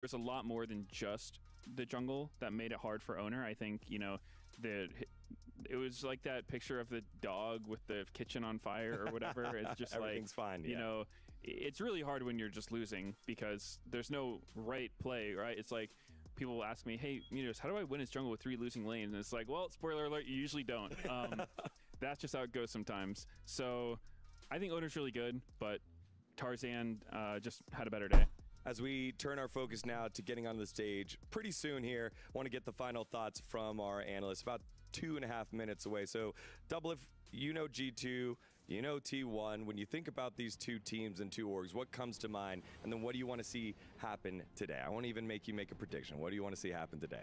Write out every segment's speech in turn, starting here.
there's a lot more than just the jungle that made it hard for Owner. I think, you know, it was like that picture of the dog with the kitchen on fire or whatever. It's just everything's like, fine, you know, it's really hard when you're just losing because there's no right play, right? It's like people will ask me, hey, Minos, how do I win this jungle with 3 losing lanes? And it's like, well, spoiler alert, you usually don't. That's just how it goes sometimes. So I think Owner's really good, but Tarzan just had a better day. As we turn our focus now to getting on the stage pretty soon here, want to get the final thoughts from our analysts. About 2.5 minutes away. So, Double, if you know G2, you know T1. When you think about these 2 teams and 2 orgs, what comes to mind? And then what do you want to see happen today? I won't even make you make a prediction. What do you want to see happen today?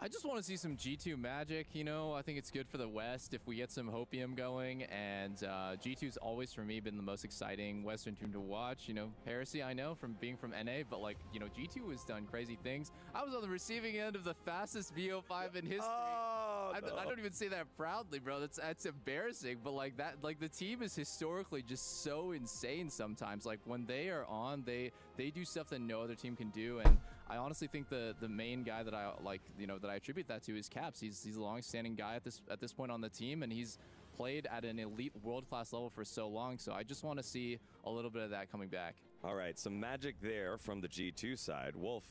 I just want to see some G2 magic, you know. I think it's good for the West if we get some Hopium going, and G2's always, for me, been the most exciting Western team to watch. You know, Heresy, I know, from being from NA, but, like, you know, G2 has done crazy things. I was on the receiving end of the fastest VO5 in history. Oh, no. I don't even say that proudly, bro. That's embarrassing, but, like, that, like, the team is historically just so insane sometimes. Like, when they are on, they do stuff that no other team can do, and I honestly think the main guy that I, like, you know, that I attribute that to is Caps. He's a long-standing guy at this point on the team, and he's played at an elite world-class level for so long. So I just want to see a little bit of that coming back. All right, some magic there from the G2 side. Wolf,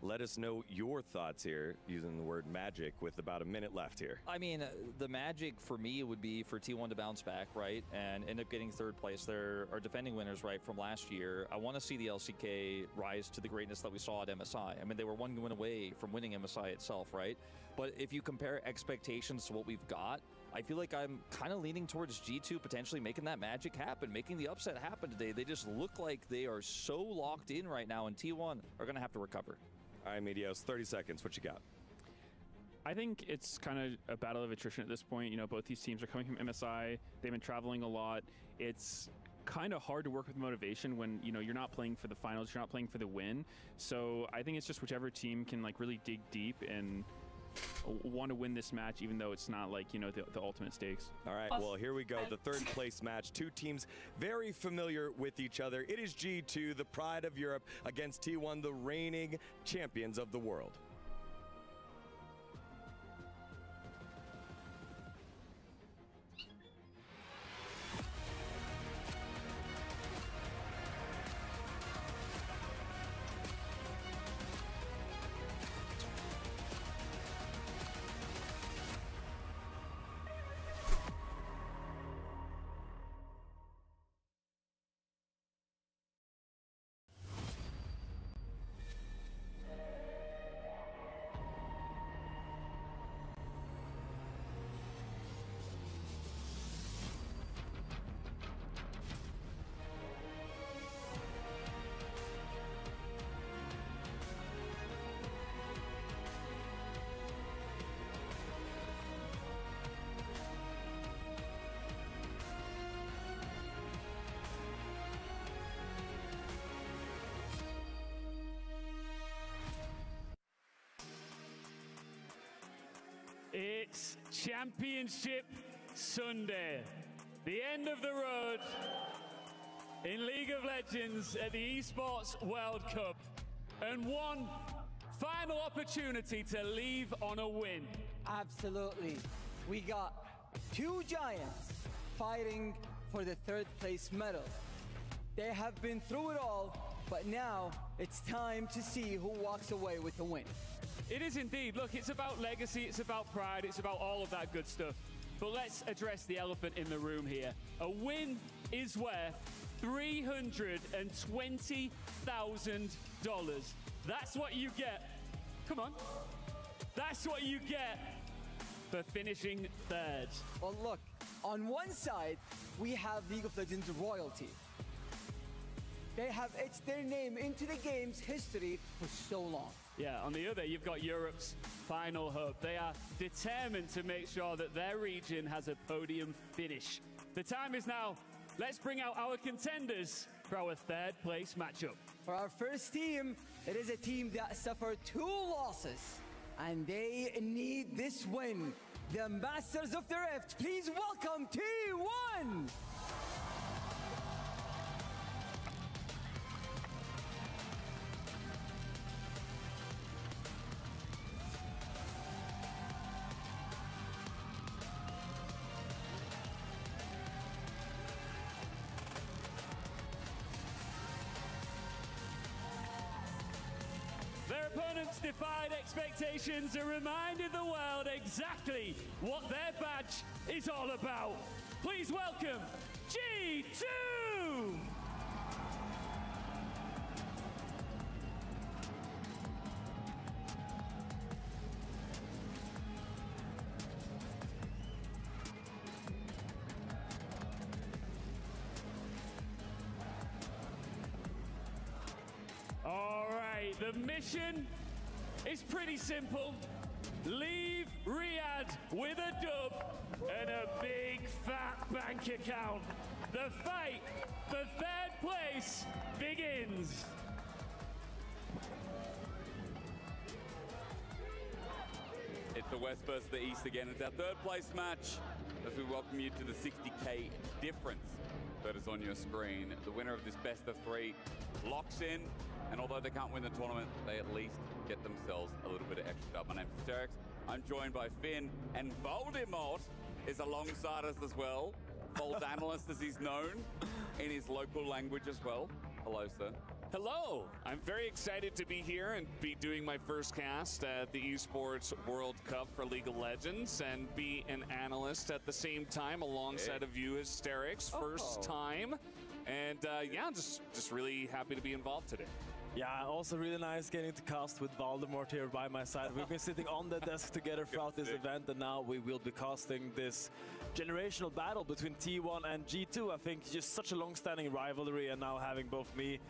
let us know your thoughts here using the word magic with about a minute left here. I mean, the magic for me would be for T1 to bounce back, right, and end up getting 3rd place. They're our defending winners, right, from last year. I want to see the LCK rise to the greatness that we saw at MSI. I mean, they were 1 win away from winning MSI itself, right? But if you compare expectations to what we've got, I feel like I'm kind of leaning towards G2 potentially making that magic happen, making the upset happen today. They just look like they are so locked in right now, and T1 are going to have to recover. All right, Medios, 30 seconds. What you got? I think it's kind of a battle of attrition at this point. You know, both these teams are coming from MSI. They've been traveling a lot. It's kind of hard to work with motivation when, you know, you're not playing for the finals, you're not playing for the win. So I think it's just whichever team can, like, really dig deep and want to win this match, even though it's not, like, you know, the ultimate stakes. All right, well, here we go. The 3rd place match. 2 teams very familiar with each other. It is G2, the pride of Europe, against T1, the reigning champions of the world. It's Championship Sunday, the end of the road in League of Legends at the Esports World Cup, and one final opportunity to leave on a win. Absolutely. We got 2 giants fighting for the 3rd place medal. They have been through it all, but now it's time to see who walks away with the win. It is indeed. Look, it's about legacy, it's about pride, it's about all of that good stuff. But let's address the elephant in the room here. A win is worth $320,000. That's what you get. Come on. That's what you get for finishing 3rd. Well, look, on one side, we have League of Legends royalty. They have etched their name into the game's history for so long. Yeah, on the other, you've got Europe's final hope. They are determined to make sure that their region has a podium finish. The time is now. Let's bring out our contenders for our 3rd place matchup. For our first team, it is a team that suffered 2 losses, and they need this win. The Masters of the Rift, please welcome T1! opponents defied expectations and reminded the world exactly what their badge is all about. Please welcome G2! The mission is pretty simple. Leave Riyadh with a dub and a big fat bank account. The fight for third place begins. It's the West versus the East again. It's our third place match as we welcome you to the 60K difference that is on your screen. The winner of this best of three locks in. And although they can't win the tournament, they at least get themselves a little bit of extra dub. My name's SVETSKO. I'm joined by Finn, and Voldemort is alongside us as well. Bold analyst, as he's known in his local language as well. Hello, sir. Hello. I'm very excited to be here and be doing my first cast at the Esports World Cup for League of Legends and be an analyst at the same time alongside of you, Hysterix. First time. And yeah, just really happy to be involved today. Yeah, also really nice getting to cast with Voldemort here by my side. We've been sitting on the desk together throughout this event, and now we will be casting this generational battle between T1 and G2. I think just such a long-standing rivalry, and now having both me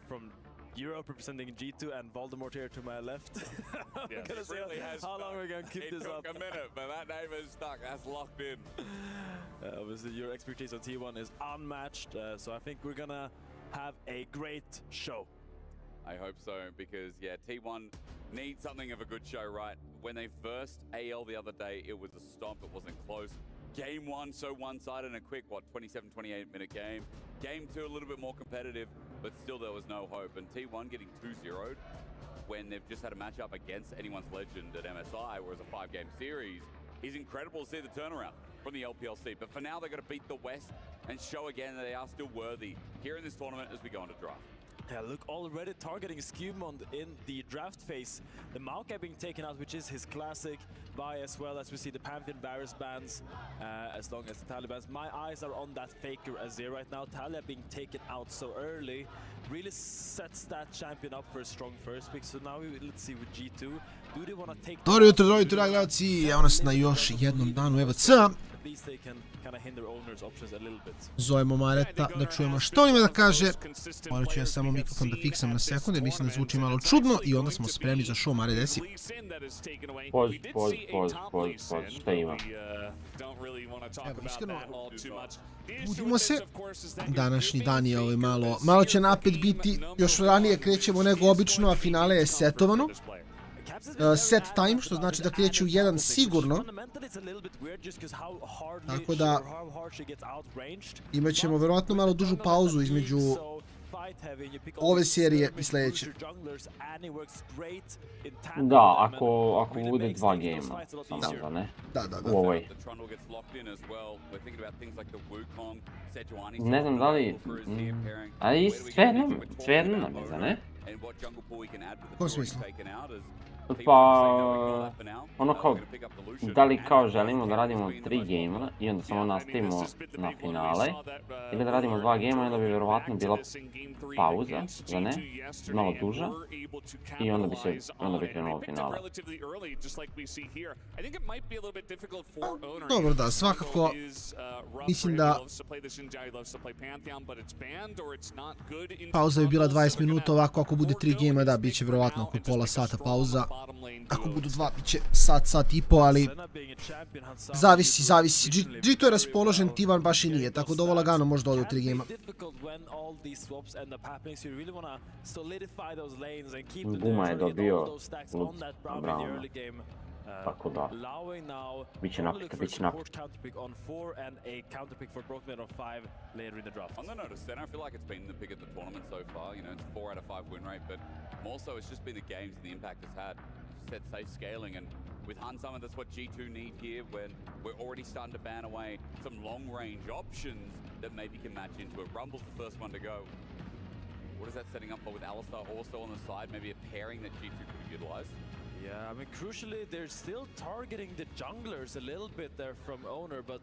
from Europe representing G2 and Voldemort here to my left. Yeah, I'm gonna see how long we're gonna keep this up. It took a minute, but that name is stuck. That's locked in. Obviously, your expertise on T1 is unmatched, so I think we're gonna have a great show. I hope so, because yeah, T1 needs something of a good show, right? When they first AL the other day, it was a stomp, it wasn't close. Game one, so one-sided and a quick, 27, 28-minute game. Game two, a little bit more competitive, but still there was no hope. And T1 getting 2-0'd when they've just had a matchup against anyone's legend at MSI, whereas a 5-game series, is incredible to see the turnaround from the LPLC. But for now, they've got to beat the West and show again that they are still worthy here in this tournament as we go into draft. Yeah, look, already targeting Skewmond in the draft phase. The Maokai being taken out, which is his classic, by as well as we see the Pantheon Barriers bans, as long as the Talibans. My eyes are on that Faker Azir right now. Talia being taken out so early really sets that champion up for a strong first pick. So now let's see with G2. Do they want to take... Dobro jutro, dragi gledalci, evo nas na još jednom danu EWC. Zovemo Mareta da čujemo što on ima da kaže. Morat ću ja samo mikrofon da fiksam na sekund jer mislim da zvuči malo čudno i onda smo spremni za show. Mare, desi. Poz, šta ima? Evo, iskreno, budimo se. Današnji dan je malo će napet biti. Još ranije krećemo nego obično, a finale je setovano. Set time, što znači da kreće u 1 sigurno. Tako da imat ćemo verovatno malo dužu pauzu između ove serije i sljedeće. Da, ako bude 2 gejma, samo da ne? Da. U ovoj. Ne znam da li... Ali svejedno nam je, za ne? U kom smislu? Pa, ono kao, da li kao želimo da radimo 3 gejma i onda samo nastavimo na finale, ili da radimo 2 gejma i onda bi vjerovatno bila pauza, za ne, malo duža, i onda bi krenulo finale. Dobro, da, svakako, mislim da pauza bi bila 20 minuta, ovako ako bude 3 gejma, da, bit će vjerovatno oko pola sata pauza. Ako budu 2, bit će sat i po, ali zavisi. G2 je raspoložen, T1 baš i nije, tako da ovo lagano može da ode u 3 gejma. Guma je dobio Lutz Brown. Tako da, bit će napit. On the notice then, I feel like it's been the pick of the tournament so far. You know, it's 4 out of 5 win rate, but more so it's just been the games and the impact it's had. Set safe scaling, and with Hun Summon, that's what G2 need here when we're already starting to ban away some long range options that maybe can match into it. Rumble's the first one to go. What is that setting up for with Alistar also on the side? Maybe a pairing that G2 could have utilized. Yeah, I mean, crucially, they're still targeting the junglers a little bit there from Owner, but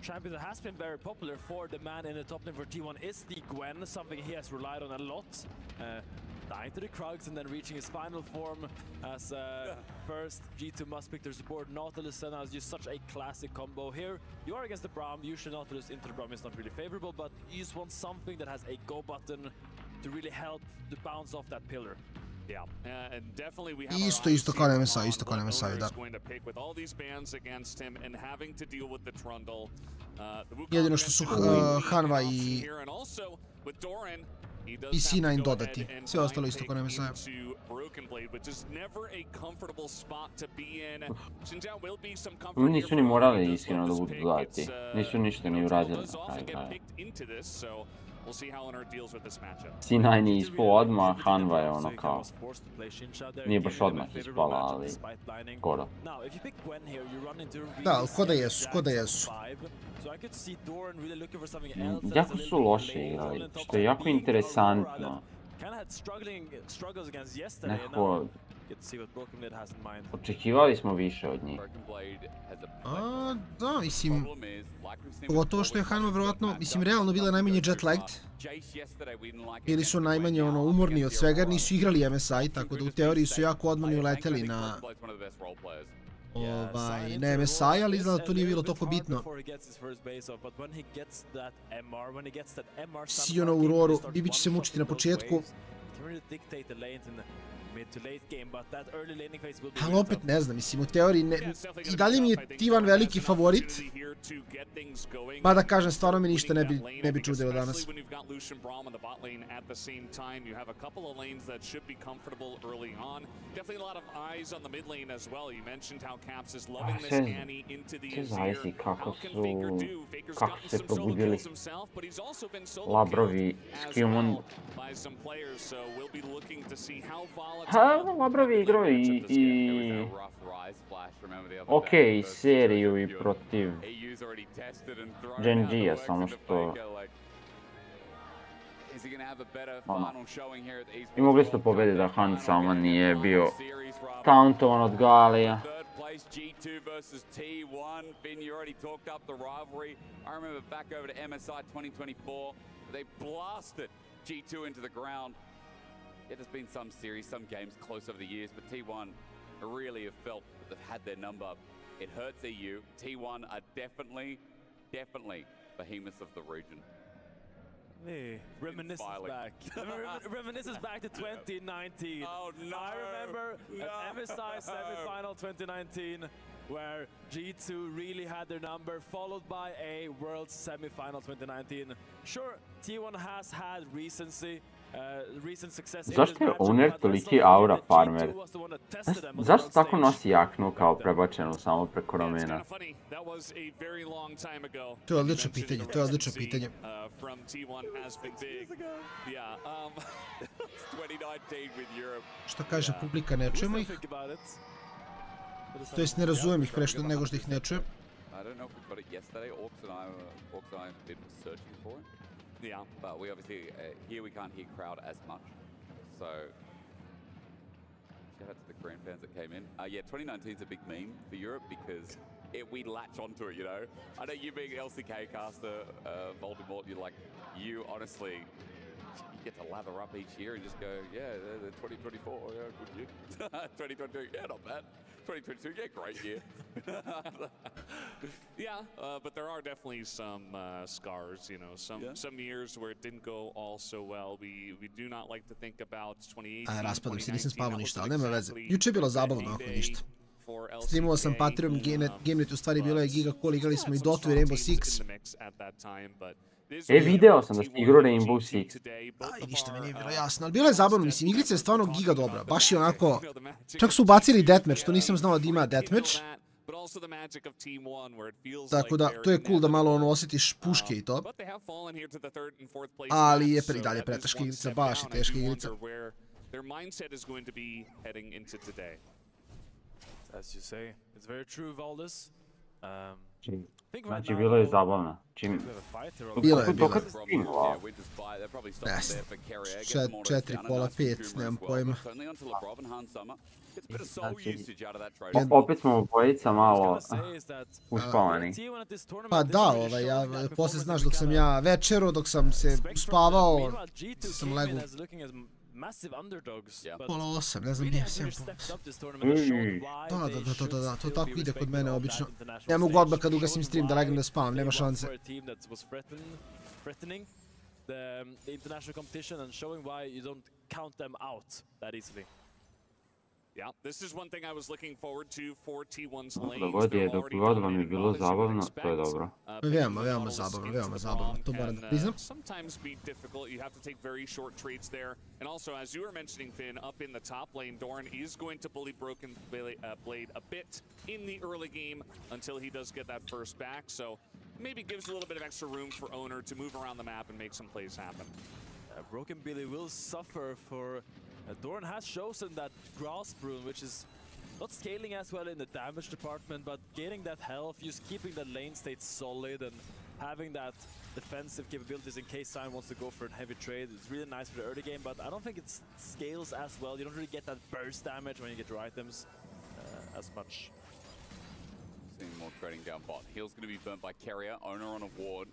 champion that has been very popular for the man in the top lane for T1 is the Gwen, something he has relied on a lot. Dying to the Krugs and then reaching his final form as first G2 must pick their support. Nautilus and is just such a classic combo here. You are against the Braum, usually Nautilus into the Braum is not really favorable, but you just want something that has a go button to really help to bounce off that pillar. Yeah, and definitely we have Isto kao na MSI, isto kao na MSI, da. Jedino što su Hanva i C9 dodati, sve ostalo isto kao na MSI. Nisu ni morali iskreno da budu dodati, nisu ništa ni uradili na kraju. C9 je ispao odmah, Hanva je ono kao, nije baš odmah ispala, ali skoro. Da, ali ko da jesu. Jako su loše igrali, što je jako interesantno. Nekako, očekivali smo više od njih. Da, mislim, pogotovo što je Hanva vjerovatno, mislim, realno bila najmanje jet-lagged. Bili su najmanje umorni od svega, nisu igrali MSI, tako da u teoriji su jako odmorni uleteli na MSI, ali izgleda da to nije bilo toliko bitno. Si u roru, Bibi će se mučiti na početku. Ali opet ne znam, mislim, u teoriji i dalje mi je T1 veliki favorit, pa da kažem, stvarno mi ništa ne bi čudilo danas. Sve zavisi kako su se probudili Labrovi s kojima Labrovi igrao i okej, seriju i protiv GenG-a, samo što i mogli ste pobediti da Han samo nije bio tauntovan od Galija. G2 versus T1. Finn, you already talked up the rivalry. I remember back over to MSI 2024, they blasted G2 into the ground. Yeah, there's been some series, some games close over the years, but T1 really have felt that they've had their number. It hurts EU. T1 are definitely behemoths of the region. Hey, reminiscence back. Reminiscence back to 2019. Oh no! I remember at MSI semi-final 2019, where G2 really had their number, followed by a World semi-final 2019. Sure, T1 has had recent success. Zašto je Owner toliki aura farmer? Zašto tako nosi jaknu kao prebačenu samo preko ramena? To je odlično pitanje, Što kaže publika, ne čujemo ih? To jest ne razumijem ih prešto nego što ih ne čujem. Yeah, but we obviously, here we can't hear crowd as much. So, shout out to the Korean fans that came in. Yeah, 2019 is a big meme for Europe because we latch onto it, you know. I know you being LCK caster, Voldemort, you honestly, you get to lather up each year and just go, yeah, the 2024, yeah, good year. 2022, yeah, not bad. 2022, yeah, great year. Yeah, but there are definitely some scars, you know, some years where it didn't go all so well. We do not like to think about 2018. Raspadam se, nisam spavao ništa, ali nema veze. Juče je bilo zabavno, ako ništa. Streamovao sam Patreon, Gamenet u stvari bilo je Giga Call, igrali smo i Dotu i Rainbow Six. Video sam da ste igrao Rainbow Six. I ništa mi nije bilo jasno, ali bilo je zabavno, mislim, igrica je stvarno giga dobra, baš je onako, čak su ubacili deathmatch, to nisam znao da ima deathmatch. Tako da, to je cool da malo osjetiš puške i to. Ali je i dalje preteška igrica, baš je teška igrica. As you say, it's very true, Valdez. Znači, bilo je zabavno. Bilo je. To kad si timova. 4 kola 5, nemam pojma. Opet smo obojica malo uspavani. Pa da, ja poslije znaš dok sam ja večero, dok sam se uspavao, sam legao. Pola 8, ne znam, nije 7 pola. Da, to tako ide kod mene obično. Ne mogu odmah kad ugasim stream da legnem da spavam, nema šanse. Yeah, this is one thing I was looking forward to for T1's lanes. Dok god vam je bilo zabavno, to je dobro. Veoma zabavno, to moram da priznam. Sometimes be difficult, you have to take very short trades there. And also, as you were mentioning, Finn, up in the top lane, Doran is going to bully Broken Blade a bit in the early game until he does get that first back. So maybe gives a little bit of extra room for Owner to move around the map and make some plays happen. Broken Billy will suffer for... Doran has chosen that Grasp rune, which is not scaling as well in the damage department, but getting that health, just keeping that lane state solid and having that defensive capabilities in case Sign wants to go for a heavy trade. It's really nice for the early game, but I don't think it scales as well. You don't really get that burst damage when you get your items as much. Seeing more trading down bot. Heal's going to be burnt by Carrier, Owner on a ward.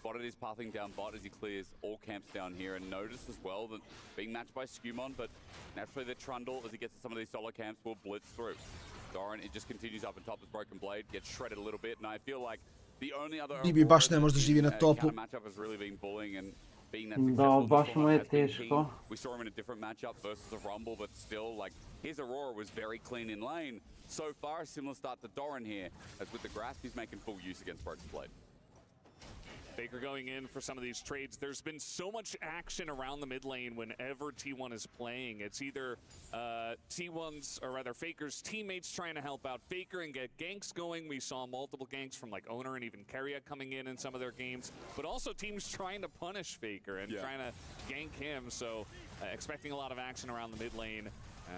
Spotted is pathing down bot as he clears all camps down here, and noticed as well that being matched by Skumon, but naturally the Trundle, as he gets to some of these solo camps, will blitz through. Doran, it just continues up on top as Broken Blade, gets shredded a little bit, and I feel like the only other Bibi baš ne može da živi na topu. matchup has really been bullying and being that Da, baš mu je teško. We saw him in a different matchup versus a Rumble, but still, like, his Aurora was very clean in lane. So far, a similar start to Doran here, as with the grasp, he's making full use against Broken Blade. Faker going in for some of these trades. There's been so much action around the mid lane whenever T1 is playing. It's either T1's, or rather Faker's teammates trying to help out Faker and get ganks going. We saw multiple ganks from like Owner and even Carrier coming in some of their games. But also teams trying to punish Faker and trying to gank him. So expecting a lot of action around the mid lane.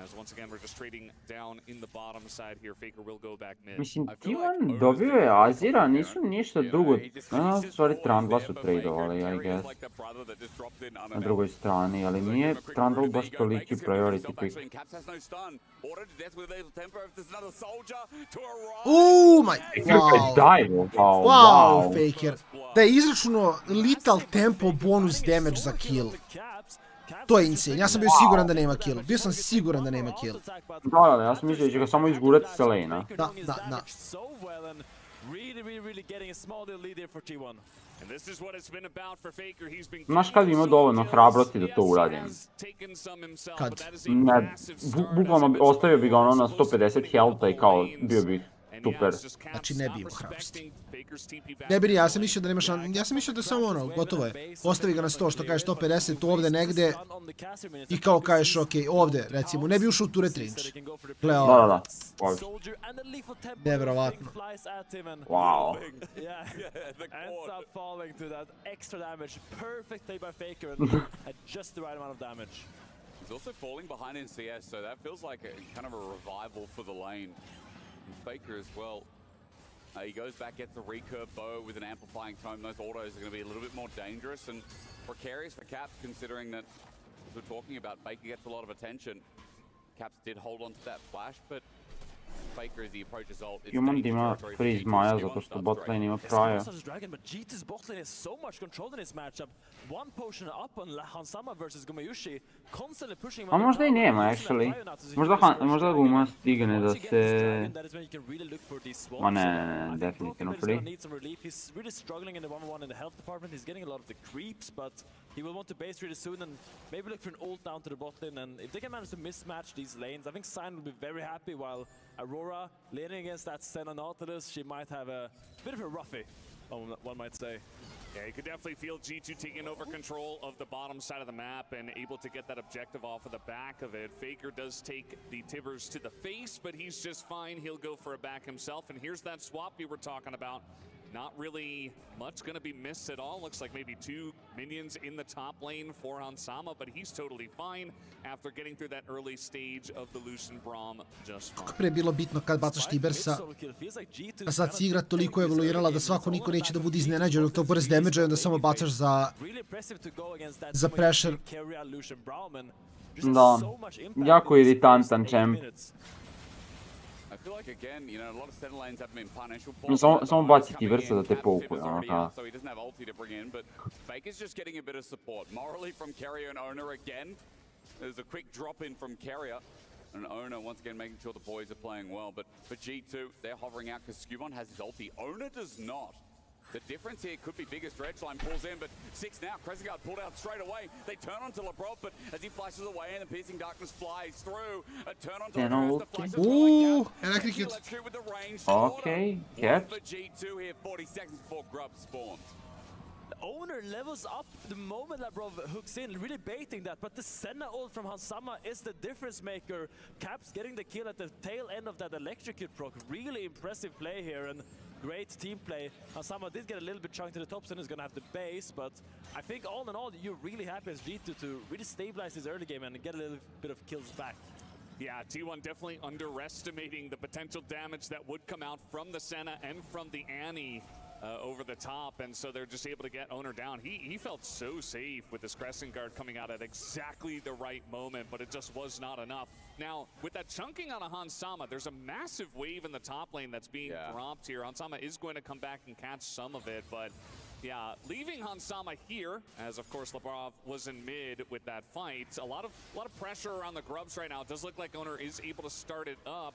As once again, we're just trading down in the bottom side here. Faker will go back mid. Mislim, T1 dobio je Azira, nisu ništa dugo, stvari Trundla su tradeovali, I guess, na drugoj strani, ali nije Trundle baš toliki priority pick. Wow, Faker. Da je izračuno lethal tempo bonus damage za kill. To je insane, ja sam bio siguran da nema kill. Bio sam siguran da nema kill. Da, ja sam mislio da će ga samo izgurati sa lane-a. Da. Znaš kad bi imao dovoljno hrabrosti da to uradim? Kad? Bukvalno ostavio bi ga ono na 150 health-a i kao bio bih super. Znači ne bi imao hrabrosti. Ne brini, ja sam mislio da nema ja sam mislio da samo ono, gotovo je. Ostavi ga na 100, što kažeš 150, ovdje negdje. I kao kažeš, okej, ovdje, recimo, ne bi ušao u tu retrinč. Gledao. Da. Nevjerovatno. Wow. He's also falling behind in CS, so that feels like kind of a revival for the lane. Faker as well. He goes back, gets the recurve bow with an amplifying tome. Those autos are going to be a little bit more dangerous and precarious for Caps, considering that, as we're talking about, Faker gets a lot of attention. Caps did hold on to that flash, but Faker as he approaches ult. Human ima freeze Maja zato što bot lane ima Praja. But G2's bot lane has so much control in this matchup. One potion up on Hansama versus Gumayushi, constantly pushing him. A možda i nema, actually. Možda Guma stigne da se... Ma ne, definitivno free. He's really struggling in the 1v1 in the health department. He's getting a lot of the creeps, but he will want to base really soon and maybe look for an ult down to the bot lane. And if they can manage to mismatch these lanes, I think Sign will be very happy, while Aurora leaning against that Senna Nautilus, she might have a bit of a roughie, one might say. Yeah, you could definitely feel G2 taking over control of the bottom side of the map and able to get that objective off of the back of it. Faker does take the Tibbers to the face, but he's just fine. He'll go for a back himself. And here's that swap we were talking about. not really much going to be missed at all. Looks like maybe 2 minions in the top lane for Hansama, but he's totally fine after getting through that early stage of the Lucian Braum just fine. Kako prije bilo bitno kad bacaš Tibersa, a sad si igra toliko evoluirala da svako niko neće da bude iznenađen od tog burst damage-a i onda samo bacaš za pressure. Da, jako iritantan champ. Samo baci Tibersa da te poukuje, ono kao. Faker's just getting a bit of support. Morally from Carrier and Owner again. There's a quick drop in from Carrier. And Owner once again making sure the boys are playing well. But for G2, they're hovering out because Skubon has his ulti. Owner does not. The difference here could be bigger. Stretchline pulls in, but 6 now. Crescent pulled out straight away. They turn onto LeBron, but as he flashes away and the piercing darkness flies through, a turn onto Ooh, electrocute. with the range. Okay, catch. For G2 here, 40 seconds before Grub spawns. Owner levels up the moment Labrov hooks in, really baiting that, but the Senna ult from Hansama is the difference maker. Caps getting the kill at the tail end of that electrocute proc. Really impressive play here and great team play. Hansama did get a little bit chunked to the top, Senna's gonna have the base, but I think all in all, you're really happy as G2 to really stabilize this early game and get a little bit of kills back. Yeah, T1 definitely underestimating the potential damage that would come out from the Senna and from the Annie. Over the top, and so they're just able to get Owner down. He felt so safe with his Crescent Guard coming out at exactly the right moment, but it just was not enough. Now, with that chunking on a Hansama, there's a massive wave in the top lane that's being dropped here. Hansama is going to come back and catch some of it, but yeah, leaving Hansama here, as of course Labrov was in mid with that fight. A lot of pressure around the Grubs right now. It does look like Owner is able to start it up,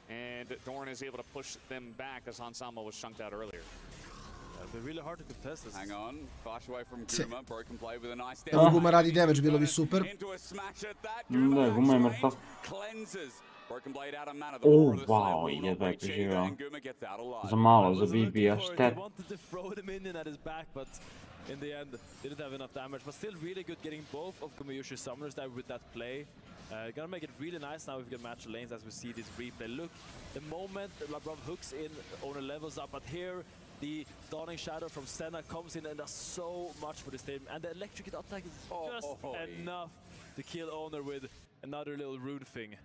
and Dorn is able to push them back as Hansama was chunked out earlier. It'll be really hard to contest this. Hang on, flash away from Guma, broken play with a nice step. Evo Guma radi damage, bilo bi super. Into a smash at that. Da, Guma je mrtav. Cleanses. Broken blade out of mana. Oh, wow, jebe, preživio. Za malo, za BB-a, štet. Wanted to throw the minion at his back, but in the end, didn't have enough damage. But still really good getting both of Gumayushi summoners there with that play. Gonna make it really nice now if we can match the lanes as we see this replay. Look, the moment Labrov hooks in, Owner levels up, but here the Dawning Shadow from Senna comes in and does so much for this team. And the electrocute attack is just enough to kill Owner with another little rune thing.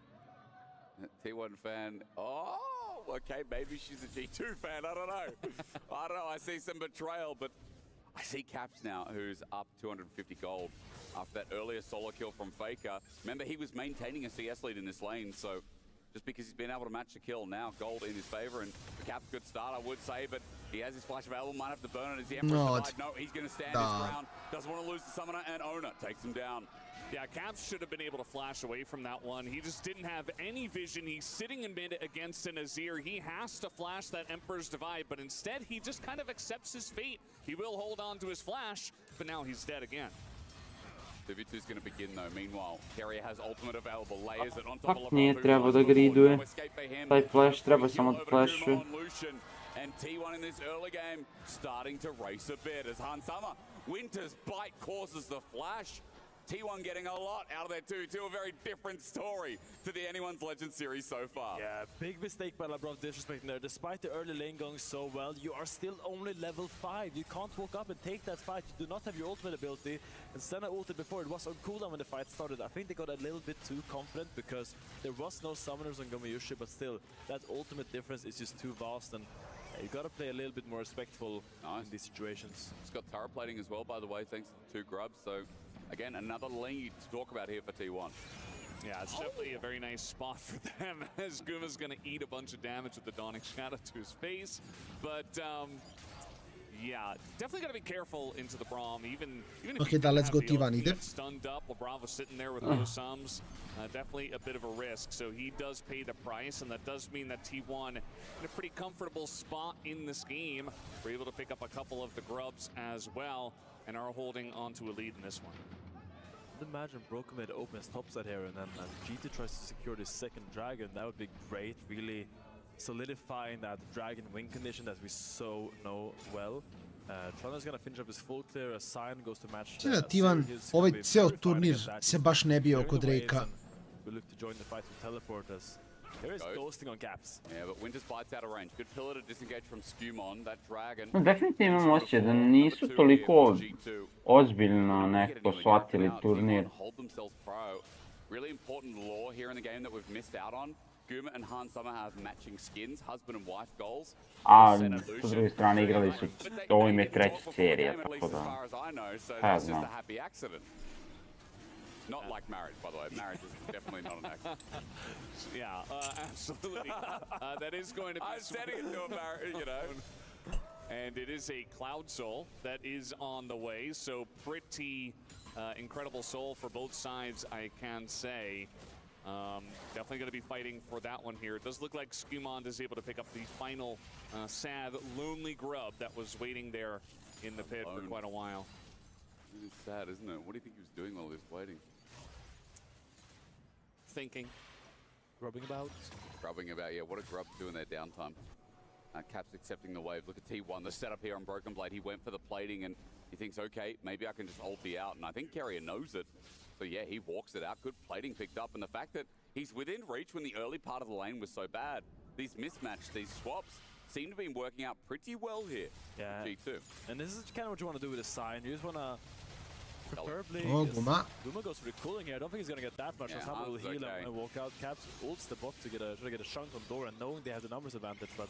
T1 fan. Oh, okay, maybe she's a G2 fan. I don't know. I don't know. I see some betrayal, but I see Caps now, who's up 250 gold after that earlier solo kill from Faker. Remember, he was maintaining a CS lead in this lane, so just because he's been able to match the kill, now gold in his favor, and Cap's good start, I would say, but he has his flash available, might have to burn it as the Emperor died. No, he's going to stand his ground, doesn't want to lose the Summoner, and Owner takes him down. Yeah, Caps should have been able to flash away from that one. He just didn't have any vision. He's sitting in mid against an Azir. He has to flash that Emperor's Divide, but instead he just kind of accepts his fate. He will hold on to his flash, but now he's dead again. 2v2 is going to begin though. Meanwhile, Carrier has ultimate available, layers it on top of Nije trebao da griduje. Taj flash treba samo da flashuje. And T1 in this early game starting to race a bit as Hansama Winter's bite causes the flash. T1 getting a lot out of there too. A very different story to the Anyone's Legend series so far. Yeah, big mistake by Labrov disrespecting there. Despite the early lane going so well, you are still only level 5. You can't walk up and take that fight. You do not have your ultimate ability. And Senna ulted before. It was on cooldown when the fight started. I think they got a little bit too confident because there was no summoners on Gumayushi, but still, that ultimate difference is just too vast. And you gotta play a little bit more respectful in these situations. It's got turret plating as well, by the way, thanks to 2 grubs. So again, another lead to talk about here for T1. Yeah, it's definitely a very nice spot for them as Guma's going to eat a bunch of damage with the Dawning Shadow to his face. But, yeah, definitely got to be careful into the Braum. Even okay, da, let's go T1 ide. Stunned up, LeBron was sitting there with no sums. Definitely a bit of a risk. So he does pay the price, and that does mean that T1 in a pretty comfortable spot in this game. We're able to pick up a couple of the grubs as well, and are holding on to a lead in this one. Imagine Broken made opens topside here, and then G2 tries to secure this second dragon. That would be great, really solidifying that dragon win condition that we so know well. Trana's gonna finish up his full clear, a sign goes to match. T1, ovaj ceo turnir se baš ne bio oko Drakea. We look to join the fight with teleporters. There is ghosting on caps. Yeah, but Winters bites out of range. Good pillar to disengage from Skumon. That dragon. No, definitivno imam osjećaj da nisu toliko ozbiljno nekako shvatili turnir. Really important lore here in the game that we've missed out on. Guma and Han Summer have matching skins, husband and wife goals. A s druge strane igrali su, ovo im je treća serija, tako da... Ja znam. Not like marriage, by the way. Marriage is definitely not an accident. Yeah, absolutely. That is going to be... I'm setting it to a marriage, you know. And it is a Cloud Soul that is on the way, so pretty incredible soul for both sides, I can say. Definitely going to be fighting for that one here. It does look like Skumon is able to pick up the final sad, lonely grub that was waiting there in the pit for quite a while. It's sad, isn't it? What do you think he was doing while he was waiting? Thinking. Grubbing about? Grubbing about, yeah. What a grub do in their downtime. Caps accepting the wave. Look at T1, the setup here on Broken Blade. He went for the plating and he thinks, okay, maybe I can just ult the out. And I think Carrier knows it. So yeah, he walks it out. Good plating picked up. And the fact that he's within reach when the early part of the lane was so bad. These mismatched, these swaps seem to be working out pretty well here. Yeah. G2. And this is kind of what you want to do with a sign. You just want to preferably... Guma. Guma goes for the cooling here. I don't think he's going to get that much. Some will heal and walk out. Caps ults the bot to get a chunk on Dora, knowing they have the numbers advantage. But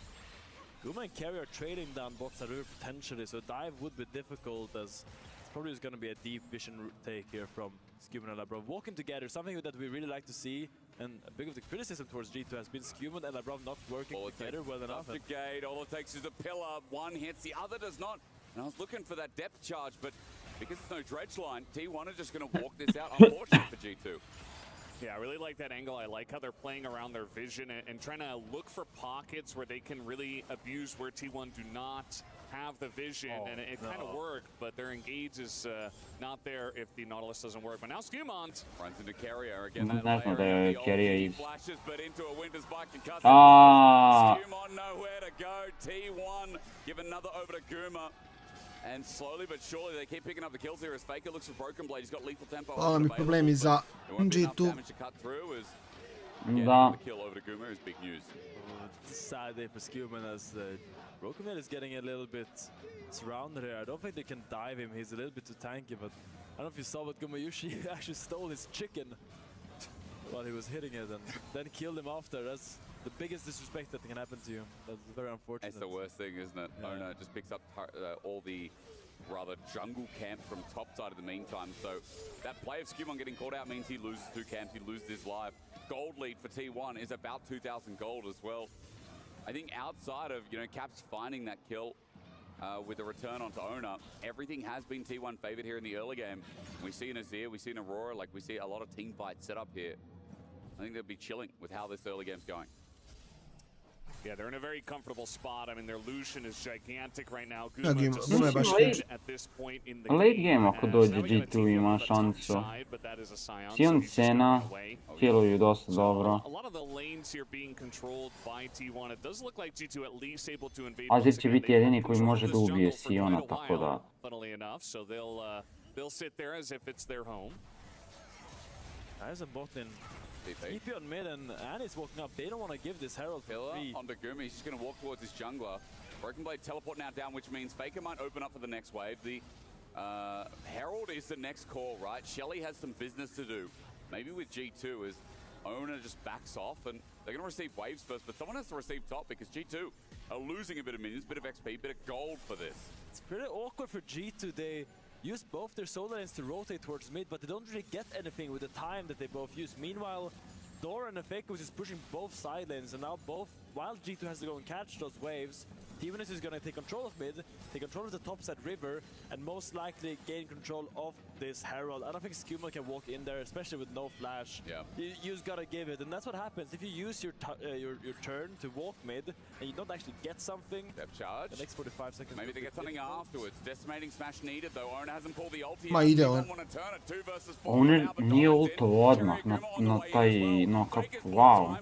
Guma and Carrier are trading down bots at river potentially, so dive would be difficult as it's probably just going to be a deep vision take here from Skumon and Labrov. Walking together, something that we really like to see, and a big of the criticism towards G2 has been Skumon and Labrov not working together well enough. The gate, all it takes is a pillar, one hits, the other does not. And I was looking for that depth charge, but because there's no dredge line, T1 are just going to walk this out, unfortunately for G2. Yeah, I really like that angle. I like how they're playing around their vision and trying to look for pockets where they can really abuse where T1 do not have the vision. And it kind of worked, but their engage is not there if the Nautilus doesn't work. But now Skumon runs into Carrier again. That's not the Carrier is. Flashes, but into a Winter's bike and cuts Skumon nowhere to go. T1 give another over to Guma. And slowly but surely they keep picking up the kills here as Faker looks for Broken Blade. He's got lethal tempo. Hvala mi problemi za G2. Da. The kill over to Guma is big news. Sad day for Skumon as Broken Blade is getting a little bit surrounded here. I don't think they can dive him. He's a little bit too tanky, but I don't know if you saw, but Gumayushi actually stole his chicken while he was hitting it and then killed him after. That's the biggest disrespect that can happen to you. That's very unfortunate. It's the worst thing, isn't it? Yeah. Ona just picks up all the rather jungle camp from top side in the meantime. So that play of Skumon getting caught out means he loses 2 camps, he loses his life. Gold lead for T1 is about 2,000 gold as well. I think outside of, Caps finding that kill with the return onto Ona, everything has been T1 favored here in the early game. We see an Azir, we see an Aurora, like we see a lot of team fights set up here. I think they'll be chilling with how this early game's going. Yeah, they're in a very comfortable spot. I mean, their Lucian is gigantic right now. At this point in the late game ako dođe G2 ima šansu. Sion cena, healuju dosta dobro. Azir će biti jedini koji može da ubije Siona, tako da. TP on mid and Annie's walking up. They don't want to give this Herald for free. Onto Gumi. He's just going to walk towards his jungler. Broken Blade teleport now down, which means Faker might open up for the next wave. The Herald is the next call, right? Shelly has some business to do. Maybe with G2 as Ona just backs off and they're going to receive waves first, but someone has to receive top because G2 are losing a bit of minions, bit of XP, bit of gold for this. It's pretty awkward for G2. They use both their solar lanes to rotate towards mid, but they don't really get anything with the time that they both use. Meanwhile, Dora and Faker was just pushing both side lanes, and now while G2 has to go and catch those waves, T1 is going to take control of mid, take control of the top side river, and most likely gain control of this Herald. I don't think Skumon can walk in there, especially with no flash. Yeah. You just gotta give it, and that's what happens. If you use your turn to walk mid, and you don't actually get something, charge. The next 45 seconds. Maybe they get something afterwards. Decimating smash needed, though. Ona hasn't pulled the ulti. Ma ide on. On nije ultovo odmah na taj knock-up. Wow.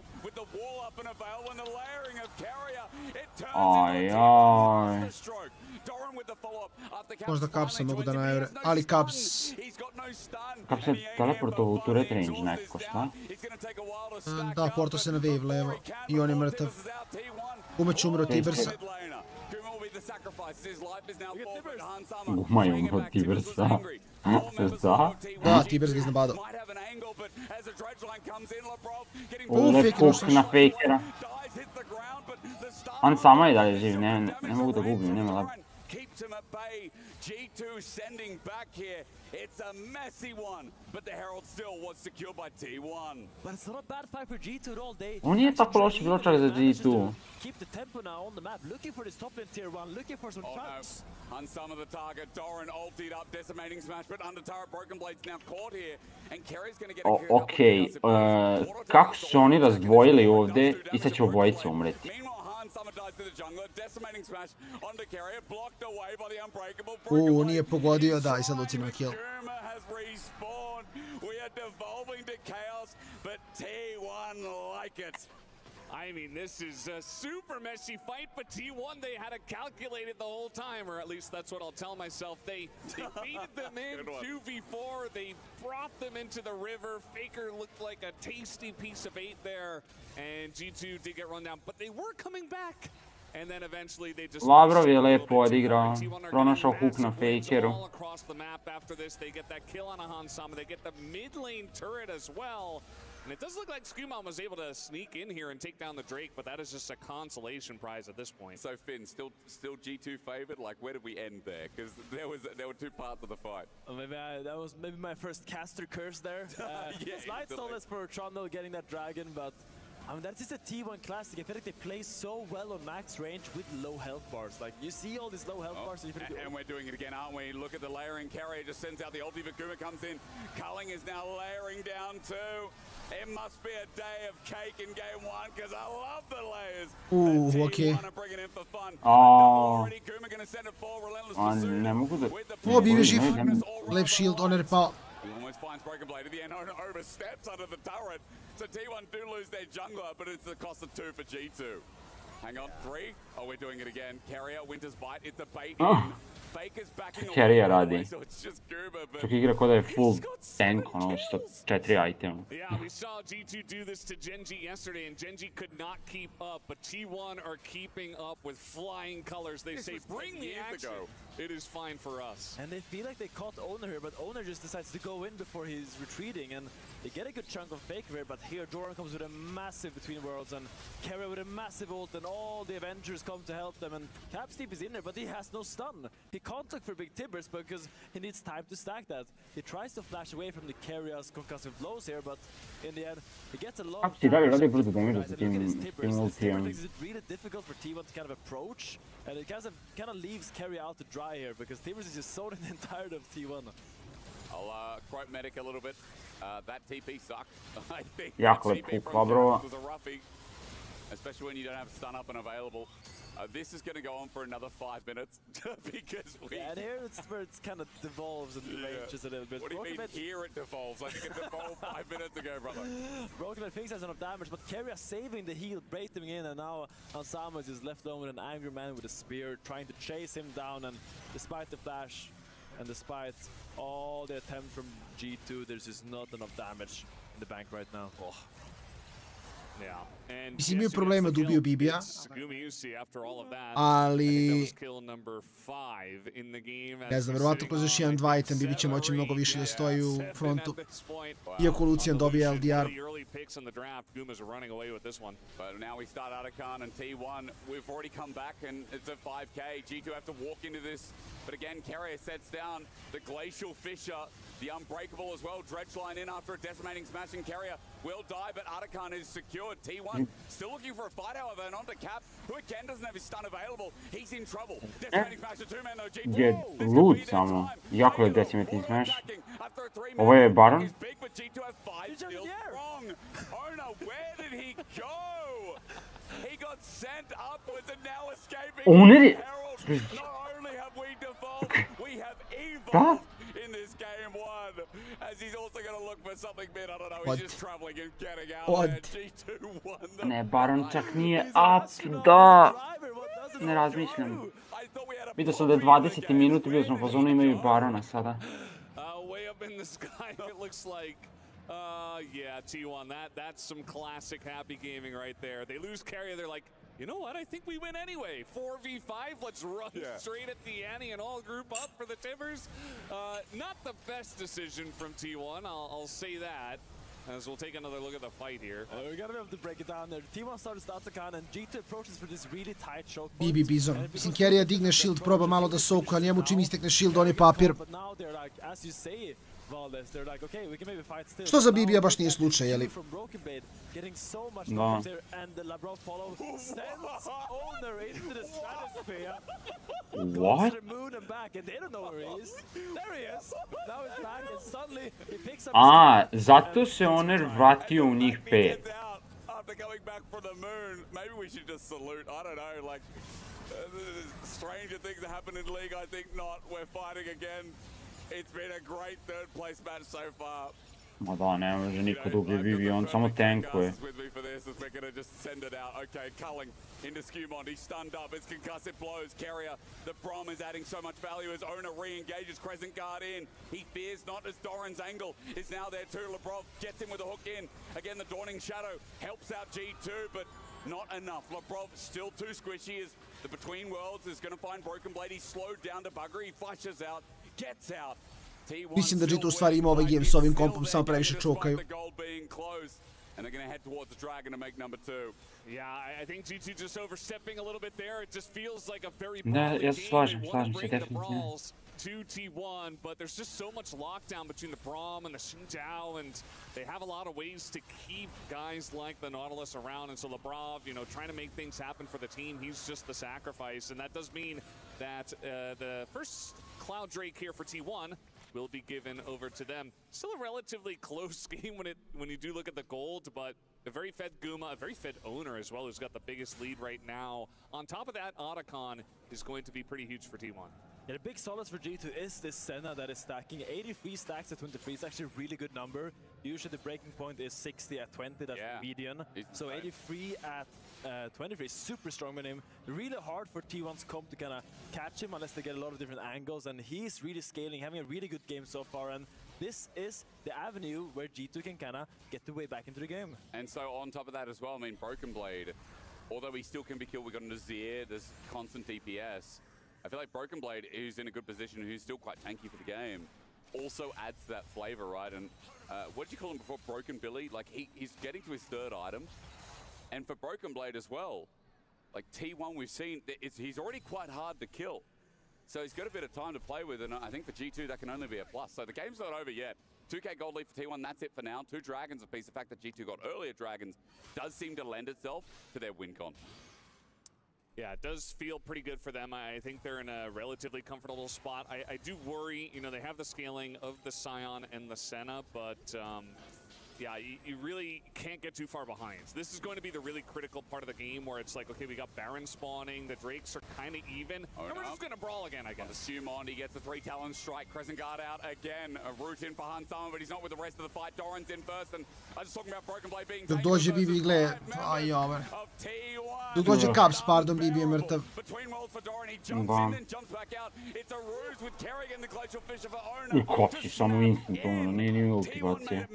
Aj. Doran with Možda Capsa mogu da najure, ali Caps se teleportovao u turret range nekako, šta? Da, porto se na wave levo i on je mrtav. Umeć umro Tibersa. Guma je umro Tibersa. Da? Da, Tibers ga iznabadao. Uvijek hook na fakera. On sama je dalje živ, ne mogu da gubim, nema lab. Keeps him at bay. G2 sending back here. It's a messy one, but the Herald still was secured by T1. But it's not a bad fight for G2 at all. On nije tako loši bilo čak za G2. Keep the tempo now on the map, looking for this top lane tier 1, looking for some traps. On some of the target, Doran ultied up, decimating smash, but under turret, Broken Blade's now caught here, and Kerry's gonna get a Okej, kako su se oni razdvojili ovdje i sad će obojica umreti. Nije pogodio, da, i sad Luci na kill. I mean, this is a super messy fight, but T1, they had to calculate it the whole time, or at least that's what I'll tell myself. They baited them in 2v4, they brought them into the river. Faker looked like a tasty piece of 8 there, and G2 did get run down, but they were coming back. And then eventually they just Labrov je lepo odigrao, pronašao hook na Fakeru. Across the map after this, they get that kill on a Hansama, they get the mid lane turret as well. And it does look like Skumon was able to sneak in here and take down the Drake, but that is just a consolation prize at this point. So Finn, still G2 favored. Like, where did we end there? Because there were two parts of the fight. That was maybe my first caster curse there. Slight solace for Trundle getting that dragon, but I mean, that's just a T1 classic. I feel like they play so well on max range with low health bars. Like, you see all these low health bars. And we're doing it again, aren't we? Look at the layering. Carrier just sends out the ulti, but Guma comes in. Culling is now layering down too. It must be a day of cake in game 1 because I love the layers. Okay. Ne mogu da... O, bio je živ. Lep shield, on je repao. He almost finds Broken Blade at the end. Oversteps under the turret. So T1 do lose their jungler, but it's the cost of 2 for G2. Hang on, 3. Oh, we're doing it again. Carrier, Winter's Bite. It's a bait. Faker's backing Carrier radi. away, so it's just Guma, but čak igra kao da je full tank, ono, što 4 itema. Yeah, we saw G2 do this to GenG yesterday, and GenG could not keep up, but T1 are keeping up with flying colors. They say, bring the action. It is fine for us. And they feel like they caught Owner here, but Owner just decides to go in before he's retreating, and they get a good chunk of Faker here, but here Doran comes with a massive Between Worlds, and Carrier with a massive ult, and all the Avengers come to help them, and Capsteep is in there, but he has no stun. He can't look for big Tibbers because he needs time to stack that. He tries to flash away from the Carrier's concussive blows here, but in the end, he gets a lot of damage. It's really difficult for T1 to kind of approach, and it kind of leaves Carrier out to dry here because Tibbers is just so tired of T1. I'll quote Medic a little bit. That TP sucked. I think TP from was a roughie, especially when you don't have stun up and available. This is going to go on for another 5 minutes because we... Yeah, and here it's where it kind of devolves and ranges a little bit. What do you mean here it devolves? I think it devolved 5 minutes ago, brother. Broken Man thinks has enough damage, but Carrier saving the heal, bait him in, and now Hansama is just left alone with an angry man with a spear, trying to chase him down, and despite the flash, and despite all the attempt from G2, there's just not enough damage in the bank right now. Oh. Mislim, imaju problema da ubiju Bibija, ali ne znam, verovatno kroz još 1-2 item Bibi će moći mnogo više da stoji u frontu, iako Lucian dobije LDR. But again, Carrier sets down the Glacial Fissure, the Unbreakable as well. Dredgeline in after a decimating smash, and Carrier will die, but Artican is secured. T1 still looking for a fight, however, and onto Cap, who again doesn't have his stun available. He's in trouble. Decimating smash, a 2-man though, G2. Je lud samo, jako je decimating smash. Ovo je Baron. G2 has 5 still strong. Ona, where did he go? He got sent upwards and now escaping. Not only have we devolved, we have evolved in this game 1. As he's also going to look for something mid. I don't know, he's just traveling and getting out there. G2 won the Ne, Baron čak nije up, da. Ne razmišljam. I thought we had a Vidio sam da je 20. minut, bio sam u fazonu, imaju barona sada. Way up in the sky, it looks like. Yeah, T1, that's some classic happy gaming right there. They lose carry, they're like, you know what, I think we win anyway. 4v5, let's run straight at the ante and all group up for the Timbers. Not the best decision from T1, I'll say that. As we'll take another look at the fight here. We gotta be able to break it down there. T1 started Statakan and G2 approaches for this really tight choke. BB Bizon. Mislim, Kerija digne shield, proba malo da soku, ali njemu čim istekne shield, on je papir. But now they're like, as you say, Valdes, they're like, okay, we can maybe fight still. Što za BB-a baš nije slučaj, jeli? Getting so much damage there, and the Labrov follow sends Owner into the stratosphere. What? Moon and back, and they don't know where he is. There he is. Now he's back, and suddenly he picks up. Zato se Owner vratio u njih 5. After coming back from the moon, maybe we should just salute. I don't know, like stranger things that happen in the league. I think not. We're fighting again. It's been a great third place match so far. Ma da, ne može niko da ubije BB, on samo tankuje. We're gonna just send it out. Okay, Culling into Skewmont. He's stunned up. It's concussive blows. Carrier, the Brom is adding so much value as Owner re-engages Crescent Guard in. He fears not as Doran's angle is now there too. Labrov gets him with a hook in. Again, the Dawning Shadow helps out G2, but not enough. Labrov still too squishy as the Between Worlds is gonna find Broken Blade. He's slowed down to Bugger. He flashes out, gets out. Mislim da G2 u stvari ima ovaj game s ovim kompom, samo previše čokaju. And they're going to head towards the Dragon to make number 2. Yeah, I think G2 just overstepping a little bit there. It just feels like a very Ja se slažem se definitivno. To T1, but there's just so much lockdown between the Brom and the Xinjiao, and they have a lot of ways to keep guys like the Nautilus around. And so Labrov, you know, trying to make things happen for the team, he's just the sacrifice, and that does mean that the first Cloud Drake here for T1 will be given over to them. Still a relatively close game when you do look at the gold, but a very fed Guma, a very fed Owner as well, who's got the biggest lead right now. On top of that, Otacon is going to be pretty huge for T1. Yeah, the big solace for G2 is this Senna that is stacking. 83 stacks at 23 is actually a really good number. Usually the breaking point is 60 at 20, that's the median. So 83 at 23 is super strong on him. Really hard for T1's comp to kind of catch him unless they get a lot of different angles, and he's really scaling, having a really good game so far, and this is the avenue where G2 can kind of get the way back into the game. And so on top of that as well, I mean, Broken Blade, although he still can be killed, we got Nazir, there's constant DPS. I feel like Broken Blade, who's in a good position, who's still quite tanky for the game, also adds to that flavor, right? And what did you call him before? Broken Billy? Like, he's getting to his third item. And for Broken Blade as well, like T1 we've seen, he's already quite hard to kill. So he's got a bit of time to play with, and I think for G2 that can only be a plus. So the game's not over yet. 2k gold lead for T1, that's it for now. 2 Dragons apiece. The fact that G2 got earlier Dragons does seem to lend itself to their win con. Yeah, it does feel pretty good for them. I think they're in a relatively comfortable spot. I do worry, you know, they have the scaling of the Scion and the Senna, but yeah, you really can't get too far behind. So this is going to be the really critical part of the game where it's like, okay, we got Baron spawning, the Drakes are kind of even, and we're just going to brawl again, I guess. Summon, he gets the 3 Talon strike, Crescent Guard out again, a root in behind someone, but he's not with the rest of the fight. Doran's in first, and I was just talking about Broken Blade being Dok dođe BB, gle, aj over. Dok dođe Caps, pardon, BB je mrtav. Caps je samo instantovno, nije ni ultivacija.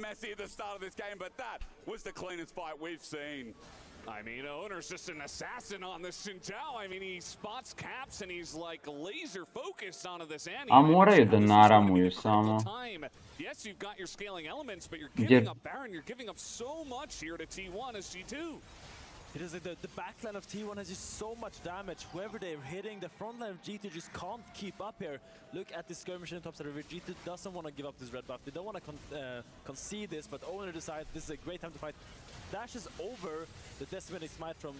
Of this game, but that was the cleanest fight we've seen. I mean, Owner's just an assassin on this Xinjiao. I mean, he spots Caps and he's like laser focused onto this Annie. A moraju da naramuju samo. Yes, you've got your scaling elements, but you're giving up Baron. You're giving up so much here to T1 as G2. It is like the backline of T1 has just so much damage. Whoever they're hitting, the front line of G2 just can't keep up here. Look at the skirmish in the top side of it. G2 doesn't want to give up this red buff. They don't want to concede this, but Owner decides this is a great time to fight. Dashes over the Decimating Smite from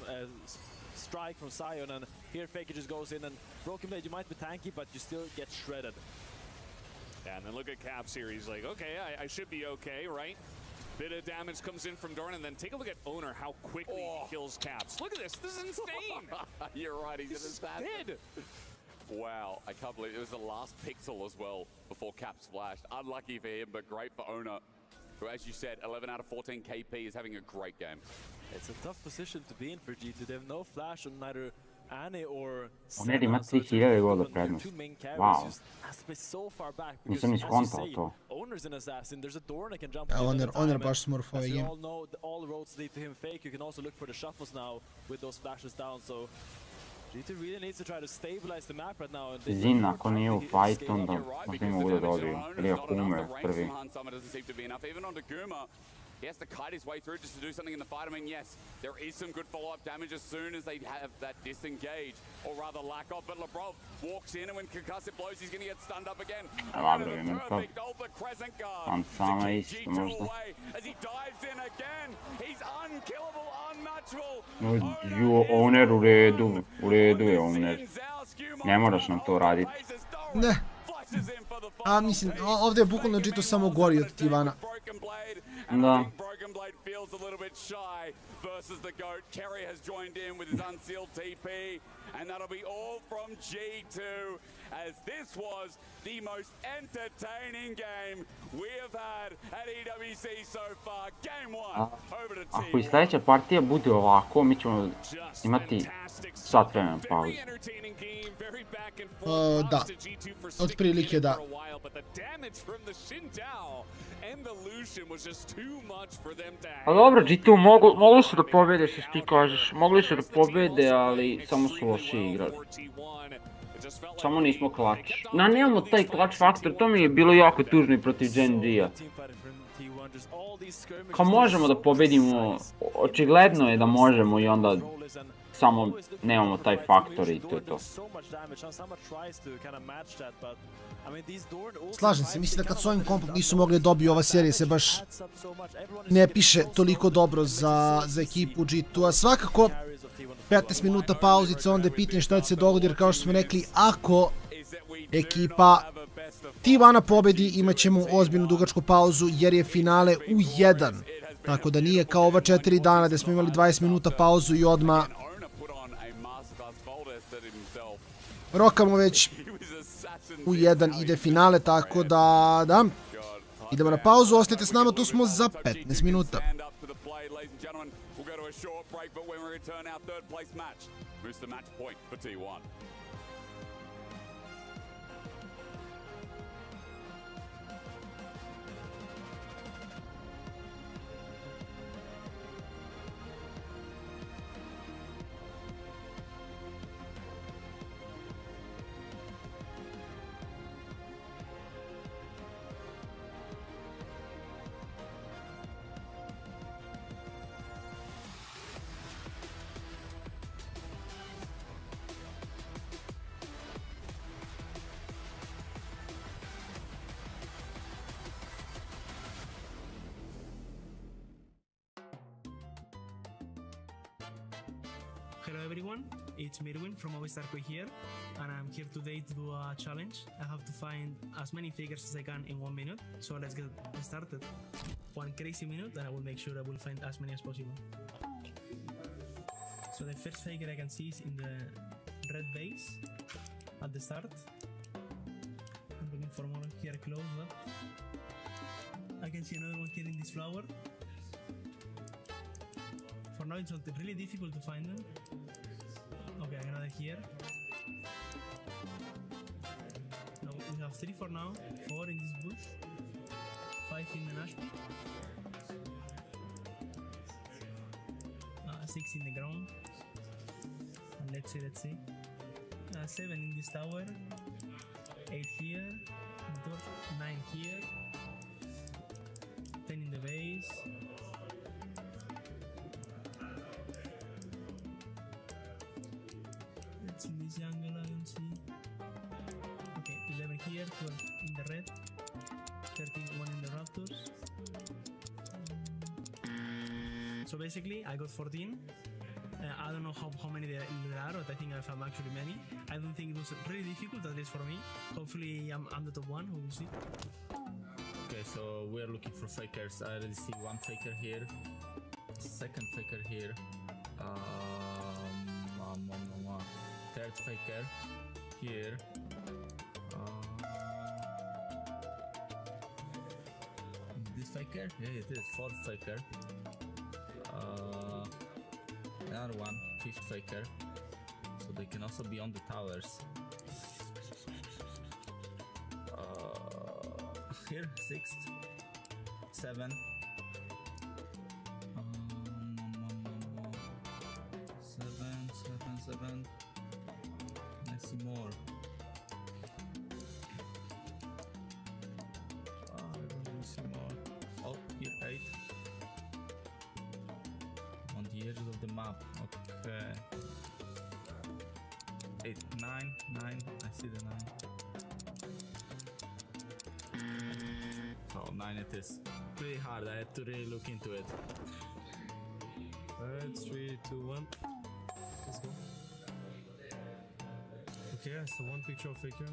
Strike from Scion, and here Faker just goes in, and Broken Blade, you might be tanky, but you still get shredded. Yeah, and then look at Caps here. He's like, okay, I should be okay, right? Bit of damage comes in from Doran, and then take a look at Owner, how quickly he kills Caps. Look at this is insane! You're right, he's dead. Wow, I can't believe it was the last pixel as well before Caps flashed. Unlucky for him, but great for Owner, who, as you said, 11 out of 14 KP is having a great game. It's a tough position to be in for G2. They have no flash on neither Oner ima 3000 goda prednost. Wow. Nisam ni skontao to. Oner baš smurf ovaj game. Zin ako nije u fight, onda možda mogu da dobiju. Ili ako umre prvi. He has to kite his way through just to do something in the fight. I mean, yes, there is some good follow-up damage as soon as they have that disengage, or rather lack of, but Lebrov walks in and when concussive blows, he's going to get stunned up again. Perfect ult, the Crescent Guard to keep G2 away as he dives in again. He's unkillable, unmatchable. Owner u redu je Owner. Ne moraš nam to raditi. Ne. A mislim, ovdje je bukvalno G2 samo gori od Tivana. Da. And that'll be all from G2, as this was the most entertaining game we have had at EWC so far. Game 1, over to T1. Ako i sljedeća partija bude ovako, mi ćemo imati sat vremena pauzu. Da, otprilike da. A dobro, G2 mogli su da pobede, što ti kažeš. Mogli su da pobede, ali samo su loši igrali. Samo nismo klač. Nemamo taj klač faktor, to mi je bilo jako tužno i protiv GenG-a. Kao možemo da pobedimo, očigledno je da možemo i onda samo nemamo taj faktor i to je to. Slažem se, mislim da kad s ovim kompom nisu mogli dobiti, ova serija se baš ne piše toliko dobro za ekipu G2, a svakako 15 minuta pauzice, onda je pitanje šta će se dogoditi, jer kao što smo rekli, ako ekipa Tivana pobedi, imat ćemo ozbiljnu dugačku pauzu, jer je finale u 1. Tako da nije kao ova 4 dana gdje smo imali 20 minuta pauzu i odmah rokamo već u 1 ide finale, tako da idemo na pauzu, ostajte s nama, tu smo za 15 minuta. Hello everyone, it's MILIONA from SVETSKO here, and I'm here today to do a challenge. I have to find as many figures as I can in 1 minute, so let's get started. One crazy minute and I will make sure I will find as many as possible. So the first figure I can see is in the red base at the start. I'm looking for more here close, but I can see another one here in this flower. For now it's really difficult to find them. Okay, another here. No, we have 3 for now, 4 in this bush, 5 in the Nash pit, 6 in the ground, and let's see, 7 in this tower, 8 here, 9 here, 10 in the base, in this jungle I can see. Okay, 11 here, 12 in the red, 13, 1 in the raptors. So basically I got 14. I don't know how many there are, but I think I found actually many. I don't think it was really difficult, at least for me. Hopefully I'm the top one, we will see. Okay, so we are looking for fakers. I already see 1 faker here, 2nd faker here, 3rd faker here, this faker, yeah it is 4th faker, another one, 5th faker, so they can also be on the towers. Here, 6th, 7. 7. Let's see more. I don't really see more. Oh, here, 8. On the edges of the map. Okay. 8, 9. I see the 9. Oh, 9 it is. Pretty hard. I had to really look into it. Alright, 3, 2, 1. Let's go. Okay, so one picture of Faker.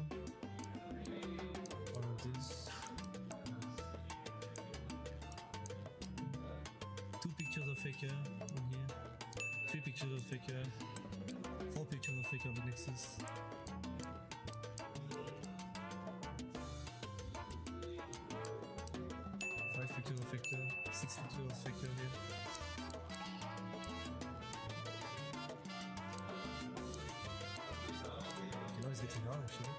One of these. 2 pictures of Faker on here. 3 pictures of Faker. 4 pictures of Faker with Nexus. 5 pictures of Faker. 6 pictures of Faker here. It's getting hard actually.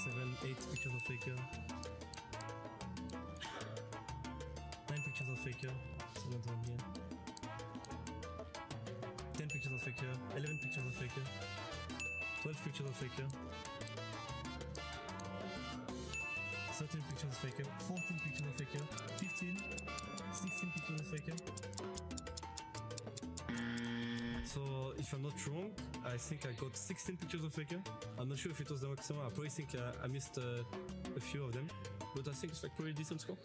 7, 8 pictures of Faker. 9 pictures of Faker. 7 on here. 10 pictures of Faker. 11 pictures of Faker. 12 pictures of Faker. 13 pictures of Faker. 14 pictures of Faker. 15. 16 pictures of Faker. So, if I'm not wrong, I think I got 16 pictures of Faker. I'm not sure if it was the maximum. I probably think I missed a few of them. But I think it's like pretty decent score.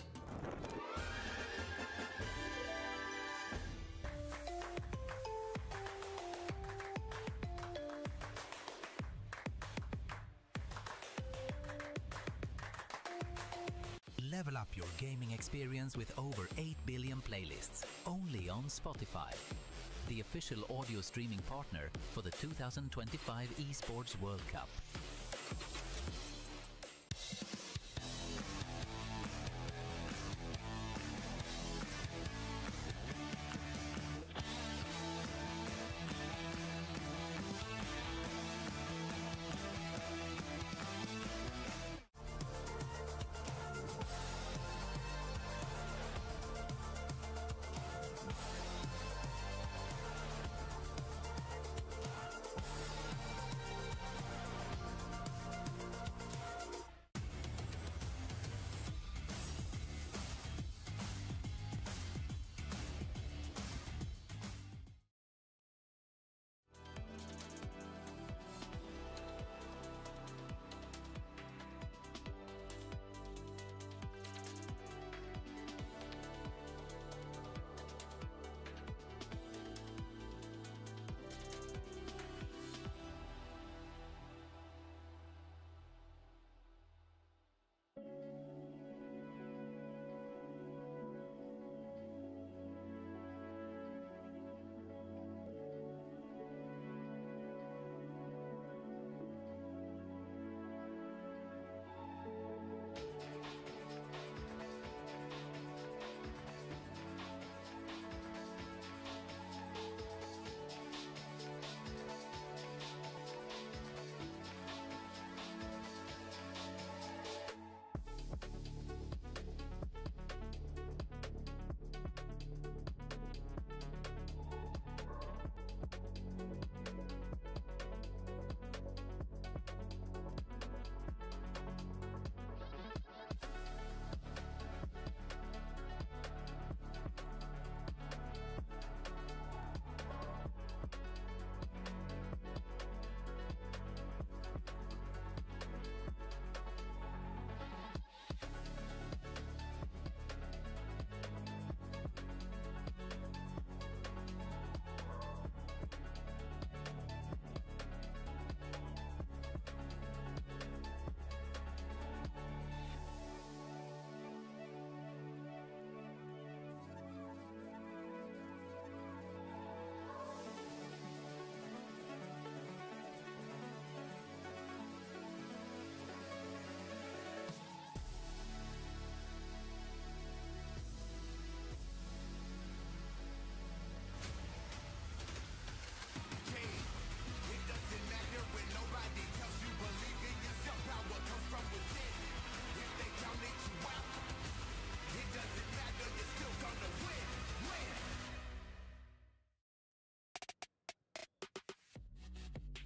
Level up your gaming experience with over 8 billion playlists, only on Spotify, the official audio streaming partner for the 2025 Esports World Cup.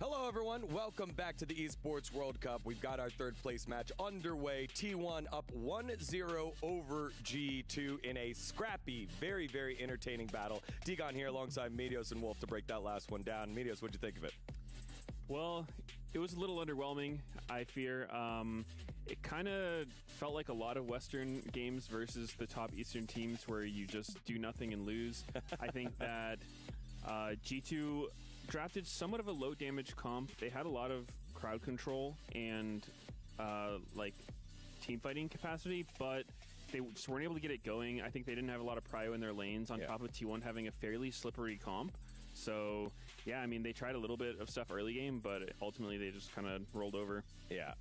Hello, everyone. Welcome back to the Esports World Cup. We've got our third place match underway. T1 up 1-0 over G2 in a scrappy, very, very entertaining battle. Digon here alongside Medios and Wolf to break that last one down. Medios, what'd you think of it? Well, it was a little underwhelming, I fear. It kind of felt like a lot of Western games versus the top Eastern teams where you just do nothing and lose. I think that G2 drafted somewhat of a low damage comp. They had a lot of crowd control and like team fighting capacity, but they just weren't able to get it going. I think they didn't have a lot of prio in their lanes on top of T1 having a fairly slippery comp. So yeah, I mean, they tried a little bit of stuff early game, but ultimately they just kind of rolled over. Yeah,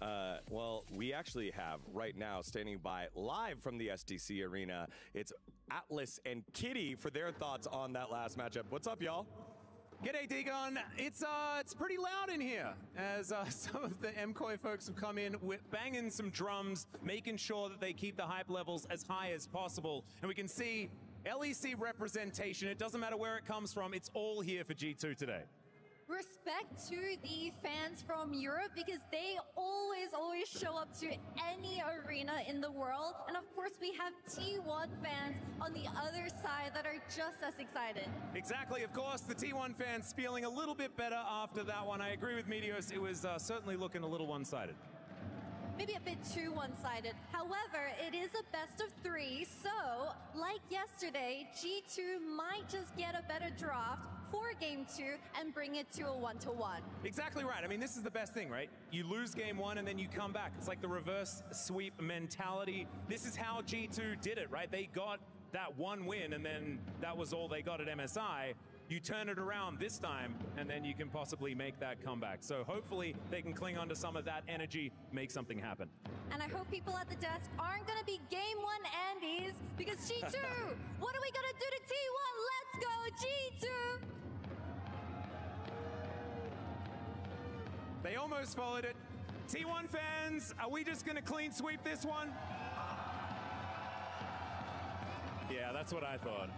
well, we actually have right now standing by live from the SDC arena. It's Atlas and Kitty for their thoughts on that last matchup. What's up, y'all? G'day, Digon. It's pretty loud in here as some of the MKOI folks have come in with banging some drums, making sure that they keep the hype levels as high as possible. And we can see LEC representation. It doesn't matter where it comes from. It's all here for G2 today. Respect to the fans from Europe because they always show up to any arena in the world. And of course, we have T1 fans on the other side that are just as excited. Exactly. Of course, the T1 fans feeling a little bit better after that one. I agree with Medios. It was certainly looking a little one-sided. Maybe a bit too one-sided. However, it is a best of 3, so like yesterday, G2 might just get a better draft for Game 2 and bring it to a 1-1. Exactly right. I mean, this is the best thing, right? You lose Game 1 and then you come back. It's like the reverse sweep mentality. This is how G2 did it, right? They got that one win and then that was all they got at MSI. You turn it around this time, and then you can possibly make that comeback. So hopefully they can cling on to some of that energy, make something happen. And I hope people at the desk aren't going to be Game 1 Andes, because G2, what are we going to do to T1? Let's go, G2! They almost followed it. T1 fans, are we just going to clean sweep this one? Yeah, that's what I thought.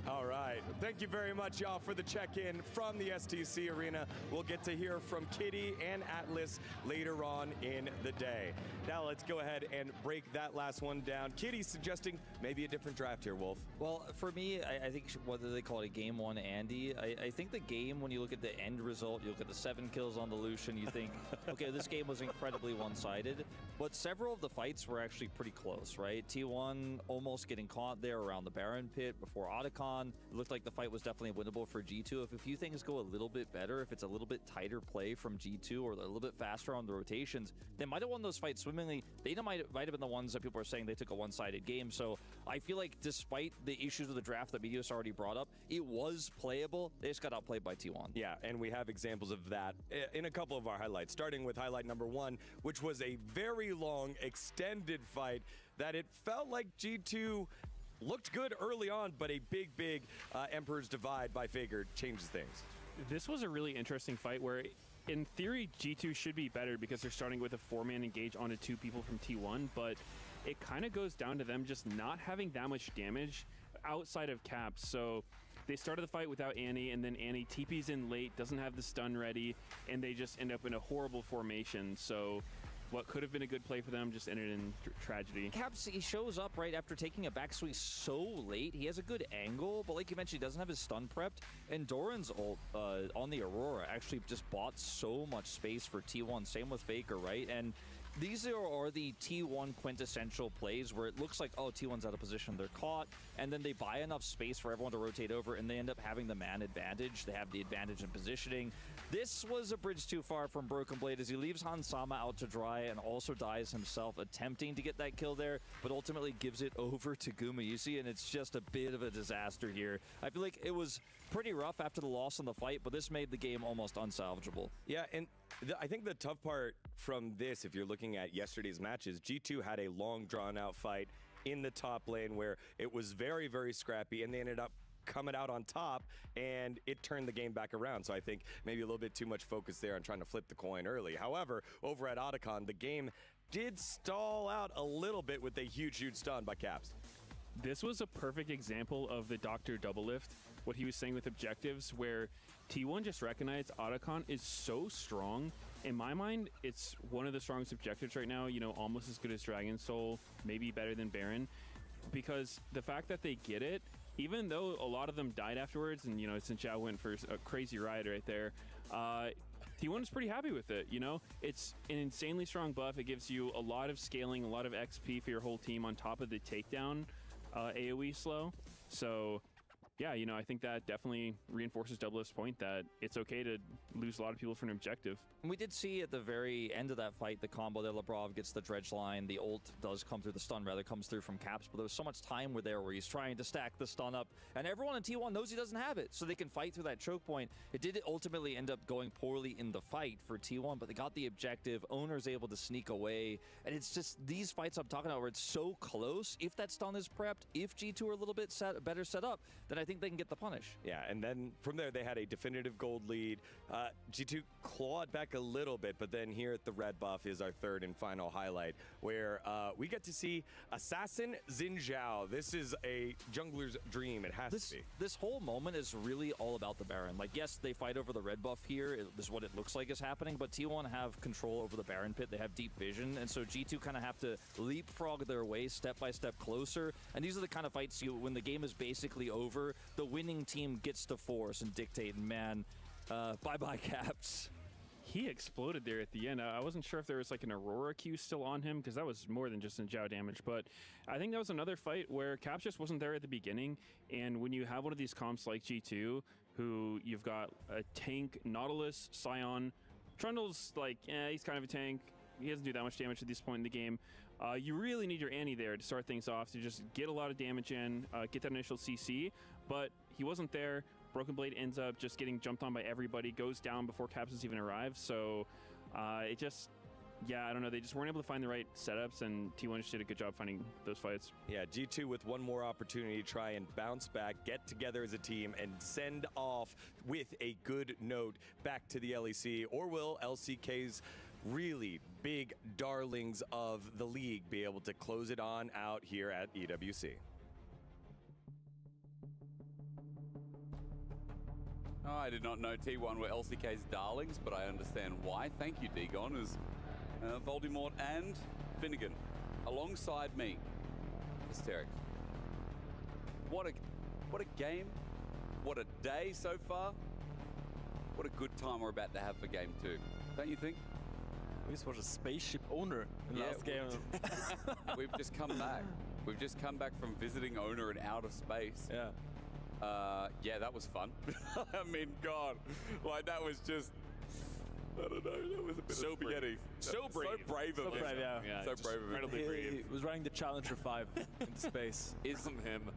All right. Thank you very much, y'all, for the check-in from the STC arena. We'll get to hear from Kitty and Atlas later on in the day. Now let's go ahead and break that last one down. Kitty's suggesting maybe a different draft here, Wolf. Well, for me, I think whether they call it a Game 1 Andy, I think the game, when you look at the end result, you look at the 7 kills on the Lucian, you think, okay, this game was incredibly one-sided, but several of the fights were actually pretty close, right? T1 almost getting caught there around the Baron pit before Otacon. It looked like the fight was definitely winnable for G2. If a few things go a little bit better, if it's a little bit tighter play from G2 or a little bit faster on the rotations, they might have won those fights swimmingly. They might have been the ones that people are saying they took a one-sided game. So I feel like despite the issues with the draft that Medios already brought up, it was playable. They just got outplayed by T1. Yeah, and we have examples of that in a couple of our highlights, starting with highlight number 1, which was a very long, extended fight that it felt like G2 looked good early on, but a big Emperor's Divide by Faker changes things. This was a really interesting fight where, in theory, G2 should be better because they're starting with a 4-man engage onto 2 people from T1, but it kind of goes down to them just not having that much damage outside of caps. So they started the fight without Annie, and then Annie TP's in late, doesn't have the stun ready, and they just end up in a horrible formation. So what could have been a good play for them just ended in tragedy. Caps, he shows up right after taking a backswing so late. He has a good angle, but like you mentioned, he doesn't have his stun prepped. And Doran's ult on the Aurora actually just bought so much space for T1. Same with Faker, right? And these are the T1 quintessential plays where it looks like, oh, T1's out of position, they're caught, and then they buy enough space for everyone to rotate over, and they end up having the man advantage. They have the advantage in positioning. This was a bridge too far from Broken Blade as he leaves Hansama out to dry and also dies himself attempting to get that kill there, but ultimately gives it over to Gumayusi, and it's just a bit of a disaster here. I feel like it was pretty rough after the loss in the fight, but this made the game almost unsalvageable. Yeah, and I think the tough part from this, if you're looking at yesterday's matches, G2 had a long, drawn-out fight in the top lane where it was very scrappy, and they ended up coming out on top, and it turned the game back around. So I think maybe a little bit too much focus there on trying to flip the coin early. However, over at Otacon, the game did stall out a little bit with a huge stun by Caps. This was a perfect example of the Dr. Double Lift, what he was saying with objectives, where T1 just recognized Otacon is so strong. In my mind, it's one of the strongest objectives right now, you know, almost as good as Dragon Soul, maybe better than Baron, because the fact that they get it, even though a lot of them died afterwards, and, you know, since Zhao went for a crazy ride right there, T1 is pretty happy with it, you know? It's an insanely strong buff. It gives you a lot of scaling, a lot of XP for your whole team on top of the takedown AoE slow. So, yeah, you know, I think that definitely reinforces Doublelift's point that it's okay to lose a lot of people for an objective. And we did see at the very end of that fight the combo that Labrov gets the dredge line. The ult does come through, the stun rather comes through from Caps, but there was so much time where he's trying to stack the stun up, and everyone in T1 knows he doesn't have it, so they can fight through that choke point. It did ultimately end up going poorly in the fight for T1, but they got the objective. Owner's able to sneak away, and it's just these fights I'm talking about where it's so close. If that stun is prepped, if G2 are a little bit better set up, then I think they can get the punish. Yeah, and then from there they had a definitive gold lead. G2 clawed back a little bit, but then here at the red buff is our third and final highlight, where we get to see Assassin Xin Zhao. This is a jungler's dream. It has to be. This whole moment is really all about the Baron. Like, yes, they fight over the red buff here. This is what it looks like is happening, but T1 have control over the Baron pit. They have deep vision, and so G2 kind of have to leapfrog their way step by step closer. And these are the kind of fights when the game is basically over, the winning team gets to force and dictate, and man, bye-bye Caps. He exploded there at the end. I wasn't sure if there was like an Aurora Q still on him, because that was more than just in Zhao damage, but I think that was another fight where Caps just wasn't there at the beginning, and when you have one of these comps like G2, who you've got a tank, Nautilus, Scion, Trundle's like, he's kind of a tank, he doesn't do that much damage at this point in the game. You really need your Annie there to start things off, to just get a lot of damage in, get that initial CC, but he wasn't there. Broken Blade ends up just getting jumped on by everybody, goes down before Caps has even arrived, so it just, yeah, I don't know, they just weren't able to find the right setups, and T1 just did a good job finding those fights. Yeah, G2 with one more opportunity to try and bounce back, get together as a team, and send off with a good note back to the LEC, or will LCK's really big darlings of the league be able to close it on out here at EWC? Oh, I did not know T1 were LCK's darlings, but I understand why. Thank you, Dagon, as Voldemort and Finnegan alongside me. Hysterics. What a game. What a day so far. What a good time we're about to have for game 2. Don't you think? We just watched a spaceship owner in the last game. We've just come back. We've just come back from visiting owner in outer space. Yeah. Yeah, that was fun. I mean, God, like that was just, I don't know, that was a bit so of spaghetti. So brave. So brave of him. Yeah, so brave of him. Incredibly brave. He was running the Challenger 5 into space. Isn't him.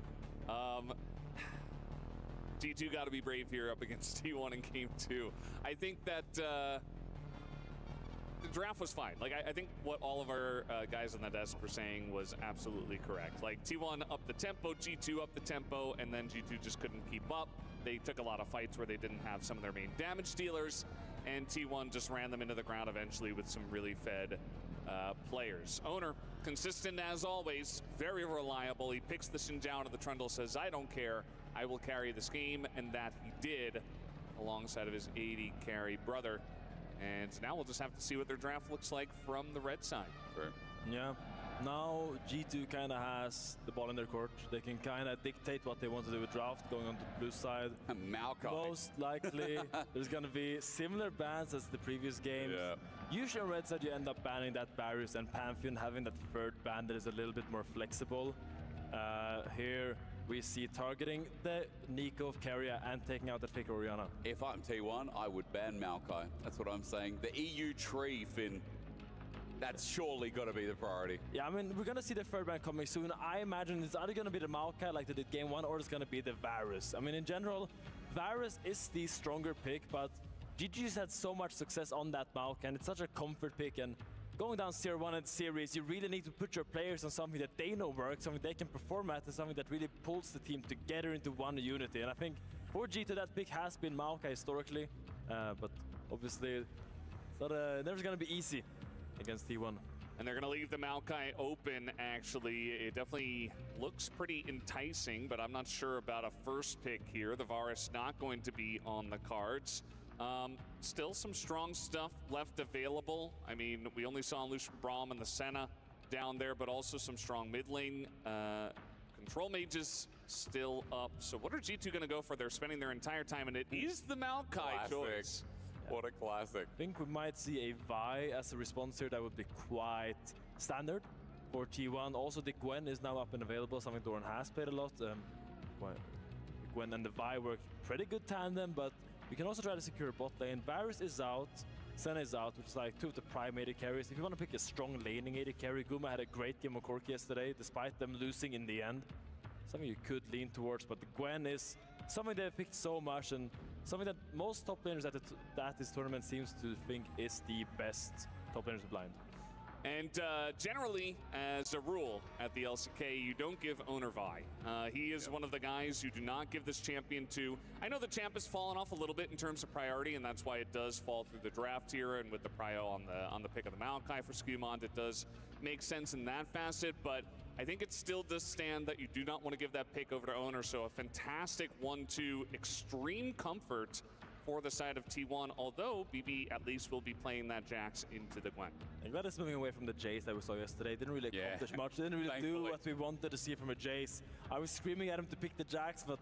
G2 got to be brave here up against T1 in game 2. I think that the draft was fine. Like, I think what all of our guys on the desk were saying was absolutely correct. Like, T1 up the tempo, G2 up the tempo, and then G2 just couldn't keep up. They took a lot of fights where they didn't have some of their main damage dealers, and T1 just ran them into the ground eventually with some really fed players. Owner, consistent as always, very reliable. He picks the Xin Zhao to the Trundle, says, I don't care, I will carry this game, and that he did alongside of his 80 carry brother. And now we'll just have to see what their draft looks like from the red side. Sure. Yeah. Now G2 kind of has the ball in their court. They can kind of dictate what they want to do with draft, going on to the blue side. Maokai. Most likely there's going to be similar bans as the previous games. Yeah. Usually on red side you end up banning that Barriers and Pantheon, having that third ban that is a little bit more flexible. Here we see targeting the Nico of Keria and taking out the pick Oriana. If I'm T1, I would ban Maokai. That's what I'm saying. The EU tree, Finn. That's surely got to be the priority. Yeah, I mean, we're going to see the third ban coming soon. I imagine it's either going to be the Maokai like they did game 1, or it's going to be the Varus. I mean, in general, Varus is the stronger pick, but GG's had so much success on that Maokai, and it's such a comfort pick. And going down 0-1 in the series, you really need to put your players on something that they know works, something they can perform at, and something that really pulls the team together into one unity. And I think for G2, that pick has been Maokai historically, but obviously it's not, never going to be easy against T1. And they're going to leave the Maokai open, actually. It definitely looks pretty enticing, but I'm not sure about a first pick here. The Varus not going to be on the cards. Still some strong stuff left available. I mean, we only saw Lucian Braum and the Senna down there, but also some strong mid lane. Control mages still up. So what are G2 going to go for? They're spending their entire time, and it is the Maokai choice. What a classic. I think we might see a Vi as a response here that would be quite standard for T1. Also, the Gwen is now up and available, something Doran has played a lot. Gwen and the Vi work pretty good tandem, but we can also try to secure bot lane. Varus is out, Senna is out, which is like two of the prime AD carries. If you want to pick a strong laning AD carry, Guma had a great game of Corki yesterday, despite them losing in the end. Something you could lean towards, but the Gwen is something they've picked so much, and something that most top laners at this tournament seems to think is the best top laners of blind. And generally, as a rule at the LCK, you don't give Owner Vi. He is one of the guys you do not give this champion to. I know the champ has fallen off a little bit in terms of priority, and that's why it does fall through the draft here. And with the prio on the pick of the Maokai for Skumond, it does make sense in that facet. But I think it still does stand that you do not want to give that pick over to Owner. So a fantastic 1-2, extreme comfort for the side of T1, although BB at least will be playing that Jax into the Gwen. And glad it's moving away from the Jace that we saw yesterday. Didn't really accomplish much. Didn't really do what we wanted to see from a Jace. I was screaming at him to pick the Jax, but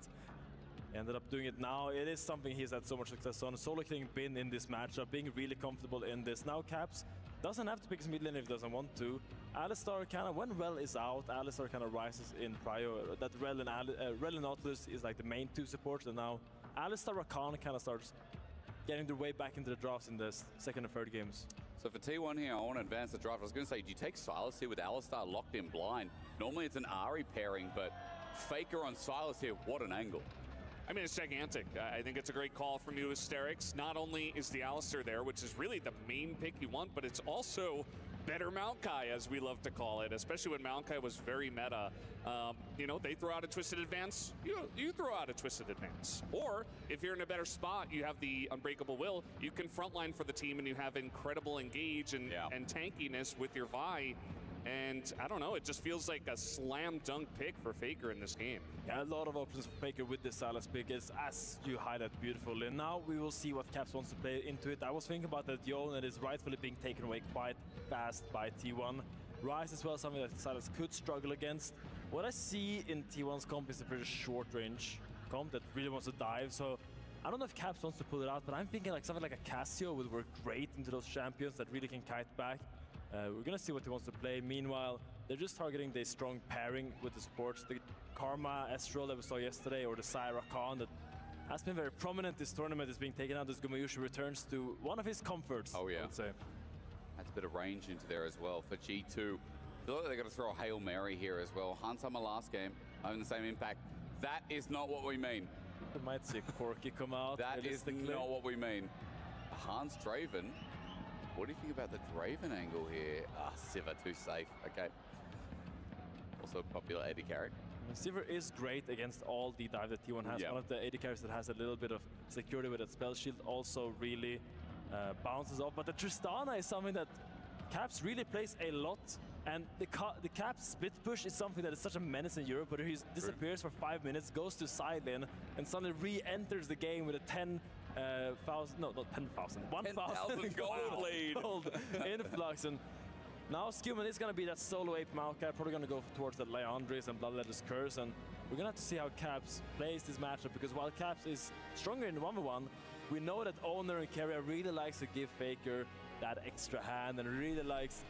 ended up doing it now. It is something he's had so much success on. Solo killing Bin in this matchup, being really comfortable in this. Now Caps doesn't have to pick his mid lane if he doesn't want to. Alistar kind of, when Rel is out, Alistar kind of rises in prio. That Rel and Nautilus is like the main two supports, and now Alistar Rakan kind of starts getting their way back into the drafts in the second and third games. So for T1 here, I want to advance the draft. I was going to say, do you take Silas here with Alistar locked in blind? Normally it's an Ahri pairing, but Faker on Silas here, what an angle. I mean, it's gigantic. I think it's a great call from you, Asterix. Not only is the Alistar there, which is really the main pick you want, but it's also better Maokai, as we love to call it, especially when Maokai was very meta. You know, they throw out a Twisted Advance, you throw out a Twisted Advance. Or, if you're in a better spot, you have the Unbreakable Will, you can frontline for the team and you have incredible engage and tankiness with your Vi. And I don't know, it just feels like a slam dunk pick for Faker in this game. Yeah, a lot of options for Faker with this Silas pick, as you highlight beautifully. And now we will see what Caps wants to play into it. I was thinking about that Yone that is rightfully being taken away quite fast by T1. Rise as well, something that Silas could struggle against. What I see in T1's comp is a pretty short range comp that really wants to dive. So I don't know if Caps wants to pull it out, but I'm thinking like something like a Cassio would work great into those champions that really can kite back. We're gonna see what he wants to play. Meanwhile, they're just targeting the strong pairing with the supports. The Karma Astral that we saw yesterday, or the Syra Khan that has been very prominent this tournament, is being taken out as Gumayushi returns to one of his comforts, I would say. That's a bit of range into there as well for G2. I feel like they're going to throw a Hail Mary here as well. Hans Hammer last game, having the same impact. That is not what we mean. We might see Corki come out. That is not what we mean. Hans Draven. What do you think about the Draven angle here? Ah, Sivir too safe. Okay. Also popular AD carry. Sivir is great against all the dive that T1 has. One of the AD carries that has a little bit of security with that spell shield also really bounces off. But the Tristana is something that Caps really plays a lot. And the Caps split push is something that is such a menace in Europe, where he disappears for 5 minutes, goes to side lane, and suddenly re-enters the game with a 10,000, no, not 10,000, 1,000 gold lead influx. And now Skumond is going to be that solo ape Maokai, probably going to go towards that Leandris and Bloodletter's Curse, and we're going to have to see how Caps plays this matchup, because while Caps is stronger in 1v1, we know that Owner and Carrier really likes to give Faker that extra hand and really likes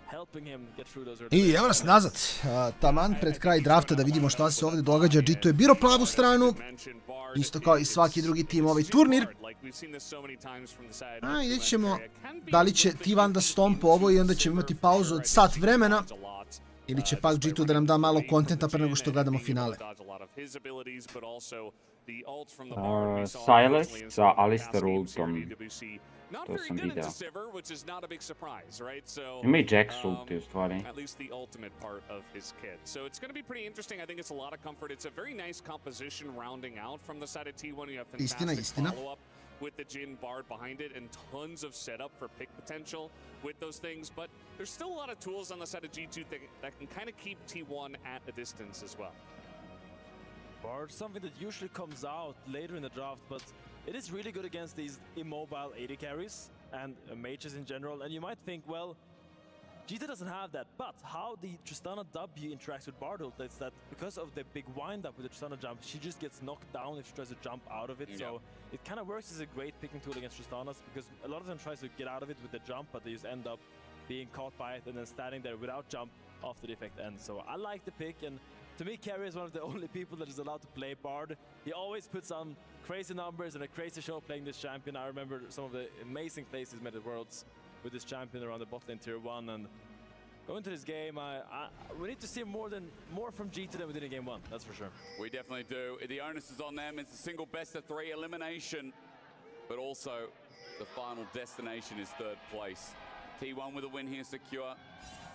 helping him get through those. I evo nas nazad, taman pred kraj drafta da vidimo šta se ovdje događa. G2 je biro plavu stranu, isto kao i svaki drugi tim ovaj turnir. A vidjet ćemo da li će T1 da stompa ovo i onda ćemo imati pauzu od sat vremena, ili će pak G2 da nam da malo kontenta pre nego što gledamo finale. Silas sa Alistar ultom. To sam video. Ima i Jax ulti u stvari. Istina, istina. with the Jhin Bard behind it and tons of setup for pick potential with those things, but there's still a lot of tools on the side of G2 that can kind of keep T1 at a distance as well. Bard, something that usually comes out later in the draft, but it is really good against these immobile AD carries and mages in general, and you might think, well, G2 doesn't have that, but how the Tristana W interacts with Bardult is that because of the big wind-up with the Tristana jump, she just gets knocked down if she tries to jump out of it. Yeah. So it kind of works as a great picking tool against Tristanas, because a lot of them tries to get out of it with the jump, but they just end up being caught by it and then standing there without jump after the effect ends. So I like the pick, and to me, Carry is one of the only people that is allowed to play Bard. He always puts on crazy numbers and a crazy show playing this champion. I remember some of the amazing plays he's made at Worlds with this champion around the bot lane tier 1, and going to this game, we need to see more from G2 than we did in game 1, that's for sure. We definitely do. The onus is on them. It's a single best of 3 elimination, but also the final destination is 3rd place. T1 with a win here secure.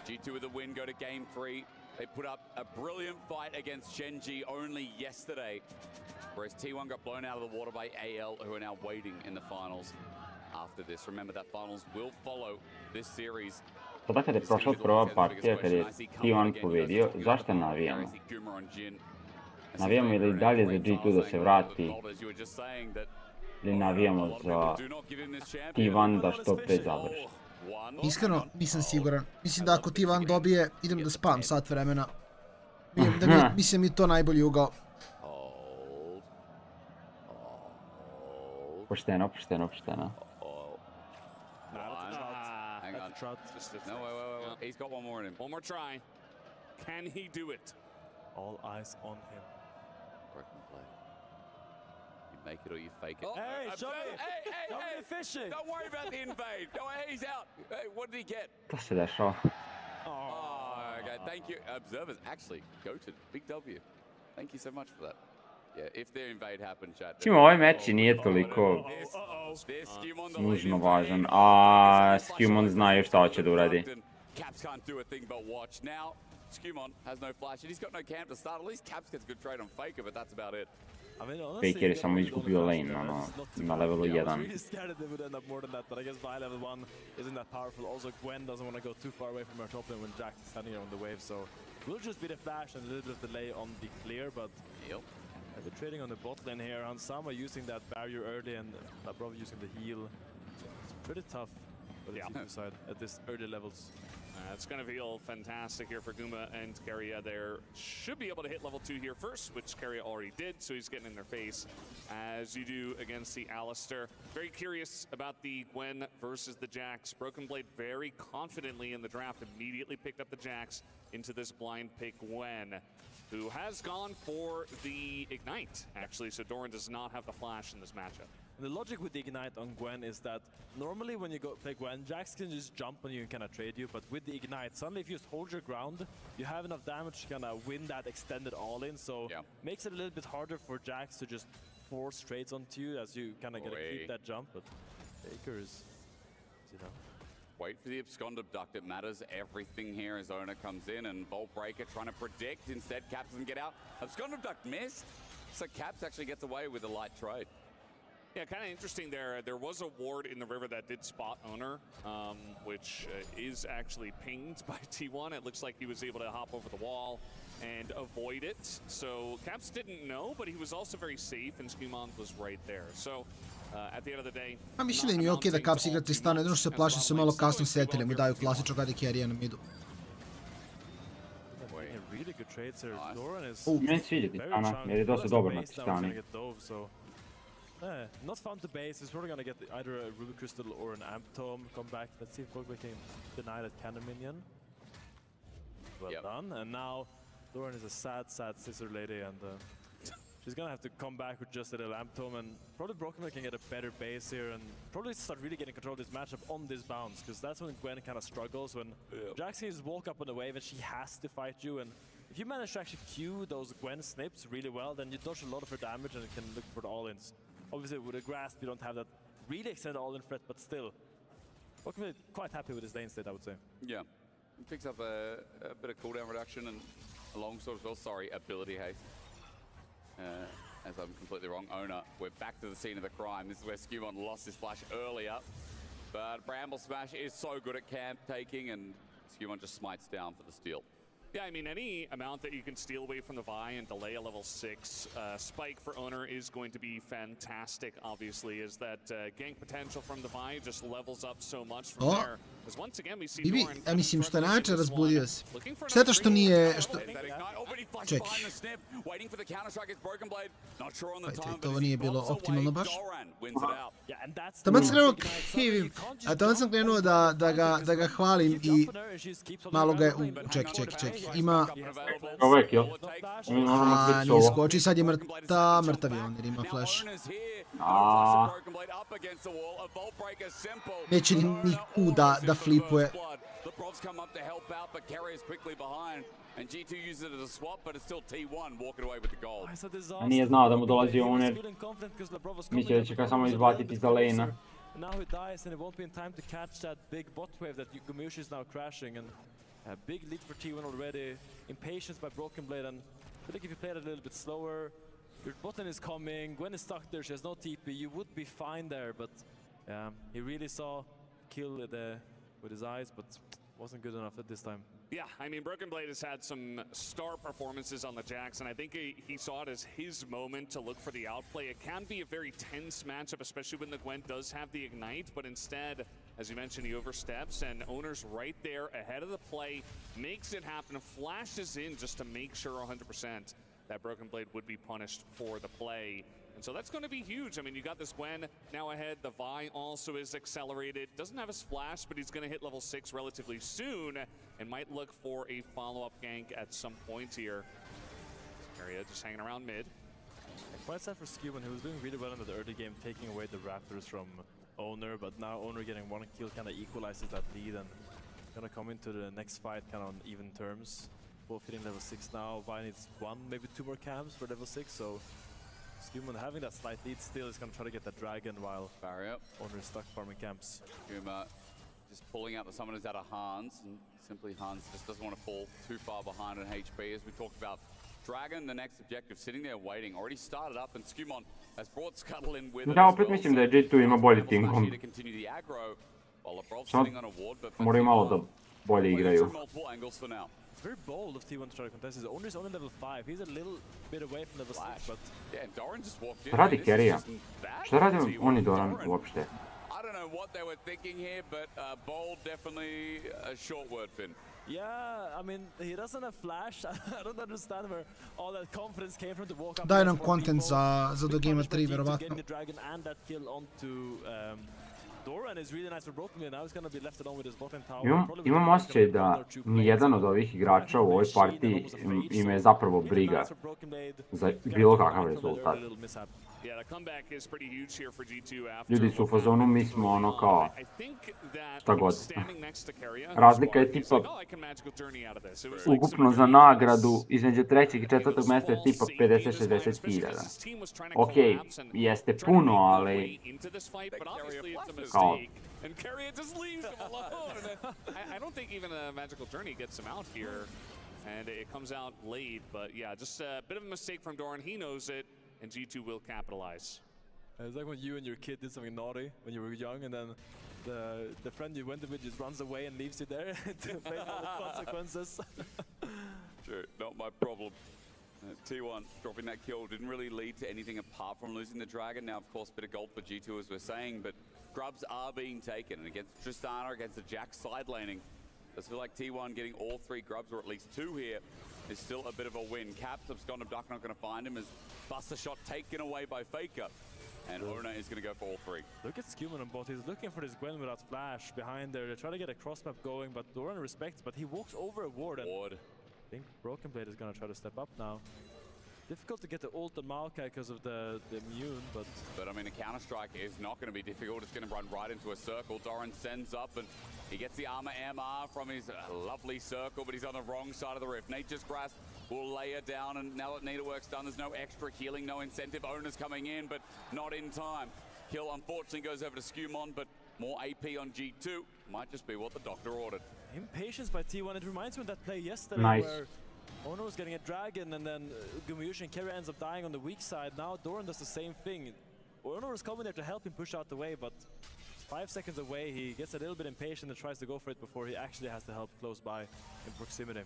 G2 with a win go to game 3. They put up a brilliant fight against GenG only yesterday, whereas T1 got blown out of the water by AL, who are now waiting in the finals after this. Remember that finals will follow this series. Sada kad je prošla prva partija, kad je T1 pobedio, zašto navijamo? Navijamo ili dalje za G2 da se vrati, ili navijamo za T1 da što pre završi? Iskreno, nisam siguran. Mislim da ako T1 dobije, idem da spavam sat vremena. Mislim mi to najbolji ugao. Pošteno, pošteno, pošteno. No, wait. He's got one more in him. One more try. Can he do it? All eyes on him. Broken play. You make it or you fake it. Oh, hey, show me. Hey, fishing. Don't worry about the invade. Go ahead, he's out. Hey, what did he get? To se dešava. Oh, okay. Thank you. Observers, actually, goated. Big W. Thank you so much for that. Yeah, if the invade happened, chat. Čim ovaj meč i nije toliko nužno važan, a Skewmon znaju šta hoće da uradi. Caps can't do a thing but watch. Now, Skewmon has no flash and he's got no camp to start. At least Caps gets a good trade on Faker, but that's about it. Faker je samo izgubio lane, na levelu 1. I was really scared that they would end up more than that, but I guess Vi level 1 isn't that powerful. Also, Gwen doesn't want to go too far away from her top lane when Jax is standing here on the wave, so we'll just be the flash and a little bit of delay on the clear, but they're trading on the bot lane here. Hansama using that barrier early and Labrov using the heal. It's pretty tough for the T2 side at this early levels. It's going to feel fantastic here for Guma and Keria. They should be able to hit level 2 here first, which Keria already did, so he's getting in their face, as you do against the Alistar. Very curious about the Gwen versus the Jax. Broken Blade very confidently in the draft, immediately picked up the Jax into this blind pick Gwen, who has gone for the Ignite, actually, so Doran does not have the flash in this matchup. And the logic with the Ignite on Gwen is that normally when you go play Gwen, Jax can just jump on you and kind of trade you, but with the Ignite, suddenly if you just hold your ground, you have enough damage to kind of win that extended all-in, so makes it a little bit harder for Jax to just force trades onto you as you kind of get to keep that jump, but Faker is, you know. Wait for the Abscond Abduct, it matters everything here as Ona comes in and Volt Breaker trying to predict, instead Caps doesn't get out. Abscond Abduct missed, so Caps actually gets away with a light trade. Yeah, kind of interesting there. There was a ward in the river that did spot Owner, which is actually pinged by T1. It looks like he was able to hop over the wall and avoid it. So Caps didn't know, but he was also very safe, and Skewmon was right there. So at the end of the day... A mislim da im je okej da Caps igra Tristana, jedino što se plaši se malo kasno setili, mu daju klasično kad je carry na midu. Meni sviđa Tristana, jer je dosta dobar na Tristani. Not fun to base. He's probably gonna get either a Ruby Crystal or an Amp Tome. Come back. Let's see if Pogba can deny that Cannon Minion. Well done. And now Doran is a sad scissor lady, and she's gonna have to come back with just a little Amp Tome, and probably Broken can get a better base here and probably start really getting control of this matchup on this bounce, because that's when Gwen kind of struggles, when Jax can just walk up on the wave and she has to fight you, and if you manage to actually queue those Gwen snips really well, then you dodge a lot of her damage and can look for the all-ins. Obviously, with a Grasp, you don't have that really extended all-in threat, but still, Broken quite happy with his lane state, I would say. Yeah, he picks up a bit of cooldown reduction and a longsword as well. Sorry, ability haste. as I'm completely wrong. Owner, we're back to the scene of the crime. This is where Skewmon lost his flash earlier. But Bramble Smash is so good at camp taking, and Skewmon just smites down for the steal. Yeah, I mean, any amount that you can steal away from the Vi and delay a level 6 spike for Owner is going to be fantastic, obviously, as that gank potential from the Vi just levels up so much from there. Because once again, we see Bibi, ja mislim što je najjače, razbudio se. Šteta što nije... Čekaj. To nije bilo optimalno baš. Taman sam krenuo da ga hvalim i malo ga je... Čekaj. Ima... Ovo je kill. Nije skoči, sad je mrtav je on jer ima flash. Neće ni U da flipuje. A nije znao da mu dolazi Owner. Mislio da će ga samo izbaciti za lane-a. Now he dies and it won't be in time to catch that big bot wave that Gomushi is now crashing, and a big lead for T1 already. Impatience by Broken Blade, and I feel like if you play it a little bit slower, your bot lane is coming, Gwen is stuck there, she has no TP, you would be fine there, but he really saw kill with his eyes, but wasn't good enough at this time. Yeah, I mean, Broken Blade has had some star performances on the Jax, and I think he saw it as his moment to look for the outplay. It can be a very tense matchup, especially when the Gwen does have the Ignite, but instead, as you mentioned, he oversteps, and Owner's right there ahead of the play, makes it happen, flashes in just to make sure 100% that Broken Blade would be punished for the play. And so that's going to be huge. I mean, you got this Gwen now ahead. The Vi also is accelerated. Doesn't have his flash, but he's going to hit level 6 relatively soon and might look for a follow-up gank at some point here. Area just hanging around mid. Quite sad for Skewmon, who was doing really well in the early game, taking away the Raptors from Owner, but now Owner getting one kill kind of equalizes that lead and gonna come into the next fight kind of on even terms. Both hitting level 6 now. Vi needs 1, maybe 2 more camps for level 6, so Skewmon having that slight lead still is going to try to get that dragon while Barrier Owner is stuck farming camps. Skewmon just pulling out the summoners out of Hans, and simply Hans just doesn't want to fall too far behind on HP. As we talked about, Dragon, the next objective, sitting there waiting, already started up, and Skewmon has brought Scuttle in with Da, opet mislim da je G2 ima bolji team komp. Samo moraju malo da bolje igraju. It's very bold of T1 to try to contest his Owner is only level 5. He's a little bit away from level 6, but yeah, Doran just walked in. Radi carry-a. Šta radi oni Doran uopšte? I don't know what they were thinking here, but bold definitely a short word, Finn. Yeah, I mean, he doesn't have flash. I don't understand where all that confidence came from to walk up. Daj nam content za do Game 3 verovatno. The dragon and that kill onto Doran is really nice for Broken Blade. Now he's going to be left alone with his bottom tower. Imam osjećaj da nijedan od ovih igrača u ovoj partiji ima je zapravo briga za bilo kakav rezultat. Ljudi su u fazonu, mi smo ono kao šta god. Razlika je tipa ukupno za nagradu između 3. i 4. mjesta je tipa 50-60 hiljada. Ok, jeste puno, ali kao And Carrier just leaves him alone. I don't think even a Magical Journey gets him out here. And it comes out late, but yeah, just a bit of a mistake from Doran. He knows it, and G2 will capitalize. It's like when you and your kid did something naughty when you were young, and then the friend you went with just runs away and leaves you there to face all the consequences. Sure, not my problem. T1 dropping that kill didn't really lead to anything apart from losing the dragon. Now, of course, a bit of gold for G2 as we're saying, but grubs are being taken. And against Tristana, against the Jack side laning, I feel like T1 getting all 3 grubs, or at least 2 here, is still a bit of a win. Caps, Abscond, Duck not going to find him as Buster shot taken away by Faker. And Ona is going to go for all 3. Look at Skewmon on bot. He's looking for this Gwen without flash behind there. They try to get a cross map going, but Doran respects, but he walks over a ward. I think Broken Blade is going to try to step up now. Difficult to get the ult on Maokai because of the immune, but I mean, a counter-strike is not going to be difficult. It's going to run right into a circle. Doran sends up, and he gets the armor MR from his lovely circle, but he's on the wrong side of the rift. Nature's Grasp will lay her down, and now that needlework's done, there's no extra healing, no incentive. Owner's coming in, but not in time. Kill, unfortunately, goes over to Skewmon, but more AP on G2 might just be what the doctor ordered. Impatience by T1. It reminds me of that play yesterday nice. Where Ono was getting a dragon, and then Gumyushi and Kerry ends up dying on the weak side. Now Doran does the same thing. Ono was coming there to help him push out the wave, but 5 seconds away, he gets a little bit impatient and tries to go for it before he actually has the help close by in proximity.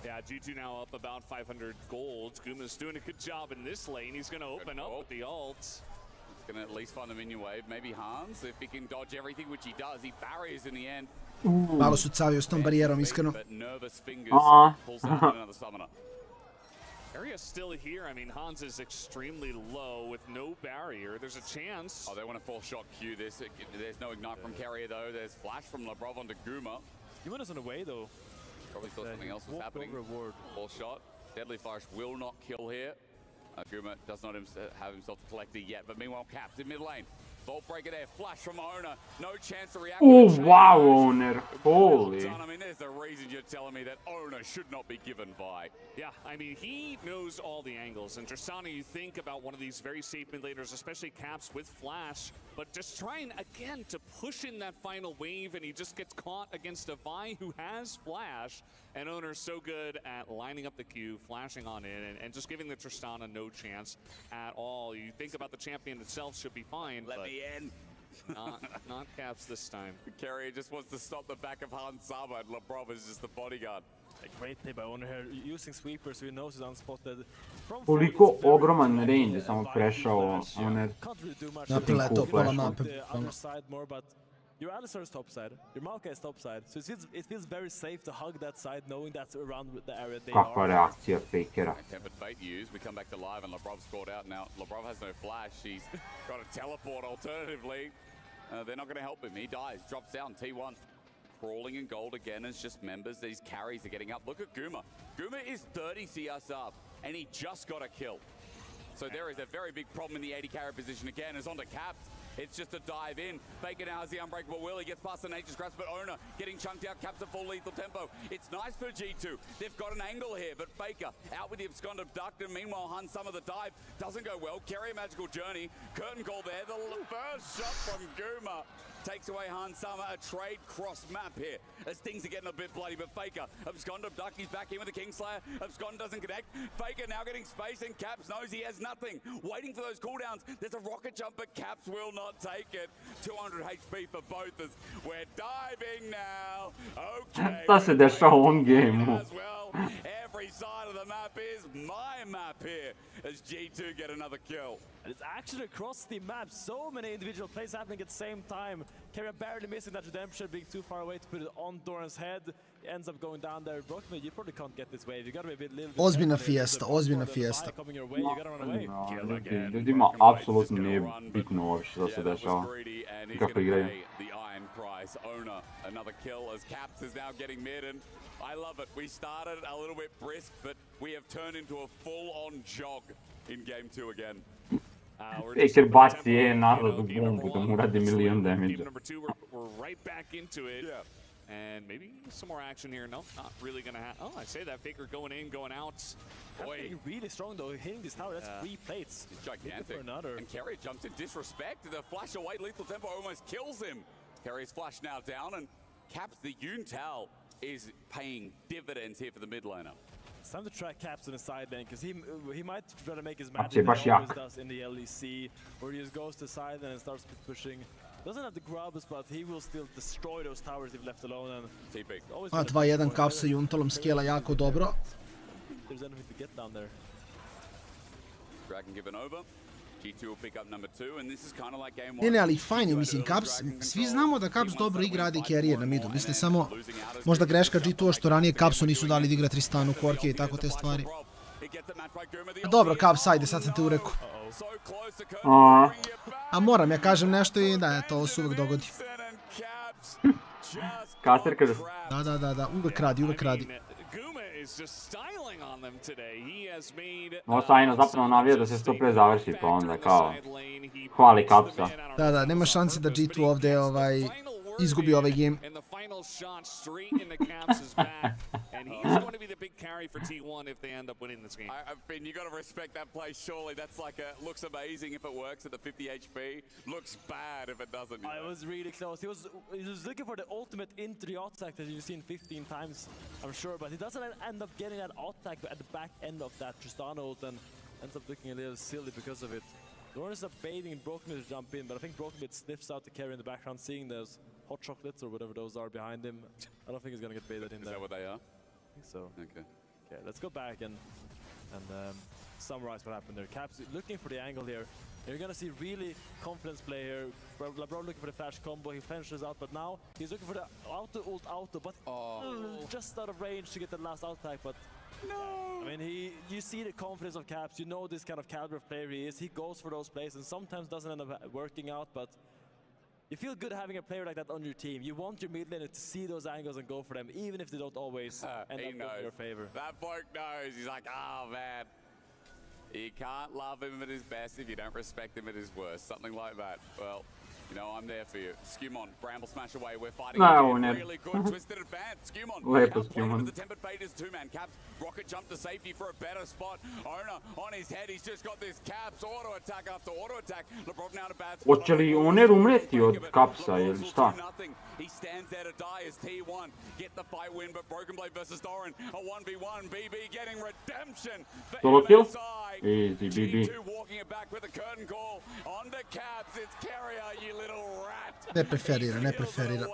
Yeah, G2 now up about 500 gold. Guma's doing a good job in this lane. He's going to open up with the ult. He's going to at least find the minion wave. Maybe Hans, if he can dodge everything, which he does. He barriers in the end. Malo sucavio s tom barijerom, iskreno. But nervous fingers pulls down another summoner. Area's still here. I mean, Hans is extremely low with no barrier. There's a chance. Oh, they want to full shot Q this. There's no ignite from Carrier, though. There's flash from Labrov onto Guma. Guma is on the way, though. Probably thought something else was happening. Full shot. Deadly Flash will not kill here. Guma does not have himself collected yet. But meanwhile, Caps in mid lane. Vault breaker there. Flash from Owner. No chance to react. Oh, wow, Owner. Holy. I mean, there's a reason you're telling me that Owner should not be given by. Yeah, I mean, he knows all the angles. And Tristana, you think about one of these very safe mid laners, especially Caps with Flash, but just trying again to push in that final wave, and he just gets caught against a Vi who has Flash. And Owner's so good at lining up the Q, flashing on in, and just giving the Tristana no chance at all. You think about the champion itself should be fine. Let me in. Not Caps this time. Carrier just wants to stop the back of Hans Sama, and Labrov is just the bodyguard. A great play by Owner here, using sweepers so he knows he's unspotted. Koliko ogroman range samo prešao Owner. Napreletao pola mape. Your Alistar is topside, your Maokai is topside, so it feels very safe to hug that side knowing that's around the area they Kakva reakcija Fakera. Tempered Fate used, we come back to live and Labrov scored out. Now Labrov has no flash, he's got a teleport alternatively. They're not going to help him, he dies, drops down, T1. Crawling in gold again as just members, these carries are getting up. Look at Guma. Guma is 30 CS up and he just got a kill. So there is a very big problem in the 80 carry position again, as onto Caps. It's just a dive in. Faker now has the unbreakable will. He gets past the Nature's Grasp, but Owner getting chunked out. Caps at full lethal tempo. It's nice for G2. They've got an angle here, but Faker out with the abscond abductor. Meanwhile, Hun, some of the dive doesn't go well. Carry a magical journey. Curtain call there. The first shot from Guma takes away Han Sama, a trade cross map here as things are getting a bit bloody, but Faker, Abscond abduct, he's back in with the Kingslayer, Abscond doesn't connect, Faker now getting space and Caps knows he has nothing, waiting for those cooldowns, there's a rocket jump but Caps will not take it, 200 HP for both as we're diving now, okay. Šta se dešava u ovom gameu? Every side of the map is my map here as G2 get another kill. And it's actually across the map, so many individual plays happening at the same time. Carrier barely missing that redemption, being too far away to put it on Doran's head. He ends up going down there. Brockman, you probably can't get this wave. You gotta be a bit little bit ozbiljna fiesta, ozbiljna fiesta. Coming your way, you gotta run away. Ljudima apsolutno nije bitno uopšte što se dešava. Kako igraju. The iron price, Owner, another kill as Caps is now getting mid, and I love it. We started a little bit brisk, but we have turned into a full-on jog in game 2 again. Faker baci je nazad u bombu da mu radi milion damage. We're right back into it. And maybe some more action here. No, not really going to happen. Oh, I say that. Faker going in, going out. Boy, really strong though. Hitting this tower, that's 3 plates. It's gigantic. And Carrier jumps in disrespect. The flash away, lethal tempo almost kills him. Carrier's flash now down, and Caps, the Yuntal, is paying dividends here for the mid laner. It's time to track Caps on the side lane, because he might try to make his magic that he always does in the LEC, where he just goes to side lane and starts pushing. Doesn't have the grubs, but he will still destroy those towers if left alone. And TP. 2-1 Caps sa Juntalom skela jako dobro. There's anything to get down there. Dragon given over. G2 will pick up number 2, and this is kind of like game 1. Ne, ali fajn je, mislim, Caps, svi znamo da Caps dobro igra AD carrier na midu, mislim samo možda greška G2 što ranije Capsu nisu dali da igra Tristanu, Korke i tako te stvari. Dobro, Caps, ajde, sad sam te urekao. A moram, ja kažem nešto i da, to se uvek dogodi. Kaster kaže... Da, uvek radi. Ovo Sajno zapravo navija da se što pre završi, pa onda kao hvali Capsa. Da, nema šanse da G2 ovdje izgubi ovaj game. carry for T1 if they end up winning this game. Finn, you got to respect that play, surely. That's like looks amazing if it works at the 50 HP. Looks bad if it doesn't. It was really close. He was looking for the ultimate into the attack that you've seen 15 times, I'm sure, but he doesn't end up getting that attack at the back end of that Tristana ult and ends up looking a little silly because of it. Doran is up baiting and Broken to jump in, but I think Broken sniffs out the carry in the background, seeing those hot chocolates or whatever those are behind him. I don't think he's gonna get baited in there. Is that what they are? I think so. Okay. Okay, let's go back and summarize what happened there. Caps looking for the angle here. You're gonna see really confidence play here. LeBron looking for the flash combo, he finishes out, but now he's looking for the auto, but just out of range to get the last out attack, but no! I mean, you see the confidence of Caps, you know this kind of caliber of player he is. He goes for those plays and sometimes doesn't end up working out, but you feel good having a player like that on your team. You want your mid laner to see those angles and go for them, even if they don't always end up in your favor. That bloke knows. He's like, oh man. You can't love him at his best if you don't respect him at his worst. Something like that. Well, you know, I'm there for you. Skewmon, Bramble smash away. We're fighting really good. Twisted advance. Skewmon. Outplayed with the Tempered Fate is two-man. Caps rocket jump to safety for a better spot. Owner on his head. He's just got this Caps auto attack after auto attack. LeBron now to bad spot. Hoće li Oner umreti od Capsa ili šta? He stands there to die as T1 get the fight win, but Broken Blade versus Doran, a 1v1. BB getting redemption for Solo kill? MSI. Easy, BB. G2 walking it back with a curtain call on the Caps. It's Carrier, you little rat. Ne preferira.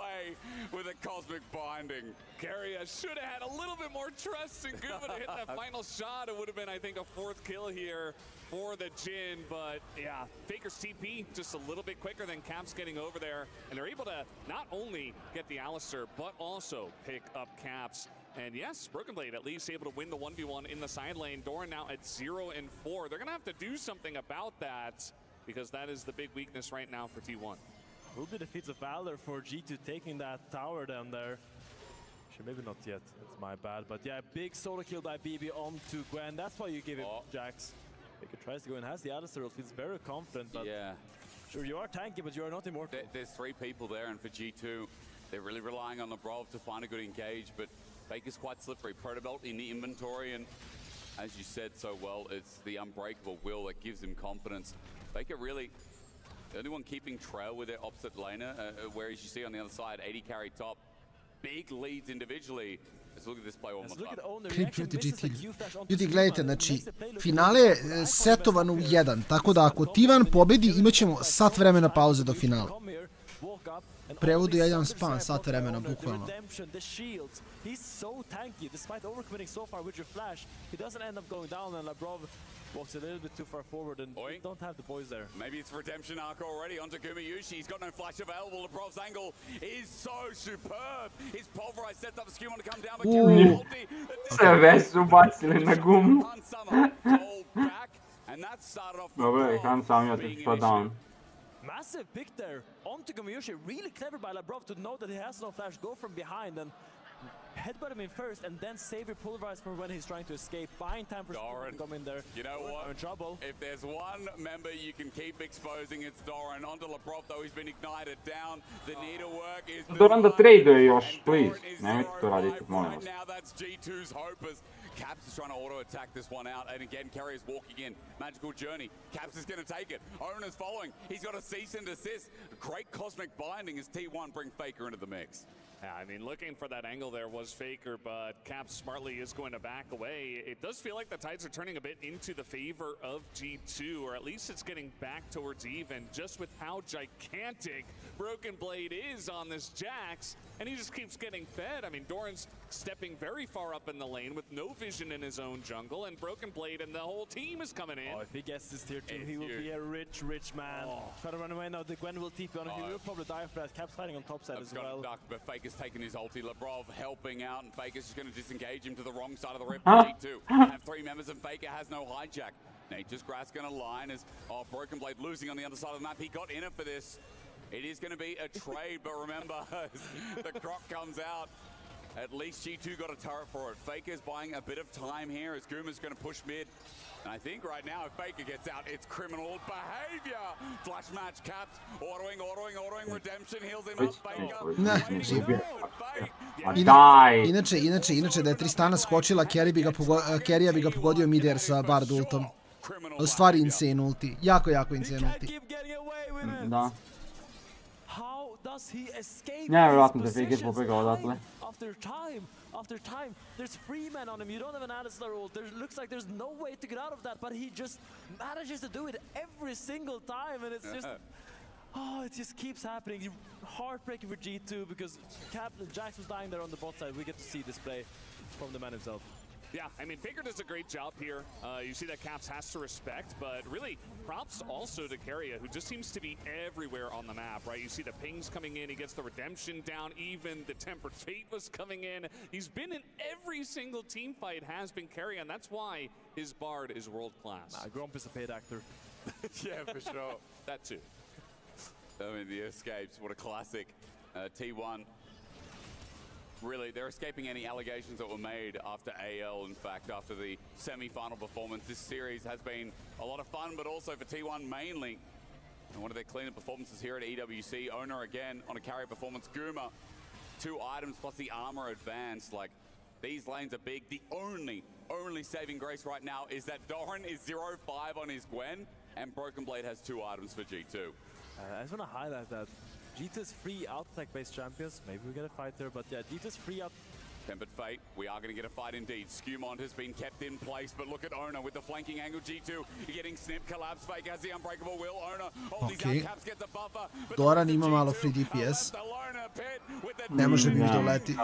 With a cosmic binding. Carrier should have had a little bit more trust in Guma to hit that final shot. It would have been, I think, a 4th kill here for the Jin, but yeah, Faker's TP just a little bit quicker than Caps getting over there, and they're able to not only get the Alistair, but also pick up Caps. And yes, Broken Blade at least able to win the 1v1 in the side lane. Doran now at 0-4. They're gonna have to do something about that, because that is the big weakness right now for T1. Will be the feats of valor for G2 taking that tower down there. Actually, maybe not yet. It's my bad. But yeah, big solo kill by BB onto Gwen. That's why you give him Jax. Baker tries to go and has the Alistair. Feels very confident. But yeah. Sure, you are tanky, but you are not immortal. There's 3 people there, and for G2, they're really relying on Lebrov to find a good engage. But Baker's quite slippery. Protobelt in the inventory, and as you said so well, it's the unbreakable will that gives him confidence. Baker really... The only one keeping trail with their opposite laner, whereas you see on the other side, 80 carry top, big leads individually. Let's look at this play one more time. Klip proti GT. Ljudi, gledajte, znači, finale je setovan u 1, tako da ako T1 pobedi, imat ćemo sat vremena pauze do finala. Prevodu jedan span, sat vremena, bukvalno. He's so tanky, despite overcommitting so far with your flash, he doesn't end up going down, and Labrov walks a little bit too far forward, and we don't have the boys there. Maybe it's redemption arc already onto Gumayushi. He's got no flash available. Labrov's angle is so superb. His pulverize sets up Skewmon to come down, but Sve su bacili na gumu. Dobro, Han sam ja te shut down. Massive pick there onto Gumayushi. Really clever by Labrov to know that he has no flash, go from behind and headbutt him in first, and then save your pulverize for when he's trying to escape. Buying time for Doran to come in there. You know what? In trouble. If there's one member you can keep exposing, it's Doran. Onto Labrov, though, he's been ignited down. The needlework is... Doran da traduje još, please. Nemojte to raditi, molim vas. Now that's G2's hope as Caps is trying to auto-attack this one out, and again, Carrier's walking in. Magical Journey. Caps is going to take it. Owner's following. He's got a cease and desist. Great cosmic binding as T1 bring Faker into the mix. Yeah, I mean, looking for that angle there was Faker, but Caps smartly is going to back away. It does feel like the tides are turning a bit into the favor of G2, or at least it's getting back towards even, just with how gigantic Broken Blade is on this Jax, and he just keeps getting fed. I mean, Doran's stepping very far up in the lane with no vision in his own jungle, and Broken Blade and the whole team is coming in. Oh, if he gets this tier 2, he will be a rich, rich man. Try to run away now. The Gwen will TP on him. He will probably die for that. Caps fighting on top side as well. But Faker's taking his ulti. Labrov helping out, and Faker's just going to disengage him to the wrong side of the rip. G2 have 3 members, and Faker has no hijack. Nature's Grass going to line as Broken Blade losing on the other side of the map. He got in it for this. It is going to be a trade, but remember, the croc comes out. At least G2 got a turret for it. Faker's buying a bit of time here as Guma's going to push mid. And I think right now if Faker gets out, it's criminal behavior. Flash match capped. Ordering redemption. Heals him up. Faker. Ne, živ. Inače, da je Tristana skočila, Carrija bi ga pogodio midair sa Bard ultom. U stvari insane ulti. Jako insane ulti. Da. Nevjerojatno da Faker pobegao odatle. After time, there's free men on him. You don't have an Adislar ult. There looks like there's no way to get out of that, but he just manages to do it every single time, and it's just, oh, it just keeps happening. Heartbreaking for G2 because Jax was dying there on the bot side. We get to see this play from the man himself. Yeah, I mean, Faker does a great job here. You see that Caps has to respect, but really props also to Carrija, who just seems to be everywhere on the map, right? You see the pings coming in, he gets the redemption down, even the Tempered Fate was coming in. He's been in every single team fight, has been Carrija, and that's why his Bard is world-class. Gromp is a paid actor. Yeah, for sure. That too. I mean, the escapes, what a classic. T1. Really, they're escaping any allegations that were made after AL. In fact, after the semi-final performance, this series has been a lot of fun, but also for T1 mainly. And one of their cleaner performances here at EWC. Owner again on a carry performance. Guma, 2 items plus the armor advance. Like, these lanes are big. The only saving grace right now is that Doran is 0-5 on his Gwen, and Broken Blade has 2 items for G2. I just want to highlight that G2's free out-tech-based champions. Maybe we get a fight there, but yeah, G2's free out. Tempered Fate, we are going to get a fight indeed. Skewmont has been kept in place, but look at Owner with the flanking angle. G2, you're getting snip, collapse, Fake has the unbreakable will. Owner holds his out, Caps gets a buffer. Doran ima malo free DPS. Ne može mi doleti.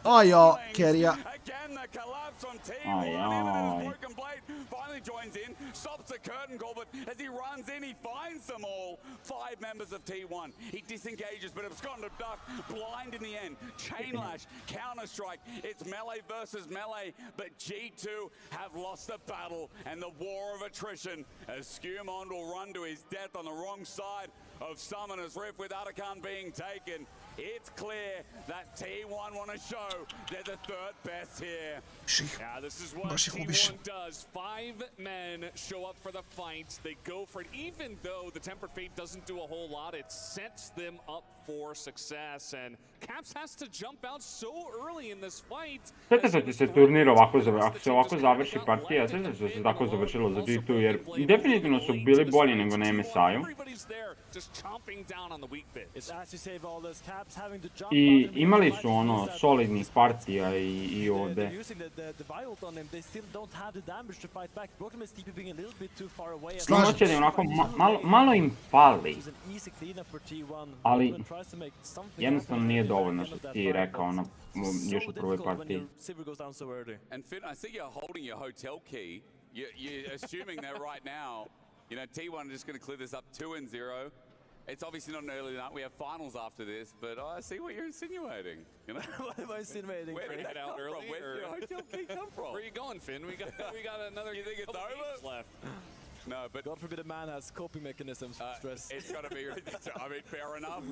Ojo, Carrija. Again, the collapse on T1. Broken Blade finally joins in, stops the curtain call, but as he runs in, he finds them all. 5 members of T1. He disengages, but absconded duck, blind in the end. Chain lash, Counter-Strike, it's melee versus melee, but G2 have lost the battle and the war of attrition as Skewmont will run to his death on the wrong side of Summoner's Rift with Atakan being taken. It's clear that T1 want to show they're the 3rd best here. Yeah, this is what T1 does. 5 men show up for the fight. They go for it. Even though the Tempered Fate doesn't do a whole lot, it sets them up for success. And Caps has to jump out so early in this fight. Sjećate se turnir ovako, ako se ovako završi partija, sjećate se tako završilo za G2, jer definitivno su bili bolji nego na MSI-u. I imali su ono solidnih partija i ovdje. Slažem se, onako malo im fali, ali jednostavno nije dovoljno što ti rekao još u prvoj partiji. And Finn, I see you're holding your hotel key. You're assuming that right now, you know, T1 are just going to clear this up 2-0. It's obviously not an early night. We have finals after this, but I see what you're insinuating. You know? What am I insinuating? Where did that out early? Where did your hotel key come from? Where are you going, Finn? We got another. You think it's over? Left. No, but God forbid a man has coping mechanisms for stress. It's got to be, I mean, fair enough.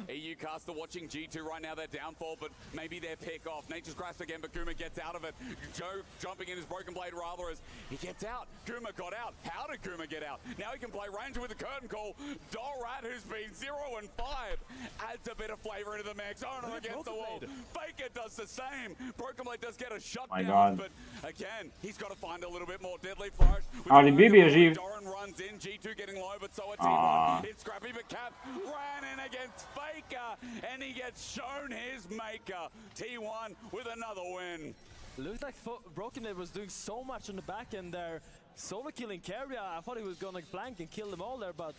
EU caster watching G2 right now, their downfall, but maybe their pick off. Nature's Grasp again, but Guma gets out of it. Joe jumping in his Broken Blade rather as he gets out. Guma got out. How did Guma get out? Now he can play Ranger with the curtain call. Dorat, who's been 0-5, adds a bit of flavor into the mix. Owner against the wall. Faker does the same. Broken Blade does get a shutdown, but again, he's got to find a little bit more deadly flourish. Ali Bibi je živ. Runs in, G2 getting low, but so it's T1. It's scrappy, but Cap ran in against Faker, and he gets shown his maker. T1 with another win. Looked like Broken Blade was doing so much on the back end there. Solo killing Carrija. I thought he was going to flank and kill them all there, but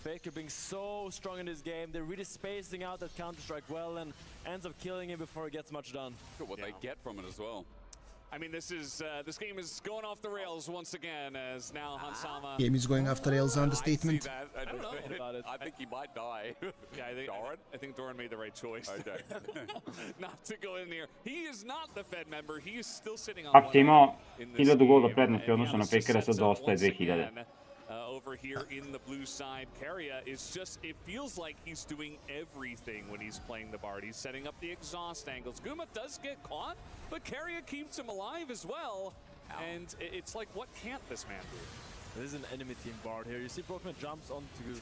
Faker being so strong in this game. They're really spacing out that Counter-Strike well and ends up killing him before he gets much done. Look at what they get from it as well. I mean, this game is going off the rails once again as now Hansama. Game is going off the rails, understatement. I don't know about it. I think he might die. Yeah, I think Doran made the right choice. Okay. Not to go in here. He is not the Fed member. He is still sitting on. Ako ti imao 1000 gola prednosti odnosno na Fakera, sad ostaje 2000. over here in the blue side. Keria is just, it feels like he's doing everything when he's playing the Bard. He's setting up the exhaust angles. Guma does get caught, but Keria keeps him alive as well. And it's like, what can't this man do? This is an enemy team Bard here. You see Broken jumps onto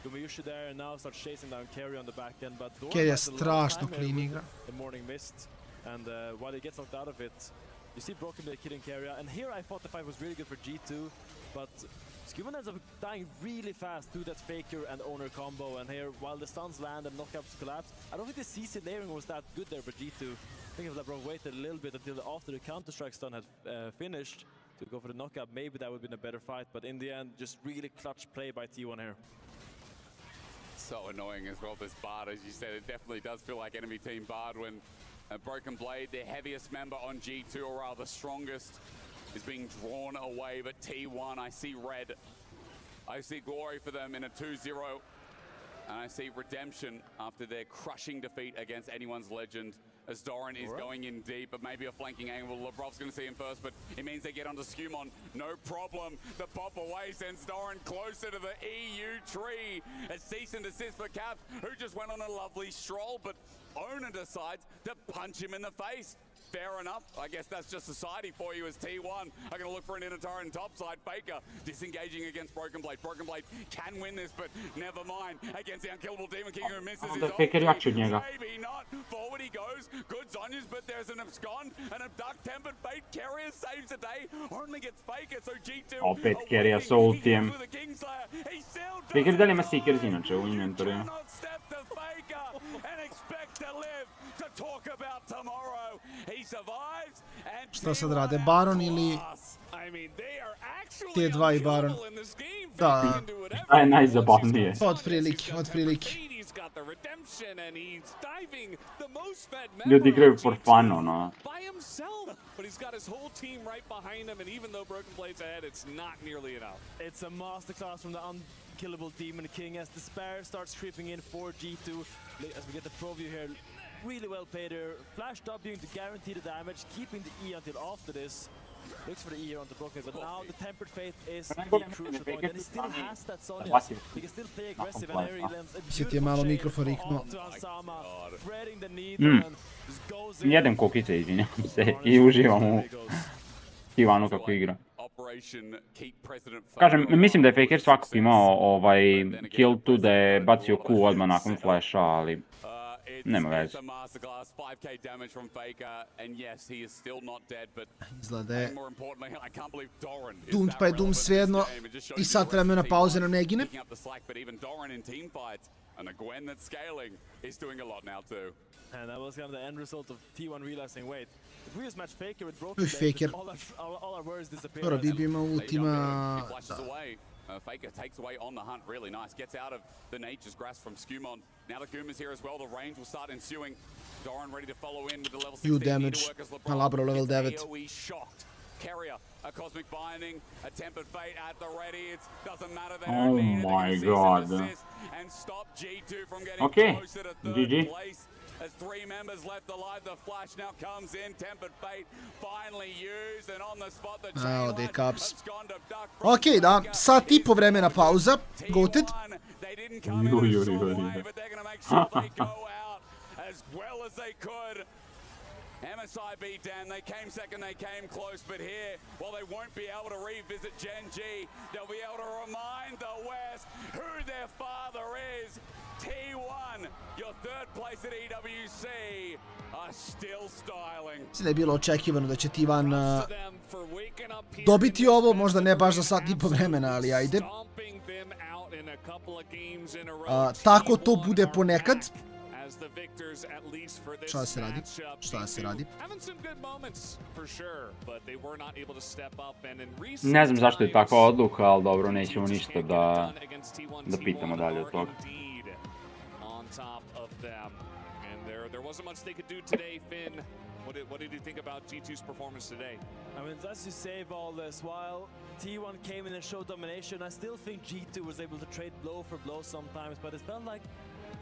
Gumiyushi there and now starts chasing down Keria on the back end. But Keria strašno clean igra. The morning mist, and while he gets knocked out of it, you see Broken killing Keria. And here I thought the fight was really good for G2, but Skuman ends up dying really fast to that Faker and Owner combo. And here, while the stuns land and knockups collapse, I don't think the CC layering was that good there for G2. I think if LeBron waited a little bit until after the Counter-Strike stun had finished to go for the knockup, maybe that would have been a better fight. But in the end, just really clutch play by T1 here. So annoying as well, this Bard, as you said, it definitely does feel like enemy team Bard when Broken Blade, their heaviest member on G2, or rather strongest, is being drawn away. But T1, I see red. I see glory for them in a 2-0. And I see redemption after their crushing defeat against anyone's legend. As Doran is going in deep, but maybe a flanking angle. Lebrov's going to see him first, but it means they get onto Skumon. No problem. The pop away sends Doran closer to the EU tree. A cease and desist for Caps, who just went on a lovely stroll, but Owner decides to punch him in the face. Fair enough. I guess that's just society for you as T1 are going to look for an Inatara topside. Faker disengaging against Broken Blade. Broken Blade can win this, but never mind. Against the unkillable Demon King who misses his ulti. Maybe not. Forward he goes. Good Zonyas, but there's an abscond. An abduct tempered fate. Keria saves the day. Only gets Faker, so G2. Opet Keria sa ultijem. Faker dalje ima Seekers inače u inventory. Šta sad rade, Baron ili T2 i Baron? Da. Šta je najzabavnije? Otprilike. Ljudi igraju for fun, ono. But he's got his whole team right behind him, and even though Broken Blade's ahead, it's not nearly enough. It's a masterclass from the unkillable Demon King as despair starts creeping in for G2. As we get the pro view here, really well played here. Flash W to guarantee the damage, keeping the E until after this. Looks for the E on the Broken, but now the Tempered Fate is the crucial point, and he still has that Sonya. He can still play aggressive, and there he lands a beautiful shade off to Ansama, threading the needle, and just goes in. Jedem kukice, izvinjam se, i uživam u Ivanu kako igra. Kažem, mislim da je Faker svakako imao kill tu da je bacio Q odmah nakon flasha, ali nema veze. Izgleda je Doomed pa je Doom svejedno i sat vremena pauze na Negine. And that was kind of the end result of T1 realizing, wait, if we just match Faker with Uj, Faker. all our worries disappear. Dobro, Bibi ima ultima. Faker takes away on the hunt, really nice. Gets out of the nature's grasp from Skumon. Now the Guma's here as well, the range will start ensuing. Doran ready to follow in with the level 16 Huge damage. Malabro level 9. Shocked. Keria, a cosmic binding, a tempered fate at the ready. It doesn't matter. Oh my god. And stop G2 from getting closer to third place. As 3 members left alive, the flash now comes in. Tempered fate finally used, and on the spot the chain Caps. Ok, da, sat i po vremena pauza. Goated. They didn't come in a short way, but they're going to make sure they go out as well as they could. MSI beat down, they came second, they came close, but here, while they won't be able to revisit GenG, they'll be able to remind the West who their father is. T1, your third place at EWC, are still styling. Mislim da je bilo očekivano da će T1 dobiti ovo, možda ne baš za sat i po vremena, ali ajde. Tako to bude ponekad. Šta se radi? Šta se radi? Ne znam zašto je takva odluka, ali dobro, nećemo ništa da pitamo dalje od toga. There wasn't much they could do today, Finn. What did you think about G2's performance today? I mean, as you say, Val, while T1 came in and showed domination, I still think G2 was able to trade blow for blow sometimes, but it felt like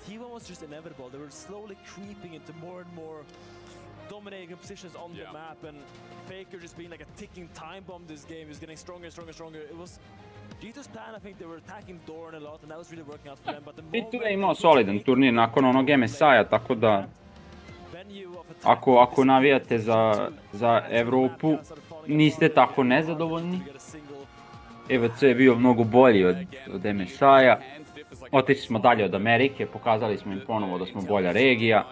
T1 was just inevitable. They were slowly creeping into more and more dominating positions on the map, and Faker just being like a ticking time bomb this game. He was getting stronger and stronger and stronger. It was G2's plan, I think they were attacking Doran a lot, and that was really working out for them. But the G2 je imao solidan turnir nakon onog MSI-a, tako da ako navijate za Evropu, niste tako nezadovoljni. EWC je bio mnogo bolji od MSI-a. Otišli smo dalje od Amerike, pokazali smo im ponovo da smo bolja regija.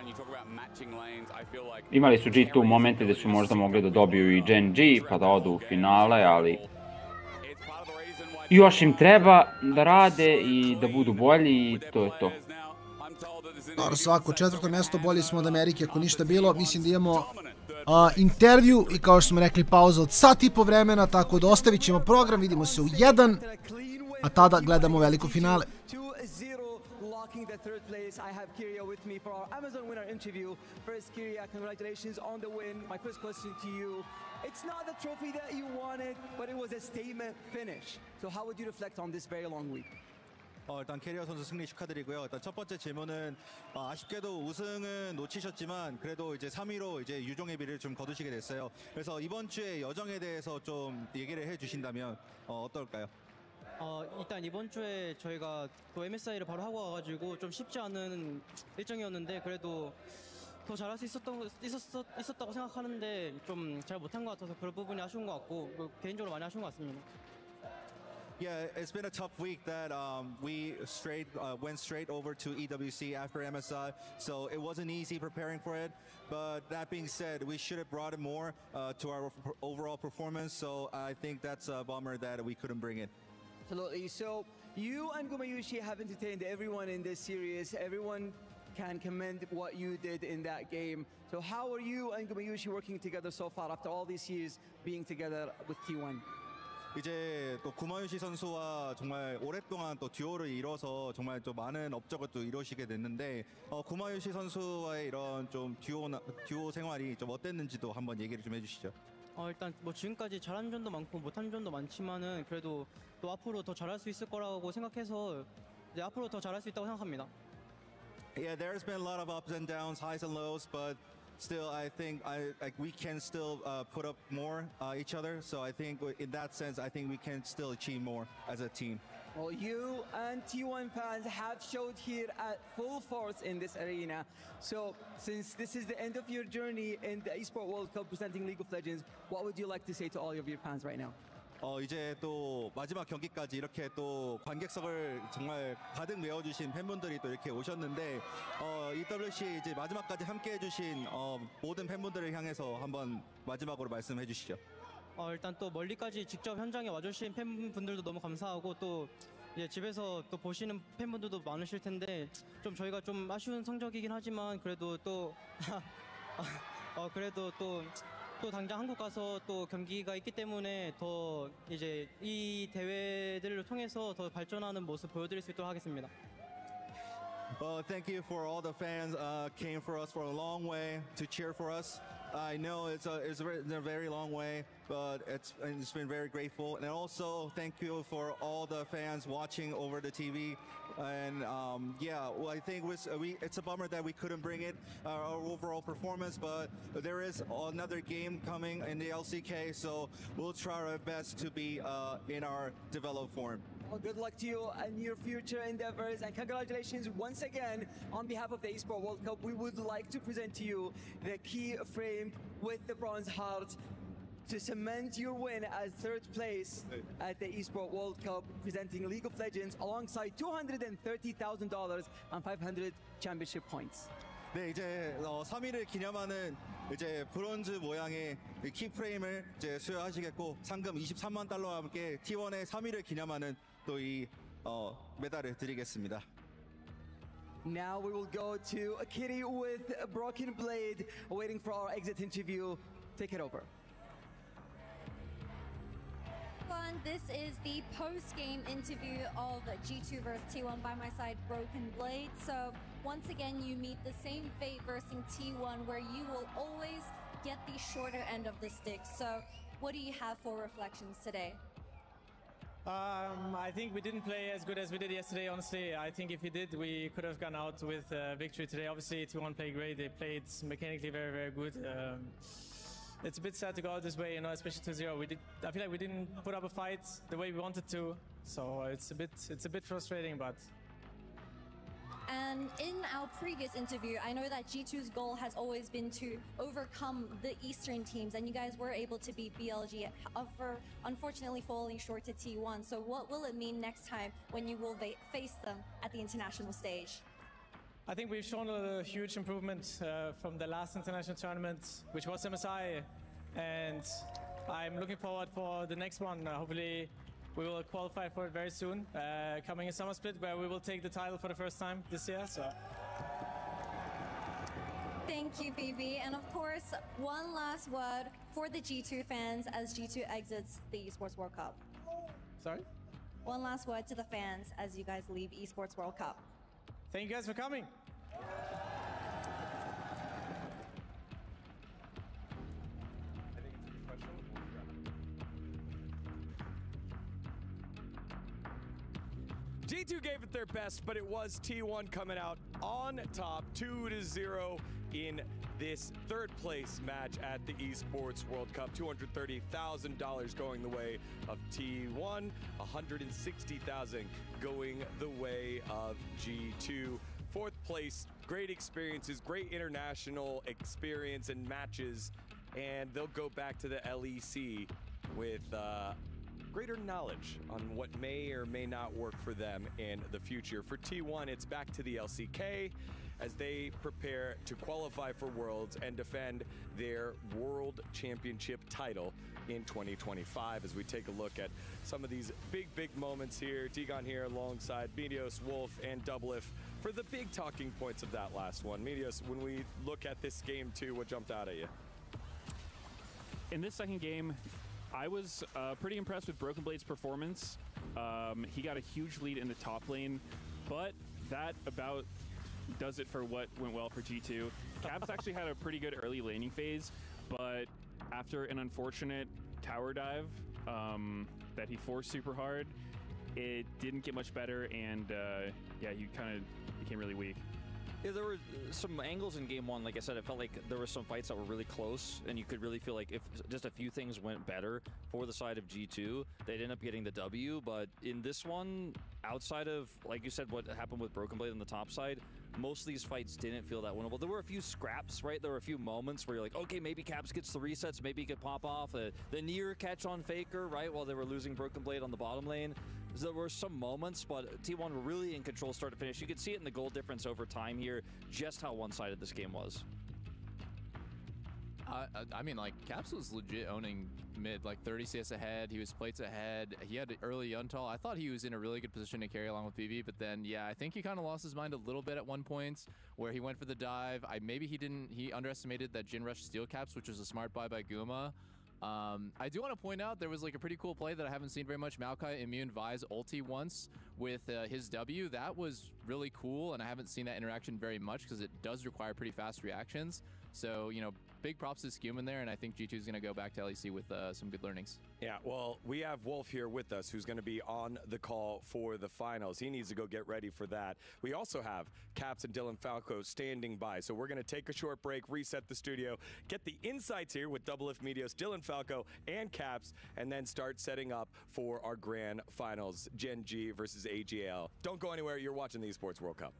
Imali su G2 momente gdje su možda mogli da dobiju i GenG pa da odu u finale, ali još im treba da rade i da budu bolji i to je to. Dobro, svako četvrto mjesto, bolji smo od Amerike ako ništa bilo. Mislim da imamo intervju i kao što smo rekli pauza od sat i po vremena, tako da ostavit ćemo program, vidimo se u 1, a tada gledamo veliko finale. The third place, I have Kyria with me for our Amazon winner interview. First, Kyria, congratulations on the win. My first question to you, it's not the trophy that you wanted, but it was a statement finish. So how would you reflect on this very long week? 일단 캐리어 선수 승리 축하드리고요. 일단 첫 번째 질문은 아쉽게도 우승은 놓치셨지만 그래도 이제 3위로 이제 유종의 비를 좀 거두시게 됐어요. 그래서 이번 주에 여정에 대해서 좀 얘기를 해주신다면 어떨까요? 일단 이번 주에 저희가 또 MSI를 바로 하고 와가지고 좀 쉽지 않은 일정이었는데 그래도 더 잘할 수 있었다고 생각하는데 좀 잘 못한 것 같아서 그런 부분이 아쉬운 것 같고 개인적으로 많이 아쉬운 것 같습니다. Yeah, it's been a tough week that we went straight over to EWC after MSI, so it wasn't easy preparing for it. But that being said, we should have brought it more to our overall performance, so I think that's a bummer that we couldn't bring it. Absolutely. So you and Gumayushi have entertained everyone in this series. Everyone can commend what you did in that game. So how are you and Gumayushi working together so far after all these years being together with T1? 이제 또 구마유시 선수와 정말 오랫동안 또 듀오를 이뤄서 정말 또 많은 업적을 또 이루시게 됐는데 구마유시 선수와의 이런 좀 듀오 생활이 좀 어땠는지도 한번 얘기를 좀 해주시죠. 일단 뭐 지금까지 잘한 점도 많고 못한 점도 많지만은 그래도 또 앞으로 더 잘할 수 있을 거라고 생각해서 이제 앞으로 더 잘할 수 있다고 생각합니다. Yeah, there's been a lot of ups and downs, highs and lows, but still, I think we can still put up more each other. So I think in that sense, I think we can still achieve more as a team. Well, you and T1 fans have showed here at full force in this arena. So since this is the end of your journey in the Esports World Cup presenting League of Legends, what would you like to say to all of your fans right now? 이제 또 마지막 경기까지 이렇게 또 관객석을 정말 가득 메워주신 팬분들이 또 이렇게 오셨는데 EWC 이제 마지막까지 함께 해주신 모든 팬분들을 향해서 한번 마지막으로 말씀해 주시죠. 일단 또 멀리까지 직접 현장에 와주신 팬분들도 너무 감사하고 또 이제 집에서 또 보시는 팬분들도 많으실 텐데 좀 저희가 좀 아쉬운 성적이긴 하지만 그래도 또 그래도 또 당장 한국 가서 또 경기가 있기 때문에 더 이제 이 대회들을 통해서 더 발전하는 모습 보여드릴 수 있도록 하겠습니다. Thank you for all the fans came for us for a long way to cheer for us. I know it's a very long way, but it's been very grateful. And also thank you for all the fans watching over the TV. And yeah, well, I think it's a bummer that we couldn't bring it our overall performance, but there is another game coming in the LCK, so we'll try our best to be in our developed form. Well, good luck to you and your future endeavors, and congratulations once again on behalf of the Esports World Cup. We would like to present to you the key frame with the bronze heart to cement your win as third place at the Esports World Cup, presenting League of Legends alongside $230,000 and 500 championship points. 네, 이제 3위를 기념하는 이제 브론즈 모양의 키프레임을 이제 수여하시겠고 상금 23만 달러와 함께 T1의 3위를 기념하는 또 이 메달을 드리겠습니다. Now we will go to a kitty with a broken blade, waiting for our exit interview. Take it over. This is the post-game interview of G2 versus T1. By my side, Broken Blade. So once again, you meet the same fate versus T1, where you will always get the shorter end of the stick. So what do you have for reflections today? I think we didn't play as good as we did yesterday, honestly. I think if we did, we could have gone out with victory today. Obviously, T1 played great. They played mechanically very, very good. it's a bit sad to go out this way, you know, especially 2-0. I feel like we didn't put up a fight the way we wanted to, so it's a bit frustrating, but. And in our previous interview, I know that G2's goal has always been to overcome the Eastern teams, and you guys were able to beat BLG, unfortunately falling short to T1. So what will it mean next time when you will face them at the international stage? I think we've shown a huge improvement from the last international tournament, which was MSI, and I'm looking forward for the next one. Hopefully we will qualify for it very soon, coming in Summer Split, where we will take the title for the first time this year. So. Thank you, BB. And of course, one last word for the G2 fans as G2 exits the Esports World Cup. Sorry? One last word to the fans as you guys leave Esports World Cup. Thank you guys for coming. G2 gave it their best, but it was T1 coming out on top, 2-0 in this third place match at the Esports World Cup. $230,000 going the way of T1, $160,000 going the way of G2. Fourth place, great experiences, great international experience and matches, and they'll go back to the LEC with greater knowledge on what may or may not work for them in the future. For T1, it's back to the LCK as they prepare to qualify for Worlds and defend their World Championship title in 2025. As we take a look at some of these big moments here, Tigon here alongside Meteos, Wolf, and Doublelift for the big talking points of that last one. Meteos, when we look at this game too, what jumped out at you? In this second game, I was pretty impressed with Broken Blade's performance. He got a huge lead in the top lane, but that about does it for what went well for G2. Cabs actually had a pretty good early laning phase, but after an unfortunate tower dive that he forced super hard, it didn't get much better, and yeah, he kind of became really weak. Yeah, there were some angles in game one. Like I said, it felt like there were some fights that were really close, and you could really feel like if just a few things went better for the side of G2, they'd end up getting the W. But in this one, outside of, like you said, what happened with Broken Blade on the top side, most of these fights didn't feel that winnable. There were a few scraps, right? There were a few moments where you're like, okay, maybe Caps gets the resets, maybe he could pop off the near catch on Faker, right? While they were losing Broken Blade on the bottom lane. There were some moments, but T1 were really in control start to finish. You could see it in the goal difference over time here, just how one-sided this game was. I mean, like, Caps was legit owning mid, like 30 CS ahead. He was plates ahead. He had early Untall. I thought he was in a really good position to carry along with BB, but then, yeah, I think he kind of lost his mind a little bit at one point where he went for the dive. Maybe he underestimated that Jin Rush steal Caps, which was a smart buy by Guma. I do want to point out there was like a pretty cool play that I haven't seen very much. Maokai immune Vi's ulti once with his W. That was really cool, and I haven't seen that interaction very much because it does require pretty fast reactions. So, you know, big props to Scuman there, and I think G2 is going to go back to LEC with some good learnings. Yeah, well, we have Wolf here with us, who's going to be on the call for the finals. He needs to go get ready for that. We also have Caps and Dylan Falco standing by, so we're going to take a short break, reset the studio, get the insights here with Doublelift Meteos, Dylan Falco, and Caps, and then start setting up for our grand finals, GenG versus AG.AL. Don't go anywhere. You're watching the Esports World Cup.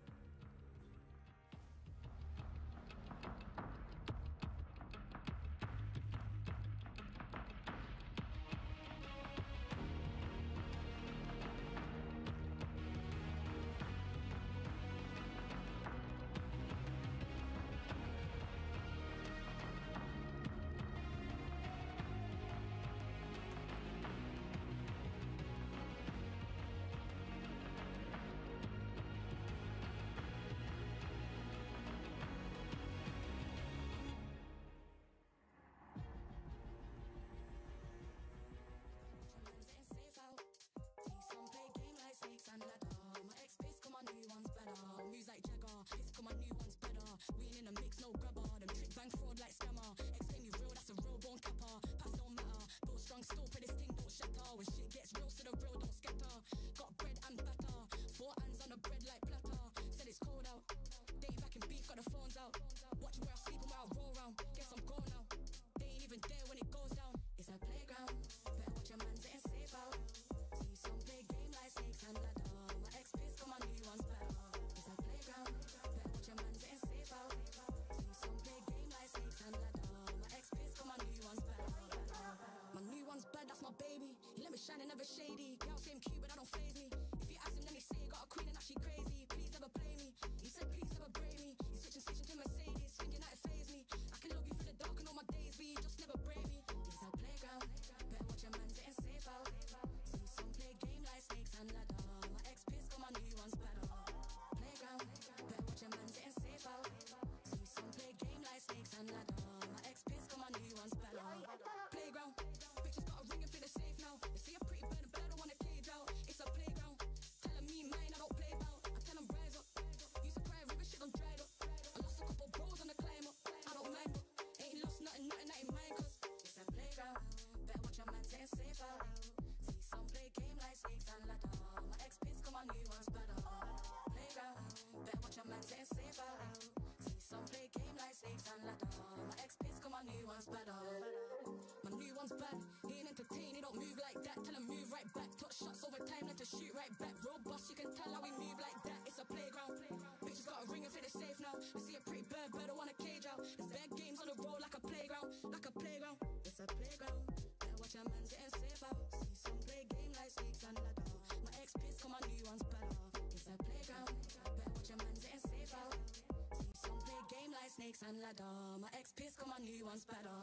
it goes down. It's a playground. Better watch your man getting safe out. See some play game like snakes and ladder. My ex-biz got my new ones better. It's a playground. Better watch your man getting safe out. See some play game like snakes and ladder. My ex-biz got my new ones better. My new one's bad, that's my baby. He let me shine and never shady. Girl same cute, but I don't faze me. If you ask him, then they say you got a queen and now she crazy. Please never play me. He said please never break me. He's switching station to Mercedes, thinking that it faze me. I can love you through the dark and all my days, but you just never break me. It's a playground. Better watch your man getting safe out. See some play game like snakes and ladder. My ex-biz got my new ones better. Playground. Better watch your man getting safe out. See some play game like snakes and ladder. My ex-biz got my new ones better. Playground. Bitches got a ring and feel the safe now. They see a pretty bird and bird don't wanna cage out. It's a playground. Telling me mine I don't play about. I tell them rise up. Used to cry river shit done dried up. I lost a couple bros on the climb up. I don't mind but ain't lost nothing that ain't mine cause it's a playground. Better watch your man getting safe out. See some play game like snakes and ladder. My ex-biz got my new ones better. Playground. Better watch your man getting safe out. See some play game like snakes and ladder. My ex-biz got my new ones better. My new one's bad. He ain't entertained, he don't move like that. Tell him move right back. Touch shots over time, let to shoot right back. Robust, you can tell how we move like that. It's a playground. Bitches got a ring and feel it safe now. I see a pretty bird, but I wanna cage out. There's bad games on the road like a playground. Like a playground. It's a playground. Better watch your man getting safe out. See some play game like snakes and ladder. My ex-biz got my new ones better. It's a playground. Better watch your man getting safe out. See some play game like snakes and ladder. My ex-biz got my new ones better.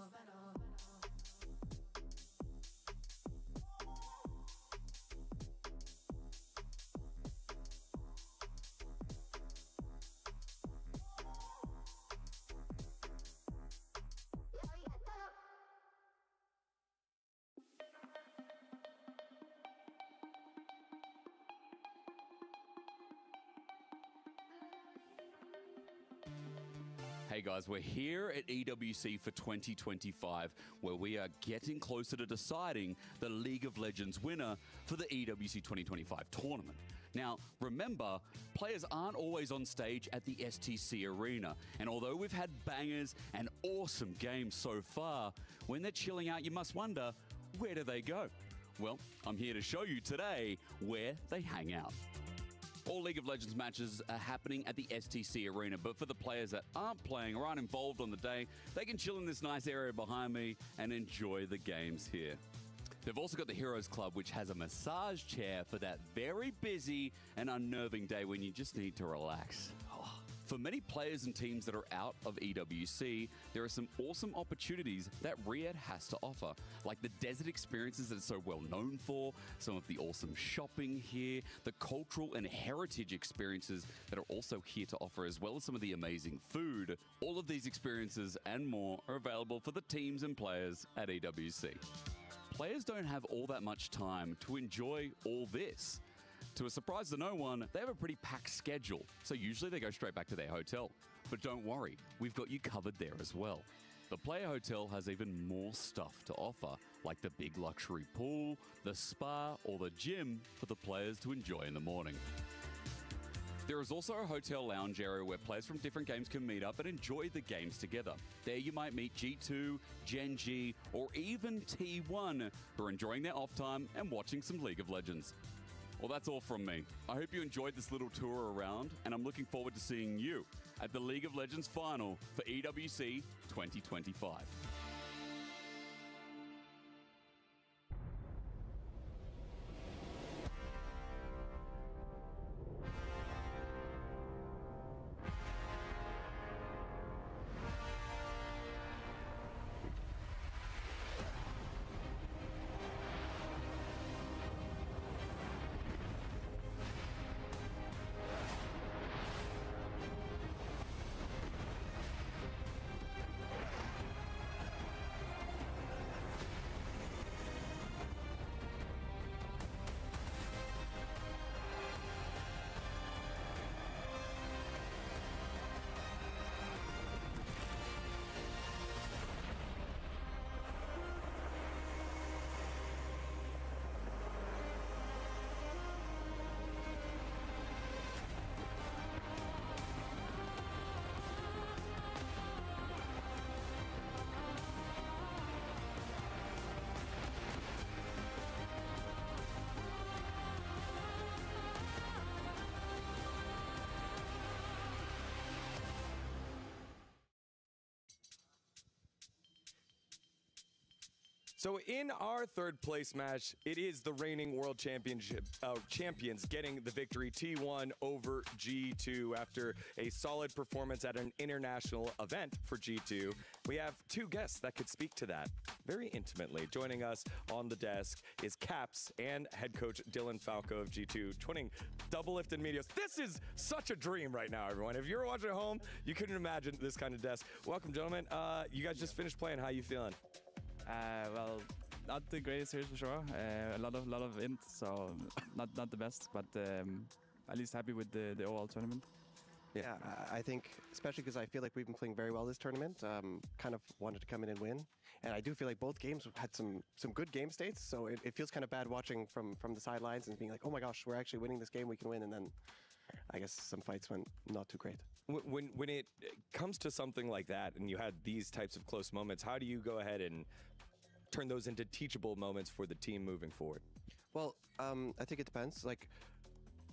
Hey guys, we're here at EWC for 2025, where we are getting closer to deciding the League of Legends winner for the EWC 2025 tournament. Now, remember, players aren't always on stage at the STC Arena, and although we've had bangers and awesome games so far, when they're chilling out, you must wonder, where do they go? Well, I'm here to show you today where they hang out. All League of Legends matches are happening at the STC Arena, but for the players that aren't playing or aren't involved on the day, they can chill in this nice area behind me and enjoy the games here. They've also got the Heroes Club, which has a massage chair for that very busy and unnerving day when you just need to relax. For many players and teams that are out of EWC, there are some awesome opportunities that Riyadh has to offer, like the desert experiences that it's so well known for, some of the awesome shopping here, the cultural and heritage experiences that are also here to offer, as well as some of the amazing food. All of these experiences and more are available for the teams and players at EWC. Players don't have all that much time to enjoy all this. To a surprise to no one, they have a pretty packed schedule, so usually they go straight back to their hotel. But don't worry, we've got you covered there as well. The Player Hotel has even more stuff to offer, like the big luxury pool, the spa, or the gym for the players to enjoy in the morning. There is also a hotel lounge area where players from different games can meet up and enjoy the games together. There you might meet G2, GenG, or even T1, who are enjoying their off time and watching some League of Legends. Well, that's all from me. I hope you enjoyed this little tour around, and I'm looking forward to seeing you at the League of Legends final for EWC 2025. So in our third place match, it is the reigning world championship champions getting the victory, T1 over G2 after a solid performance at an international event for G2. We have two guests that could speak to that very intimately. Joining us on the desk is Caps and head coach Dylan Falco of G2, twinning double lift and medios. This is such a dream right now, everyone. If you're watching at home, you couldn't imagine this kind of desk. Welcome, gentlemen. You guys just finished playing. How you feeling? Well, not the greatest series for sure. A lot of int, so not the best, but at least happy with the overall tournament. Yeah, I think, especially because I feel like we've been playing very well this tournament, kind of wanted to come in and win. And I do feel like both games had some good game states, so it feels kind of bad watching from the sidelines and being like, oh my gosh, we're actually winning this game, we can win. And then I guess some fights went not too great. When it comes to something like that and you had these types of close moments, how do you go ahead and turn those into teachable moments for the team moving forward? Well, I think it depends. Like,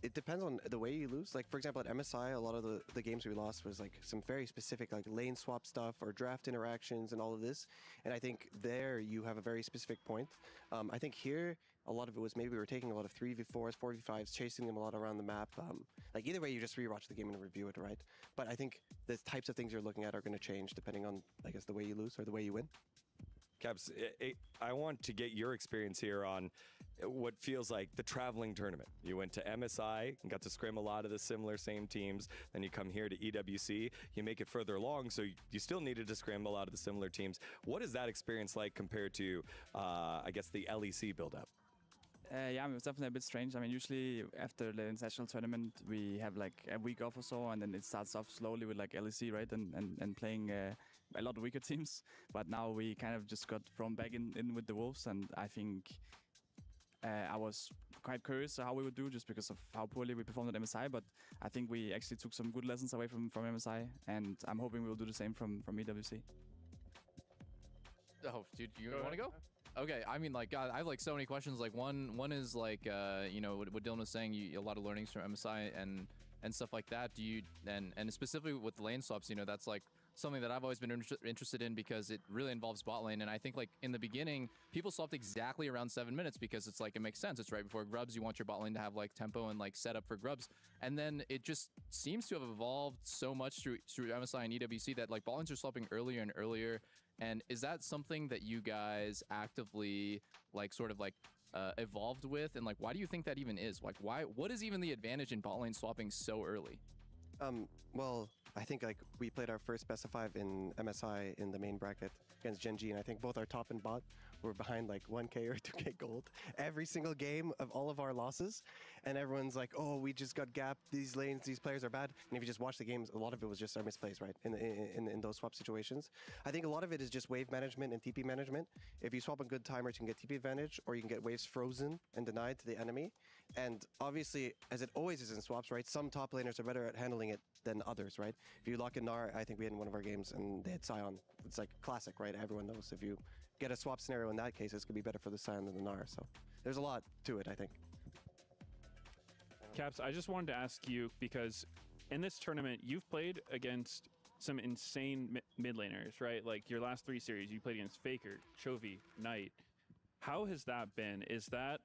it depends on the way you lose. Like, for example, at MSI, a lot of the games we lost was like some very specific like lane swap stuff or draft interactions and all of this. And I think there you have a very specific point. I think here, a lot of it was maybe we were taking a lot of 3v4s, 4v5s, chasing them a lot around the map. Like either way, you just rewatch the game and review it, right? But I think the types of things you're looking at are going to change depending on, I guess, the way you lose or the way you win. Caps, I want to get your experience here on what feels like the traveling tournament. You went to MSI and got to scrim a lot of the same teams. Then you come here to EWC. You make it further along, so you still needed to scrim a lot of the similar teams. What is that experience like compared to, I guess, the LEC build-up? Yeah, it was definitely a bit strange. I mean, usually after the international tournament, we have like a week off or so, and then it starts off slowly with like LEC, right? And playing a lot of weaker teams. But now we kind of just got thrown back in with the Wolves, and I think I was quite curious how we would do just because of how poorly we performed at MSI. But I think we actually took some good lessons away from MSI, and I'm hoping we will do the same from EWC. Oh, dude, you want to go? Okay, I mean, like, God, I have like so many questions. Like, one is like, you know, what Dylan was saying, a lot of learnings from MSI and stuff like that. Do you and specifically with lane swaps, you know, that's like something that I've always been interested in because it really involves bot lane. And I think like in the beginning, people swapped exactly around 7 minutes because it's like it makes sense. It's right before grubs. You want your bot lane to have like tempo and like setup for grubs. And then it just seems to have evolved so much through MSI and EWC that like bot lanes are swapping earlier and earlier. And is that something that you guys actively like sort of like evolved with? And like, why do you think that even is? Like, what is even the advantage in bot lane swapping so early? Well, I think like we played our first best of 5 in MSI in the main bracket against GenG, and I think both our top and bot were behind like 1K or 2K gold every single game of all of our losses. And everyone's like, oh, we just got gapped, these lanes, these players are bad. And if you just watch the games, a lot of it was just our misplays, right, in those swap situations. I think a lot of it is just wave management and TP management. If you swap on good timers, you can get TP advantage, or you can get waves frozen and denied to the enemy. And obviously, as it always is in swaps, right, some top laners are better at handling it than others, right? If you lock in Gnar, I think we had in one of our games and they had Sion. It's like classic, right? Everyone knows if you get a swap scenario in that case, it's going to be better for the Sion than the Gnar. So there's a lot to it, I think. Caps, I just wanted to ask you, because in this tournament, you've played against some insane mid laners, right? Like your last 3 series, you played against Faker, Chovy, Knight. How has that been? Is that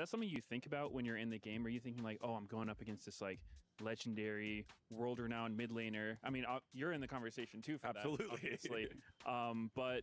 something you think about when you're in the game? Are you thinking like, oh, I'm going up against this like legendary, world-renowned mid laner? I mean, you're in the conversation too for Absolutely. that, obviously. But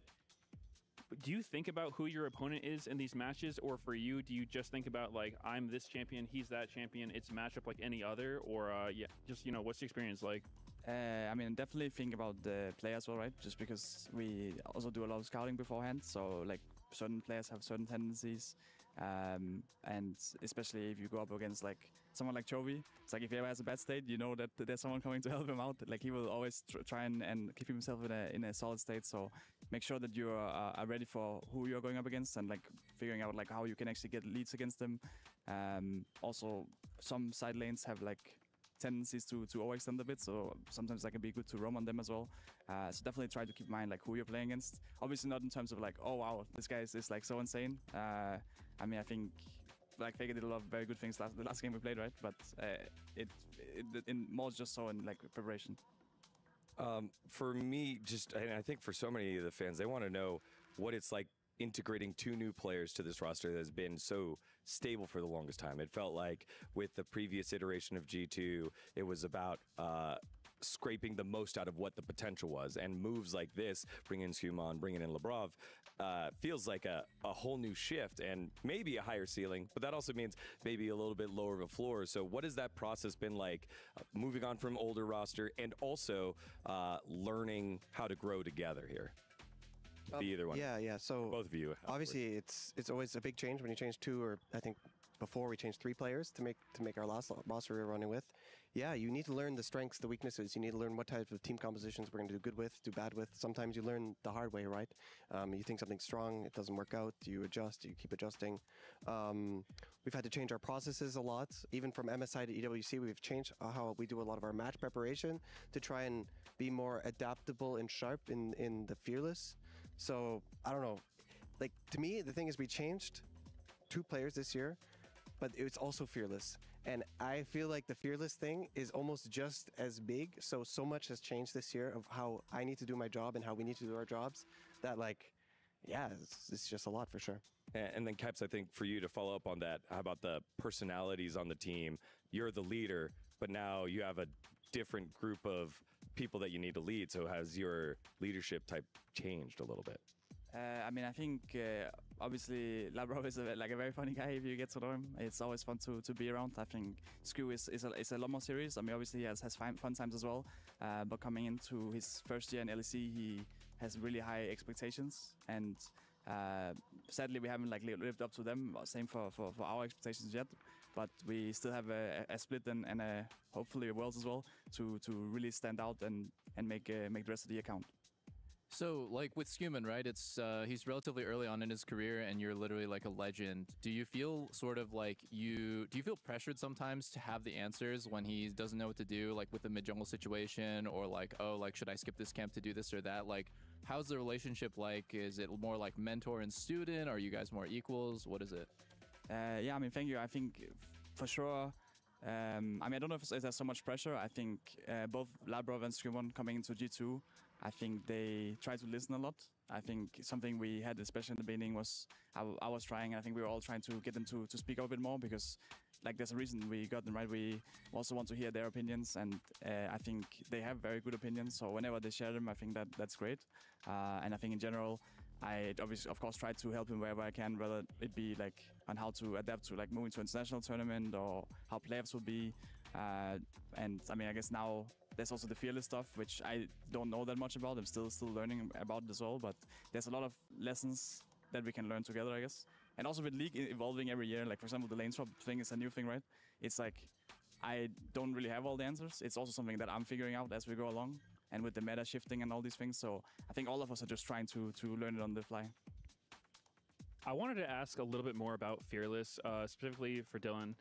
do you think about who your opponent is in these matches, or for you, do you just think about like, I'm this champion, he's that champion, it's a matchup like any other, or yeah, just, you know, what's the experience like? I mean, definitely think about the players, all right, just because we also do a lot of scouting beforehand, so like certain players have certain tendencies, and especially if you go up against like someone like Chovy, it's like if he ever has a bad state, you know that there's someone coming to help him out. Like he will always try and keep himself in a solid state. So make sure that you are ready for who you're going up against, and like figuring out like how you can actually get leads against them. Also, some side lanes have like tendencies to overextend a bit, so sometimes that can be good to roam on them as well. So definitely try to keep in mind like who you're playing against. Obviously not in terms of like, oh wow, this guy is like so insane. I mean, I think like Faker did a lot of very good things the last game we played, right? But it more just so in like preparation. For me, just, and I think for so many of the fans, they want to know what it's like integrating 2 new players to this roster that has been so stable for the longest time. It felt like with the previous iteration of G2, it was about scraping the most out of what the potential was. And moves like this, bringing in Suman, bringing in Labrov, feels like a whole new shift and maybe a higher ceiling, but that also means maybe a little bit lower of a floor. So what has that process been like, moving on from older roster and also learning how to grow together here? Either one. Yeah. So both of you. Obviously, it's always a big change when you change 2, or I think before we changed 3 players to make our last roster we were running with. Yeah, you need to learn the strengths, the weaknesses. You need to learn what type of team compositions we're going to do good with, do bad with. Sometimes you learn the hard way, right? You think something's strong, it doesn't work out. You adjust, you keep adjusting. We've had to change our processes a lot. Even from MSI to EWC, we've changed how we do a lot of our match preparation to try and be more adaptable and sharp in the Fearless. So, I don't know. Like, to me, the thing is we changed 2 players this year, but it's also Fearless. And I feel like the Fearless thing is almost just as big. So much has changed this year of how I need to do my job and how we need to do our jobs that, like, yeah, it's just a lot for sure. And then Caps, I think for you to follow up on that, how about the personalities on the team? You're the leader, but now you have a different group of people that you need to lead. So has your leadership type changed a little bit? I mean, I think obviously Labrov is a very funny guy if you get to know him. It's always fun to be around. I think SVETSKO is a lot more serious. I mean, obviously he has fun times as well. But coming into his first year in LEC, he has really high expectations, and sadly we haven't lived up to them. Same for our expectations yet. But we still have a split and hopefully a Worlds as well to really stand out and make the rest of the year count. So, like with Skuman, right? It's he's relatively early on in his career, and you're literally like a legend. Do you feel sort of like do you feel pressured sometimes to have the answers when he doesn't know what to do, like with the mid-jungle situation, or like, oh, like should I skip this camp to do this or that? Like, how's the relationship like? Is it more like mentor and student? Are you guys more equals? What is it? Yeah, I mean, thank you. I think for sure. I mean, I don't know if there's so much pressure. I think both Labrov and Skuman coming into G2, I think they try to listen a lot. I think something we had, especially in the beginning, was I was trying. I think we were all trying to get them to speak up a bit more, because like there's a reason we got them, right? We also want to hear their opinions, and I think they have very good opinions. So whenever they share them, I think that's great. And I think in general, I obviously, of course, try to help him wherever I can, whether it be like on how to adapt to like moving to an international tournament or how playoffs will be. And I mean, I guess now there's also the Fearless stuff, which I don't know that much about. I'm still learning about it as well, but there's a lot of lessons that we can learn together, I guess. And also with League evolving every year, like for example, the lane swap thing is a new thing, right? It's like, I don't really have all the answers. It's also something that I'm figuring out as we go along, and with the meta shifting and all these things. So I think all of us are just trying to learn it on the fly. I wanted to ask a little bit more about Fearless, specifically for Dylan.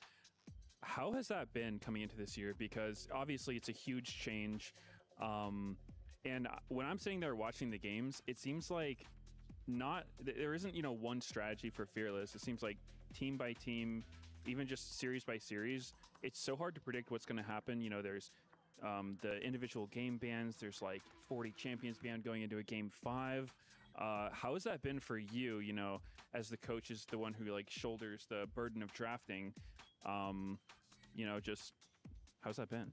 How has that been coming into this year? Because obviously it's a huge change. And when I'm sitting there watching the games, it seems like there isn't, one strategy for Fearless. It seems like team by team, even just series by series, it's so hard to predict what's going to happen. There's the individual game bans. There's like 40 champions ban going into a game 5. How has that been for you, as the coach is the one who like shoulders the burden of drafting? Just how's that been?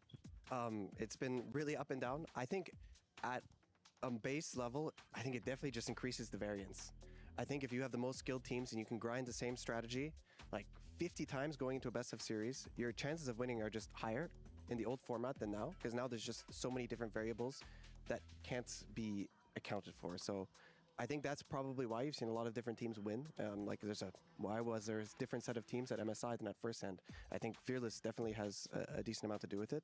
It's been really up and down. I think at base level, I think it definitely just increases the variance. I think if you have the most skilled teams and you can grind the same strategy like 50 times going into a best of series, your chances of winning are just higher in the old format than now, because now there's just so many different variables that can't be accounted for. So I think that's probably why you've seen a lot of different teams win. There's a different set of teams at MSI than at First Hand. I think Fearless definitely has a decent amount to do with it.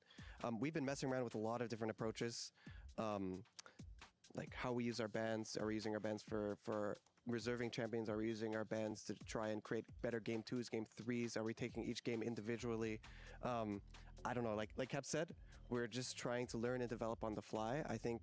We've been messing around with a lot of different approaches, like how we use our bans. Are we using our bans for reserving champions? Are we using our bans to try and create better game 2s, game 3s? Are we taking each game individually? I don't know. Like Cap said, we're just trying to learn and develop on the fly. I think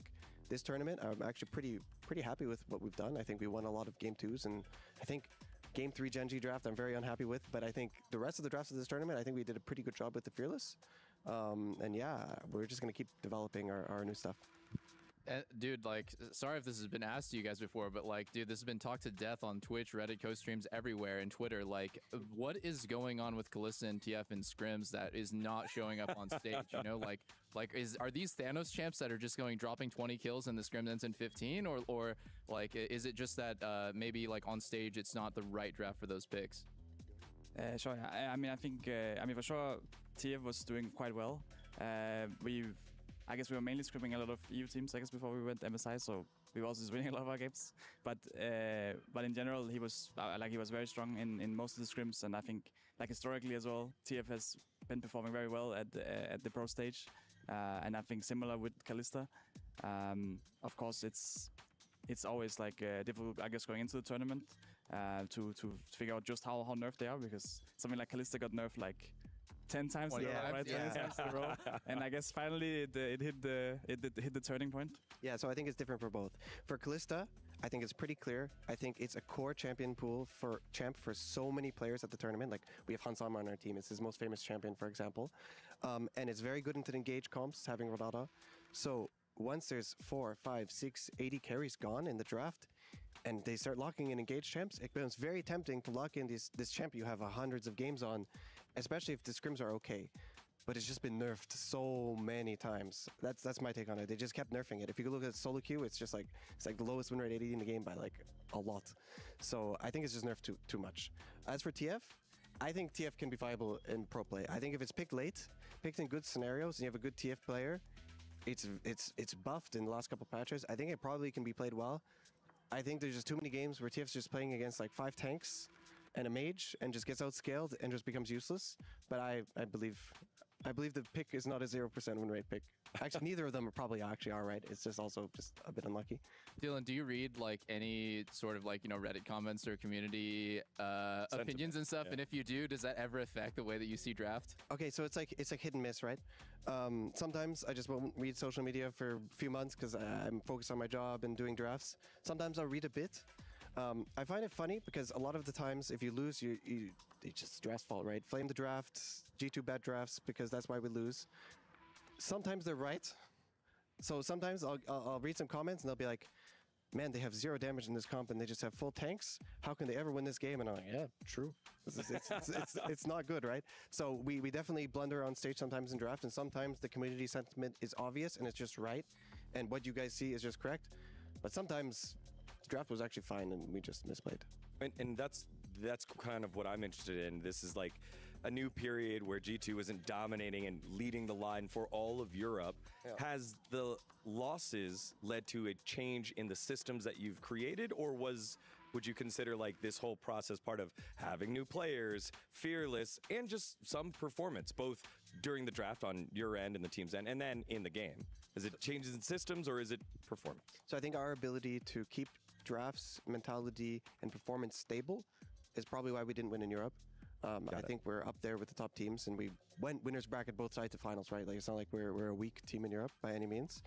this tournament, I'm actually pretty happy with what we've done. I think we won a lot of game 2s, and I think game 3 GenG draft I'm very unhappy with, but I think the rest of the drafts of this tournament, I think we did a pretty good job with the Fearless. And yeah, we're just going to keep developing our new stuff. Dude, like, sorry if this has been asked to you guys before, but like, dude, this has been talked to death on Twitch, Reddit, co-streams everywhere, and Twitter. Like, what is going on with Kalista and TF in scrims that is not showing up on stage? You know, are these Thanos champs that are just dropping 20 kills and the scrim ends in 15, or like, is it just that maybe like on stage it's not the right draft for those picks? Sure. I mean, I think for sure TF was doing quite well. I guess we were mainly scrimming a lot of EU teams, I guess, before we went MSI, so we were also just winning a lot of our games. But in general, he was very strong in most of the scrims, and I think like historically as well, TF has been performing very well at the pro stage, and I think similar with Kalista. Of course, it's always like difficult, I guess, going into the tournament to figure out just how nerfed they are, because something like Kalista got nerfed like 10 times in a row, right? 10 times in a row. And I guess finally it hit the turning point. Yeah, so I think it's different for both. For Kalista, I think it's pretty clear. I think it's a core champion pool for so many players at the tournament. Like, we have Hansama on our team. It's his most famous champion, for example. And it's very good into the engage comps, having Rodada. So once there's 4, 5, 6, 80 carries gone in the draft, and they start locking in engaged champs, it becomes very tempting to lock in this champ you have hundreds of games on, especially if the scrims are okay. But it's just been nerfed so many times. That's my take on it. They just kept nerfing it. If you look at solo queue, it's like the lowest win rate 80 in the game by like a lot. So I think it's just nerfed too much. As for TF, I think TF can be viable in pro play. I think if it's picked late, picked in good scenarios, and you have a good TF player, it's buffed in the last couple patches. I think it probably can be played well. I think there's just too many games where TF's just playing against like 5 tanks and a mage and just gets outscaled and just becomes useless. But I believe the pick is not a 0% win rate pick. Actually, neither of them probably actually are right. It's just also just a bit unlucky. Dylan, do you read like any sort of like, you know, Reddit comments or community opinions and stuff? Yeah. And if you do, does that ever affect the way that you see draft? Okay, so it's like hit and miss, right? Sometimes I just won't read social media for a few months because I'm focused on my job and doing drafts. Sometimes I'll read a bit. I find it funny because a lot of the times if you lose, it's just draft's fault, right? Flame the draft, G2 bad drafts because that's why we lose. Sometimes they're right. So sometimes I'll read some comments and they'll be like, man, they have 0 damage in this comp and they just have full tanks. How can they ever win this game? And I'm like, yeah, true. It's not good, right? So we definitely blunder on stage sometimes in draft, and sometimes the community sentiment is obvious and it's just right, and what you guys see is just correct. But sometimes the draft was actually fine and we just misplayed. And that's kind of what I'm interested in. This is like a new period where G2 isn't dominating and leading the line for all of Europe. Yeah. Has the losses led to a change in the systems that you've created, or would you consider like this whole process part of having new players, fearless, and just some performance, both during the draft on your end and the team's end, and then in the game? Is it changes in systems or is it performance? So I think our ability to keep drafts, mentality, and performance stable is probably why we didn't win in Europe. I think we're up there with the top teams, and we went winners bracket both sides to finals, right? Like, it's not like we're a weak team in Europe by any means.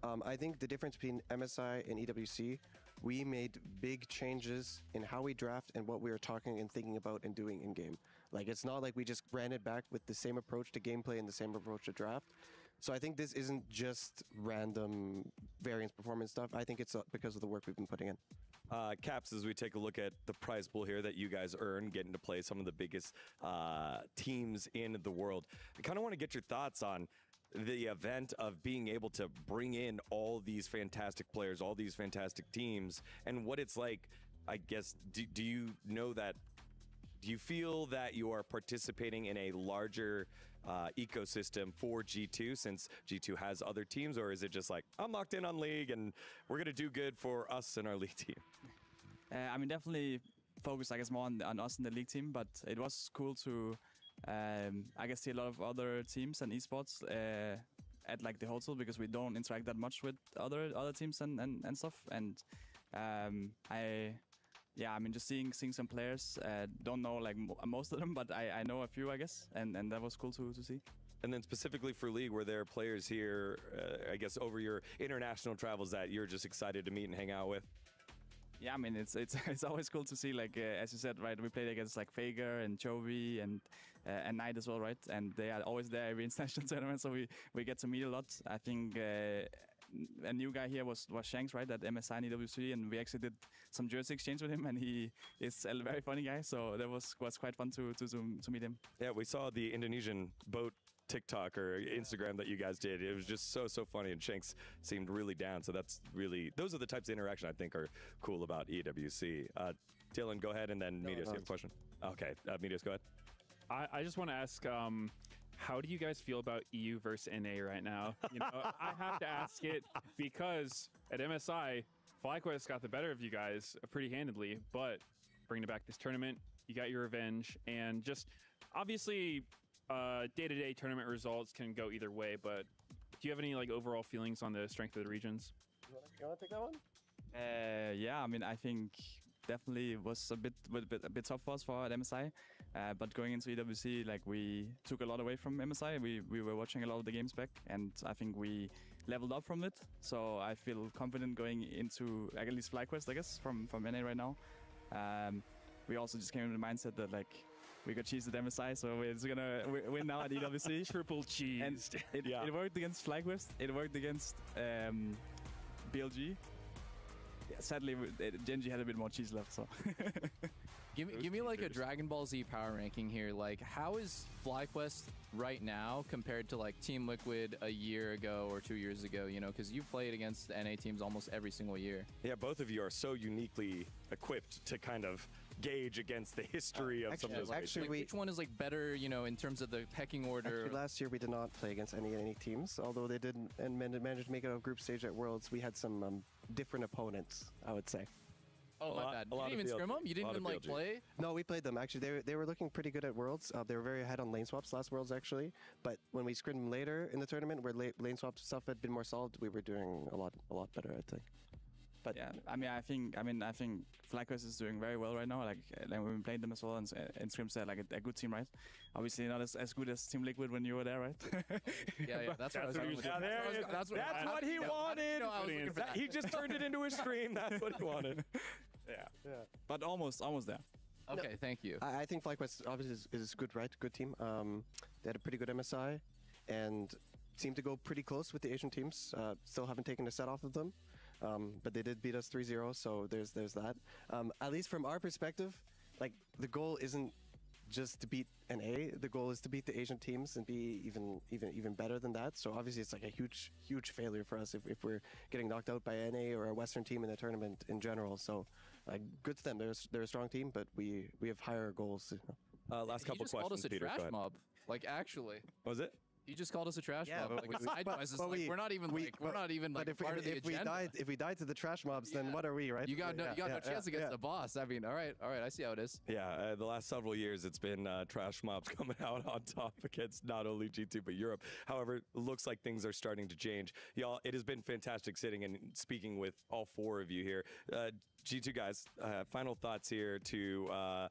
I think the difference between MSI and EWC, we made big changes in how we draft and what we were talking and thinking about and doing in game. Like, it's not like we just ran it back with the same approach to gameplay and the same approach to draft. So I think this isn't just random variance performance stuff. I think it's because of the work we've been putting in. Caps, as we take a look at the prize pool here that you guys earn, getting to play some of the biggest teams in the world, I kind of want to get your thoughts on the event of being able to bring in all these fantastic players, all these fantastic teams, and what it's like. I guess, do you know that, do you feel that you are participating in a larger ecosystem for G2 since G2 has other teams, or is it just like, I'm locked in on League and we're going to do good for us and our League team? I mean, definitely focused, I guess, more on us in the League team, but it was cool to, I guess, see a lot of other teams and esports at like the hotel, because we don't interact that much with other teams and stuff. And I mean, just seeing some players, don't know like most of them, but I know a few, I guess, and that was cool to see. And then specifically for League, were there players here, I guess, over your international travels that you're just excited to meet and hang out with? Yeah, I mean, it's always cool to see, like, as you said, right, we played against like Fager and Chovy and Knight as well, right? And they are always there every international tournament, so we get to meet a lot. I think a new guy here was Shanks, right, at MSI and EWC, and we actually did some jersey exchange with him, and he is a very funny guy, so that was quite fun to meet him. Yeah, we saw the Indonesian boat TikTok or Instagram that you guys did. It was just so funny, and Shanks seemed really down, so that's really, those are the types of interaction I think are cool about EWC. Dylan, go ahead, and then Medios, you have a question? Okay, Medios, go ahead. I just want to ask, how do you guys feel about EU versus NA right now? You know, I have to ask it because at MSI, FlyQuest got the better of you guys pretty handedly, but bringing back this tournament, you got your revenge, and just obviously day-to-day tournament results can go either way, but do you have any like overall feelings on the strength of the regions? You want to take that one? Yeah, I mean, I think definitely was a bit tough for us at MSI, but going into EWC, like we took a lot away from MSI. We were watching a lot of the games back, and I think we leveled up from it. So I feel confident going into at least FlyQuest, I guess, from NA right now. We also just came in the mindset that like we got cheesed at MSI, so we're just gonna win now at EWC. Triple cheese. And it worked against FlyQuest. It worked against BLG. Yeah, sadly, GenG had a bit more cheese left, so. Give me like a Dragon Ball Z power ranking here. Like, how is FlyQuest right now compared to like Team Liquid a year ago or 2 years ago? You know, because you played against NA teams almost every single year. Yeah, both of you are so uniquely equipped to kind of gauge against the history of some of those. Actually, which one is like better, you know, in terms of the pecking order? Actually, last year we did not play against any teams, although they did and managed to make it out of group stage at Worlds. We had some different opponents, I would say. Oh, my bad. You didn't even scrim them? You didn't even like play? No, we played them. Actually, they were looking pretty good at Worlds. They were very ahead on lane swaps last Worlds, actually. But when we scrimmed them later in the tournament, where lane swap stuff had been more solved, we were doing a lot better, I think. But yeah, I think FlyQuest is doing very well right now. Like when we played them as well, and Scrim said like a good team, right? Obviously not as good as Team Liquid when you were there, right? yeah, that's what I was talking about. That's what he wanted. He just turned it into a stream. That's what he wanted. Yeah. But almost there. Okay, thank you. I think FlyQuest obviously is good, right? Good team. They had a pretty good MSI, and seemed to go pretty close with the Asian teams. Still haven't taken a set off of them. But they did beat us 3-0, so there's that. At least from our perspective, like the goal isn't just to beat NA. The goal is to beat the Asian teams and be even better than that. So obviously it's like a huge failure for us if we're getting knocked out by NA or a Western team in the tournament in general. So good to them. They're a strong team, but we have higher goals. Last couple questions, called us a Peter. trash mob. Like actually. Was it? You just called us a trash mob. But we're not even part of the agenda. If we died to the trash mobs, then what are we, right? You got no chance against the boss. I mean, all right, I see how it is. Yeah, the last several years it's been trash mobs coming out on top against not only G2 but Europe. However, it looks like things are starting to change. Y'all, it has been fantastic sitting and speaking with all four of you here. G2 guys, final thoughts here to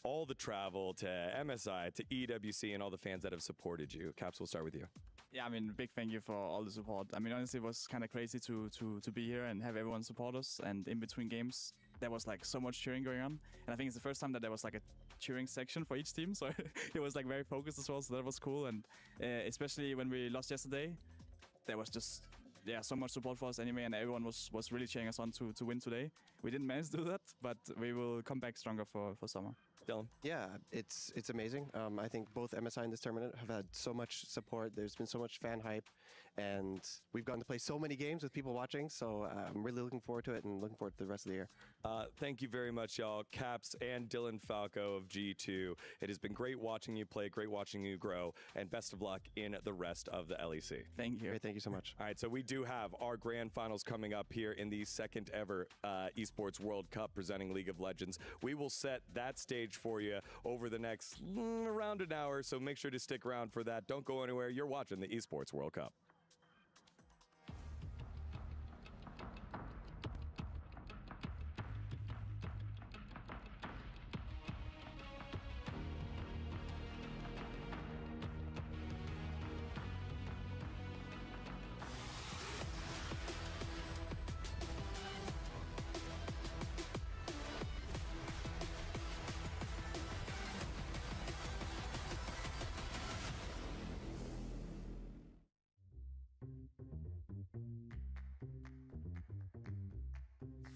all the travel, to MSI, to EWC, and all the fans that have supported you. Caps, we'll start with you. Yeah, I mean, big thank you for all the support. I mean, honestly, it was kind of crazy to be here and have everyone support us. And in between games, there was like so much cheering going on. And I think it's the first time that there was like a cheering section for each team. So it was like very focused as well. So that was cool. And especially when we lost yesterday, there was just so much support for us anyway, and everyone was really cheering us on to win today. We didn't manage to do that, but we will come back stronger for summer. Dylan? Yeah, it's amazing. I think both MSI and this tournament have had so much support. There's been so much fan hype, and we've gotten to play so many games with people watching, so I'm really looking forward to it and looking forward to the rest of the year. Thank you very much, y'all. Caps and Dylan Falco of G2. It has been great watching you play, great watching you grow, and best of luck in the rest of the LEC. Thank you. Great, thank you so much. All right, so we do have our grand finals coming up here in the second ever Esports World Cup presenting League of Legends. We will set that stage for you over the next around an hour, so make sure to stick around for that. Don't go anywhere. You're watching the Esports World Cup.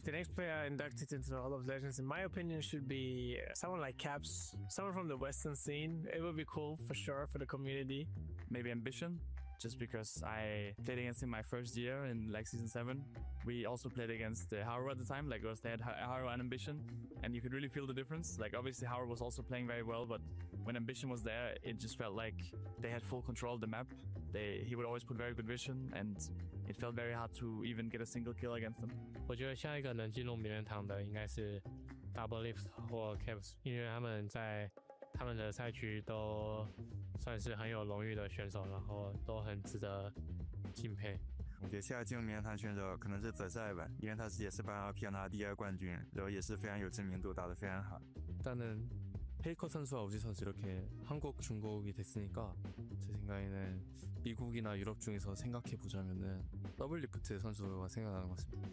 The next player inducted into the Hall of Legends, in my opinion, should be someone like Caps, someone from the Western scene. It would be cool for sure for the community. Maybe Ambition, just because I played against him my first year in like season 7. We also played against Haru at the time, like they had Haru and Ambition, and you could really feel the difference. Like obviously Haru was also playing very well, but when Ambition was there, it just felt like they had full control of the map. He would always put very good vision, and it felt very hard to even get a single kill against them. 我觉得下一个能进入名人堂的应该是 Double Lift 或 Caps， 因为他们在他们的赛区都算是很有荣誉的选手，然后都很值得敬佩。我觉得现在进入名人堂选手可能是泽赛吧，因为他也是班 RP 拿第2冠军，然后也是非常有知名度，打得非常好。 일단은 페이커 선수와 우지 선수 이렇게 한국, 중국이 됐으니까 제 생각에는 미국이나 유럽 중에서 생각해보자면은 더블리프트 선수가 생각나는 것 같습니다.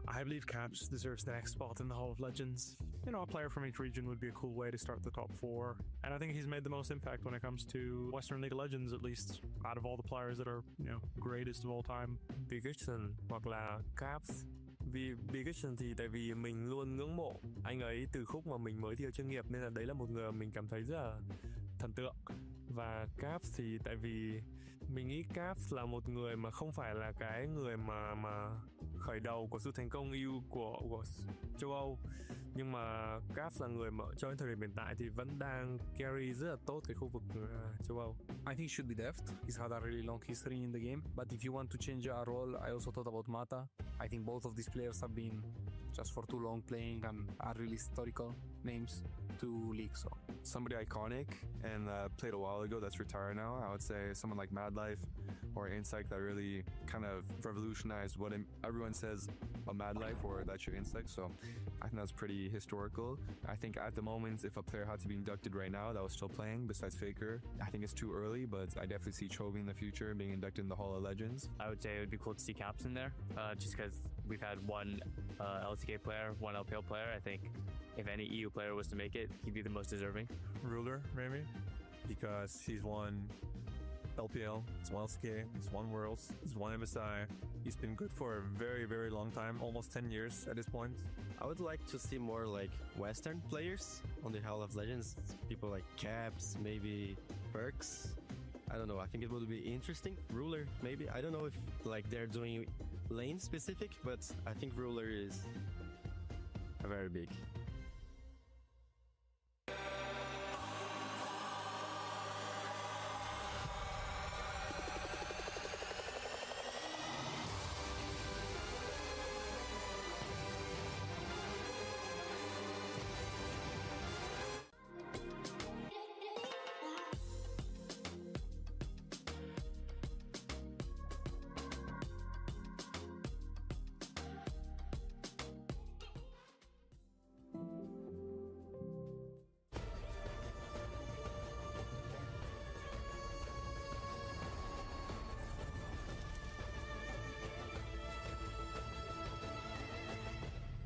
I believe Caps deserves the next spot in the Hall of Legends. You know, a player from each region would be a cool way to start the top 4. And I think he's made the most impact when it comes to Western League of Legends, at least, out of all the players that are, you know, greatest of all time. Biggest hoặc là Caps. Vì Biggest thì tại vì mình luôn ngưỡng mộ anh ấy từ khúc mà mình mới thi đấu chuyên nghiệp, nên là đấy là một người mình cảm thấy rất là thần tượng. Và Caps thì tại vì mình nghĩ Caps là một người mà không phải là cái người mà khởi đầu của sự thành công yêu của châu Âu, nhưng mà Caps là người mà cho đến thời điểm hiện tại thì vẫn đang carry rất là tốt cái khu vực châu Âu. I think he should be deft. He's had a really long history in the game, but if you want to change a role, I also thought about Mata. I think both of these players have been just for too long playing and are really historical names to league. So somebody iconic and played a while ago that's retired now, I would say someone like Madlife or Insect that really kind of revolutionized what everyone says a Madlife or that's your Insect. So I think that's pretty historical. I think at the moment, if a player had to be inducted right now that was still playing besides Faker, I think it's too early, but I definitely see Chovy in the future being inducted in the Hall of Legends. I would say it would be cool to see Caps in there, just because we've had one LCK player, one LPL player. I think if any EU player was to make it, he'd be the most deserving. Ruler, maybe, because he's won LPL, he's won LCK, he's won Worlds, he's won MSI. He's been good for a very, very long time, almost 10 years at this point. I would like to see more like Western players on the Hall of Legends. People like Caps, maybe Perks. I don't know, I think it would be interesting. Ruler, maybe. I don't know if like they're doing lane specific, but I think Ruler is very big.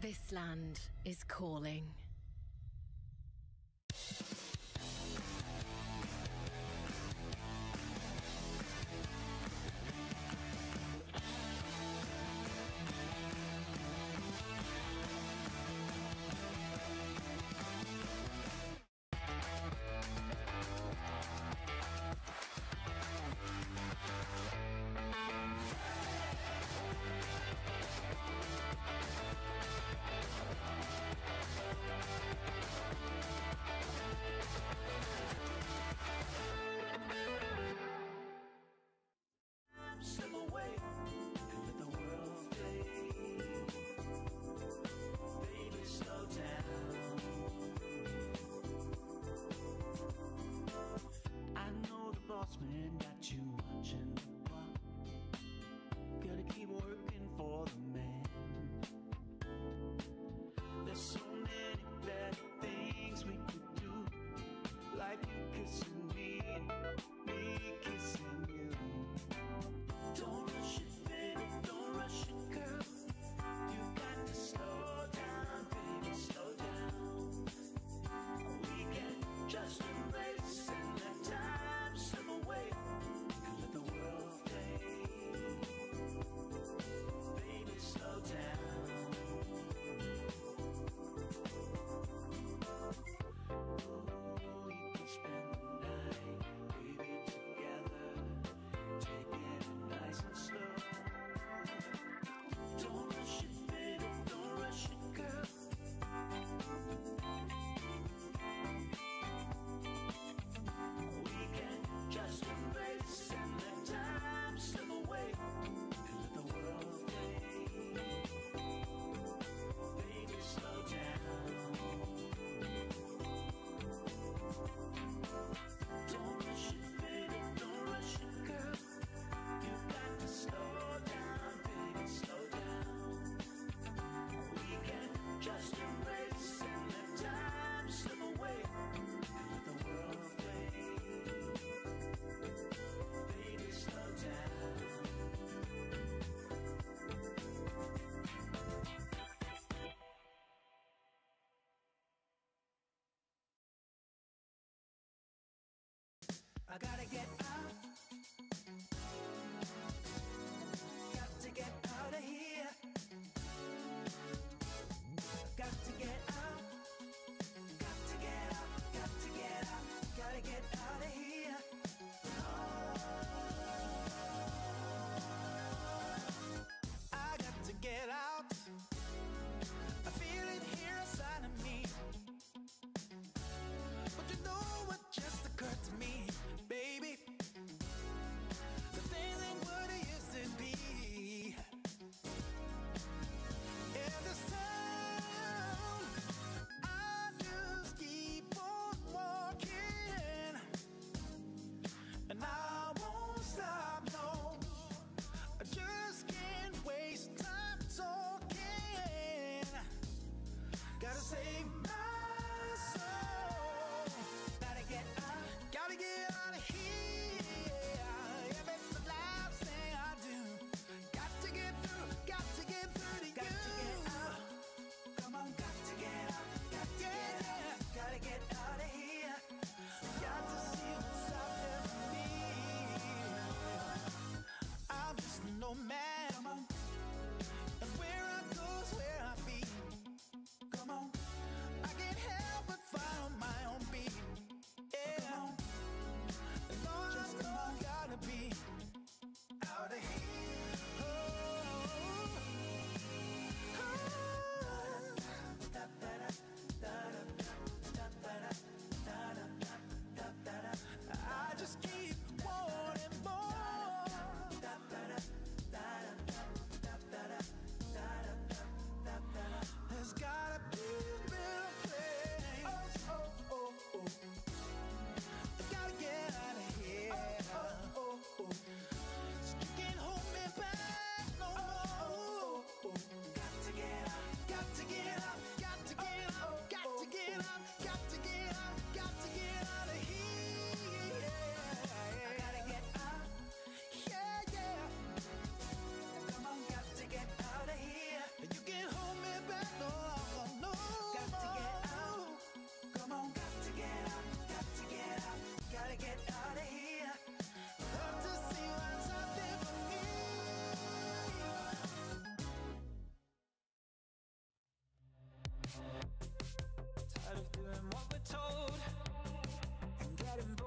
This land is calling.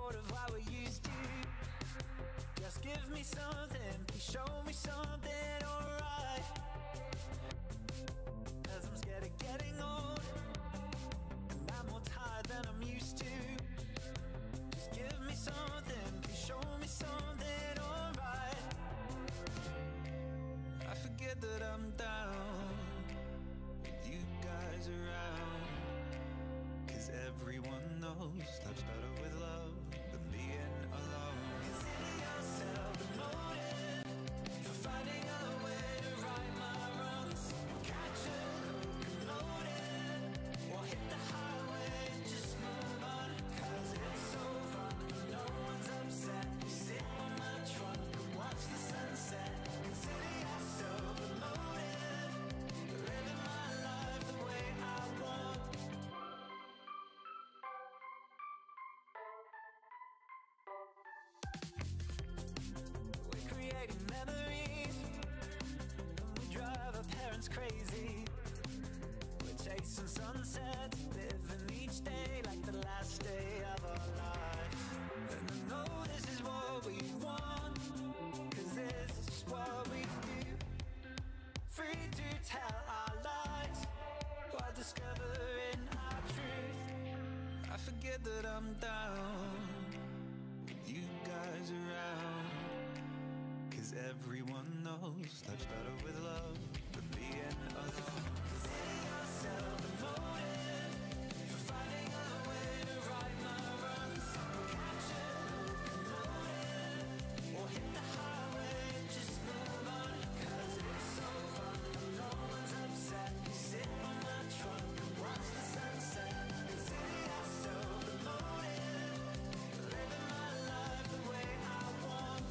bored of what we used to. Just give me something, please show me something alright. Cause I'm scared of getting old, and I'm more tired than I'm used to. Just give me something, please show me something alright. I forget that I'm down with you guys around. Cause everyone knows life's better with love than being alone. Consider yourself the motive for finding a way to right my wrongs. Catch a locomotive or hit the highway and just move on. Cause it's so fun when no one's upset. You sit on my trunk and watch the sunset. Consider yourself the motive for living my life the way I want. We're creating memories, and we drive our parents crazy. We're chasing sunsets, living each day like the last day of our life. And I know this is what we want, cause this is what we do. Free to tell our lies while discovering our truth. I forget that I'm down with you guys around. Cause everyone knows life's better with love than being alone. Consider yourself the motive for finding a way to right my wrongs. Catch a locomotive or hit the highway and just move on. Cause it's so fun when no one's upset. You sit on my trunk and watch the sunset. Consider yourself the motive for living my life the way I want.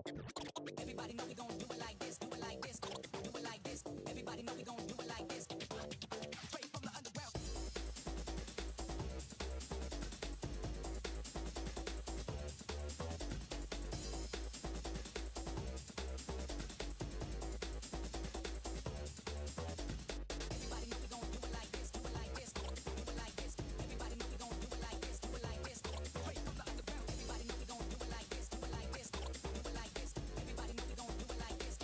Everybody know we gon' do it like this, do it like this, do it like this. Everybody know we gon' do it like this. Straight from the underground. Everybody know we gon' do it like this, do it like this, do it like this. Everybody know we gon' do it like this, do it like this. Straight from the underground. Everybody know we gon' do it like this, do it like this, do it like this. Everybody know we gon' do it like this.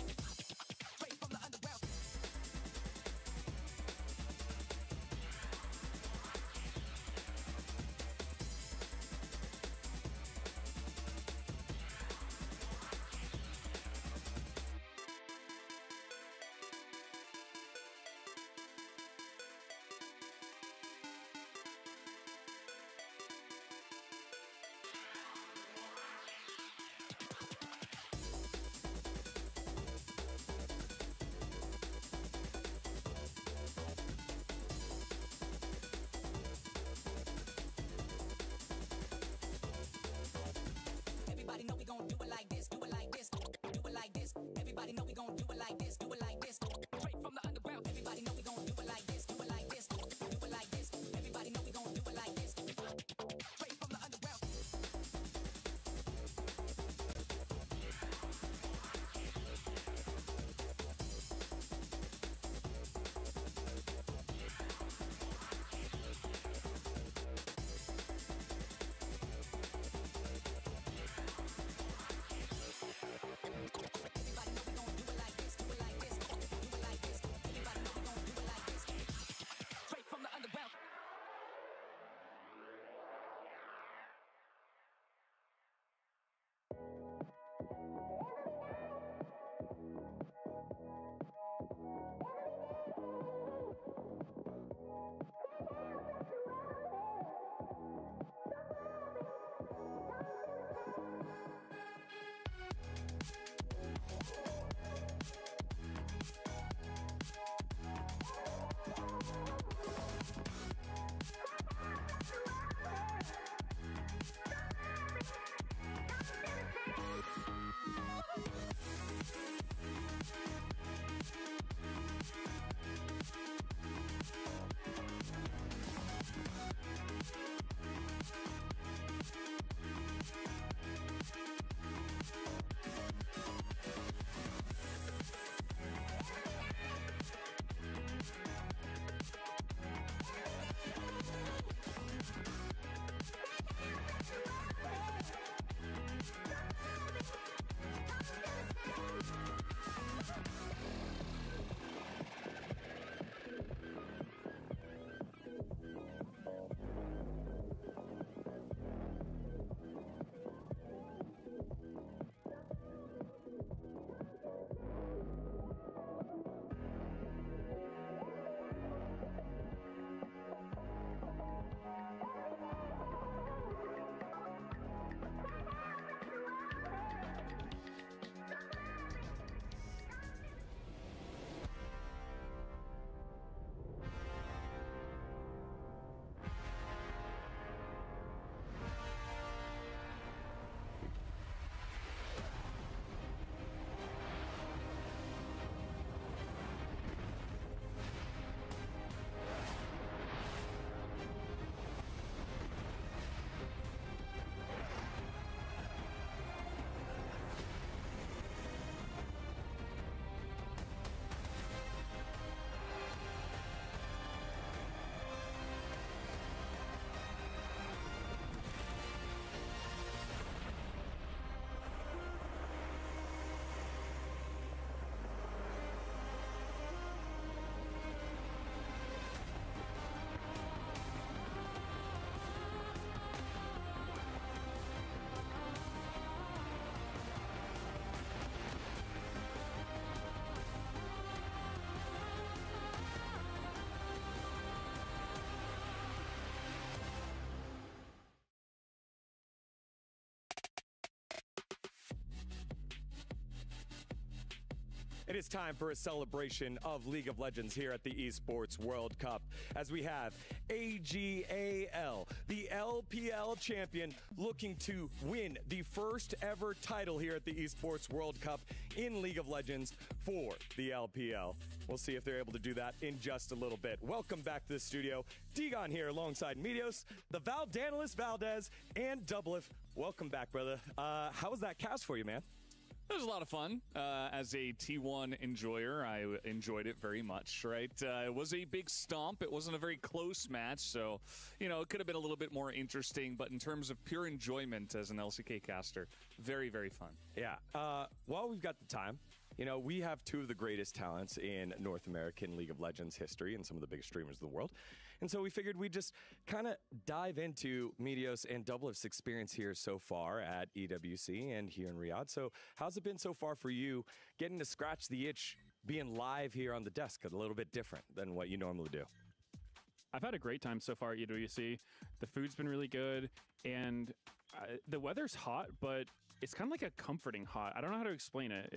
It is time for a celebration of League of Legends here at the Esports World Cup, as we have AG.AL, the LPL champion, looking to win the first ever title here at the Esports World Cup in League of Legends for the LPL. We'll see if they're able to do that in just a little bit. Welcome back to the studio. Degon here alongside Medios, the Valdanilus Valdez, and Doublelift. Welcome back, brother. How was that cast for you, man? It was a lot of fun. As a T1 enjoyer, I enjoyed it very much, right? It was a big stomp. It wasn't a very close match, so, you know, it could have been a little bit more interesting, but in terms of pure enjoyment as an LCK caster, very, very fun. Yeah. While we've got the time, you know, we have two of the greatest talents in North American League of Legends history and some of the biggest streamers in the world. And so we figured we'd just kind of dive into Medios and Doublelift's experience here so far at EWC and here in Riyadh. So how's it been so far for you getting to scratch the itch, being live here on the desk, a little bit different than what you normally do? I've had a great time so far at EWC. The food's been really good, and the weather's hot, but it's kind of like a comforting hot. I don't know how to explain it.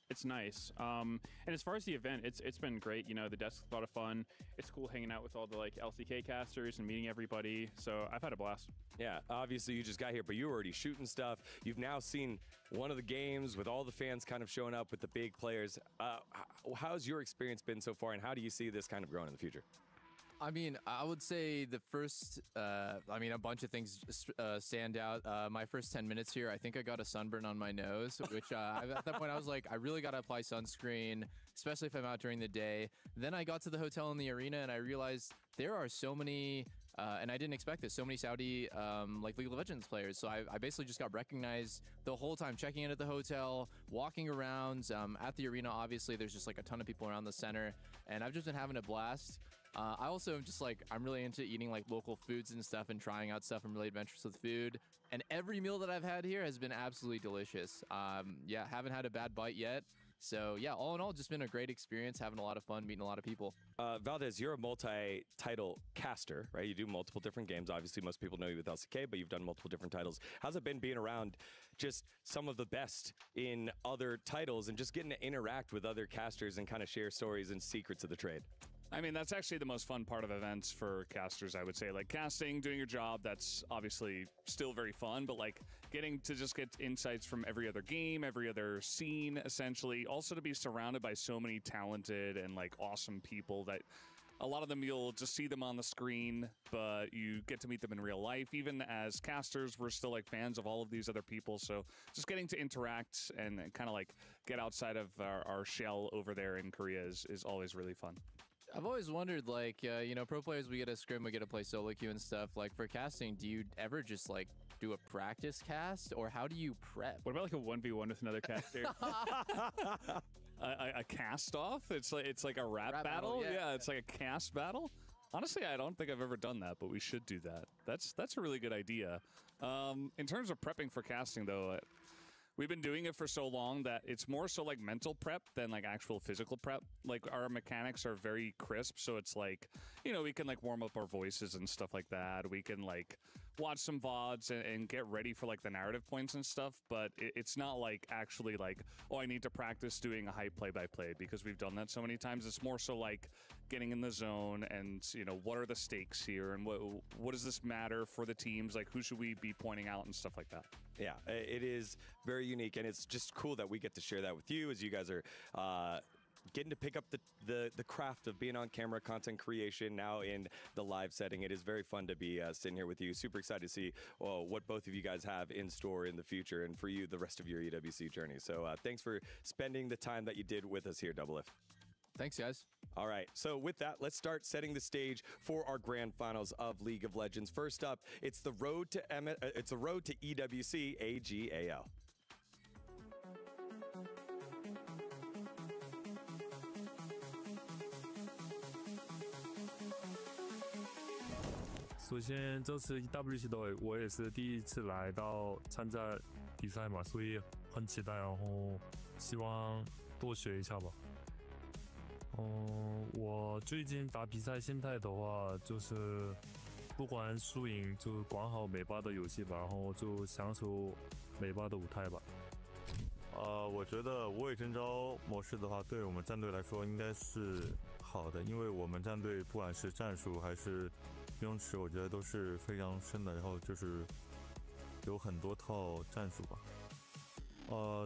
It's nice. And as far as the event, it's been great. You know, the desk's a lot of fun. It's cool hanging out with all the like LCK casters and meeting everybody. So I've had a blast. Yeah, obviously you just got here, but you were already shooting stuff. You've now seen one of the games with all the fans kind of showing up with the big players. How's your experience been so far, and how do you see this kind of growing in the future? I mean, I would say the first, I mean, a bunch of things stand out. My first 10 minutes here, I think I got a sunburn on my nose, which at that point I was like, I really got to apply sunscreen, especially if I'm out during the day. Then I got to the hotel in the arena and I realized there are so many, and I didn't expect this, so many Saudi like League of Legends players. So I basically just got recognized the whole time, checking in at the hotel, walking around. At the arena, obviously, there's just like a ton of people around the center, and I've just been having a blast. I also am just like, I'm really into eating like local foods and stuff and trying out stuff. I'm really adventurous with food. And every meal that I've had here has been absolutely delicious. Yeah, haven't had a bad bite yet. So yeah, all in all, just been a great experience, having a lot of fun, meeting a lot of people. Valdez, you're a multi-title caster, right? You do multiple different games. Obviously, most people know you with LCK, but you've done multiple different titles. How's it been being around just some of the best in other titles and just getting to interact with other casters and kind of share stories and secrets of the trade? I mean, that's actually the most fun part of events for casters, I would say. Like, casting, doing your job, that's obviously still very fun, but like getting to just get insights from every other game, every other scene, essentially. Also to be surrounded by so many talented and like awesome people that a lot of them you'll just see them on the screen, but you get to meet them in real life. Even as casters, we're still like fans of all of these other people. So just getting to interact and kind of like get outside of our shell over there in Korea is always really fun. I've always wondered, like, you know, pro players, we get a scrim, we get to play solo queue and stuff. Like, for casting, do you ever just, like, do a practice cast, or how do you prep? What about, like, a 1v1 with another caster? A cast-off? It's like a rap battle? Yeah, it's like a cast battle? Honestly, I don't think I've ever done that, but we should do that. That's a really good idea. In terms of prepping for casting, though, we've been doing it for so long that it's more so like mental prep than like actual physical prep. Like our mechanics are very crisp, so it's like, you know, we can like warm up our voices and stuff like that. We can like watch some VODs and get ready for like the narrative points and stuff, but it's not like actually like, oh, I need to practice doing a hype play-by-play because we've done that so many times. It's more so like getting in the zone and, you know, what are the stakes here and what does this matter for the teams? Like, who should we be pointing out and stuff like that? Yeah, it is very unique, and it's just cool that we get to share that with you as you guys are getting to pick up the craft of being on camera, content creation now in the live setting. It is very fun to be sitting here with you. Super excited to see what both of you guys have in store in the future, and for you, the rest of your EWC journey. So thanks for spending the time that you did with us here, Doublelift. Thanks, guys. All right, so with that, let's start setting the stage for our grand finals of League of Legends. First up, it's the road to EWC AG.AL.首先，这次 EWC 队我也是第一次来到参加比赛嘛，所以很期待，然后希望多学一下吧。我最近打比赛心态的话，就是不管输赢，就管好每把的游戏吧，然后就享受每把的舞台吧。我觉得无畏征召模式的话，对我们战队来说应该是好的，因为我们战队不管是战术还是用池，我觉得都是非常深的，然后就是有很多套战术吧。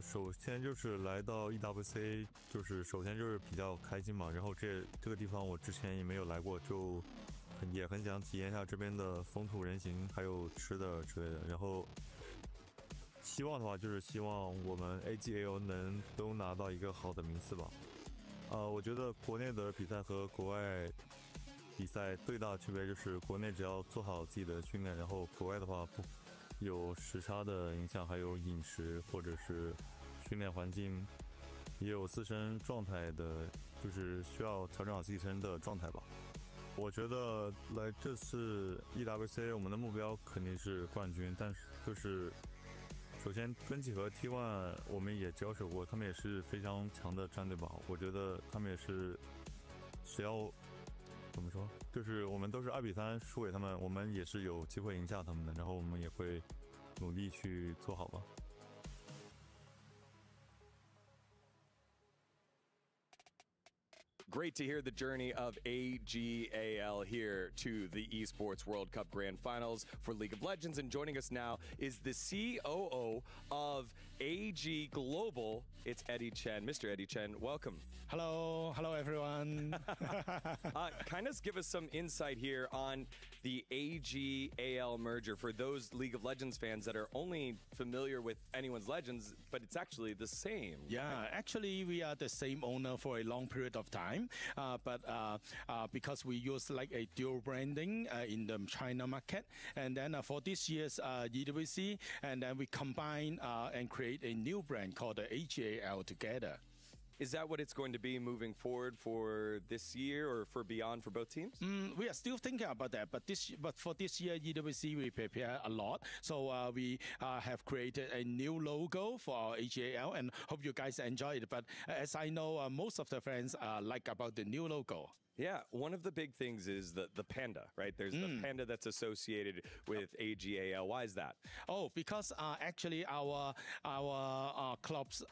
首先就是来到 EWC， 就是首先就是比较开心嘛，然后这个地方我之前也没有来过，就也很想体验一下这边的风土人情，还有吃的之类的。然后希望的话就是希望我们 AG.AL 能都拿到一个好的名次吧。我觉得国内的比赛和国外比赛最大的区别就是国内只要做好自己的训练，然后国外的话不有时差的影响，还有饮食或者是训练环境，也有自身状态的，就是需要调整好自己身的状态吧。我觉得来这次 EWC 我们的目标肯定是冠军，但是就是首先GenG和T1我们也交手过，他们也是非常强的战队吧。我觉得他们也是只要怎么说，就是我们都是2比3输给他们，我们也是有机会赢下他们的，然后我们也会努力去做好吧。Great to hear the journey of AG.AL here to the Esports World Cup Grand Finals for League of Legends. And joining us now is the COO of AG Global. It's Eddie Chen. Mr. Eddie Chen, welcome. Hello everyone. Kind of give us some insight here on the AG.AL merger for those League of Legends fans that are only familiar with anyone's Legends, but it's actually the same. Yeah, actually we are the same owner for a long period of time, but because we use like a dual branding in the China market, and then for this year's EWC, and then we combine and create a new brand called the AG.AL together. Is that what it's going to be moving forward for this year or for beyond for both teams? We are still thinking about that, but for this year EWC we prepare a lot. So we have created a new logo for our AG.AL, and hope you guys enjoy it. But as I know, most of the fans like about the new logo. Yeah, one of the big things is the panda, right? There's the panda that's associated with AG.AL. Why is that? Oh, because actually our club's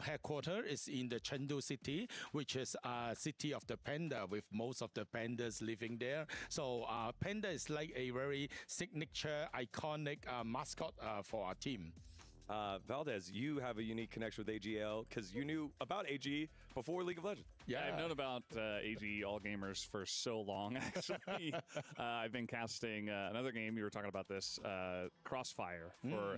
headquarters is in the Chengdu city, which is a city of the panda, with most of the pandas living there. So panda is like a very signature, iconic mascot for our team. Valdez, you have a unique connection with AG.AL because you knew about AG before League of Legends. Yeah, I've known about AG All Gamers for so long, actually. I've been casting another game, you were talking about this, Crossfire, for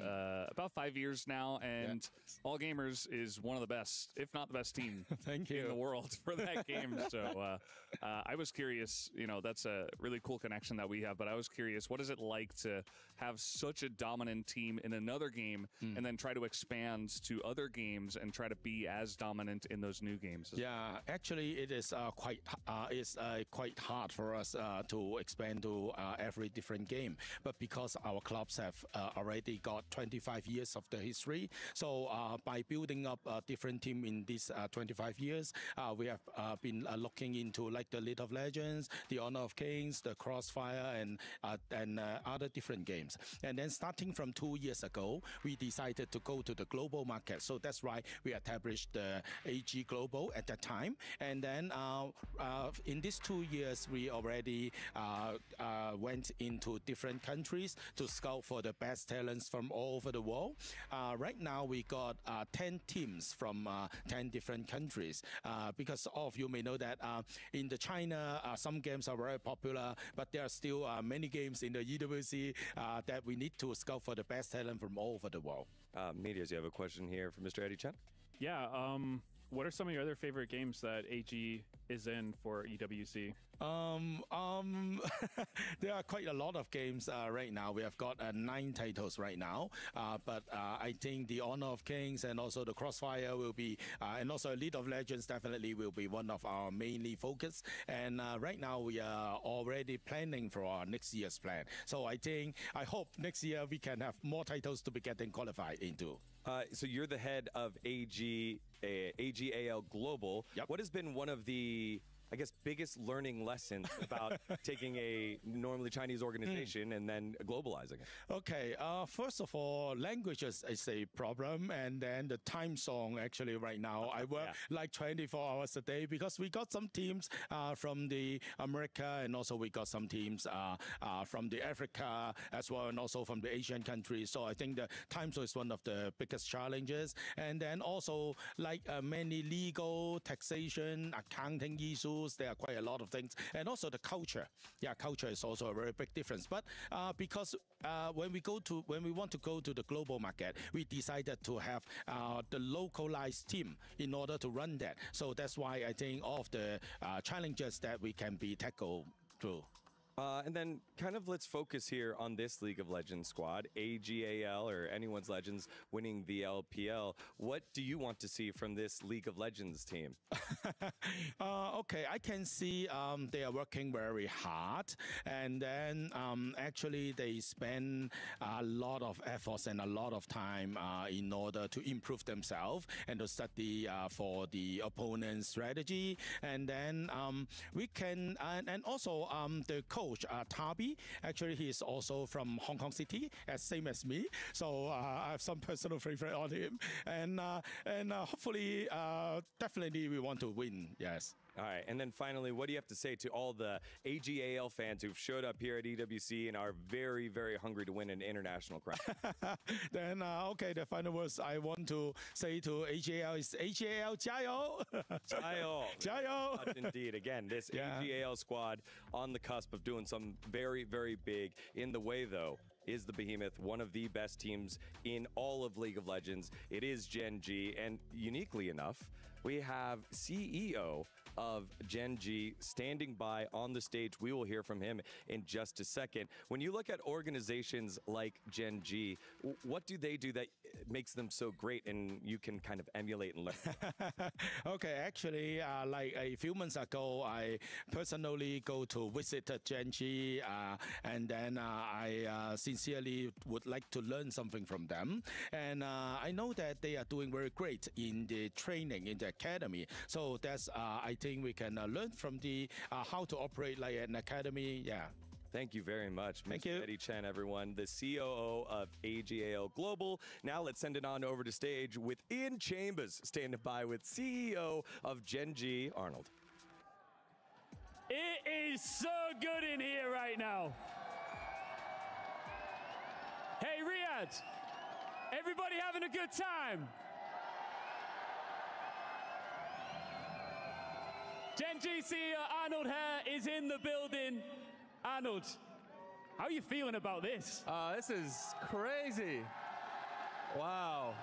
about 5 years now, and All Gamers is one of the best, if not the best team in the world for that game. So I was curious, you know, that's a really cool connection that we have, but I was curious, what is it like to have such a dominant team in another game and then try to expand to other games and try to be as dominant in those new games? Yeah, actually it is quite hard for us to expand to every different game, but because our clubs have already got 25 years of the history, so by building up a different team in these 25 years, we have been looking into like the League of Legends, the Honor of Kings, the Crossfire, and other different games. And then starting from 2 years ago, we decided to go to the global market. So that's why we established the AG Global at that time. And then in these 2 years, we already went into different countries to scout for the best talents from all over the world. Right now, we got 10 teams from 10 different countries. Because all of you may know that in the China, some games are very popular, but there are still many games in the EWC that we need to scout for the best talent from all over the world. Medias, you have a question here for Mr. Eddie Chen? Yeah, what are some of your other favorite games that AG is in for EWC? There are quite a lot of games right now. We have got 9 titles right now, but I think the Honor of Kings and also the Crossfire will be, and also League of Legends definitely will be one of our mainly focus. And right now we are already planning for our next year's plan. So I hope next year we can have more titles to be getting qualified into. So you're the head of AG.AL Global. Yep. What has been one of the I guess, biggest learning lessons about taking a normally Chinese organization and then globalizing it? Okay, first of all, languages is a problem, and then the time zone. Actually, right now I work like 24 hours a day because we got some teams from the America, and also we got some teams from the Africa as well, and also from the Asian countries. So I think the time zone is one of the biggest challenges, and then also like many legal, taxation, accounting issues. There are quite a lot of things, and also the culture. Yeah, culture is also a very big difference. But because when we want to go to the global market, we decided to have the localized team in order to run that. So that's why I think all of the challenges that we can be tackled through. And then kind of let's focus here on this League of Legends squad, AG.AL or anyone's Legends winning the LPL. What do you want to see from this League of Legends team? Okay, I can see they are working very hard, and then actually they spend a lot of efforts and a lot of time in order to improve themselves and to study for the opponent's strategy. And then we can, and also the coach, Tabi, actually he is also from Hong Kong City, same as me. So I have some personal favorite on him, and hopefully, definitely we want to win. Yes. All right, and then finally, what do you have to say to all the AG.AL fans who've showed up here at EWC and are very, very hungry to win an international crown? Then, okay, the final words I want to say to AG.AL is AG.AL, 加油! 加油! 加油! Indeed, again, this AG.AL squad on the cusp of doing something very, very big. In the way, though, is the Behemoth, one of the best teams in all of League of Legends. It is GenG, and uniquely enough, we have CEO of GenG standing by on the stage. We will hear from him in just a second. When you look at organizations like GenG, what do they do that makes them so great and you can kind of emulate and learn? Okay, actually, like a few months ago, I personally go to visit GenG, and then I sincerely would like to learn something from them. And I know that they are doing very great in the training in the academy. So that's I think we can learn from the how to operate like an academy. Yeah. Thank you very much. Thank Mr. you. Eddie Chen, everyone, the COO of AG.AL Global. Now let's send it on over to stage with Ian Chambers, standing by with CEO of GenG, Arnold. It is so good in here right now. Hey, Riyadh, everybody having a good time? GenG CEO Arnold here is in the building. Arnold, how are you feeling about this? This is crazy. Wow.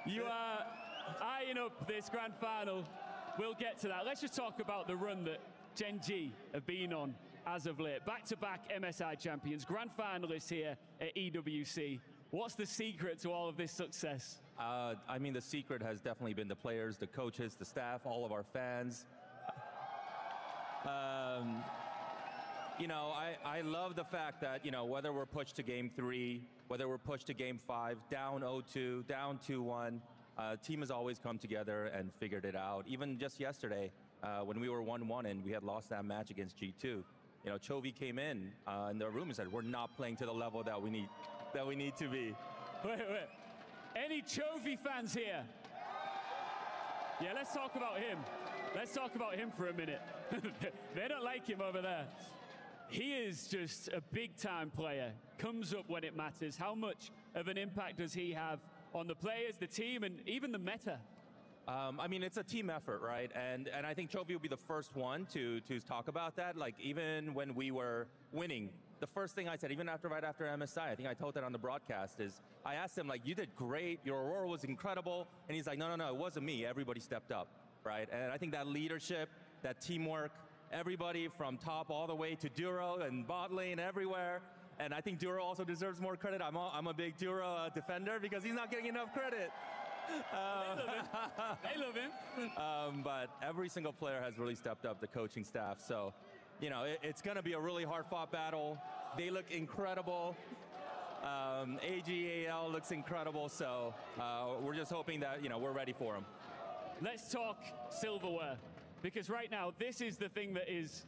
You are eyeing up this grand final. We'll get to that. Let's just talk about the run that GenG have been on as of late. Back-to-back MSI champions, grand finalists here at EWC. What's the secret to all of this success? I mean, the secret has definitely been the players, the coaches, the staff, all of our fans. You know, I love the fact that, you know, whether we're pushed to game 3, whether we're pushed to game 5, down 0-2, down 2-1, team has always come together and figured it out. Even just yesterday, when we were 1-1 and we had lost that match against G2, you know, Chovy came in the room and said, we're not playing to the level that we need to be. Wait. Any Chovy fans here? Yeah, let's talk about him. Let's talk about him for a minute. They don't like him over there. He is just a big-time player. Comes up when it matters. How much of an impact does he have on the players, the team, and even the meta? I mean, it's a team effort, right? And I think Chovy will be the first one to talk about that. Like, even when we were winning, the first thing I said, even right after MSI, I think I told that on the broadcast, is I asked him, like, you did great, your Aurora was incredible, and he's like, no, it wasn't me, everybody stepped up, right? And I think that leadership, that teamwork, everybody from top all the way to Duro and bot lane everywhere, and I think Duro also deserves more credit. I'm a big Duro defender because he's not getting enough credit. They love him. But every single player has really stepped up, the coaching staff. So, you know, it's going to be a really hard-fought battle. They look incredible. AG.AL looks incredible. So we're just hoping that, you know, we're ready for them. let's talk silverware. Because right now, this is the thing that is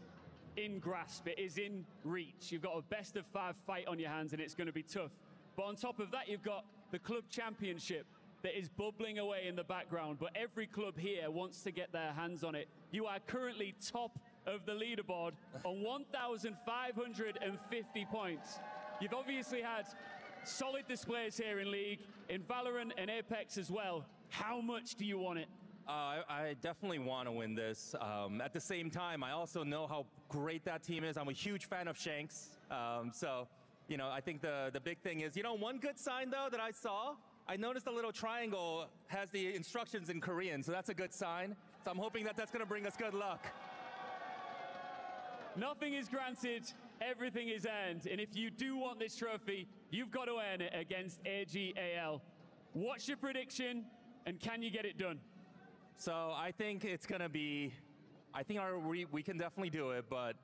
in grasp. It is in reach. You've got a best-of-5 fight on your hands, and it's going to be tough. But on top of that, you've got the club championship that is bubbling away in the background. But every club here wants to get their hands on it. You are currently top of the leaderboard on 1,550 points. You've obviously had solid displays here in League, in Valorant and Apex as well. How much do you want it? I definitely want to win this. At the same time, I also know how great that team is. I'm a huge fan of Shanks. So, you know, I think the big thing is, you know, one good sign, though, that I saw, I noticed the little triangle has the instructions in Korean, so that's a good sign. So I'm hoping that that's going to bring us good luck. Nothing is granted, everything is earned. And if you do want this trophy, you've got to earn it against AG.AL. What's your prediction, and can you get it done? So I think it's going to be, I think we can definitely do it, but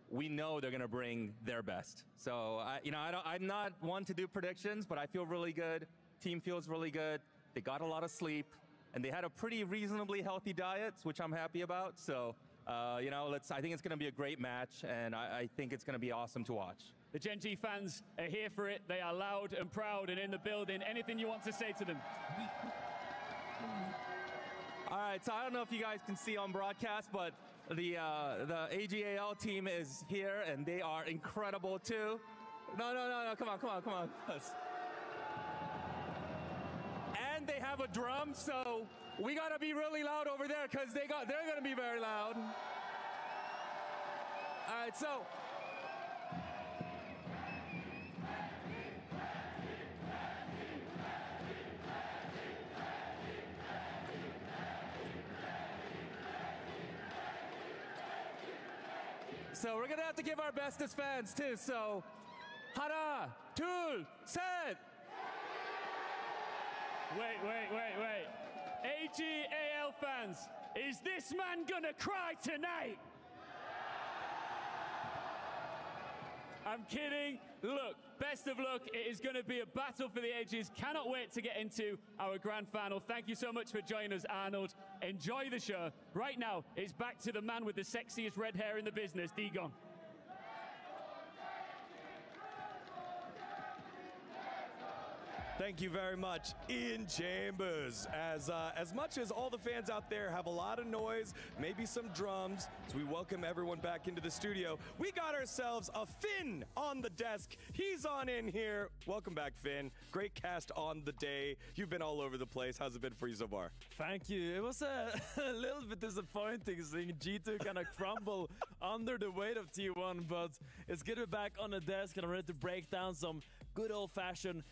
we know they're going to bring their best. So, you know, I'm not one to do predictions, but I feel really good. Team feels really good. They got a lot of sleep, and they had a pretty reasonably healthy diet, which I'm happy about. So, you know, I think it's going to be a great match, and I think it's going to be awesome to watch. The GenG fans are here for it. They are loud and proud and in the building. Anything you want to say to them? All right, so I don't know if you guys can see on broadcast, but the AG.AL team is here, and they are incredible too. No, come on. And they have a drum, so we gotta be really loud over there because they're gonna be very loud. All right, so. So we're gonna have to give our best as fans too. So, 하나, 둘, 셋. Wait. AG.AL fans, is this man gonna cry tonight? I'm kidding. Look, best of luck. It is going to be a battle for the ages. Cannot wait to get into our grand final. Thank you so much for joining us, Arnold. Enjoy the show. Right now, it's back to the man with the sexiest red hair in the business, Digon. Thank you very much, Ian Chambers. As much as all the fans out there have a lot of noise, maybe some drums, as we welcome everyone back into the studio, we got ourselves a Finn on the desk. He's on in here. Welcome back, Finn. Great cast on the day. You've been all over the place. How's it been for you so far? Thank you. It was a little bit disappointing seeing G2 kind of crumble under the weight of T1, but it's good to be back on the desk, and I'm ready to break down some good old-fashioned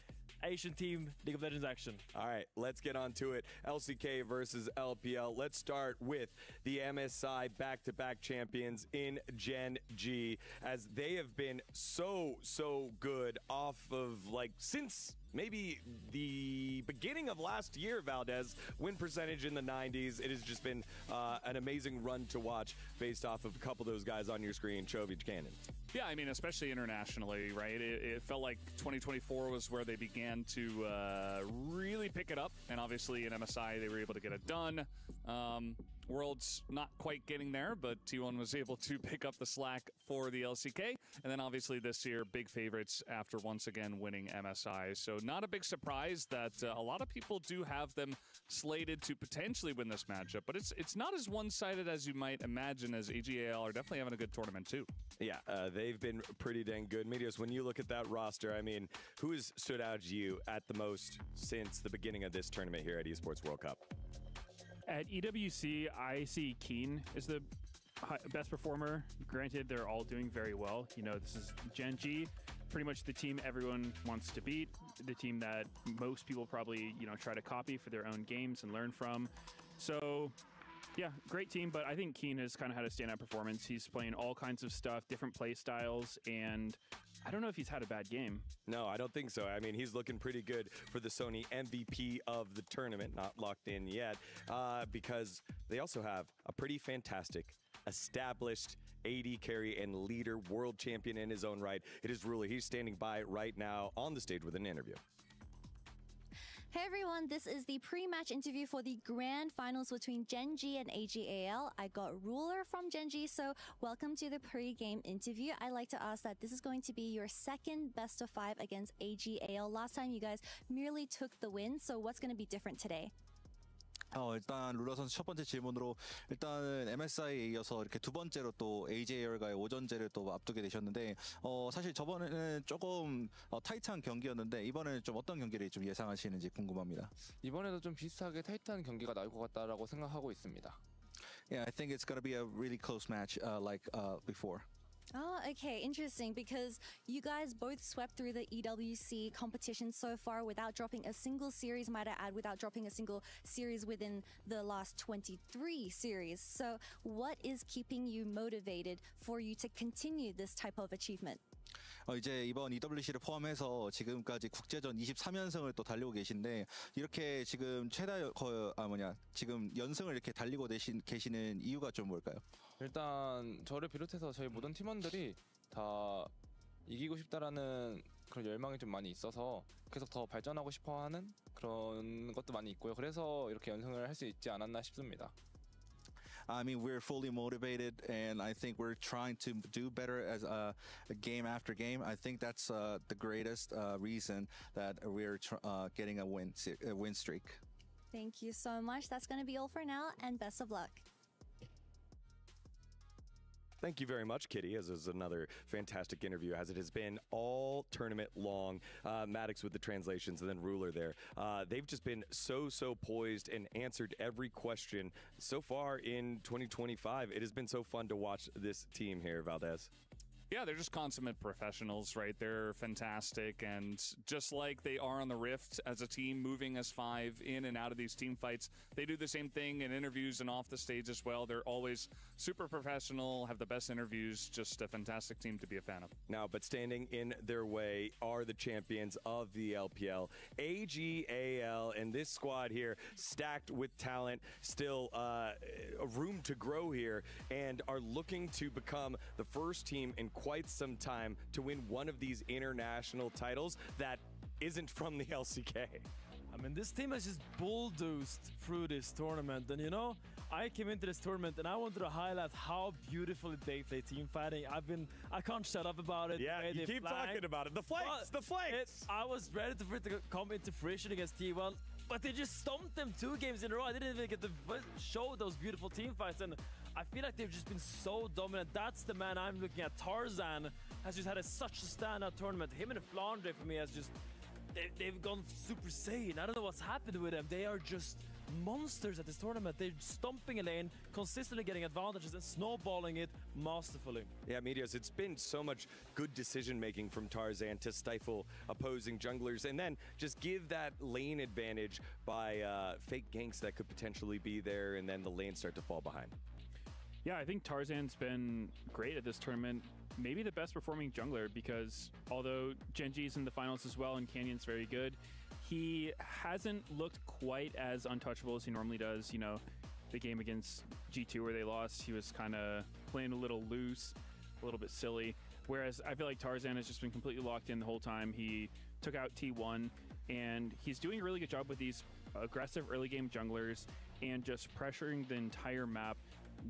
Asian team League of Legends action. All right, let's get on to it. LCK versus LPL. Let's start with the MSI back-to-back champions in GenG, as they have been so good off of, like, since maybe the beginning of last year, Valdez. Win percentage in the 90s. It has just been an amazing run to watch based off of a couple of those guys on your screen. Chovy, Cannon. Yeah, I mean, especially internationally, right? It felt like 2024 was where they began to really pick it up. And obviously in MSI, they were able to get it done. World's not quite getting there, but T1 was able to pick up the slack for the LCK. And then obviously this year, big favorites after once again winning MSI. So not a big surprise that a lot of people do have them slated to potentially win this matchup. But it's not as one-sided as you might imagine, as AG.AL are definitely having a good tournament too. Yeah, they've been pretty dang good. Medios, when you look at that roster, I mean, who has stood out to you at the most since the beginning of this tournament here at Esports World Cup? At EWC, I see Keen as the best performer. Granted, they're all doing very well. You know, this is GenG, pretty much the team everyone wants to beat, the team that most people probably, you know, try to copy for their own games and learn from. So, yeah, great team, but I think Keen has kind of had a standout performance. He's playing all kinds of stuff, different play styles, and I don't know if he's had a bad game. No, I don't think so. I mean, he's looking pretty good for the Sony MVP of the tournament. Not locked in yet, because they also have a pretty fantastic, established AD carry and leader, world champion in his own right. It is Ruli. He's standing by right now on the stage with an interview. Hey everyone, this is the pre-match interview for the grand finals between GenG and AG.AL. I got Ruler from GenG, so welcome to the pre-game interview. I'd like to ask that this is going to be your second best of 5 against AG.AL. Last time you guys merely took the win, so what's going to be different today? 일단 룰러 선수 첫 번째 질문으로 일단은 MSI에 이어서 이렇게 두 번째로 또 AG.AL과의 오전제를 또 앞두게 되셨는데 사실 저번에는 조금 타이트한 경기였는데 이번에는 좀 어떤 경기를 좀 예상하시는지 궁금합니다. 이번에도 좀 비슷하게 타이트한 경기가 나올 것 같다라고 생각하고 있습니다. Yeah, I think it's going to be a really close match like before. Oh, okay, interesting, because you guys both swept through the EWC competition so far without dropping a single series, might I add, without dropping a single series within the last 23 series. So what is keeping you motivated for you to continue this type of achievement? 이제 이번 EWC를 포함해서 지금까지 국제전 23연승을 또 달리고 계신데 이렇게 지금 지금 연승을 이렇게 달리고 계시는 이유가 좀 뭘까요? 일단 저를 비롯해서 저희 모든 팀원들이 다 이기고 싶다라는 그런 열망이 좀 많이 있어서 계속 더 발전하고 싶어하는 그런 것도 많이 있고요. 그래서 이렇게 연승을 할 수 있지 않았나 싶습니다. I mean, we're fully motivated, and I think we're trying to do better as game after game. I think that's the greatest reason that we're getting a win streak. Thank you so much. That's going to be all for now, and best of luck. Thank you very much, Kitty, as is another fantastic interview, as it has been all tournament long. Maddox with the translations, and then Ruler there. They've just been so poised and answered every question so far in 2025. It has been so fun to watch this team here, Valdez. Yeah, they're just consummate professionals, right? They're fantastic, and just like they are on the Rift as a team, moving as 5 in and out of these team fights, they do the same thing in interviews and off the stage as well. They're always super professional, have the best interviews, just a fantastic team to be a fan of. Now, but standing in their way are the champions of the LPL, AG.AL, and this squad here, stacked with talent, still a room to grow here, and are looking to become the first team in quite some time to win one of these international titles that isn't from the LCK. I mean, this team has just bulldozed through this tournament, and you know, I came into this tournament and I wanted to highlight how beautifully they play team fighting. I can't shut up about it. Yeah, you keep talking about it. The flanks. I was ready for it to come into fruition against T1, but they just stomped them 2 games in a row. I didn't even get to show those beautiful team fights, and I feel like they've just been so dominant. That's the man I'm looking at. Tarzan has just had such a standout tournament. Him and Flandre for me has just, they've gone super saiyan. I don't know what's happened with them. They are just monsters at this tournament. They're stomping a lane, consistently getting advantages and snowballing it masterfully. Yeah, Meteos, it's been so much good decision-making from Tarzan to stifle opposing junglers and then just give that lane advantage by fake ganks that could potentially be there, and then the lanes start to fall behind. Yeah, I think Tarzan's been great at this tournament. Maybe the best performing jungler, because although GenG's in the finals as well and Canyon's very good, he hasn't looked quite as untouchable as he normally does. You know, the game against G2 where they lost, he was kind of playing a little loose, a little bit silly. Whereas I feel like Tarzan has just been completely locked in the whole time. He took out T1, and he's doing a really good job with these aggressive early game junglers and just pressuring the entire map,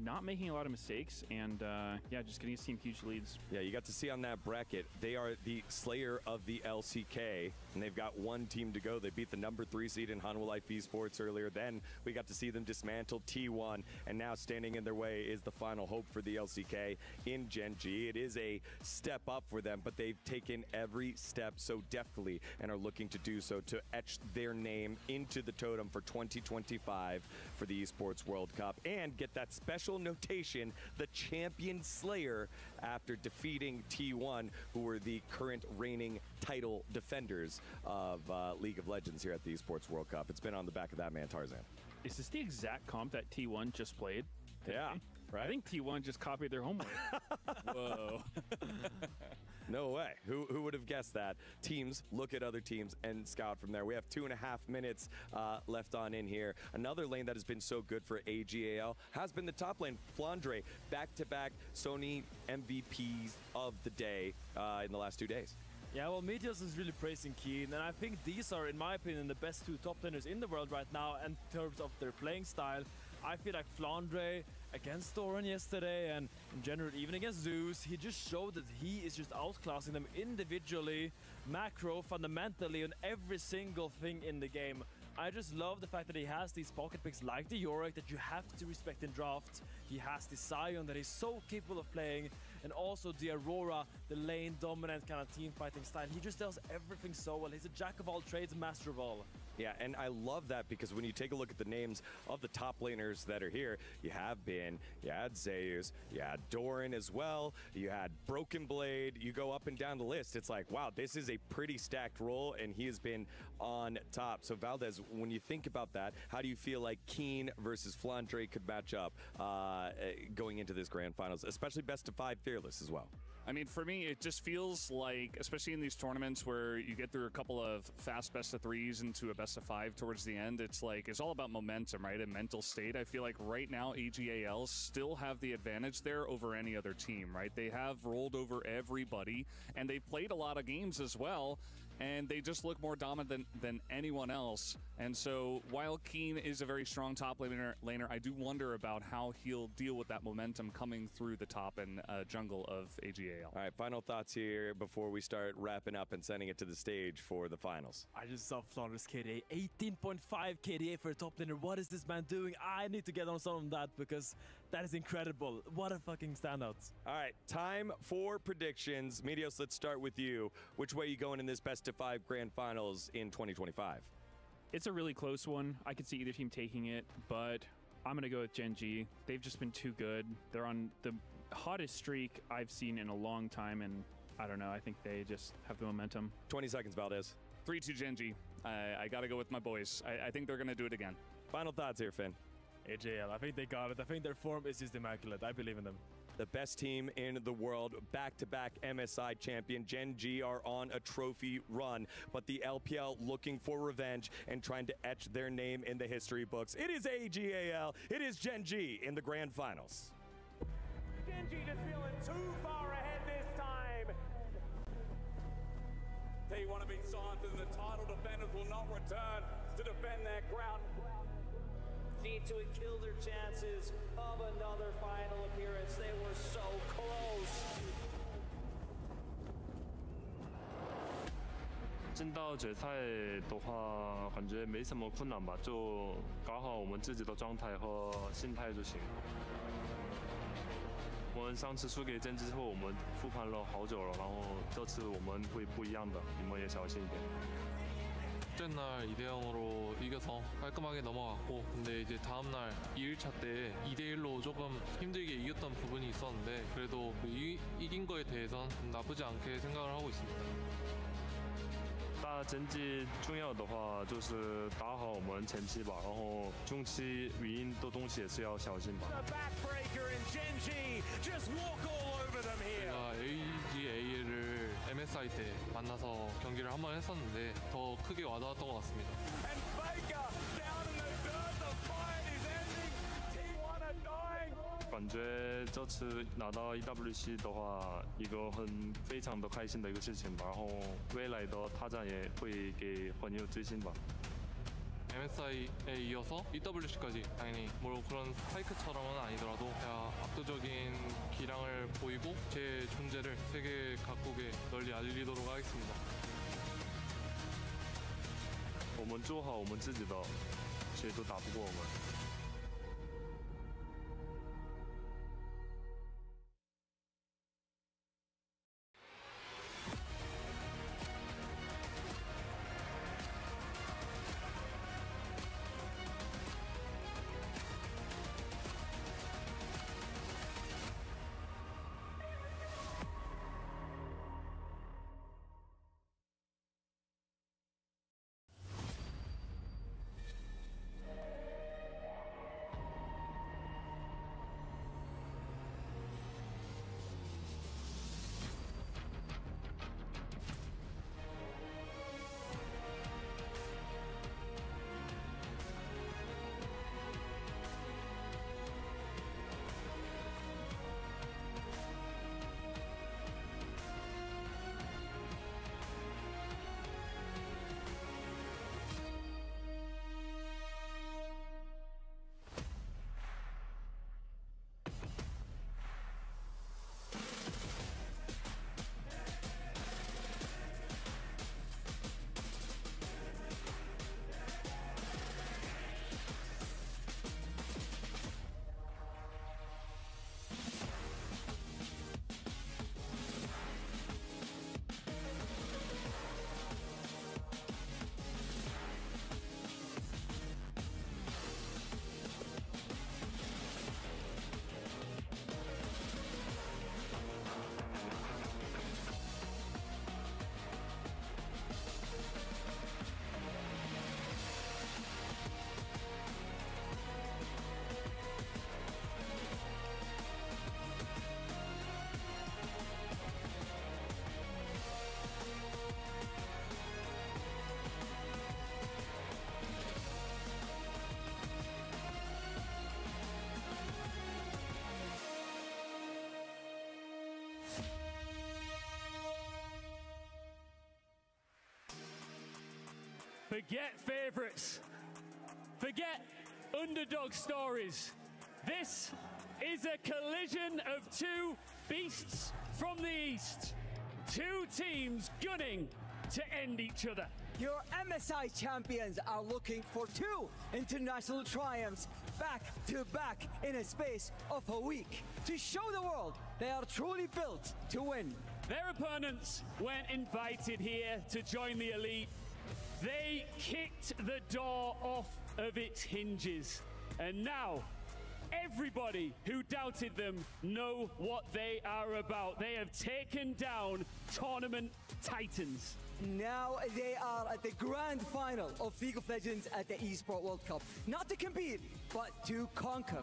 not making a lot of mistakes, and yeah, just getting his team huge leads. Yeah, you got to see on that bracket, they are the slayer of the LCK, and they've got one team to go. They beat the number 3 seed in Hanwha Life Esports earlier. Then we got to see them dismantle T1, and now standing in their way is the final hope for the LCK in GenG. It is a step up for them, but they've taken every step so deftly and are looking to do so to etch their name into the totem for 2025 for the Esports World Cup and get that special notation, the Champion Slayer, after defeating T1, who were the current reigning title defenders of League of Legends here at the Esports World Cup. It's been on the back of that man, Tarzan. Is this the exact comp that T1 just played today? Yeah, right? I think T1 just copied their homework. Whoa. No way. Who would have guessed that? Teams look at other teams and scout from there. We have 2.5 minutes left on in here. Another lane that has been so good for AG.AL has been the top lane. Flandre, back-to-back Sony MVPs of the day in the last 2 days. Yeah, well, Meteos is really praising Keen, and I think these are, in my opinion, the best two top laners in the world right now in terms of their playing style. I feel like Flandre against Thoran yesterday, and in general, even against Zeus, he just showed that he is just outclassing them individually, macro, fundamentally, on every single thing in the game. I just love the fact that he has these pocket picks like the Yorick that you have to respect in draft. He has the Sion that is so capable of playing, and also the Aurora, the lane dominant kind of team fighting style. He just does everything so well. He's a jack of all trades, master of all. Yeah, and I love that because when you take a look at the names of the top laners that are here, you have Bin, you had Zeus, you had Doran as well, you had Broken Blade, you go up and down the list. It's like, wow, this is a pretty stacked role, and he has been on top. So Valdez, when you think about that, how do you feel like Keen versus Flandre could match up going into this grand finals, especially best of 5 Fearless as well? I mean, for me, it just feels like, especially in these tournaments where you get through a couple of fast best of 3s into a best of 5 towards the end, it's like, it's all about momentum, right? And mental state. I feel like right now, AG.AL still have the advantage there over any other team, right? They have rolled over everybody, and they played a lot of games as well, and they just look more dominant than anyone else. And so while Keen is a very strong top laner, I do wonder about how he'll deal with that momentum coming through the top and jungle of AG.AL. All right, final thoughts here before we start wrapping up and sending it to the stage for the finals. I just saw Flandre's KDA, 18.5 KDA for a top laner. What is this man doing? I need to get on some of that because that is incredible. What a fucking standout. All right, time for predictions. Meteos, let's start with you. Which way are you going in this best of 5 grand finals in 2025? It's a really close one. I could see either team taking it, but I'm going to go with GenG. They've just been too good. They're on the hottest streak I've seen in a long time, and I don't know. I think they just have the momentum. 20 seconds, Valdez. 3-2 GenG. I got to go with my boys. I think they're going to do it again. Final thoughts here, Finn. AG.AL, I think they got it. I think their form is just immaculate. I believe in them. The best team in the world, back-to-back MSI champion. GenG are on a trophy run, but the LPL looking for revenge and trying to etch their name in the history books. It is AG.AL. It is GenG in the grand finals. GenG just feeling too far ahead this time. They want to be silent, and the title defenders will not return to defend their ground. G2 had killed their chances of another final appearance. They were so close. 进到决赛的话，感觉没什么困难吧，就搞好我们自己的状态和心态就行。我们上次输给GenG之后，我们复盘了好久了，然后这次我们会不一样的，你们也小心一点。 첫날 2대0으로 이겨서 깔끔하게 넘어갔고 근데 이제 다음날 2일차 때 2대1로 조금 힘들게 이겼던 부분이 있었는데 그래도 이긴 거에 대해선 나쁘지 않게 생각을 하고 있습니다. 打GenG重要的话就是打好我们前期吧，然后中期语音的东西也是要小心吧。 제가 AG.AL을 MSI 때 만나서 경기를 한번 했었는데 더 크게 와닿았던 것 같습니다. 感觉这次拿到 EWC 的话，一个非常的开心的一个事情吧。然后未来的发展也会给很有自信吧。 MSI에 이어서 EWC까지 당연히 뭐 그런 스파이크처럼은 아니더라도 압도적인 기량을 보이고 제 존재를 세계 각국에 널리 알리도록 하겠습니다. 我们做好我们自己的，谁都打不过我们。Forget favorites. Forget underdog stories. This is a collision of two beasts from the East. Two teams gunning to end each other. Your MSI champions are looking for two international triumphs back to back in a space of a week to show the world they are truly built to win. Their opponents weren't invited here to join the elite. They kicked the door off of its hinges. And now, everybody who doubted them know what they are about. They have taken down tournament titans. Now they are at the grand final of League of Legends at the Esports World Cup. Not to compete, but to conquer.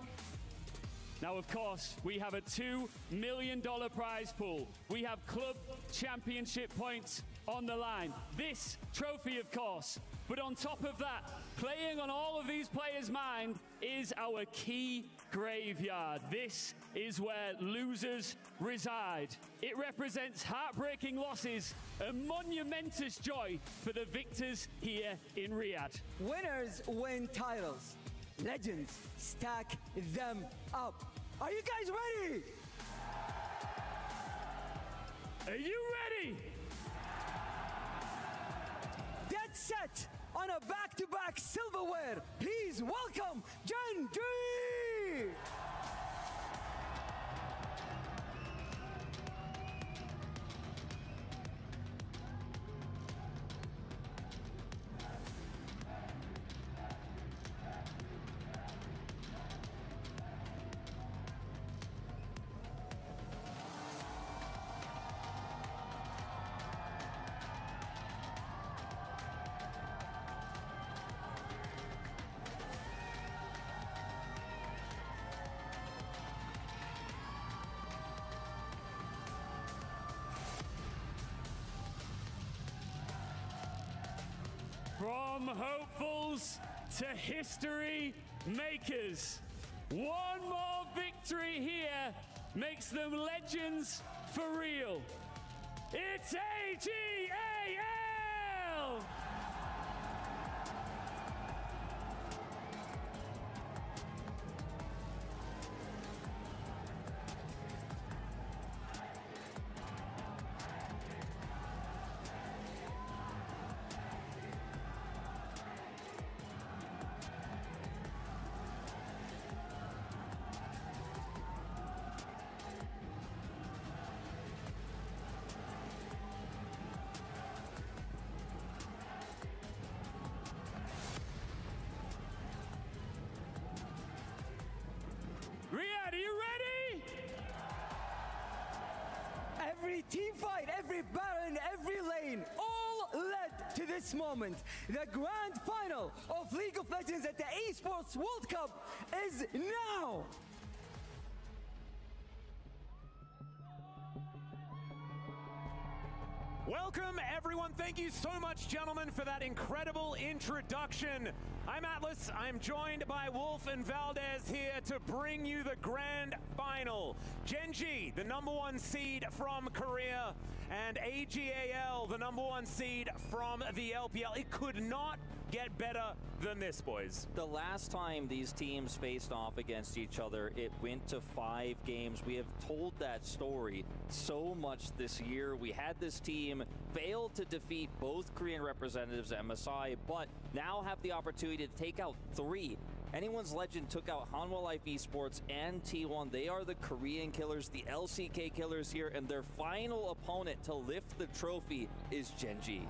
Now, of course, we have a $2 million prize pool. We have club championship points on the line. This trophy, of course. But on top of that, playing on all of these players' mind is our key graveyard. This is where losers reside. It represents heartbreaking losses and monumentous joy for the victors here in Riyadh. Winners win titles. Legends stack them up. Are you guys ready? Are you ready? Dead set on a back-to-back silverware. Please welcome GenG! From hopefuls to history makers, one more victory here makes them legends for real. It's AG.AL! Riyadh, are you ready? Every team fight, every baron, every lane, all led to this moment. The grand final of League of Legends at the Esports World Cup is now. Welcome, everyone. Thank you so much, gentlemen, for that incredible introduction. I'm Atlas. I'm joined by Wolf and Valdez here to bring you the grand final. GenG, the #1 seed from Korea, and AG.AL, the #1 seed from the LPL. It could not get better than this, boys. The last time these teams faced off against each other, it went to 5 games. We have told that story so much this year. We had this team fail to defeat both Korean representatives at MSI, but now have the opportunity to take out 3. Anyone's Legend took out Hanwha Life Esports and T1. They are the Korean killers, the LCK killers here, and their final opponent to lift the trophy is GenG.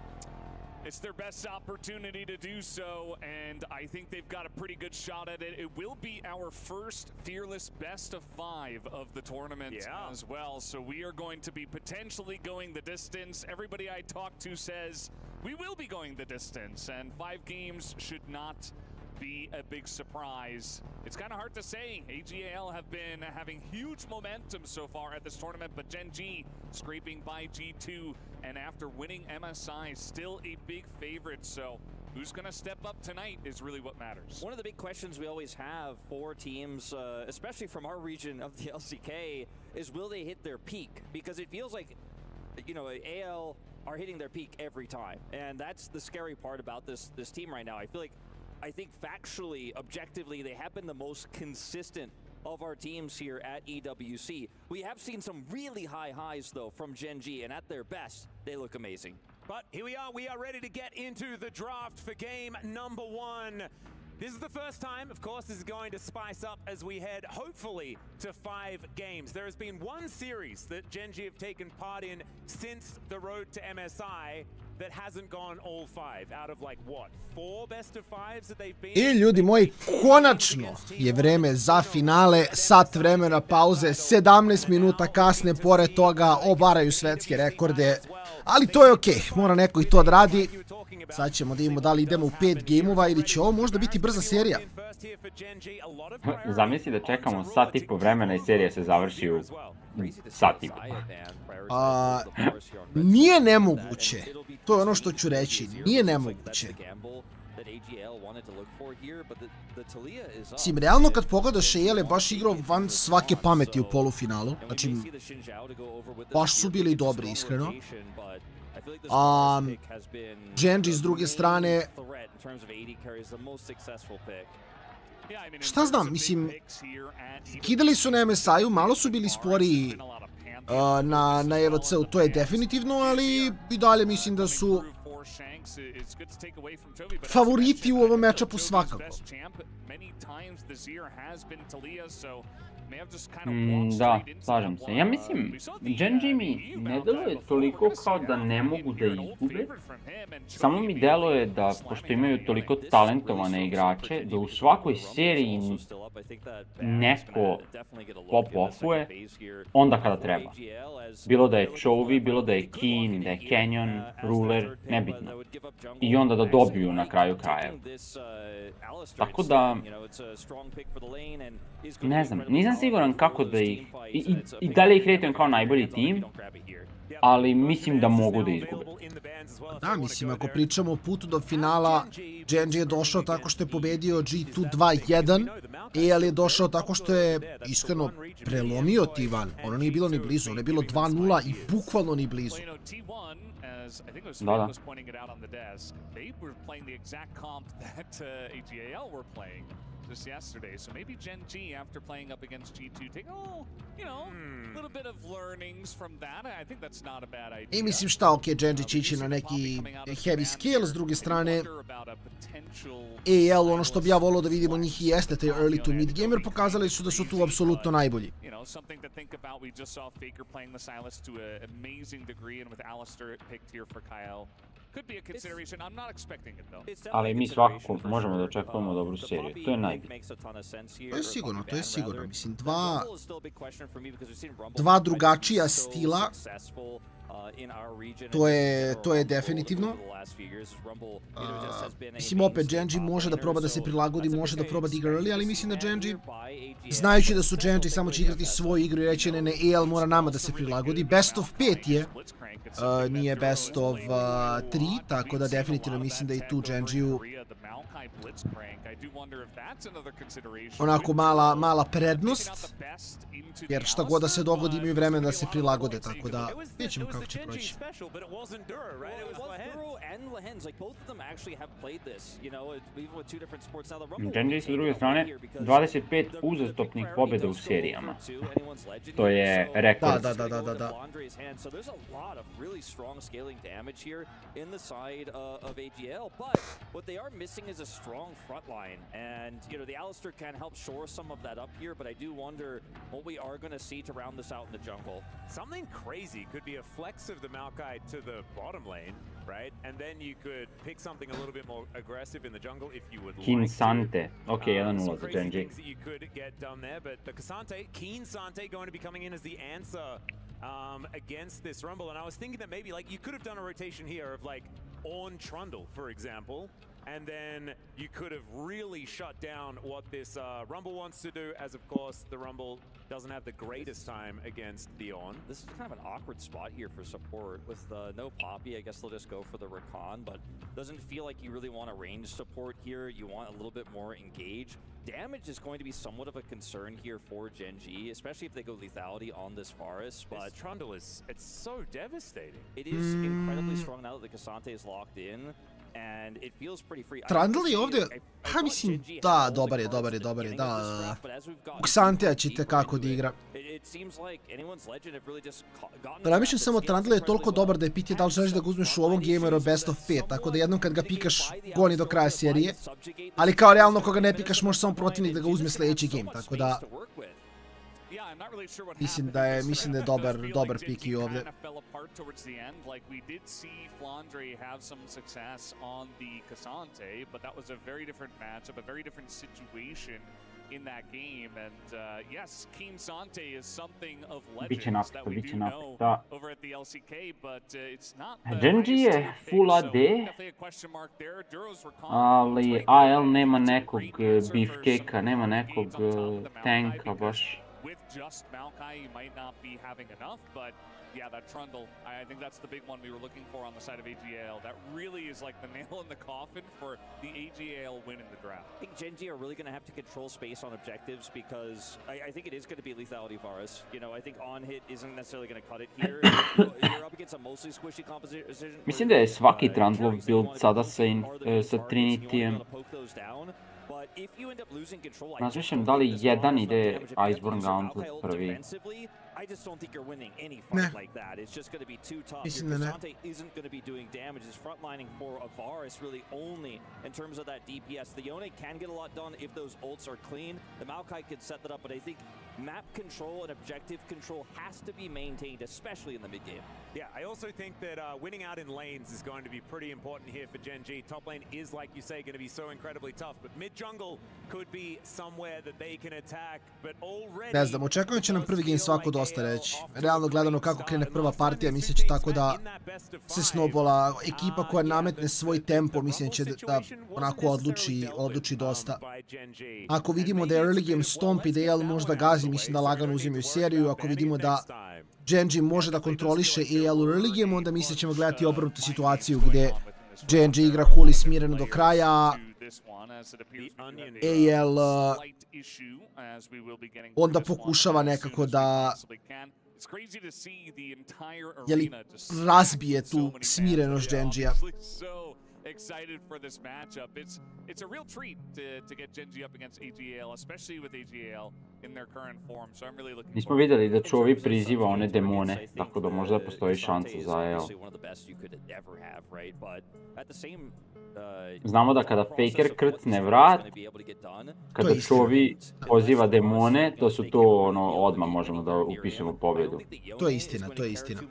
It's their best opportunity to do so, and I think they've got a pretty good shot at it. It will be our first Fearless best of 5 of the tournament as well, so we are going to be potentially going the distance. Everybody I talk to says we will be going the distance, and 5 games should not be a big surprise. It's kind of hard to say. AG.AL have been having huge momentum so far at this tournament, but GenG scraping by G2, and after winning MSI, still a big favorite. So who's going to step up tonight is really what matters. One of the big questions we always have for teams, especially from our region of the LCK, is will they hit their peak? Because it feels like, you know, AL are hitting their peak every time, and that's the scary part about this team right now. I think factually, objectively, they have been the most consistent of our teams here at EWC. We have seen some really high highs though from GenG, and at their best, they look amazing. But here we are ready to get into the draft for game number 1. This is the first time, of course, this is going to spice up as we head, hopefully, to 5 games. There has been one series that GenG have taken part in since the road to MSI that hasn't gone all 5 out of like what, 4 best of 5s that they've been. I ljudi moji, konačno je vreme za finale, sat vremena pauze, 17 minuta kasne, pored toga obaraju svetske rekorde, ali to je okej, mora neko i to da radi. Sad ćemo da imamo da li idemo u 5 gameova ili će ovo možda biti brza serija. Zamisli da čekamo sat i po vremena i serija se završi u sat i po. Nije nemoguće, to je ono što ću reći, nije nemoguće. Sim, realno kad pogledaš, AG.AL je baš igrao van svake pameti u polufinalu, znači baš su bili dobri, iskreno. GenG s druge strane, šta znam, mislim, kidali su na MSI-u, malo su bili sporiji na EWC-u, to je definitivno, ali i dalje mislim da su favoriti u ovom matchupu svakako. Da, slažem se. Ja mislim, GenG mi ne deluje toliko kao da ne mogu da izgube. Samo mi deluje da, pošto imaju toliko talentovane igrače, da u svakoj seriji neko pop-offuje onda kada treba. Bilo da je Chovy, bilo da je Keen, da je Canyon, Ruler, nebitno. I onda da dobiju na kraju krajeva. Tako da, ne znam, nisam siguran kako da ih, i dalje ih retujem kao najbolji tim, ali mislim da mogu da izgube. Da, mislim, ako pričamo o putu do finala, GenG je došao tako što je pobedio G2 2-1, AG.AL je došao tako što je, iskreno, prelomio T1. Ono nije bilo ni blizu, ono je bilo 2-0 i bukvalno ni blizu. Da. Just yesterday, so maybe GenG, after playing up against G2, take a little bit of learnings from that. I think that's not a bad idea. I mislim šta, okej, GenG će ići na neki heavy skill, s druge strane, AG.AL, ono što bi ja volio da vidimo njih i jeste taj early to mid gamer, pokazali su da su tu apsolutno najbolji. Something to think about. We just saw Faker playing the Silas to an amazing degree, and with Alistair picked here for Kyle. Could be a consideration. I'm not expecting it though. Ali mi svakako možemo da očekujemo dobru seriju. To je najbolje. To je sigurno. Mislim, dva drugačija stila. To je definitivno. Mislim, opet GenG može da proba da se prilagodi, može da proba da igra early, ali mislim da GenG, znajući da su GenG samo će igrati svoju igru i reći ne, AG.AL mora nama da se prilagodi. Best of 5 je, nije best of 3, tako da definitivno mislim da i tu GenG-u onako mala prednost, jer šta god da se dogodi imaju vremena da se prilagode, tako da vidjet ćemo kako će proći. GenG s druge strane 25 uzastopnih pobjeda u serijama. To je rekord. Da. Really strong scaling damage here in the side of AG.AL, but what they are missing is a strong front line, and the Alistair can help shore some of that up here, but I do wonder what we are going to see to round this out in the jungle. Something crazy could be a flex of the Maokai to the bottom lane, right? And then you could pick something a little bit more aggressive in the jungle if you would like to. Keen Sante. Okay, 1-0 za GenG. You could get done there, but the Kasante, Keen Sante going to be coming in as the answer against this Rumble, and I was thinking that maybe you could have done a rotation here of on Trundle, for example, and then you could have really shut down what this Rumble wants to do, as of course the Rumble doesn't have the greatest time against the On. This is kind of an awkward spot here for support. With no Poppy, I guess they'll just go for the Rakan, but doesn't feel like you really want a range support here. You want a little bit more engage. damage is going to be somewhat of a concern here for GenG, especially if they go lethality on this Varus. But this Trundle it's so devastating. It is incredibly strong now that the Cassante is locked in. And it feels pretty free. Trundle je ovdje, pa mislim, da, dobar je, da. Xantea će tekako da igra. Razmišljam samo, Trundle je toliko dobar da je pitanje da li želiš da ga uzmeš u ovom gameru best of 5, tako da jednom kad ga pikaš, goni do kraja serije. Ali kao realno koga ne pikaš, može samo protivnik da ga uzme sljedeći game, tako da... Mislim da je dobar pik i ovdje. In that game, and yes, Keen Sante is something of legends that we do know over at the LCK, but it's not the GenG je full AD, ali AL nema nekog beefcakea, nema nekog tanka baš. With just Maokai, you might not be having enough, but yeah, that Trundle, I think that's the big one we were looking for on the side of AG.AL. That really is like the nail in the coffin for the AG.AL win in the draft. I think GenG are really going to have to control space on objectives because I think it is going to be a lethality Varus. You know, I think on hit isn't necessarily going to cut it here. You're up against a mostly squishy composition. Mislim da je svaki Trundlov build sada sa Trinityjem. Razmišljam da li jedan ide Iceborne Gauntlet prvi. I just don't think you're winning any fight like that. It's just going to be too tough. Cassante isn't going to be doing damage. His frontlining for a Varus really only in terms of that DPS. The Yone can get a lot done if those ults are clean. The Maokai could set that up, but I think map control and objective control has to be maintained, especially in the mid game. Yeah, I also think that winning out in lanes is going to be pretty important here for GenG. Top lane is, like you say, going to be so incredibly tough, but mid jungle could be somewhere that they can attack, but already... Ne znam, očekujem će nam prvi game svako dosta reći. Realno gledano kako krene prva partija, mislim će tako da se snowballa. Ekipa koja nametne svoj tempo, mislim će da onako odluči dosta. Ako vidimo da je early game Stomp i da AL možda gazi, mislim da lagano uzimaju seriju. Ako vidimo da GenG može da kontroliše AL u early game, onda mislim ćemo gledati obrnutu situaciju gdje GenG igra cool i smireno do kraja. AL onda pokušava nekako da razbije tu smirenost GenG-a. Excited for this matchup. It's a real treat to get GenG up against AG.AL, especially with AG.AL in their current form. So I'm really looking. Nismo vidjeli da Čovi priziva one demone, tako da možda postoji šansa za AL. Znamo da kada Faker krcne vrat, kada Čovi poziva demone, to su to odmah možemo da upišemo pobjedu. To je istina, to je istina.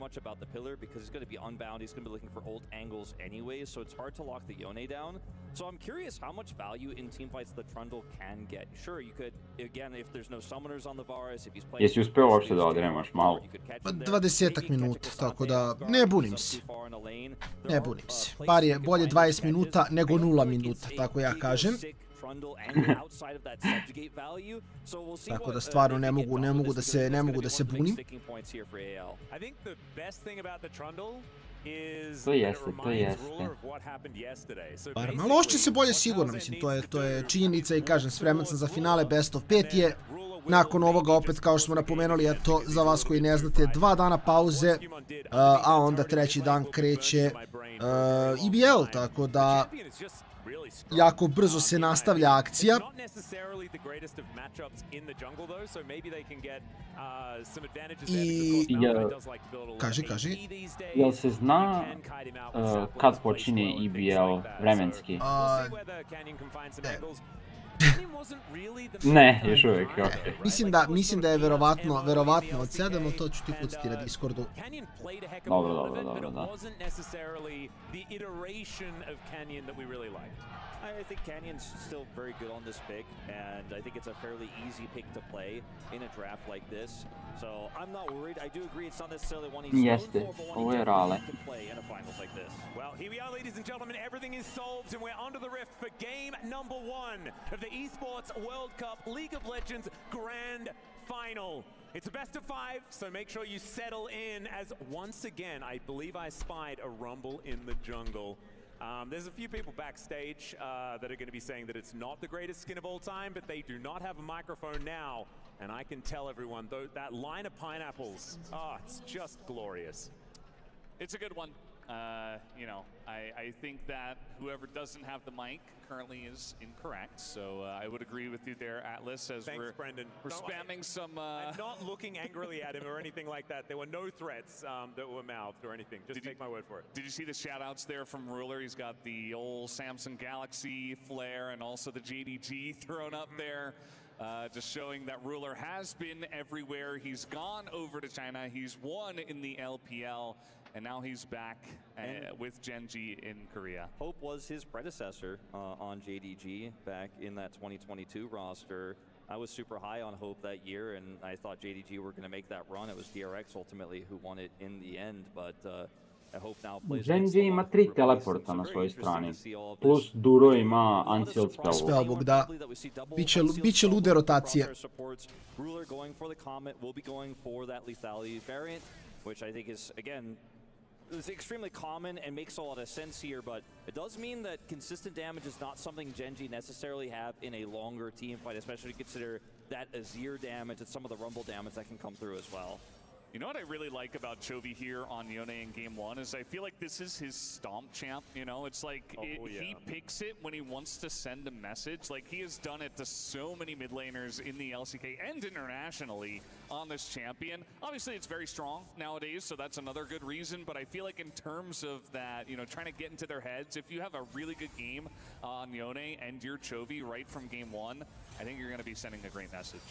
Lock the Yone down. So I'm curious how much value in team fights the Trundle can get. Sure, you could, again, if there's no summoners on the Varus, if he's playing... Jesi uspeo uopšte da odremaš malo? 20 minuta, tako da ne bunim se. Ne bunim se. Bar je bolje 20 minuta nego 0 minuta, tako ja kažem. Tako da stvarno ne mogu da se bunim. To jeste. Bar malo će se bolje sigurno, mislim, to je činjenica i kažem, spreman sam za finale best of 5 je. Nakon ovoga opet, kao što smo napomenuli, eto, za vas koji ne znate, 2 dana pauze, a onda treći dan kreće EBL, tako da jako brzo se nastavlja akcija. I kaži. Jel se zna kad počinje EBL vremenski? Ne, još uvijek, okej. Mislim da je verovatno od 7, ali to ću ti puciti na Discordu. Dobro, da. I think Canyon's still very good on this pick, and I think it's a fairly easy pick to play in a draft like this. So I'm not worried. I do agree it's not necessarily one he's known for, but one he can play in a finals like this. Well, here we are, ladies and gentlemen. Everything is solved, and we're onto the rift for game number 1 of the Esports World Cup League of Legends Grand Final. It's a best of 5, so make sure you settle in as once again, I believe I spied a rumble in the jungle. There's a few people backstage that are going to be saying that it's not the greatest skin of all time, but they do not have a microphone now. And I can tell everyone, though, that line of pineapples, it's just glorious. It's a good one. You know, I think that whoever doesn't have the mic currently is incorrect. So I would agree with you there, Atlas, as Thanks, Brendan. we're spamming some... I'm not looking angrily at him or anything like that. There were no threats that were mouthed or anything. Just take my word for it. Did you see the shout-outs there from Ruler? He's got the old Samsung Galaxy flare and also the JDG thrown up there. Just showing that Ruler has been everywhere. He's gone over to China. He's won in the LPL. And now he's back with GenG in Korea. Hope was his predecessor on JDG back in that 2022 roster. I was super high on Hope that year, and I thought JDG were going to make that run. It was DRX ultimately who won it in the end, but I hope now plays. GenG ima 3 teleporta na svojoj strani, plus Duro ima Unsealed Spellbook, da. Biće lude rotacije. Ruler going for the Comet, will be going for that lethality variant, which I think is, again, it's extremely common and makes a lot of sense here, but it does mean that consistent damage is not something GenG necessarily have in a longer team fight, especially to consider that Azir damage and some of the Rumble damage that can come through as well. You know what I really like about Chovy here on Yone in Game 1 is I feel like this is his stomp champ, you know? It's like he picks it when he wants to send a message. Like, he has done it to so many mid laners in the LCK and internationally on this champion. Obviously, it's very strong nowadays, so that's another good reason. But I feel like in terms of that, you know, trying to get into their heads, if you have a really good game on Yone and you're Chovy right from Game 1, I think you're going to be sending a great message.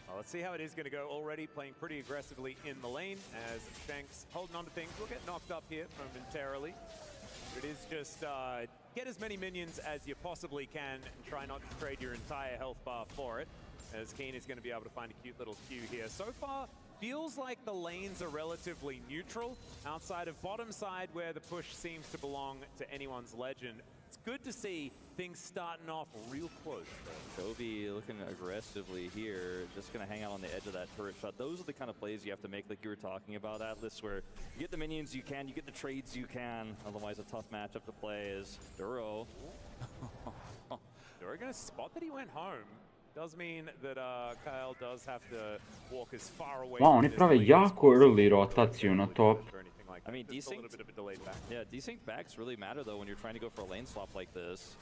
Well, let's see how it is going to go. Already playing pretty aggressively in the lane as Shanks holding on to things. We'll get knocked up here momentarily. But it is just get as many minions as you possibly can and try not to trade your entire health bar for it, as Keen is going to be able to find a cute little Q here. So far, feels like the lanes are relatively neutral outside of bottom side where the push seems to belong to anyone's legend. It's good to see things starting off real close. Chovy looking aggressively here, just going to hang out on the edge of that turret shot. Those are the kind of plays you have to make, like you were talking about, Atlas, where you get the minions you can, you get the trades you can. Otherwise, a tough matchup to play is Duro. Duro going to spot that he went home. Does mean that Kyle does have to walk as far away. Wow, oni prave jako early rotaciju na top. I mean, desync backs really matter though when you're trying to go for a lane swap like this.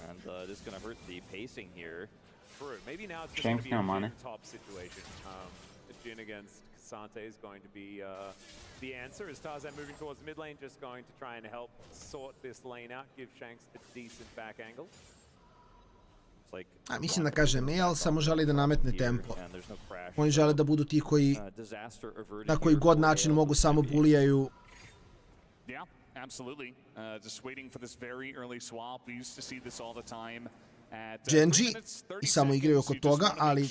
And this is going to hurt the pacing here. True. Maybe now it's just going to be a top situation. Jhin against Kasante is going to be the answer. As Tarzan moving towards the mid lane, just going to try and help sort this lane out, give Shanks a decent back angle. A mislim da kaže AG.AL samo želi da nametne tempo. Oni žele da budu ti koji na koji god način mogu samo bulijaju. Yeah, absolutely. Just waiting for this very early swap. We used to see this all the time. GenG i samo igraju oko toga, ali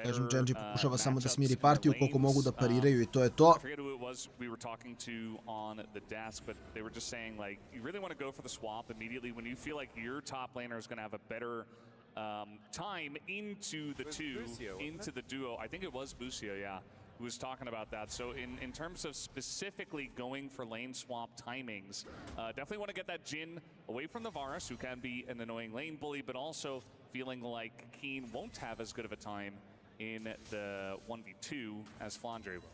kažem GenG pokušava samo da smiri partiju koliko mogu da pariraju i to je to. I forget who it was we were talking to on the desk, but they were just saying like you really want to go for the swap immediately when you feel like your top laner is going to have a better time into the duo. I think it was Busio, yeah, who was talking about that. So in terms of specifically going for lane swap timings, definitely want to get that Jhin away from the Varus, who can be an annoying lane bully, but also feeling like Keen won't have as good of a time in the 1v2 as Flandre will.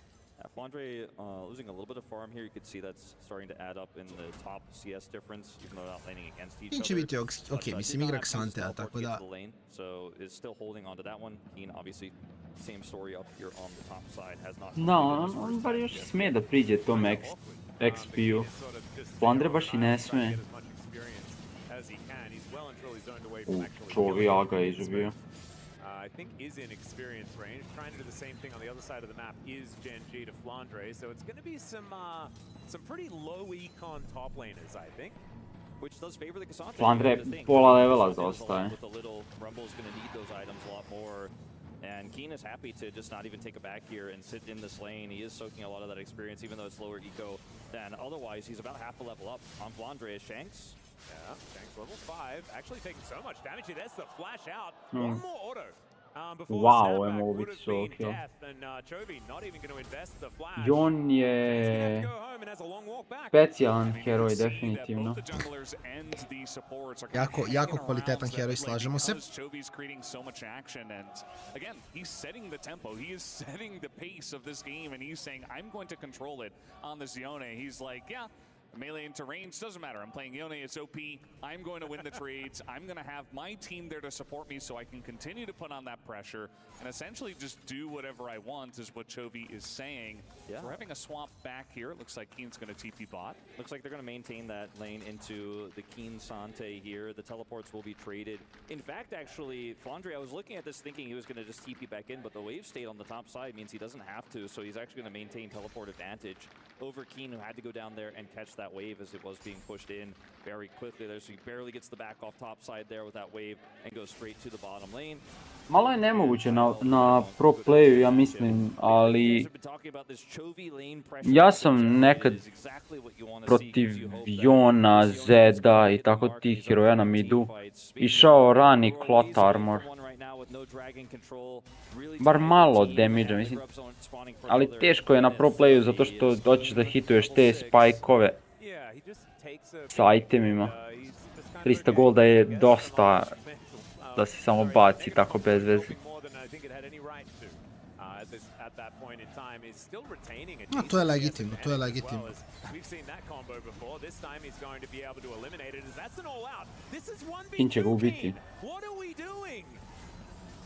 Flandre losing a little bit of farm here. You could see that's starting to add up in the top CS difference, even though not laning against each other. Će biti ok, mislim igra Xantea, tako da. So is still holding on to that one. Keen obviously same story up here on the top side has not. Da, on bar još smije da priđe tom XP-u. Flandre baš i ne smije. Chovy aga je izubio. I think is in experience range. Trying to do the same thing on the other side of the map is GenG to Flandre, so it's going to be some pretty low econ top laners, I think. Which does favor the Kasante. Flandre pola levela zaostaje. With the little Rumble is going to need those items a lot more. And Keen is happy to just not even take a back here and sit in this lane. He is soaking a lot of that experience, even though it's lower eco than otherwise. He's about half a level up on Flandre is Shanks. Yeah, Shanks level 5, actually taking so much damage here. That's the flash out. One more auto. Wow, je mogu biti solo kill. I on je specijalan heroj, definitivno. Jako kvalitetan heroj, slažemo se. Melee into range, doesn't matter. I'm playing Yone, it's OP. I'm going to win the trades. I'm going to have my team there to support me so I can continue to put on that pressure and essentially just do whatever I want is what Chovy is saying. Yeah. We're having a swap back here. It looks like Keen's going to TP bot. Looks like they're going to maintain that lane into the Keen Sante here. The teleports will be traded. In fact, actually, Flandre, I was looking at this thinking he was going to just TP back in, but the wave state on the top side means he doesn't have to, so he's actually going to maintain teleport advantage over Keen, who had to go down there and catch that wave as it was being pushed in very quickly there. So he barely gets the back off top side there with that wave and goes straight to the bottom lane. Malo je nemoguće na pro playu, ja mislim, ali ja sam nekad protiv Jona, Zeda i tako tih heroja na midu išao rani clot armor. Bar malo damage-a, mislim, ali teško je na pro playu zato što hoćeš da hituješ te spike-ove sa itemima. 300 golda je dosta da se samo baci tako bez veze. No, to je legitimno, to je legitimno. Kin će ga ubiti.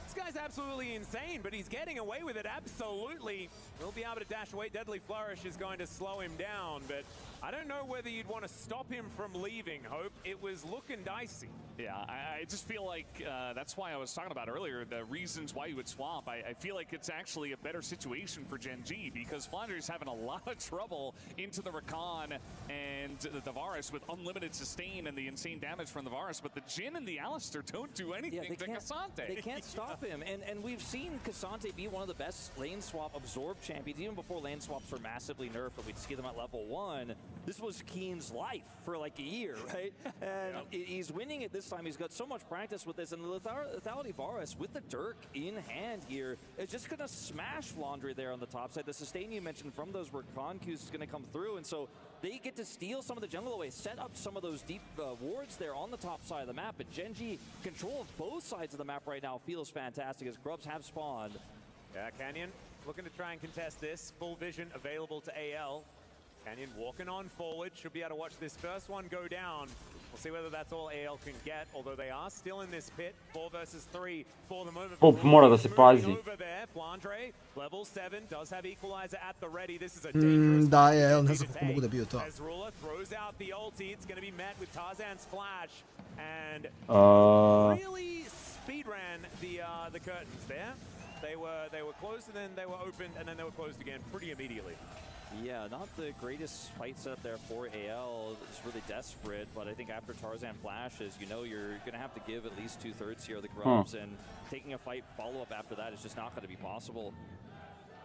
This guy's absolutely insane, but he's getting away with it, absolutely. He'll be able to dash away. Deadly Flourish is going to slow him down, but I don't know whether you'd want to stop him from leaving, Hope. It was looking dicey. Yeah, I just feel like that's why I was talking about earlier, the reasons why you would swap. I feel like it's actually a better situation for GenG because Flandre's having a lot of trouble into the Rakan and the Varus with unlimited sustain and the insane damage from the Varus, but the Jhin and the Alistar don't do anything to Cassante. They can't stop him, and we've seen Cassante be one of the best lane swap absorb champions, even before lane swaps were massively nerfed and we'd see them at level 1. This was Keen's life for like a year, right? And he's winning it this time. He's got so much practice with this, and the Lethality Varus with the Dirk in hand here is just going to smash Flandre there on the top side. The sustain you mentioned from those Rakan Qs is going to come through, and so they get to steal some of the jungle away, set up some of those deep wards there on the top side of the map. But GenG, control of both sides of the map right now feels fantastic as Grubs have spawned. Yeah, Canyon looking to try and contest this. Full vision available to AL. Canyon walking on forward. Should be able to watch this first one go down. We'll see whether that's all AL can get, although they are still in this pit. 4 versus 3 for the moment. Pop mora da se pazi. Over there, Flandre, level 7, does have equalizer at the ready. This is a dangerous Da, je, ne znam kako mogu da biju to. as Ruler throws out the ulti. It's going to be met with Tarzan's flash and really speed ran the curtains there. They were closed and then they were opened and then they were closed again pretty immediately. Yeah, not the greatest fight setup there for AL. It's really desperate, but I think after Tarzan flashes, you know you're going to have to give at least 2/3 here of the Grubs, and taking a fight follow-up after that is just not going to be possible.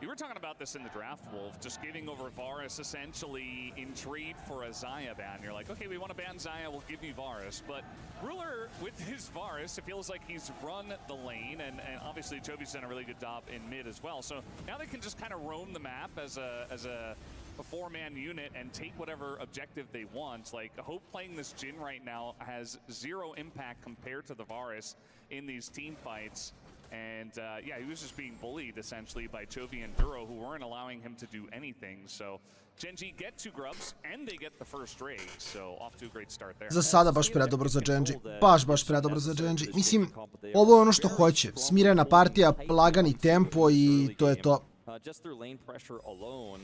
You were talking about this in the draft, Wolf, just giving over Varus essentially in trade for a Xayah ban. You're like, okay, we want to ban Xayah, we'll give you Varus. But Ruler, with his Varus, it feels like he's run the lane, and obviously Chovy's done a really good job in mid as well. So now they can just kind of roam the map as a four-man unit and take whatever objective they want. Like, Hope playing this Jhin right now has 0 impact compared to the Varus in these team fights. And yeah, he was just being bullied essentially by Chovy and Duro, who weren't allowing him to do anything. So GenG get 2 Grubs and they get the first raid. So off to a great start there. Za sada baš predobro za GenG. Baš predobro za GenG. Mislim, ovo je ono što hoće. Smirena partija, lagani tempo i to je to. Just through lane pressure alone,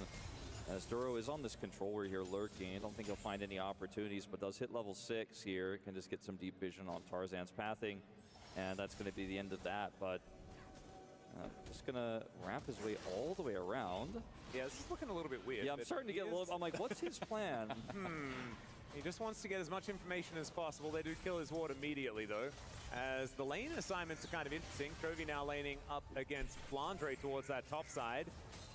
as Duro is on this controller here lurking. I don't think he'll find any opportunities, but does hit level 6 here. Can just get some deep vision on Tarzan's pathing. And that's going to be the end of that, but just going to wrap his way all the way around. Yeah, this is looking a little bit weird. Yeah, I'm starting to get a little, I'm like, what's his plan? He just wants to get as much information as possible. They do kill his ward immediately, though, as the lane assignments are kind of interesting. Chovy now laning up against Flandre towards that top side,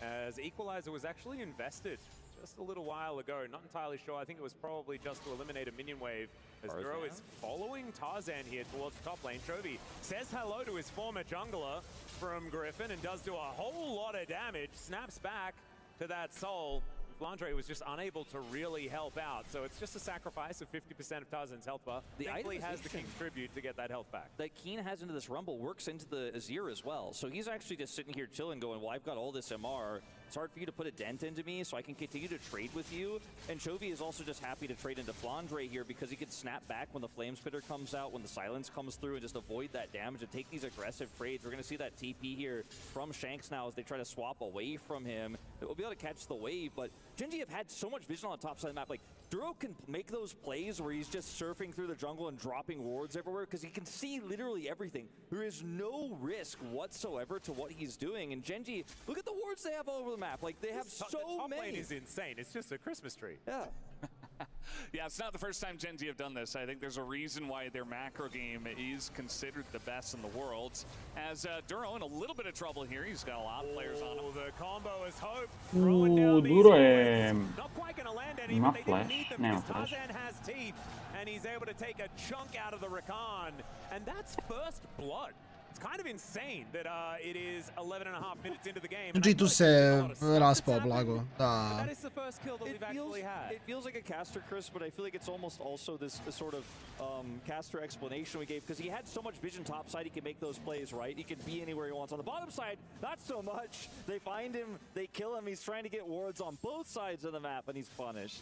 as Equalizer was actually invested just a little while ago. Not entirely sure. I think it was probably just to eliminate a minion wave. As Duro is following Tarzan here towards the top lane. Chovy says hello to his former jungler from Griffin and does do a whole lot of damage. Snaps back to that soul. Flandre was just unable to really help out, so it's just a sacrifice of 50% of Tarzan's health bar. Thankfully has the King's Tribute to get that health back. That Keen has into this Rumble works into the Azir as well, so he's actually just sitting here chilling going, well, I've got all this MR. It's hard for you to put a dent into me, so I can continue to trade with you. And Chovy is also just happy to trade into Flandre here because he can snap back when the Flame Spitter comes out, when the silence comes through, and just avoid that damage and take these aggressive trades. We're going to see that TP here from Shanks now as they try to swap away from him. We'll be able to catch the wave, but GenG have had so much vision on the top side of the map. Like, Duro can make those plays where he's just surfing through the jungle and dropping wards everywhere because he can see literally everything. There is no risk whatsoever to what he's doing. And GenG, look at the wards they have all over the map. Like, they have so the top many. lane is insane. It's just a Christmas tree. Yeah. Yeah, it's not the first time GenG have done this. I think there's a reason why their macro game is considered the best in the world. As Duro in a little bit of trouble here. He's got a lot of players on him. The combo is Hope. Duro è una flash, nema flash. Tarzan has teeth, and he's able to take a chunk out of the Rakan, and that's first blood. It's kind of insane that it is 11 and a half minutes into the game. G2 se raspao blago. Da. That is the first kill that we've actually had. It feels like a caster, Chris, but I feel like it's almost also this sort of caster explanation we gave because he had so much vision topside, he can make those plays, right? He can be anywhere he wants. On the bottom side, not so much. They find him, they kill him. He's trying to get wards on both sides of the map, and he's punished.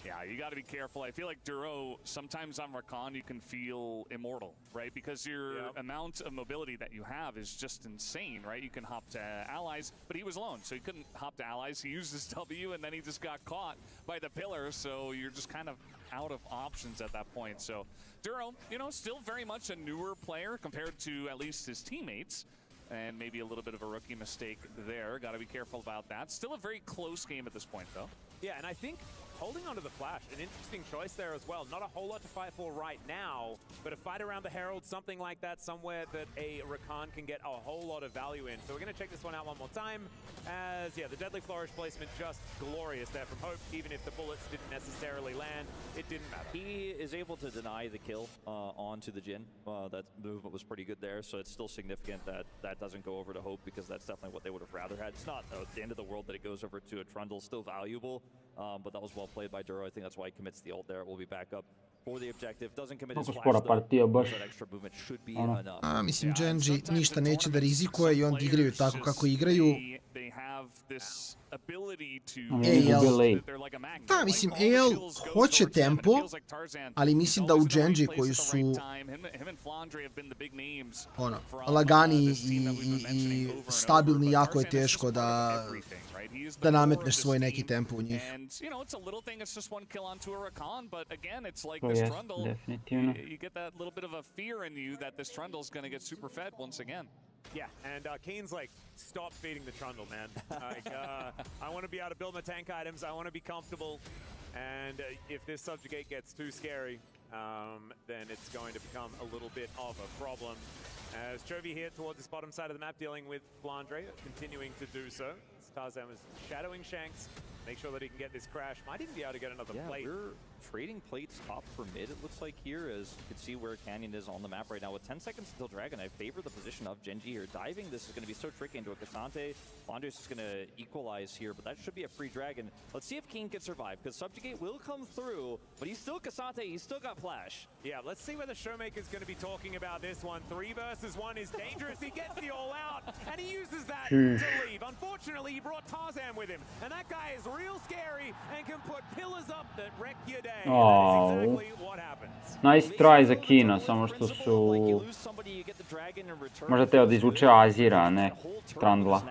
Yeah, you got to be careful. I feel like Duro, sometimes on Rakan, you can feel immortal, right? Because your amount of mobility that you have is just insane, right? You can hop to allies, but he was alone, so he couldn't hop to allies. He used his W, and then he just got caught by the pillar, so you're just kind of out of options at that point. So Duro, you know, still very much a newer player compared to at least his teammates. And maybe a little bit of a rookie mistake there. Got to be careful about that. Still a very close game at this point, though. Yeah, and I think holding onto the flash, an interesting choice there as well. Not a whole lot to fight for right now, but a fight around the Herald, something like that, somewhere that a Rakan can get a whole lot of value in. So we're going to check this one out one more time. As, yeah, the Deadly Flourish placement just glorious there from Hope. Even if the bullets didn't necessarily land, it didn't matter. He is able to deny the kill onto the Jhin. That movement was pretty good there, so it's still significant that that doesn't go over to Hope because that's definitely what they would have rather had. It's not the end of the world that it goes over to a Trundle, still valuable, but that was well played by Duro. I think that's why he commits the ult there. It will be back up for the objective. Doesn't commit his flash though. That extra movement should be enough. Mislim, GenG ništa neće da rizikuje i onda igraju tako kako igraju. AL. Da, mislim, AL hoće tempo, ali mislim da u GenG koji su ono, lagani i stabilni, jako je teško da nametneš svoj neki tempo u njih. Oh, yes, definitivno. You get that little bit of a fear in you that this Trundle's going to get super fed once again. Yeah, and Kane's like, stop feeding the Trundle, man. Like, I want to be able to build my tank items. I want to be comfortable. And if this subjugate gets too scary, then it's going to become a little bit of a problem. As Chovy here towards this bottom side of the map dealing with Flandre, continuing to do so. Tarzan was shadowing Shanks. Make sure that he can get this crash. Might even be able to get another plate. We're trading plates top for mid, it looks like here, as you can see where Canyon is on the map right now. With 10 seconds until Dragon, I favor the position of GenG here. Diving, this is going to be so tricky into a Cassante. Flandre's is going to equalize here, but that should be a free Dragon. Let's see if King can survive, because Subjugate will come through, but he's still Cassante, he's still got Flash. Yeah, let's see whether Showmaker's going to be talking about this one. 3 versus 1 is dangerous. He gets the all out, and he uses that to leave. Unfortunately, he brought Tarzan with him, and that guy is real scary and can put pillars up that wreck your day. Oh. That is exactly what happens. Nice try za Kino, samo što su možda teo da izvuče Azira, a ne Trundla.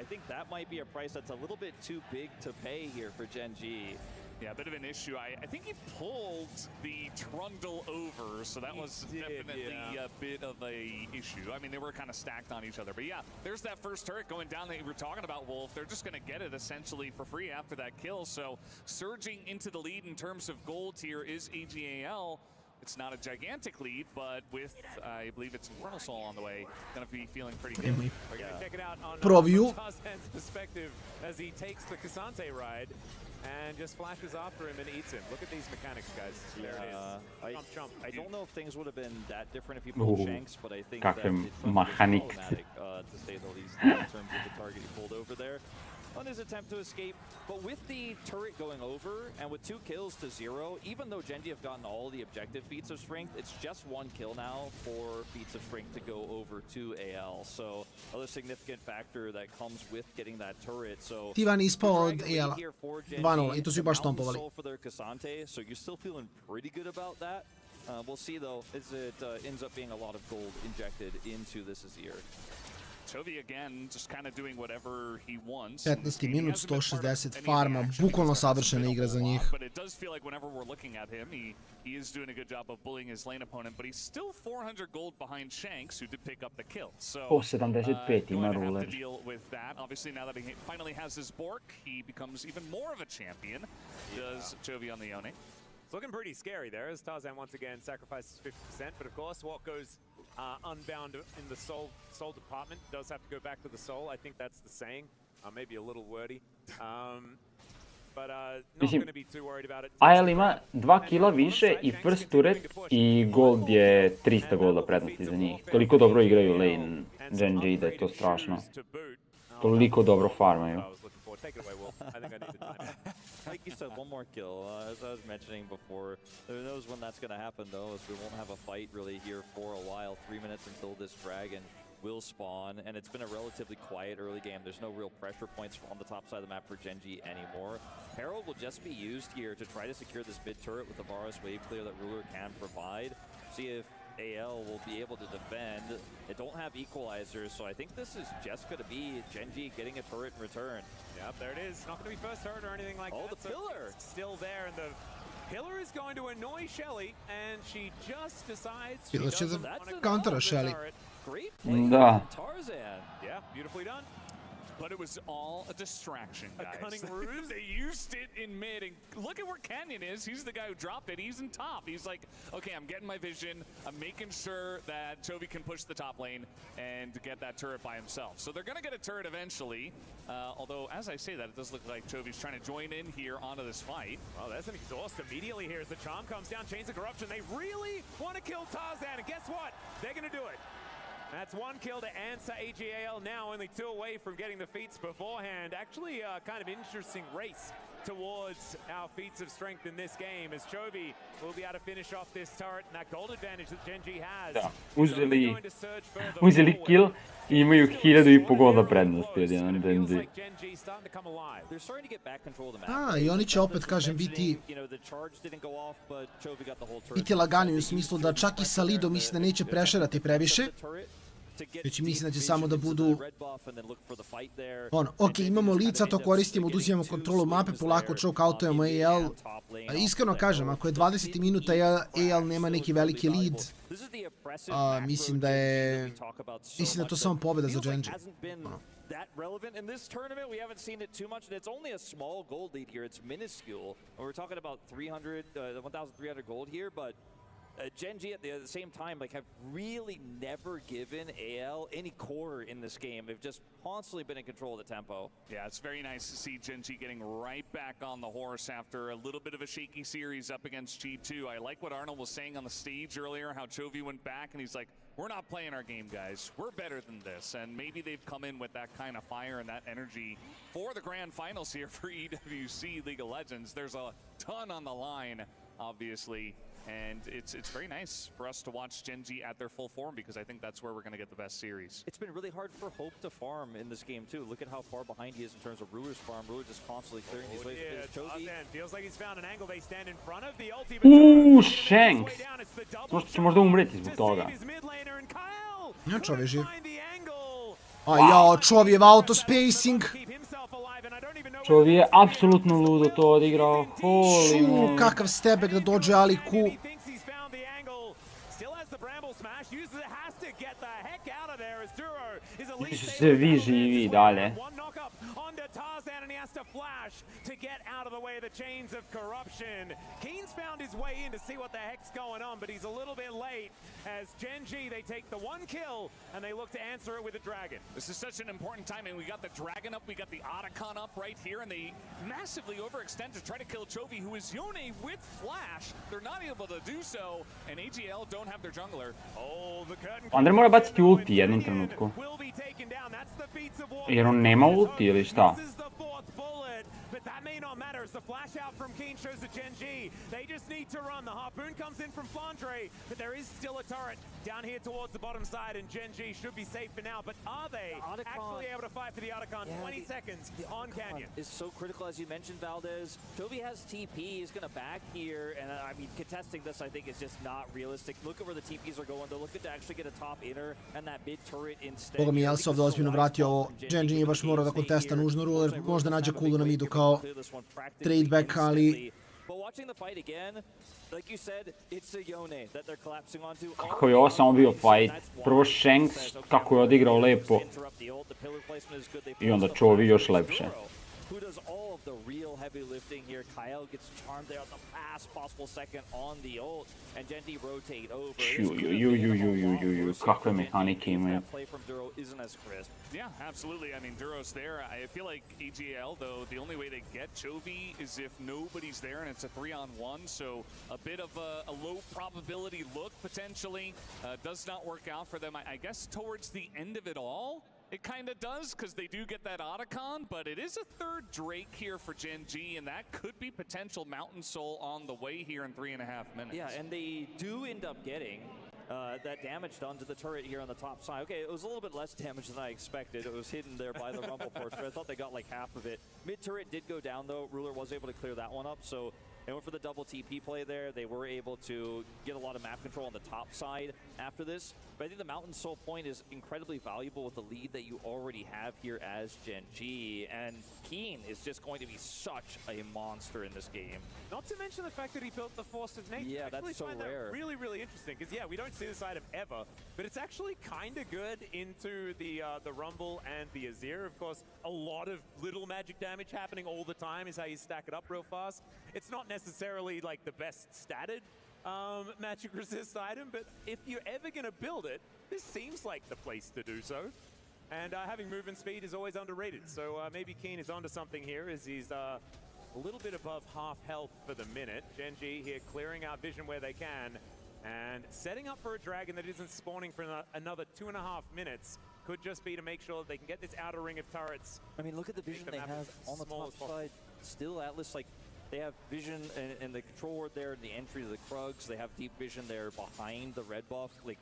I think that might be a price that's a little bit too big to pay here for GenG. Yeah, a bit of an issue. I think he pulled the Trundle over, so that was definitely a bit of a issue. I mean, they were kind of stacked on each other. But yeah, there's that first turret going down that you were talking about, Wolf. They're just going to get it essentially for free after that kill. So surging into the lead in terms of gold here is AG.AL. It's not a gigantic lead, but with, I believe it's Infernal Soul on the way, gonna be feeling pretty good. We're gonna check it out on Proviju. Tarzan's perspective as he takes the Cassante ride and just flashes after him and eats him. Look at these mechanics, guys. There it is. Chump. I don't know if things would have been that different if you pulled Shanks, but I think that Kakve it's problematic, to say the least, in terms of the target he pulled over there on his attempt to escape. But with the turret going over and with 2 kills to 0, even though GenG have gotten all the objective feats of strength, it's just 1 kill now for feats of strength to go over to AL. So another significant factor that comes with getting that turret. So Tivan ispao od AL-a. 2-0 i to su baš tompovali. for their Cassante, so you're still feeling pretty good about that. We'll see though, as it ends up being a lot of gold injected into this year. Chovy again, just kind of doing whatever he wants. 15. minut, 160 farma, bukvalno savršena igra za njih. But it does feel like whenever we're looking at him, he is doing a good job of bullying his lane opponent, but he's still 400 gold behind Shanks, who did pick up the kill. So, 75 ima ruler. to deal with that. Obviously, now that he finally has his Bork, he becomes even more of a champion. Does Chovy on the Yone. It's looking pretty scary there as Tarzan once again sacrifices 50%, but of course what goes unbound in the soul department does have to go back to the soul. I think that's the saying. Maybe a little wordy. But not going to be too worried about it. AL ima 2 kila više i first turret i gold je 300 golda prednosti za njih. Toliko dobro igraju lane GenG da je to strašno. Toliko dobro farmaju. Take it away, Wolf. I think I need to time it. Like you said, 1 more kill. As I was mentioning before, who knows when that's going to happen, though, as we won't have a fight really here for a while. 3 minutes until this dragon will spawn, and it's been a relatively quiet early game. There's no real pressure points on the top side of the map for GenG anymore. Herald will just be used here to try to secure this mid turret with the Varus wave clear that Ruler can provide. See if AL will be able to defend. They don't have equalizers, so I think this is just going to be GenG getting a turret in return. Yep, there it is. Not going to be first turret or anything like that. Oh, the pillar! Still there, and the pillar is going to annoy Shelly, and she just decides she Pillar će doesn't da want to countera Shelly. Great play Da. from Tarzan. Yeah, beautifully done. But it was all a distraction, guys. A cunning ruse? They used it in mid, and look at where Canyon is. He's the guy who dropped it. He's in top. He's like, okay, I'm getting my vision. I'm making sure that Chovy can push the top lane and get that turret by himself. So they're going to get a turret eventually. Although, as I say that, it does look like Chovy's trying to join in here onto this fight. Well, there's an exhaust immediately here as the charm comes down. Chains of Corruption. They really want to kill Tarzan, and guess what? They're going to do it. That's 1 kill to answer AG.AL, now only 2 away from getting the feats beforehand. Actually, kind of interesting race towards our feats of strength in this game, as Chovy will be able to finish off this turret and that gold advantage that GenG has. Da, uzeli kill i imaju 1500 golda prednosti od jedan GenG. I oni će opet, kažem, biti lagani u smislu da čak i sa Lidom mislim da neće prešerati previše. Već mislim da će samo da budu ok, imamo lica, to koristimo, oduzimamo kontrolu mape, polako choke-outujemo AL. Iskreno kažem, ako je 20 minuta AL nema neki veliki lead, mislim da je to samo pobjeda za GenG. That relevant in this tournament. We haven't seen it too much, and it's only a small gold lead here. It's minuscule. We're talking about 1,300 gold here, but GenG at the same time have really never given AL any quarter in this game. They've just constantly been in control of the tempo. Yeah, it's very nice to see GenG getting right back on the horse after a little bit of a shaky series up against G2. I like what Arnold was saying on the stage earlier, how Chovy went back and he's like, we're not playing our game, guys. We're better than this. And maybe they've come in with that kind of fire and that energy for the grand finals here for EWC League of Legends. There's a ton on the line, obviously. And it's very nice for us to watch GenG at their full form, because I think that's where we're going to get the best series. It's been really hard for Hope to farm in this game too. Look at how far behind he is in terms of Ruler's farm. Ruler just constantly clearing these ways. Feels like he's found an angle. They stand in front of the ultimate. Shanks! Će možda umreti zbog toga. Ja, Chovy je živ. A jao, Chovyjev autospacing. Chovy je apsolutno ludo to odigrao. Holy moly. Kakav stebek da dođe Ali Q. Ti su se vi živi dalje. has to flash to get out of the way of the chains of corruption. Keen's found his way in to see what the heck's going on, but he's a little bit late as GenG, they take the one kill and they look to answer it with a dragon. This is such an important time, and we got the dragon up, we got the Otacon up right here, and they massively overextend to try to kill Chovy, who is Yone with flash. They're not able to do so, and AG.AL don't have their jungler. Oh, the curtain Andrej mora baciti ulti jednom trenutku. Jer on nema ulti ili šta? But that may not matter as the flash out from Keen shows the GenG. They just need to run. The harpoon comes in from Flandre, but there is still a turret down here towards the bottom side, and GenG should be safe for now. But are they actually able to fight for the Otacon? 20 seconds on Canyon. Is so critical, as you mentioned, Valdez. Chovy has TP. He's going to back here, and I mean, contesting this, I think, is just not realistic. Look at where the TPs are going. They're looking to actually get a top inner and that mid turret instead. Boga mi, jel se ovdje ozbiljno vratio ovo? GenG nije baš morao da kontesta nužno ruler, možda nađe kulu na midu kao trade back, ali... Kako je ovo samo bio fight. Prvo Shanks, kako je odigrao lepo. I onda Chovy još lepše. Who does all of the real heavy lifting here. Kyle gets charmed there at the last possible second on the ult, and GenG rotate over. Kakve mehanike imaju. Play from Duro isn't as crisp. Yeah, absolutely. I mean, Duro's there. I feel like AG.AL, though, the only way they get Chovy is if nobody's there and it's a 3-on-1, so a bit of a low probability look, potentially. Does not work out for them. I guess towards the end of it all, it kind of does, because they do get that Otacon, but it is a third Drake here for GenG, and that could be potential Mountain Soul on the way here in 3.5 minutes. Yeah, and they do end up getting that damage done to the turret here on the top side. Okay, it was a little bit less damage than I expected. It was hidden there by the Rumble Porch, but I thought they got like half of it. Mid turret did go down, though. Ruler was able to clear that one up, so they went for the double TP play there. They were able to get a lot of map control on the top side after this. But I think the Mountain Soul point is incredibly valuable with the lead that you already have here as GenG. And Keen is just going to be such a monster in this game. Not to mention the fact that he built the Force of Nature. Yeah, that's so rare. That really, really interesting. Because, yeah, we don't see this item ever. But it's actually kind of good into the Rumble and the Azir. Of course, a lot of little magic damage happening all the time is how you stack it up real fast. It's not necessarily like the best statted magic resist item, but if you're ever going to build it, this seems like the place to do so. And having movement speed is always underrated, so maybe Keen is onto something here as he's a little bit above half health for the minute. GenG here clearing out vision where they can and setting up for a dragon that isn't spawning for another 2.5 minutes. Could just be to make sure that they can get this outer ring of turrets. I mean, look at the vision they have on the top side. Still, Atlas, like, they have vision and the control ward there, the entry to the Krugs. They have deep vision there behind the red buff. Like,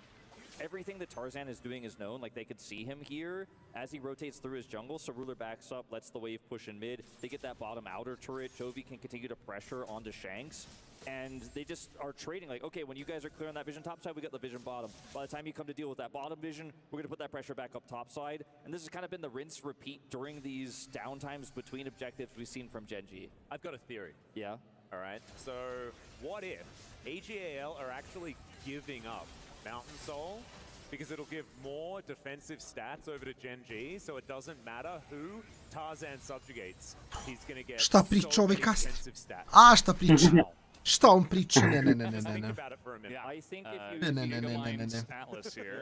everything that Tarzan is doing is known. Like, they could see him here as he rotates through his jungle. So Ruler backs up, lets the wave push in mid. They get that bottom outer turret. Chovy can continue to pressure onto Shanks. And they just are trading like, okay, when you guys are clear on that vision top side, we got the vision bottom. By the time you come to deal with that bottom vision, we're going to put that pressure back up top side. And this has kind of been the rinse repeat during these downtimes between objectives we've seen from GenG. I've got a theory. Yeah? All right. So what if AG.AL are actually giving up Mountain Soul because it'll give more defensive stats over to GenG, so it doesn't matter who Tarzan subjugates. He's going to get Šta priča ovaj kasni? A, šta priča? Šta on priča? Ne. I think Ne. if you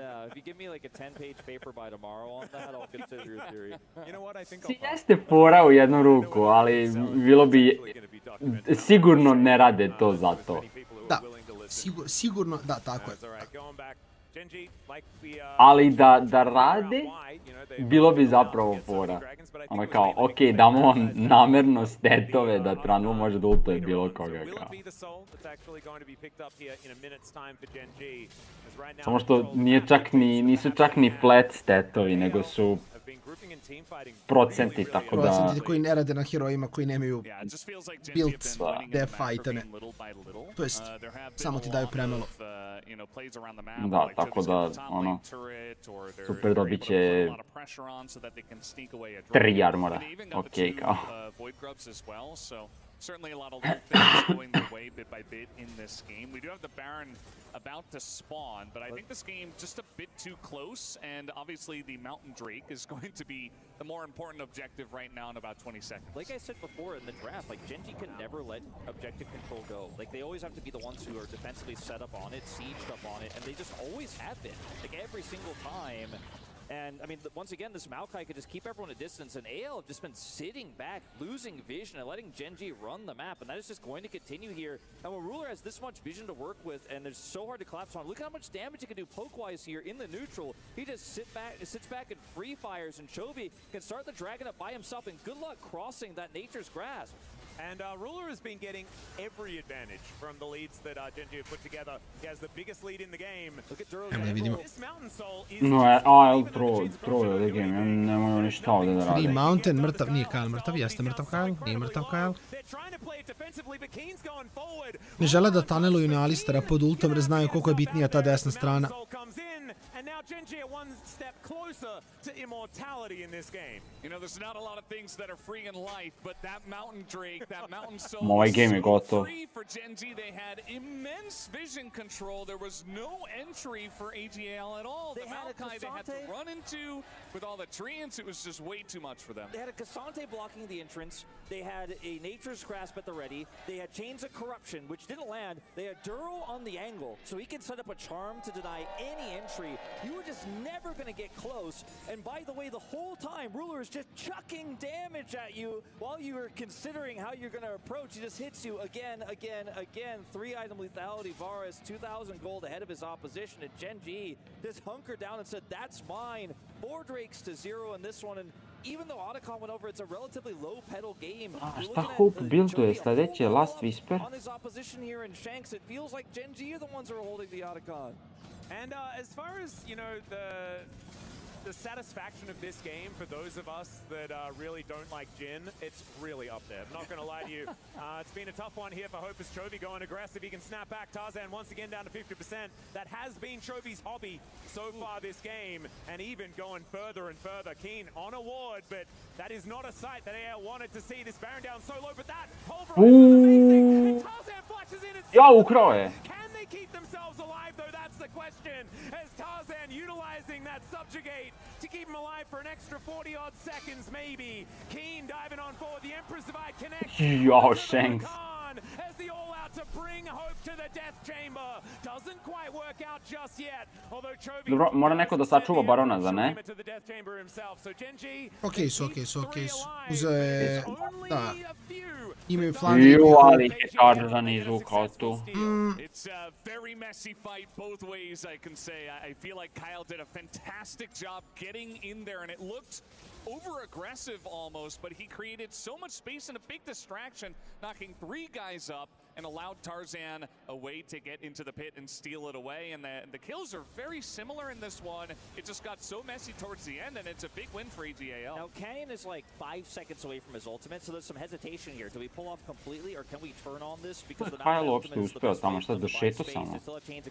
Yeah, if you give me like a 10-page paper by tomorrow on that, I'll consider your theory. You know what? I think Jeste fora u jednu ruku, ali bilo bi... Sigurno ne rade to zato. Da, sigurno, da, tako je. Ali da rade, bilo bi zapravo fora. Ono kao, okej, damo vam namerno stetove da Tranvo može da ultuje bilo koga kao. Samo što nisu čak ni flat stetovi, nego su procenti, tako da... Procenti koji ne rade na herojima koji nemaju builds defajtene. To jest, samo ti daju premalo. Da, tako da, ono, super dobit će 3 armora, okej, kao. certainly a lot of little things going their way bit by bit in this game. We do have the Baron about to spawn, but I think this game just a bit too close, and obviously the Mountain Drake is going to be the more important objective right now in about 20 seconds. Like I said before in the draft, like GenG can never let objective control go. Like they always have to be the ones who are defensively set up on it, sieged up on it, and they just always have been. Like every single time. And I mean, once again, this Maokai could just keep everyone at distance, and AL have just been sitting back, losing vision, and letting GenG run the map, and that is just going to continue here. And when Ruler has this much vision to work with, and it's so hard to collapse on, look at how much damage he can do poke-wise here in the neutral. He just sits back and free fires, and Chovy can start the Dragon up by himself, and good luck crossing that Nature's Grasp. And Ruler has been getting every advantage from the leads that GenG have put together. He has the biggest lead in the game. Look at Duro. This Mountain Soul is... No, AL trolio da game, ja ne mogu ništa ovdje da rade. Free Mountain, mrtav, nije Kyle mrtav, jeste mrtav Kyle, nije mrtav Kyle. Ne žele da taneluju ni Alistera pod ultom jer znaju koliko je bitnija ta desna strana. And now GenG are one step closer to immortality in this game. You know, there's not a lot of things that are free in life, but that Mountain Drake, that Mountain Soul Ovaj game je gotov. free for GenG. They had immense vision control. There was no entry for AG.AL at all. The Maokai they had to run into with all the treants, it was just way too much for them. They had a Cassante blocking the entrance. They had a Nature's Grasp at the ready. They had Chains of Corruption, which didn't land. They had Duro on the angle, so he can set up a charm to deny any entry. You were just never going to get close. And by the way, the whole time, Ruler is just chucking damage at you while you were considering how you're going to approach. He just hits you again, again, again. 3-item lethality. Varus, 2,000 gold ahead of his opposition. And GenG just hunkered down and said, that's mine. 4 Drakes to 0 in this one. And even though Otacon went over, it's a relatively low pedal game. Šta Hope builduje sljedeće? Last Whisper? On his opposition here in Shanks, it feels like GenG are the ones who are holding the Otacon. And as far as, you know, the satisfaction of this game for those of us that really don't like Jin, it's really up there. I'm not going to lie to you. It's been a tough one here for Hopus Chovy going aggressive. He can snap back Tarzan once again down to 50%. That has been Chovy's hobby so far this game, and even going further and further. Keen on a ward, but that is not a sight that AL wanted to see. This Baron down so low, but that pulverizes is amazing. And Tarzan flashes in and ukrao je. Can they keep themselves alive though? That's the question. As Tarzan utilizing that subjugate to keep him alive for an extra 40 odd seconds maybe. Keen diving on forward. The Emperor's Divide connects. Ja, Shanks. As the all out to bring hope to the death chamber. Doesn't quite work out just yet. Although Chovy Dobro, mora neko da sačuva Barona, za ne? Okej su. Uzeo je... Da. Imaju flank. Ali je Tarzan izvukao tu. It's a very messy fight both ways, I can say. I feel like Kyle did a fantastic job getting in there, and it looked over-aggressive almost, but he created so much space and a big distraction, knocking 3 guys up and allowed Tarzan a way to get into the pit and steal it away. And the kills are very similar in this one. It just got so messy towards the end, and it's a big win for AG.AL. Now, Canyon is like 5 seconds away from his ultimate, so there's some hesitation here. Do we pull off completely, or can we turn on this? Because the Kyle uopšte uspeo tamo, šta došeto samo.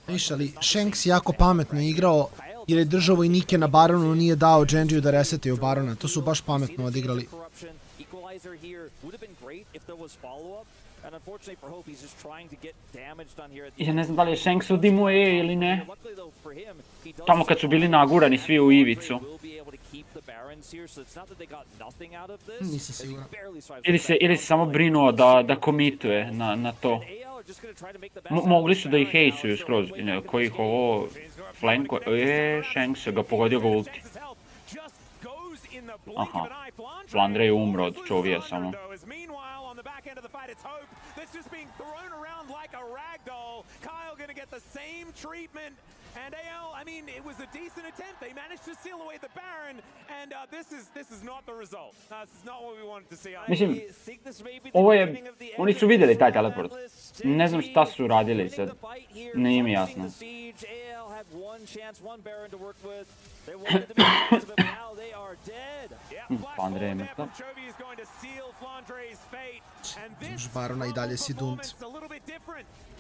Viš, ali Shanks jako pametno igrao, jer je držao vojnike na Baronu, nije dao GenG-u da resetaju Barona. To su baš pametno odigrali. Equalizer here would have been great if there was follow-up. And unfortunately for Hope, he's just trying to get damage done here at the Ja ne znam da li je Shanks udimo ili ne. Tamo kad su bili nagurani svi u ivicu. Nisam siguran. Ili se samo brinuo da komituje na to. Mogli su da ih hejsuju skroz. Koji ih ovo flanko... Shanks ga pogodio ga ulti. Aha. Flandre je umro od Chovija samo. It's Hope that's just being thrown around like a rag doll. Kyle gonna get the same treatment. And AL, I mean, it was a decent attempt. They managed to steal away the Baron, and this is not the result. This is not what we wanted to see. Mislim, ovo je... Oni su vidjeli taj teleport. Ne znam šta su radili sad. Nije mi jasno. Andre je mrtav. Žbarona I dalje si dunt.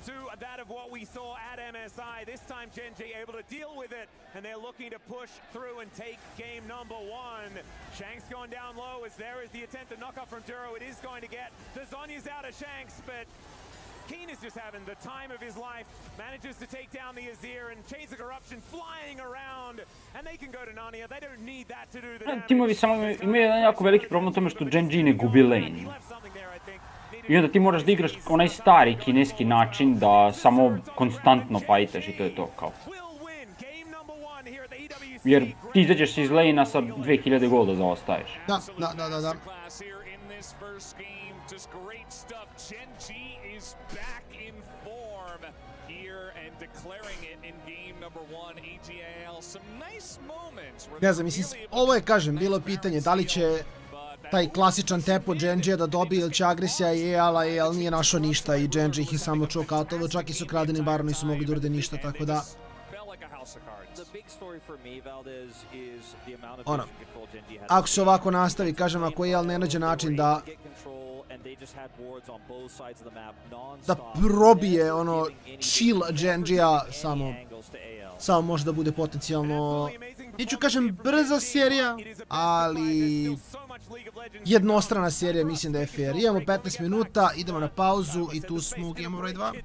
To that of what we saw at MSI. This time GenG able to deal with it, and they're looking to push through and take game number 1. Shanks going down low as there is the attempt to knock up from Duro. It is going to get the Zonya's out of Shanks, but Keen is just having the time of his life, manages to take down the Azir and Chains of Corruption flying around, and they can go to Narnia. They don't need that to do the damage. Timovi samo imaju jedan jako veliki problem u tome što GenG ne gubi lane. I onda ti moraš da igraš onaj stari kineski način da samo konstantno fajtaš I to je to kao. Jer ti izađeš iz lane-a sa 2000 golda zaostaješ. Da. Ne znam, mislim, ovo je, kažem, bilo pitanje da li će taj klasičan tempo GenG da dobije ili će agresija I AL-a, AL nije našao ništa I GenG ih je samo čokautovo, čak I su kradeni bar nisu mogli da urade ništa, tako da... Ono, ako se ovako nastavi, kažem, ako AL ne nađe način da probije ono chill GenG-a, samo može da bude potencijalno, neću kažem brza serija, ali jednostrana serija, mislim da je fair. Imamo 15 minuta, idemo na pauzu I tu smo u Game broj 2.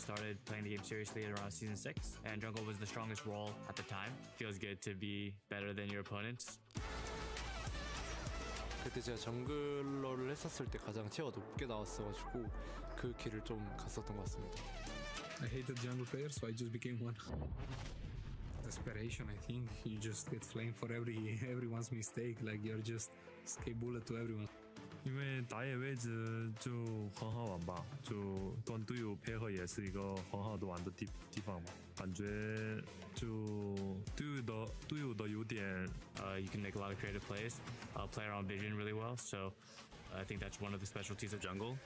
started playing the game seriously at around season 6, and jungle was the strongest role at the time. Feels good to be better than your opponents. 그때 제가 정글러를 했었을 때 가장 티어가 높게 나왔어가지고 그 길을 좀 갔었던 것 같습니다. I hated jungle players, so I just became one. Desperation, I think. You just get flamed for everyone's mistake. Like you're just escape bullet to everyone. 因为打野位置就很好玩吧，就跟队友配合也是一个很好的玩的地方吧。感觉就队友的优点，you can make a lot of creative plays, play around vision really well. So I think that's one of the specialties of jungle.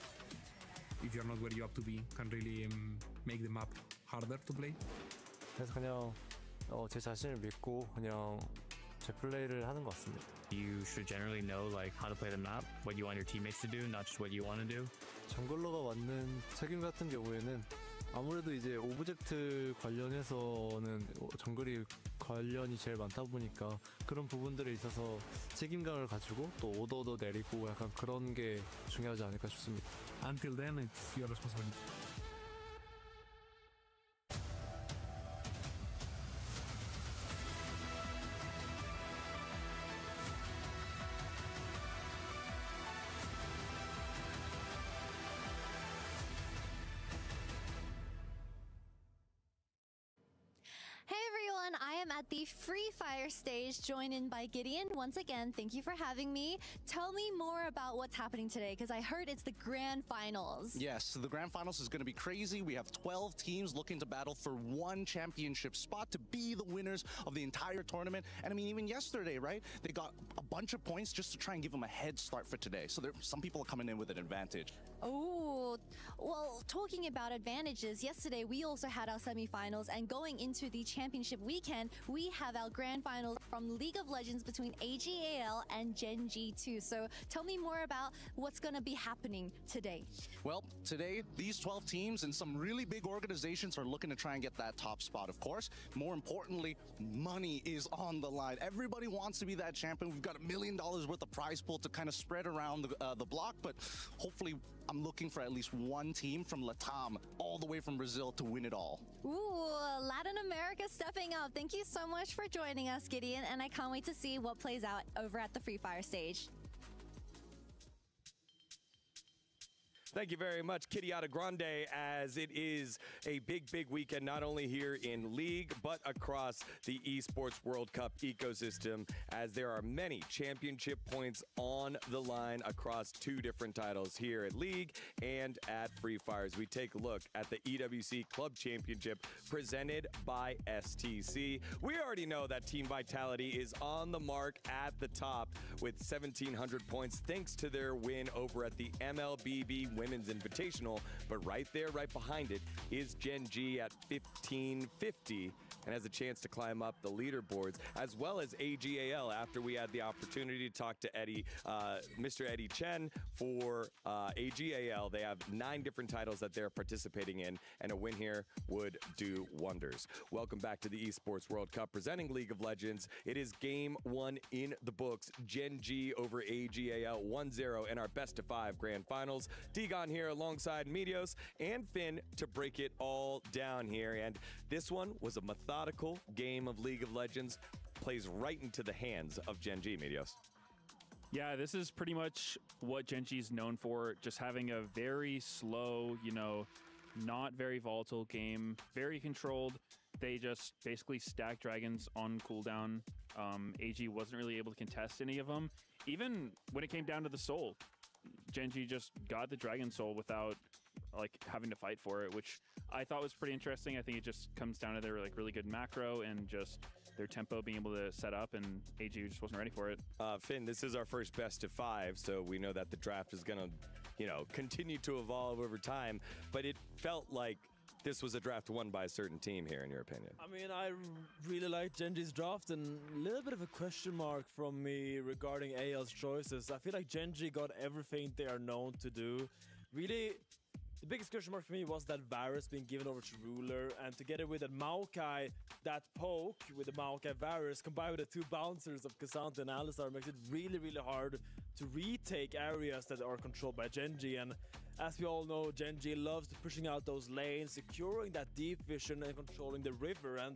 If you're not where you have to be, can really make the map harder to play. 그래서 그냥 제 자신을 믿고 그냥 제 플레이를 하는 것 같습니다. You should generally know like how to play the map, what you want your teammates to do, not just what you want to do. 정글러가 맡는 책임 같은 경우에는 아무래도 이제 오브젝트 관련해서는 정글이 관련이 제일 많다 보니까 그런 부분들에 있어서 책임감을 가지고 또 오더도 내리고 약간 그런 게 중요하지 않을까 싶습니다. Until then, it's your responsibility. Hey everyone, I am at the Free Fire stage, joined in by Gideon. Once again, thank you for having me. Tell me more about what's happening today, because I heard it's the grand finals. Yes, so the grand finals is going to be crazy. We have 12 teams looking to battle for one championship spot to be the winners of the entire tournament. And I mean, even yesterday, right? They got a bunch of points just to try and give them a head start for today. So some people are coming in with an advantage. Oh, well, talking about advantages, yesterday we also had our semifinals, and going into the championship weekend, we have our grand finals from League of Legends between AG.AL and GenG 2. So tell me more about what's going to be happening today. Well, today, these 12 teams and some really big organizations are looking to try and get that top spot, of course. More importantly, money is on the line. Everybody wants to be that champion. We've got $1 million worth of prize pool to kind of spread around the block, but hopefully I'm looking for at least one team from Latam all the way from Brazil to win it all. Ooh, Latin America stepping up. Thank you so much for joining us, Gideon, and I can't wait to see what plays out over at the Free Fire stage. Thank you very much, Kitiata Grande, as it is a big, big weekend, not only here in League, but across the Esports World Cup ecosystem, as there are many championship points on the line across two different titles here at League and at Free Fire. As we take a look at the EWC Club Championship presented by STC. We already know that Team Vitality is on the mark at the top with 1,700 points, thanks to their win over at the MLBB Women's Invitational, but right there, right behind it, is GenG at 1,550 and has a chance to climb up the leaderboards, as well as AG.AL after we had the opportunity to talk to Mr. Eddie Chen for AG.AL. They have 9 different titles that they're participating in, and a win here would do wonders. Welcome back to the Esports World Cup presenting League of Legends. It is game 1 in the books. GenG over AG.AL 1-0 in our best of 5 grand finals. Digon here alongside Medios and Finn to break it all down here. And this one was a methodical game of League of Legends. Plays right into the hands of GenG, Medios. Yeah, this is pretty much what GenG is known for, just having a very slow, not very volatile game, very controlled. They just basically stack dragons on cooldown. AG wasn't really able to contest any of them. Even when it came down to the soul, GenG just got the dragon soul without having to fight for it, which I thought was pretty interesting. I think it just comes down to their really good macro and just their tempo being able to set up, and AG just wasn't ready for it. Finn, this is our first best of 5, so we know that the draft is going to, continue to evolve over time, but it felt like this was a draft won by a certain team here, in your opinion. I mean, I really like GenG's draft, and a little bit of a question mark from me regarding AL's choices. I feel like GenG got everything they are known to do. Really, the biggest question mark for me was that Varus being given over to Ruler, and together with that Maokai, that poke with the Maokai Varus combined with the 2 bouncers of Cassandra and Alistar makes it really, really hard to retake areas that are controlled by GenG. And as we all know, GenG loves pushing out those lanes, securing that deep vision and controlling the river, and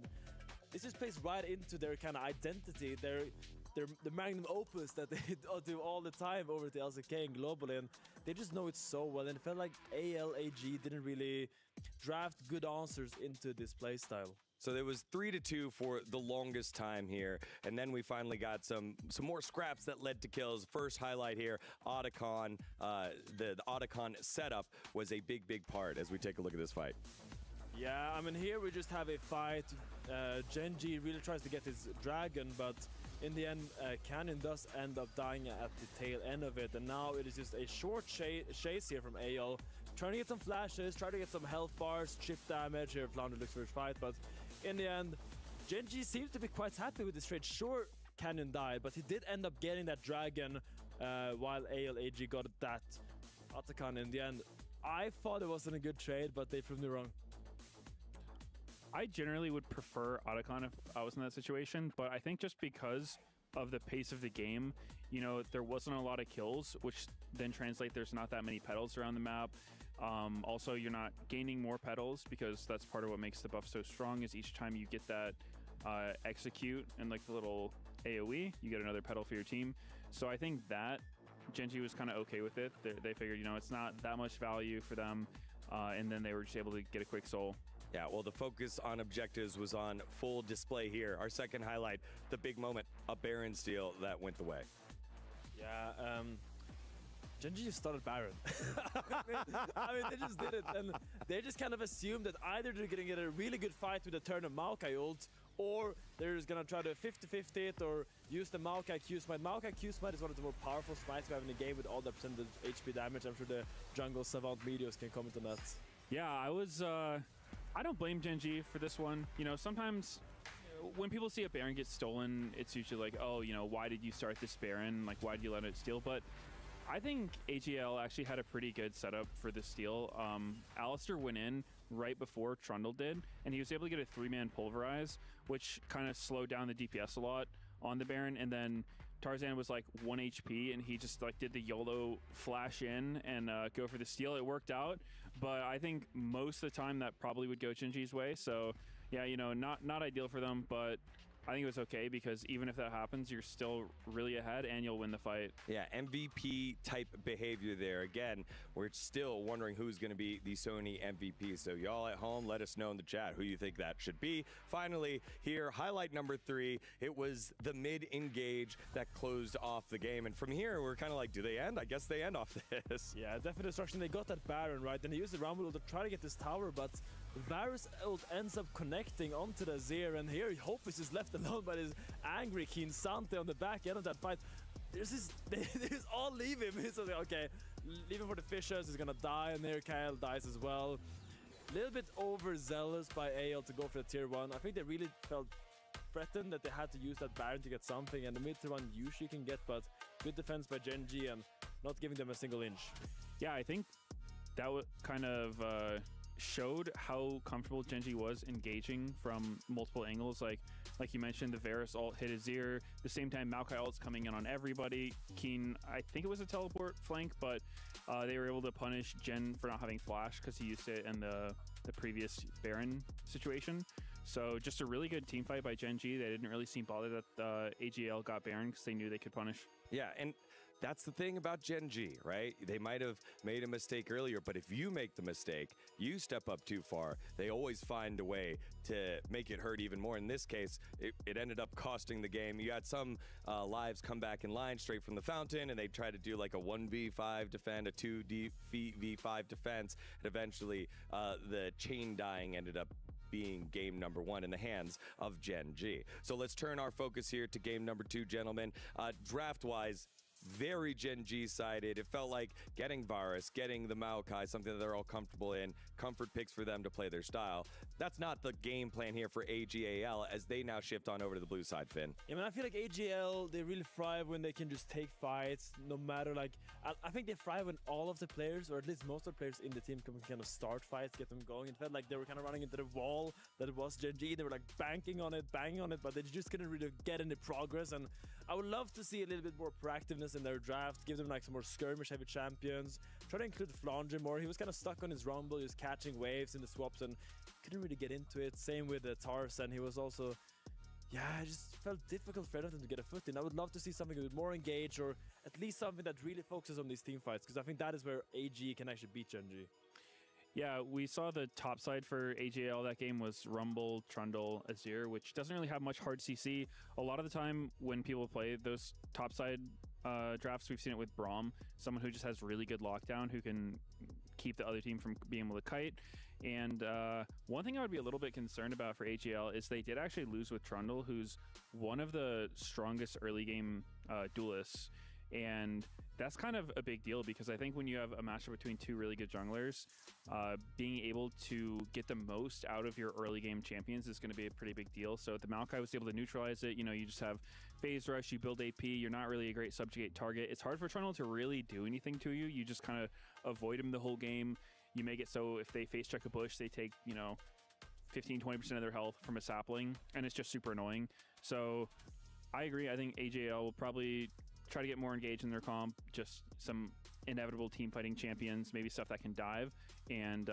this just plays right into their kind of identity, the magnum opus that they do all the time over at the LCK and globally, and they just know it so well, and it felt like AL, AG didn't really draft good answers into this playstyle. So there was 3-2 for the longest time here, and then we finally got some more scraps that led to kills. First highlight here, Otacon. The Otacon setup was a big part as we take a look at this fight. Yeah, I mean, here we just have a fight. GenG really tries to get his dragon, but in the end, Canyon does end up dying at the tail end of it, and now it is just a short chase here from AL, trying to get some flashes, trying to get some health bars, chip damage here. Flounder looks for his fight, but in the end, GenG seems to be quite happy with this trade. Sure, Canyon died, but he did end up getting that dragon while AG got that Otacon in the end. I thought it wasn't a good trade, but they proved me wrong. I generally would prefer Otacon if I was in that situation, but I think just because of the pace of the game, you know, there wasn't a lot of kills, which then translate there's not that many petals around the map. Also, you're not gaining more petals because that's part of what makes the buff so strong is each time you get that execute and like the little AoE, you get another petal for your team. So I think that GenG was kind of okay with it. They figured, you know, it's not that much value for them, and then they were just able to get a quick soul. Yeah, well, the focus on objectives was on full display here. Our second highlight, the big moment, a Baron steal that went the way. Yeah, GenG just started Baron. I mean, they just did it, and they just kind of assumed that either they're going to get a really good fight with a turn of Maokai ult, or they're just going to try to 50-50 it, or use the Maokai Q smite. Maokai Q smite is one of the more powerful smites we have in the game with all the percentage HP damage. I'm sure the jungle savant medios can comment on that. Yeah, I don't blame GenG for this one. You know, sometimes when people see a Baron get stolen, it's usually like, oh, you know, why did you start this Baron? Like, why did you let it steal? But I think AG.AL actually had a pretty good setup for the steal. Alistair went in right before Trundle did, and he was able to get a 3-man pulverize, which kind of slowed down the DPS a lot on the Baron, and then Tarzan was like 1 HP, and he just like did the YOLO flash in and go for the steal. It worked out, but I think most of the time that probably would go GenG's way. So yeah, you know, not ideal for them, but I think it was okay because even if that happens, you're still really ahead and you'll win the fight. Yeah, MVP type behavior there. Again, we're still wondering who's going to be the Sony MVP. So y'all at home, let us know in the chat who you think that should be. Finally, here, highlight number 3. It was the mid-engage that closed off the game. And from here, we're kind of like, do they end? I guess they end off this. Yeah, definite destruction. They got that Baron, right? Then they used the Rumble to try to get this tower, but Varus ult ends up connecting onto the Azir, and here Hope is just left alone by this angry Keen Sante on the back end of that fight. They just all leave him. He's like, okay, leave him for the Fishers, he's gonna die, and there Kyle dies as well. A little bit overzealous by AL to go for the tier 1. I think they really felt threatened that they had to use that Baron to get something, and the mid tier 1 usually can get, but good defense by GenG and not giving them a single inch. Yeah, I think that kind of showed how comfortable GenG was engaging from multiple angles. Like you mentioned, the Varus ult hit his ear. The same time, Maokai ult's coming in on everybody. Keen, I think it was a teleport flank, but they were able to punish Gen for not having flash because he used it in the previous Baron situation. So just a really good team fight by GenG. They didn't really seem bothered that AG.AL got Baron because they knew they could punish. Yeah, and that's the thing about GenG, right? They might have made a mistake earlier, but if you make the mistake, you step up too far, they always find a way to make it hurt even more. In this case, it ended up costing the game. You had some lives come back in line straight from the fountain, and they tried to do like a 1v5 defend, a 2v5 defense, and eventually the chain dying ended up being game number 1 in the hands of GenG. So let's turn our focus here to game number 2, gentlemen. Draft-wise, very GenG-sided. It felt like getting Varus, getting the Maokai, something that they're all comfortable in, comfort picks for them to play their style. That's not the game plan here for AG.AL as they now shift on over to the blue side, Finn. Yeah, man, I feel like AG.AL, they really thrive when they can just take fights, no matter, like, I think they thrive when all of the players, or at least most of the players in the team, can kind of start fights, get them going. It felt like they were kind of running into the wall that was GenG. They were like banging on it, but they just couldn't really get any progress, and I would love to see a little bit more proactiveness balance in their draft, give them like some more skirmish-heavy champions, try to include Flandre more. He was kind of stuck on his Rumble, he was catching waves in the swaps and couldn't really get into it. Same with Tarzan, he was also, it just felt difficult for them to get a foot in. I would love to see something a bit more engaged, or at least something that really focuses on these team fights, because I think that is where AG can actually beat GenG. Yeah, we saw the top side for AG.AL that game was Rumble, Trundle, Azir, which doesn't really have much hard CC. A lot of the time when people play those top side drafts, we've seen it with Braum, someone who just has really good lockdown, who can keep the other team from being able to kite. And one thing I would be a little bit concerned about for AG.AL is they did actually lose with Trundle, who's one of the strongest early game duelists. And that's kind of a big deal, because I think when you have a matchup between two really good junglers, being able to get the most out of your early game champions is going to be a pretty big deal. So if the Maokai was able to neutralize it, you just have phase rush, you build AP, you're not really a great subjugate target. It's hard for Trundle to really do anything to you. You just kind of avoid him the whole game. You make it so if they face check a bush, they take, 15-20% of their health from a sapling, and it's just super annoying. So I agree. I think AG.AL will probably try to get more engaged in their comp, just some inevitable team fighting champions, maybe stuff that can dive. And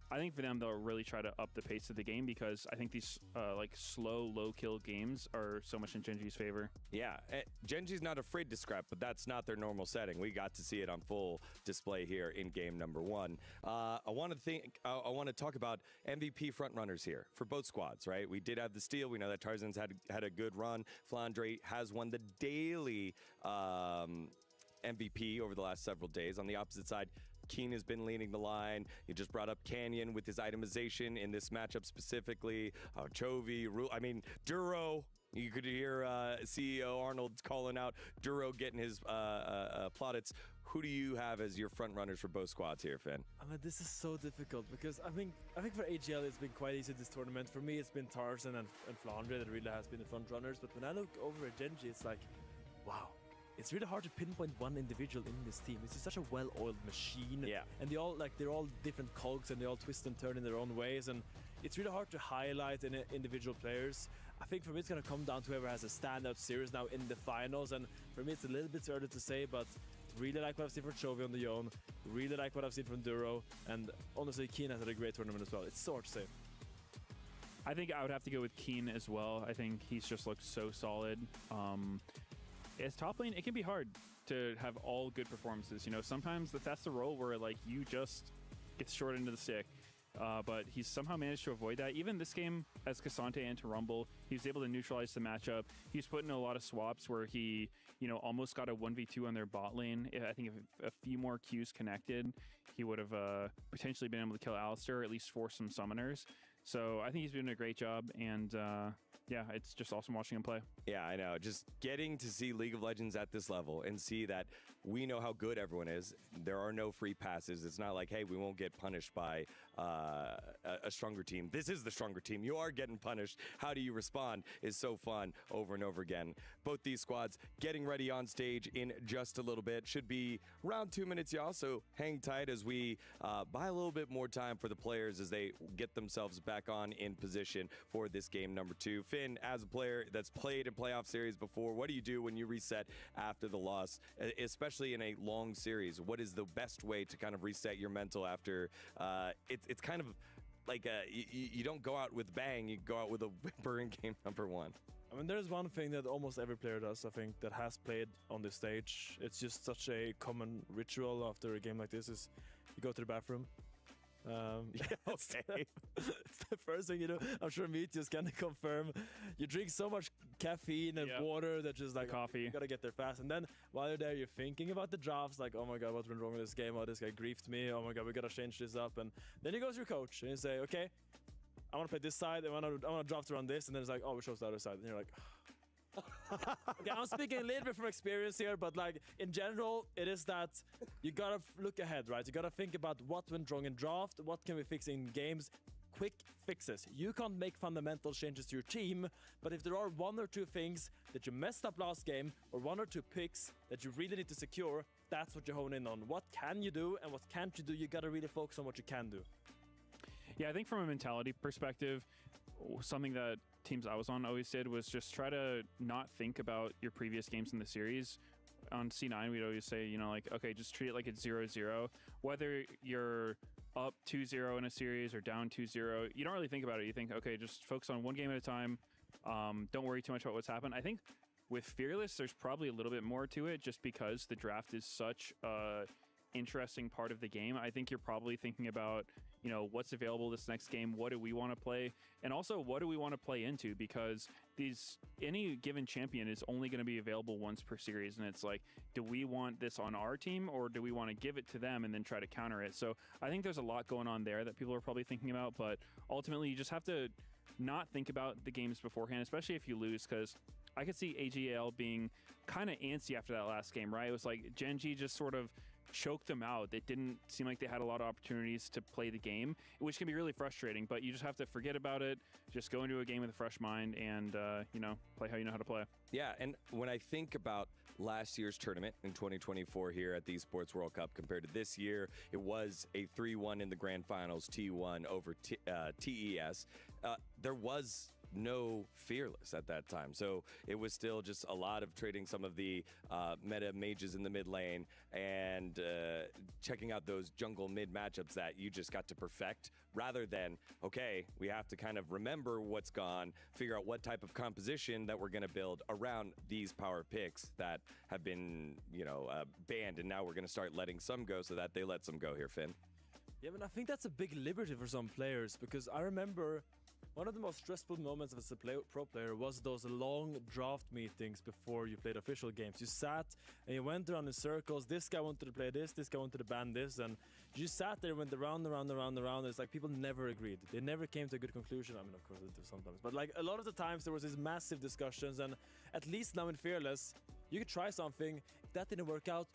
I think for them, they'll really try to up the pace of the game, because I think these like slow, low kill games are so much in GenG's favor. Yeah, GenG's not afraid to scrap, but that's not their normal setting. We got to see it on full display here in game number 1. I want to talk about MVP frontrunners here for both squads, right? We did have the steal. We know that Tarzan's had a good run. Flandre has won the daily MVP over the last several days. On the opposite side, Keen has been leading the line. You just brought up Canyon with his itemization in this matchup specifically. Chovy, Duro. You could hear CEO Arnold calling out Duro getting his plaudits. Who do you have as your front runners for both squads here, Finn? This is so difficult, because I think for AG.AL it's been quite easy this tournament. For me, it's been Tarzan and Flandre that really has been the front runners. But when I look over at GenG, it's like, wow. It's really hard to pinpoint one individual in this team. It's such a well-oiled machine. Yeah. And they're all different cogs, and they all twist and turn in their own ways. And it's really hard to highlight individual players. I think for me, it's going to come down to whoever has a standout series now in the finals. And for me, it's a little bit too early to say, but really like what I've seen from Chovy on the own. Really like what I've seen from Duro. And honestly, Keen has had a great tournament as well. It's so hard to say. I think I would have to go with Keen as well. I think he's just looked so solid. As top lane, it can be hard to have all good performances. Sometimes that's the role where you just get short into the stick. But he's somehow managed to avoid that. Even this game, as Cassante into Rumble, he was able to neutralize the matchup. He was put in a lot of swaps where he, almost got a 1v2 on their bot lane. I think if a few more Qs connected, he would have potentially been able to kill Alistar, or at least force some summoners. So I think he's doing a great job, and yeah, it's just awesome watching him play. Yeah, I know. Just getting to see League of Legends at this level and see that we know how good everyone is. There are no free passes. It's not like, hey, we won't get punished by a stronger team. This is the stronger team. You are getting punished. How do you respond is so fun over and over again. Both these squads getting ready on stage in just a little bit. Should be around 2 minutes, y'all, so hang tight as we buy a little bit more time for the players as they get themselves back on in position for this game number 2. Finn, as a player that's played in playoff series before, what do you do when you reset after the loss, especially in a long series? What is the best way to kind of reset your mental after it's kind of like you don't go out with bang, you go out with a whimper in game number 1. I mean, there's one thing that almost every player does, I think, that has played on this stage. It's just such a common ritual after a game like this is you go to the bathroom. It's the first thing you do. I'm sure Meteos can confirm. You drink so much caffeine and water that just like coffee. You gotta get there fast. And then while you're there, you're thinking about the drafts, like, oh my god, what's been wrong with this game? Oh, this guy griefed me. Oh my god, we gotta change this up. And then you go to your coach and you say, okay, I want to play this side. I want to draft around this. And then it's like, oh, we chose the other side. And you're like, okay, I'm speaking a little bit from experience here, but like in general, it is that you gotta look ahead, right? You gotta think about what went wrong in draft, what can we fix in games, quick fixes. You can't make fundamental changes to your team, but if there are 1 or 2 things that you messed up last game, or 1 or 2 picks that you really need to secure, that's what you hone in on. What can you do and what can't you do? You gotta really focus on what you can do. Yeah, I think from a mentality perspective, something that teams I was on always did was just try to not think about your previous games in the series. on C9, we'd always say, you know, like, okay, just treat it like it's 0-0. Whether you're up 2-0 in a series or down 2-0, you don't really think about it. You think, okay, just focus on one game at a time. Don't worry too much about what's happened. I think with Fearless, there's probably a little bit more to it just because the draft is such a interesting part of the game. I think you're probably thinking about, you know, what's available this next game, what do we want to play, and also what do we want to play into, because any given champion is only going to be available once per series, and it's like, do we want this on our team or do we want to give it to them and then try to counter it? So I think there's a lot going on there that people are probably thinking about, but ultimately you just have to not think about the games beforehand, especially if you lose, because I could see AG.AL being kind of antsy after that last game, right? It was like GenG just sort of choked them out. It didn't seem like they had a lot of opportunities to play the game, which can be really frustrating, but you just have to forget about it, just go into a game with a fresh mind and, you know, play how you know how to play. Yeah, and when I think about last year's tournament in 2024 here at the Esports World Cup compared to this year, it was a 3-1 in the grand finals, T1 over TES. There was no Fearless at that time, so it was still just a lot of trading some of the meta mages in the mid lane and checking out those jungle mid matchups that you just got to perfect, rather than, okay, we have to kind of remember what's gone, figure out what type of composition that we're going to build around these power picks that have been, you know, banned, and now we're going to start letting some go so that they let some go here, Finn. Yeah, but I think that's a big liberty for some players, because I remember one of the most stressful moments as a pro player was those long draft meetings before you played official games. You sat and you went around in circles. This guy wanted to play this guy wanted to ban this, and you just sat there and went around. It's like people never agreed. They never came to a good conclusion. I mean, of course, they do sometimes, but like a lot of the times there was these massive discussions, and at least now in Fearless, you could try something. If that didn't work out,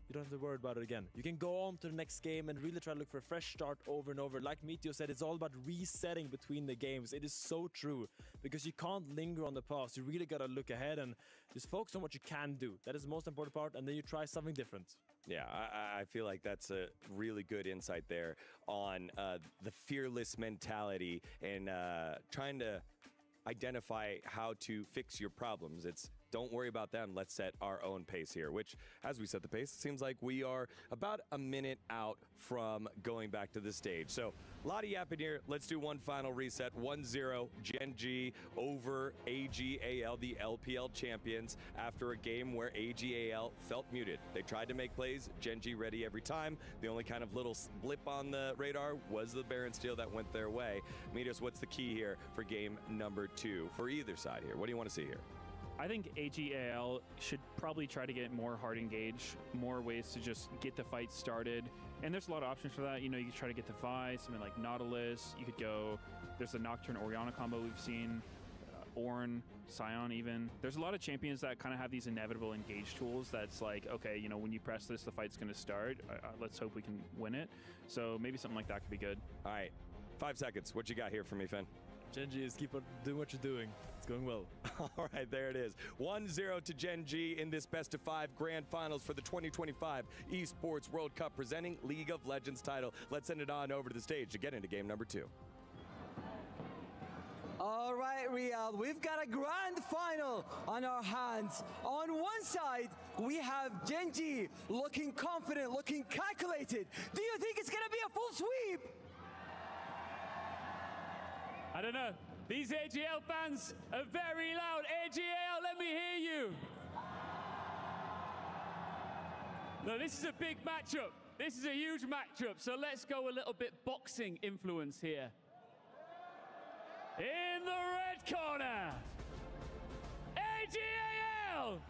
you don't have to worry about it again. You can go on to the next game and really try to look for a fresh start over and over. Like Meteor said, it's all about resetting between the games. It is so true, because you can't linger on the past. You really got to look ahead and just focus on what you can do. That is the most important part, and then you try something different. Yeah, I feel like that's a really good insight there on the Fearless mentality and trying to identify how to fix your problems. It's don't worry about them. Let's set our own pace here, which, as we set the pace, it seems like we are about a minute out from going back to the stage. So a lot of yapping here. Let's do one final reset. 1-0 GenG over AG.AL, the LPL champions, after a game where AG.AL felt muted. They tried to make plays, GenG ready every time. The only kind of little blip on the radar was the Baron steal that went their way. Meteos, what's the key here for game number 2 for either side here? What do you want to see here? I think AG.AL should probably try to get more hard engage, more ways to just get the fight started. And there's a lot of options for that. You know, you could try to get the Vi, something like Nautilus. You could go, there's the Nocturne Oriana combo we've seen, Ornn, Sion even. There's a lot of champions that kind of have these inevitable engage tools that's like, okay, you know, when you press this, the fight's going to start. Let's hope we can win it. So maybe something like that could be good. All right, 5 seconds. What you got here for me, Finn? GenG is keep on doing what you're doing. It's going well. All right, there it is. 1-0 to GenG in this best of 5 grand finals for the 2025 Esports World Cup, presenting League of Legends title. Let's send it on over to the stage to get into game number 2. All right, Riyadh, we've got a grand final on our hands. On one side, we have GenG looking confident, looking calculated. Do you think it's going to be a full sweep? I don't know. These AG.AL fans are very loud. AG.AL, let me hear you. No, this is a big matchup. This is a huge matchup. So let's go a little bit boxing influence here. In the red corner, AG.AL.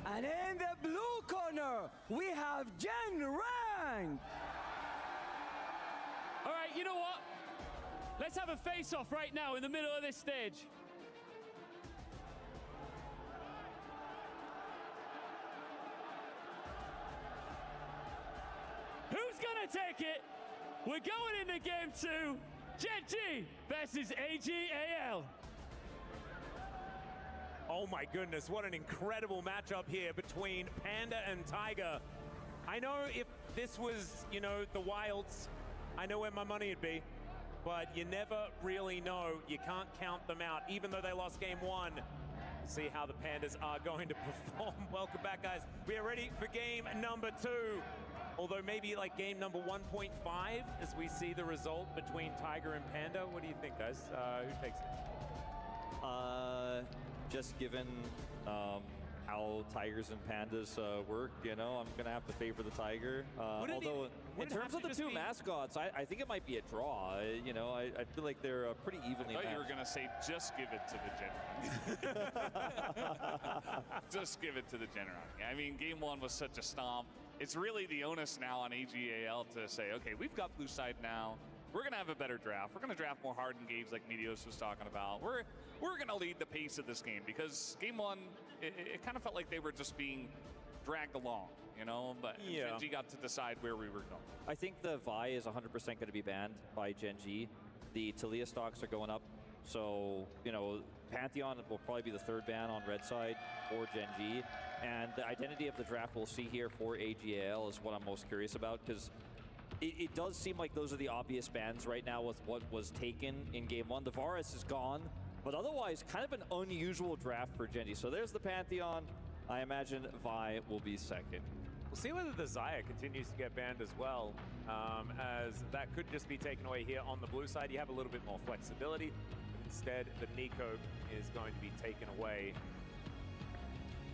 And in the blue corner, we have GenG. All right, you know what? Let's have a face-off right now in the middle of this stage. Who's gonna take it? We're going into game 2. GenG versus AG.AL. Oh my goodness, what an incredible matchup here between Panda and Tiger. I know if this was, you know, the Wilds, I know where my money would be, but you never really know. You can't count them out. Even though they lost game 1, See how the Pandas are going to perform. Welcome back, guys. We are ready for game number 2. Although maybe like game number 1.5 as we see the result between Tiger and Panda. What do you think, guys? Who takes it? Just given how Tigers and Pandas work, you know, I'm going to have to favor the Tiger. Although, in terms of the two mascots, I think it might be a draw. You know, I feel like they're pretty evenly matched. I thought you were going to say, just give it to the General. Just give it to the General. I mean, game 1 was such a stomp. It's really the onus now on AG.AL to say, okay, we've got blue side now. We're going to have a better draft. We're going to draft more hardened games like Medios was talking about. We're going to lead the pace of this game because game 1, it kind of felt like they were just being dragged along, you know, but GenG got to decide where we were going. I think the Vi is 100% going to be banned by GenG. The Talia stocks are going up. So, you know, Pantheon will probably be the 3rd ban on red side for GenG. And the identity of the draft we'll see here for AG.AL is what I'm most curious about because it does seem like those are the obvious bans right now with what was taken in game 1. The Varus is gone, but otherwise kind of an unusual draft for GenG. So there's the Pantheon. I imagine Vi will be 2nd. We'll see whether the Zaya continues to get banned as well, as that could just be taken away here on the blue side. You have a little bit more flexibility. Instead, the Nico is going to be taken away.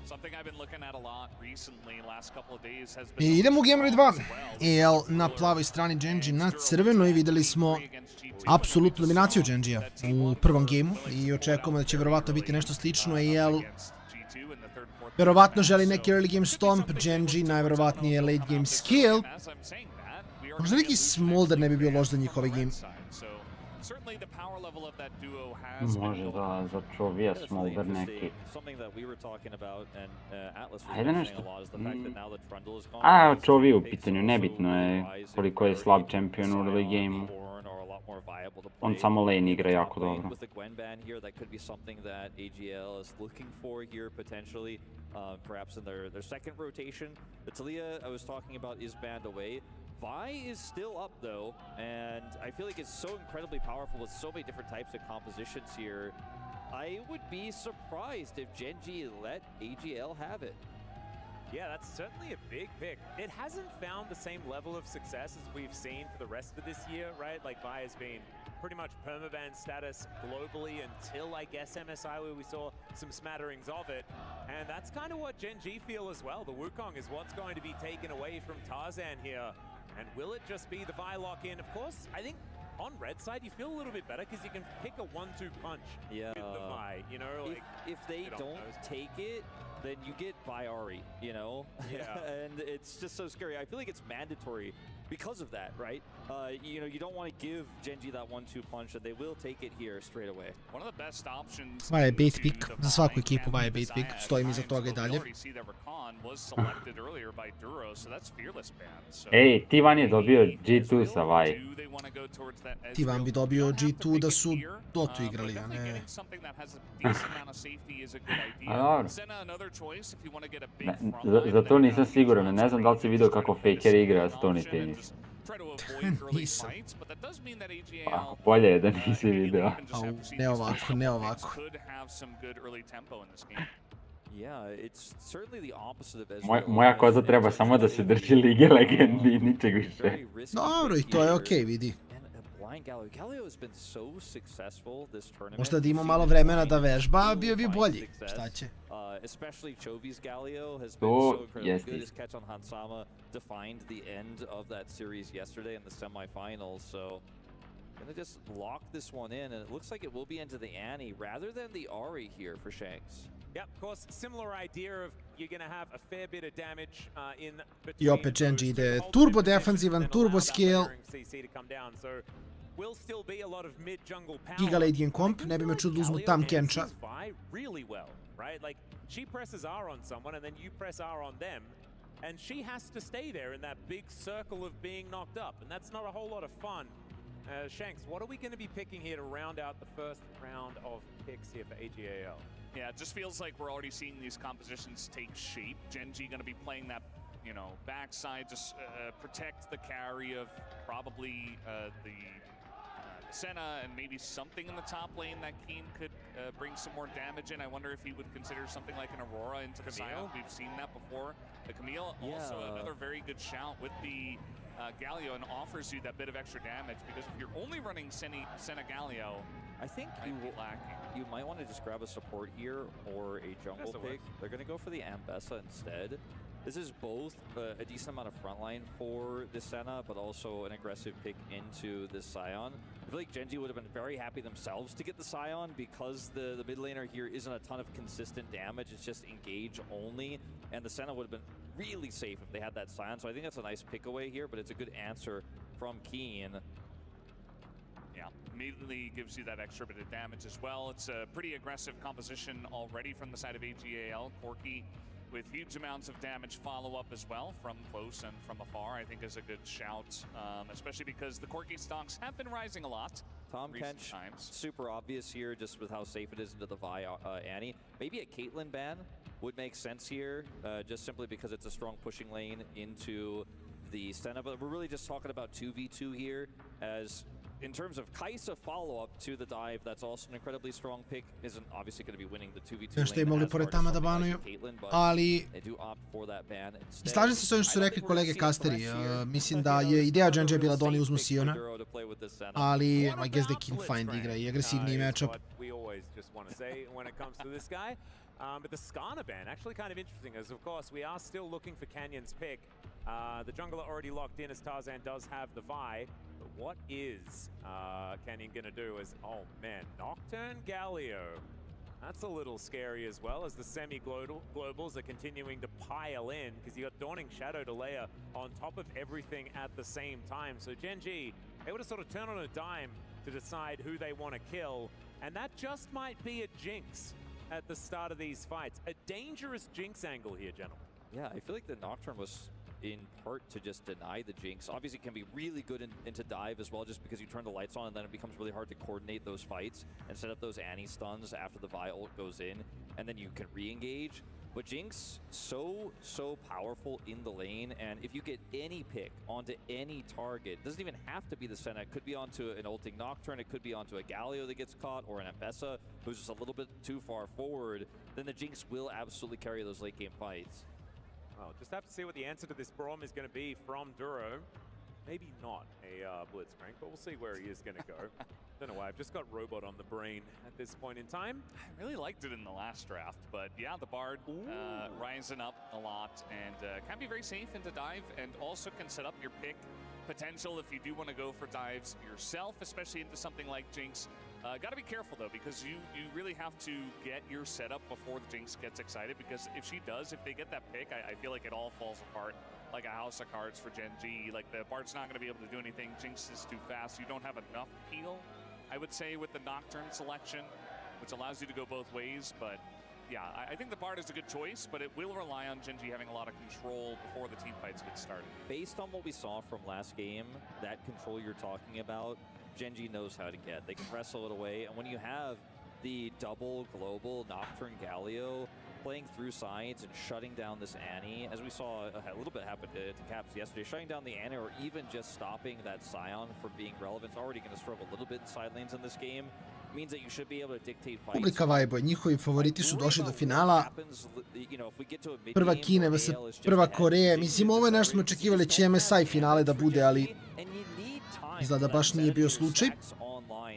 Something I've been looking at a lot recently, last couple of days has I been idemo u Game 2. AL na plavoj strani, GenG na crvenoj. Videli smo apsolutnu dominaciju GenG-a u prvom gemu i očekujemo da će verovatno biti nešto slično. AL verovatno želi neki early game stomp, GenG najverovatnije late game skill. Možda neki Smolder ne bi bio loš za njih ovaj game. Može da začovija Smolder neki. Ajde nešto. A, čovije u pitanju, nebitno je koliko je slab čempion u early game-u. On samo lane igra jako dobro. Perhaps in their second rotation. The Talia I was talking about is banned away. Vi is still up though, and I feel like it's so incredibly powerful with so many different types of compositions here. I would be surprised if GenG let AG.AL have it. Yeah, that's certainly a big pick. It hasn't found the same level of success as we've seen for the rest of this year, right? Like Vi has been pretty much permaban status globally until, I guess, MSI, where we saw some smatterings of it. And that's kind of what GenG feel as well. The Wukong is what's going to be taken away from Tarzan here. And will it just be the Vi lock-in? Of course, I think on red side, you feel a little bit better because you can pick a 1-2 punch with the Vi, you know? Like, if they don't take it, then you get Viari, you know? Yeah. And it's just so scary. I feel like it's mandatory because of that, right? You know, you don't want to give GenG that 1-2 punch, and they will take it here straight away. One of the best options. Va je bait pick, za svaku ekipu va je bait pick, stojim iza toga I dalje. Ej, T1 je dobio G2 sa Vi. T1 bi dobio G2 da su Dotu igrali, a ne... A dobro. Za to nisam siguran, ne znam da li si vidio kako Faker igra Stony tenis. Nisam. Pa, bolje je da nisi vidio. Ne ovako, ne ovako. Moja koza treba samo da se drži Lige Legendi i ničeg više. Dobro, i to je okej, vidi. Možda da ima malo vremena da vežba, bio bi bolji. Šta će? To jeste. Gonna just lock this one in, and it looks like it will be into the Annie rather than the Ari here for Shanks. Yep, of course, similar idea of you're gonna have a fair bit of damage in between. I opet GenG ide turbo defensivan, turbo skill. Will still be a lot of mid jungle power. Giga late game comp, ne bi me čudo uzmu tam Kenča. Really well, right? Like she presses R on someone and then you press R on them, and she has to stay there in that big circle of being knocked up, and that's not a whole lot of fun. Shanks, what are we going to be picking here to round out the first round of picks here for AG.AL? Yeah, it just feels like we're already seeing these compositions take shape. GenG going to be playing that, you know, backside, just protect the carry of probably the Senna and maybe something in the top lane that Keen could bring some more damage in. I wonder if he would consider something like an Aurora into the Sion. We've seen that before. The Camille, also another very good shout with the Galio, and offers you that bit of extra damage, because if you're only running Senna Galio, I think you might want to just grab a support here or a jungle pick. They're going to go for the Ambessa instead. This is both a decent amount of frontline for the Senna, but also an aggressive pick into this Sion. I feel like GenG would have been very happy themselves to get the Sion, because the mid laner here isn't a ton of consistent damage. It's just engage only, and the Senna would have been really safe if they had that Sion. So I think that's a nice pick away here, but it's a good answer from Keen. Yeah, immediately gives you that extra bit of damage as well. It's a pretty aggressive composition already from the side of AG.AL. Corki with huge amounts of damage follow-up as well from close and from afar, I think is a good shout, especially because the Corki stocks have been rising a lot. Tom Kench, super obvious here just with how safe it is into the Vi Annie. Maybe a Caitlyn ban would make sense here, just simply because it's a strong pushing lane into the Senna, but we're really just talking about 2v2 here, as in terms of Kai'Sa follow-up to the dive, that's also an incredibly strong pick. Isn't obviously going to be winning the 2v2 Još ste mogli pored tamo da banuju, ali slažem se s ovim što su rekli kolege kasteri. Mislim da je ideja GenG bila da oni uzmu Siona, ali I guess they can find igra i agresivniji matchup. But the Skarner ban, actually kind of interesting, as of course we are still looking for Canyon's pick. The jungler already locked in, as Tarzan does have the Vi. But what is Canyon going to do as, oh man, Nocturne Galio. That's a little scary as well, as the semi-globals are continuing to pile in, because you got Dawning Shadow to layer on top of everything at the same time. So GenG able to sort of turn on a dime to decide who they want to kill, and that just might be a Jinx at the start of these fights. A dangerous Jinx angle here, gentlemen. Yeah, I feel like the Nocturne was in part to just deny the Jinx. Obviously it can be really good into dive as well, just because you turn the lights on and then it becomes really hard to coordinate those fights and set up those Annie stuns after the Vi ult goes in, and then you can re-engage. But Jinx, so powerful in the lane, and if you get any pick onto any target, it doesn't even have to be the Senna, it could be onto an ulting Nocturne, it could be onto a Galio that gets caught, or an Ambessa who's just a little bit too far forward, then the Jinx will absolutely carry those late game fights. Well, just have to see what the answer to this Braum is going to be from Duro. Maybe not a Blitzcrank, but we'll see where he is going to go. Don't know why, I've just got Robot on the brain at this point in time. I really liked it in the last draft, but yeah, the Bard rising up a lot, and can be very safe into dive, and also can set up your pick potential if you do want to go for dives yourself, especially into something like Jinx. Got to be careful though, because you really have to get your setup before the Jinx gets excited, because if she does, if they get that pick, I feel like it all falls apart like a house of cards for GenG. Like, the Bard's not going to be able to do anything. Jinx is too fast. You don't have enough peel, I would say, with the Nocturne selection, which allows you to go both ways. But yeah, I think the Bard is a good choice, but it will rely on GenG having a lot of control before the team fights get started. Based on what we saw from last game, that control you're talking about, GenG knows how to get. They can wrestle it away, and when you have the double global Nocturne Galio playing through sides and shutting down this Annie, as we saw a little bit happen to Caps yesterday, shutting down the Annie or even just stopping that Sion from being relevant, already going to struggle a little bit in side lanes in this game, means that you should be able to dictate fights. Publika vibe, njihovi favoriti su došli do finala. Prva Kina, prva Koreja. Mislim, ovo je nešto smo očekivali će MSI finale da bude, ali izgleda baš nije bio slučaj.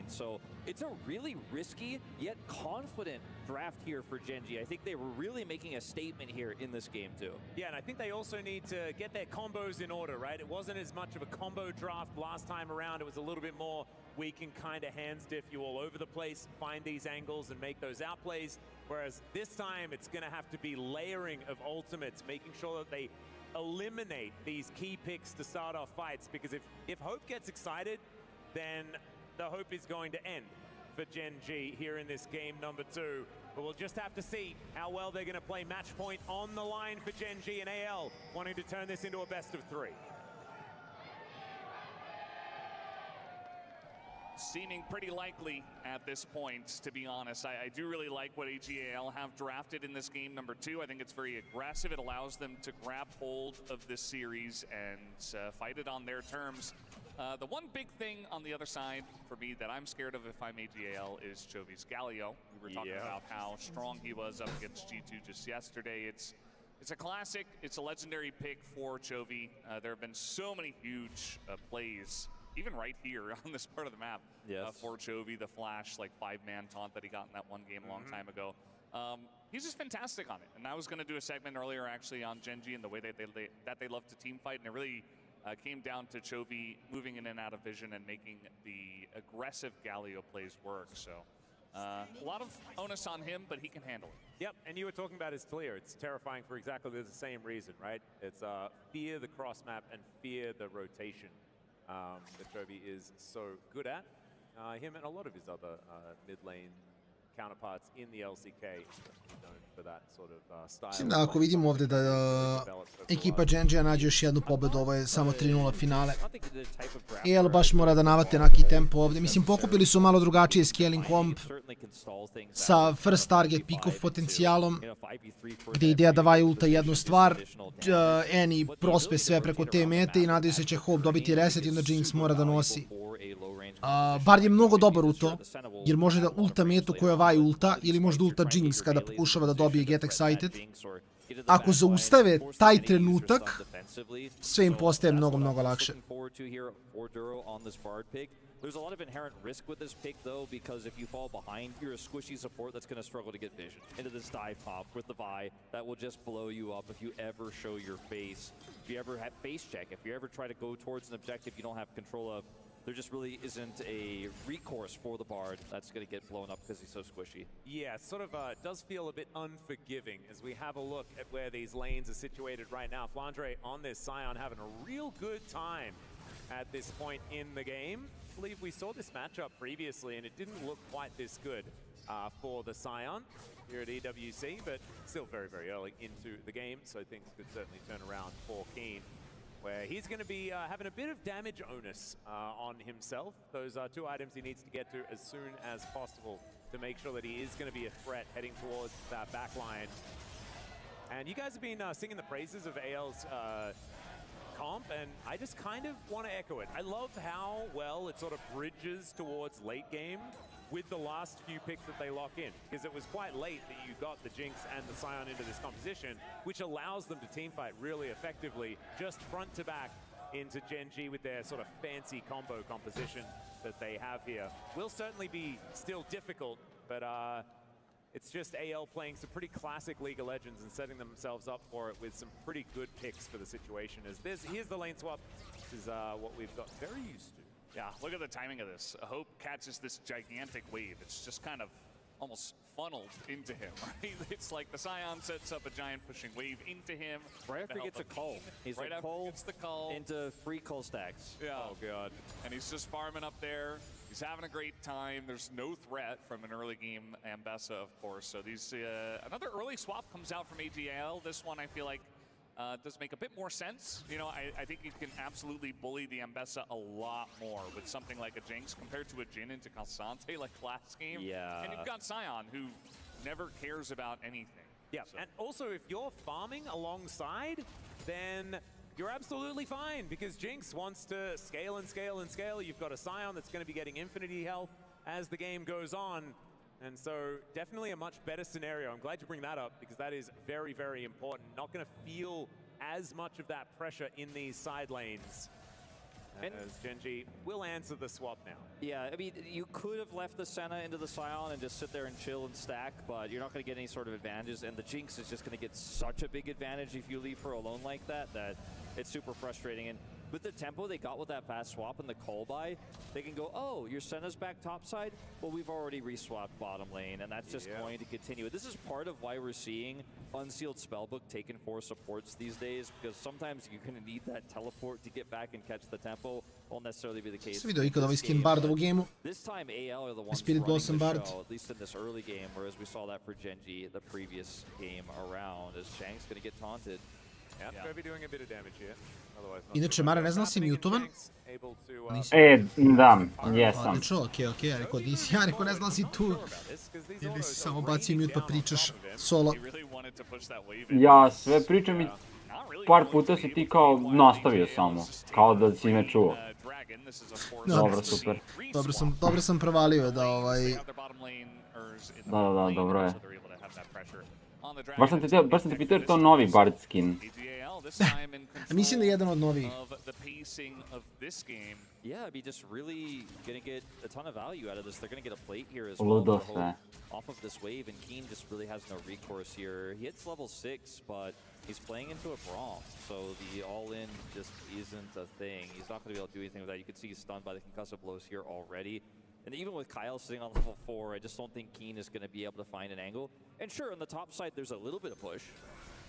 So it's a really risky yet confident draft here for GenG. I think they were really making a statement here in this game too. Yeah, and I think they also need to get their combos in order, right? It wasn't as much of a combo draft last time around. It was a little bit more, we can kind of hands diff you all over the place, find these angles and make those outplays. Whereas this time it's going to have to be layering of ultimates, making sure that they eliminate these key picks to start off fights. Because if Hope gets excited, then the hope is going to end for GenG here in this game number 2. But we'll just have to see how well they're going to play. Match point on the line for GenG, and AL wanting to turn this into a best of 3. seeming pretty likely at this point, to be honest. I do really like what AG.AL have drafted in this game number 2. I think it's very aggressive. It allows them to grab hold of this series and fight it on their terms. The one big thing on the other side for me that I'm scared of if I'm AG.AL is Chovy's Galio. We were talking about how strong he was up against G2 just yesterday. It's a classic. It's a legendary pick for Chovy. There have been so many huge plays, even right here on this part of the map, for Chovy. The flash, like 5-man taunt that he got in that one game a long time ago. He's just fantastic on it. And I was going to do a segment earlier actually on GenG and the way that they love to team fight, and it really came down to Chovy moving in and out of vision and making the aggressive Galio plays work. So a lot of onus on him, but he can handle it. Yep, and you were talking about his clear. It's terrifying for exactly the same reason, right? It's fear the cross map and fear the rotation that Chovy is so good at. Him and a lot of his other mid lane counterparts in the LCK known for that sort of style. Mislim da ako vidimo ovdje da ekipa GenG nađe još jednu pobedu, ovo je samo 3-0 finale. AL baš mora da navate neki tempo ovdje. Mislim, pokupili su malo drugačije scaling komp sa first target pick-off potencijalom, gdje ideja da vaj ulta jednu stvar, Eni prospe sve preko te mete i nadaju se će Hope dobiti reset i onda Jinx mora da nosi. Bar je mnogo dobar u to, jer može da ulta metu koja vaj ulta ili može da ulta Jinx kada pokušava da dobije Get Excited. Ako zaustave taj trenutak, sve im postaje mnogo, mnogo lakše. There's a lot of inherent risk with this pick, though, because if you fall behind, you're a squishy support that's going to struggle to get vision. Into this dive pop with the Vi, that will just blow you up if you ever show your face. If you ever have face check, if you ever try to go towards an objective you don't have control of, there just really isn't a recourse for the Bard that's going to get blown up because he's so squishy. Yeah, it sort of does feel a bit unforgiving as we have a look at where these lanes are situated right now. Flandre on this Scion having a real good time at this point in the game. I believe we saw this matchup previously and it didn't look quite this good for the Scion here at EWC, but still very, very early into the game, so things could certainly turn around for Keen, where he's going to be having a bit of damage onus on himself. Those are 2 items he needs to get to as soon as possible to make sure that he is going to be a threat heading towards that back line. And you guys have been singing the praises of AL's comp, and I just kind of want to echo it. I love how well it sort of bridges towards late game with the last few picks that they lock in, because it was quite late that you got the Jinx and the Scion into this composition, which allows them to teamfight really effectively, just front to back into GenG with their sort of fancy combo composition that they have here. Will certainly be still difficult, but it's just AL playing some pretty classic League of Legends and setting themselves up for it with some pretty good picks for the situation. Here's the lane swap. This is what we've got very used to. Yeah, look at the timing of this. Hope catches this gigantic wave. It's just kind of almost funneled into him, right? It's like the Scion sets up a giant pushing wave into him. Right after he gets a cull. He's right after he gets the cull. Into 3 cull stacks. Yeah. Oh, God. And he's just farming up there. He's having a great time. There's no threat from an early game Ambessa, of course. So these another early swap comes out from AG.AL. This one I feel like does make a bit more sense. You know, I think you can absolutely bully the Ambessa a lot more with something like a Jinx compared to a Jhin into Calsante like last game. Yeah. And you've got Scion, who never cares about anything. Yeah, so. And also if you're farming alongside, then you're absolutely fine, because Jinx wants to scale and scale and scale. You've got a Scion that's going to be getting infinity health as the game goes on. And so definitely a much better scenario. I'm glad you bring that up, because that is very, very important. Not going to feel as much of that pressure in these side lanes. As GenG will answer the swap now. Yeah, I mean, you could have left the Senna into the Scion and just sit there and chill and stack, but you're not going to get any sort of advantages, and the Jinx is just going to get such a big advantage if you leave her alone like that, that it's super frustrating. And with the tempo they got with that fast swap and the call buy, they can go, oh, your Senna's back topside? Well, we've already reswapped bottom lane, and that's just going to continue. This is part of why we're seeing Unsealed Spellbook taken for supports these days, because sometimes you're going to need that teleport to get back and catch the tempo. Won't necessarily be the case. Jesi vidio ikad ovaj skin Bard u gameu? This time AL are the ones Spirit running the Bard. show, at least in this early game, whereas we saw that for GenG the previous game around, as Shang's going to get taunted. Yeah, Chovy doing a bit of damage here. Inače, Mara, ne znam si mutovan. Da, jesam. Odlično, okej, ja rekao nisi, ja rekao ne znam si tu. Ili si samo bacio mute pa pričaš solo. Ja sve pričam i par puta si ti kao nastavio samo, kao da si me čuo. Dobro, super. Dobro sam provalio da Da, dobro je. Baš sam te pitao jer to novi Bard skin. Mislim da je jedan od novih. Yeah, I'd be just really going to get a ton of value out of this. They're going to get a plate here as well off of this wave, and Keen just really has no recourse here. He hits level 6, but he's playing into a Braum, so the all-in just isn't a thing. He's not going to be able to do anything with that. You can see he's stunned by the concussive blows here already. And even with Kyle sitting on level 4, I just don't think Keen is going to be able to find an angle. And sure, on the top side, there's a little bit of push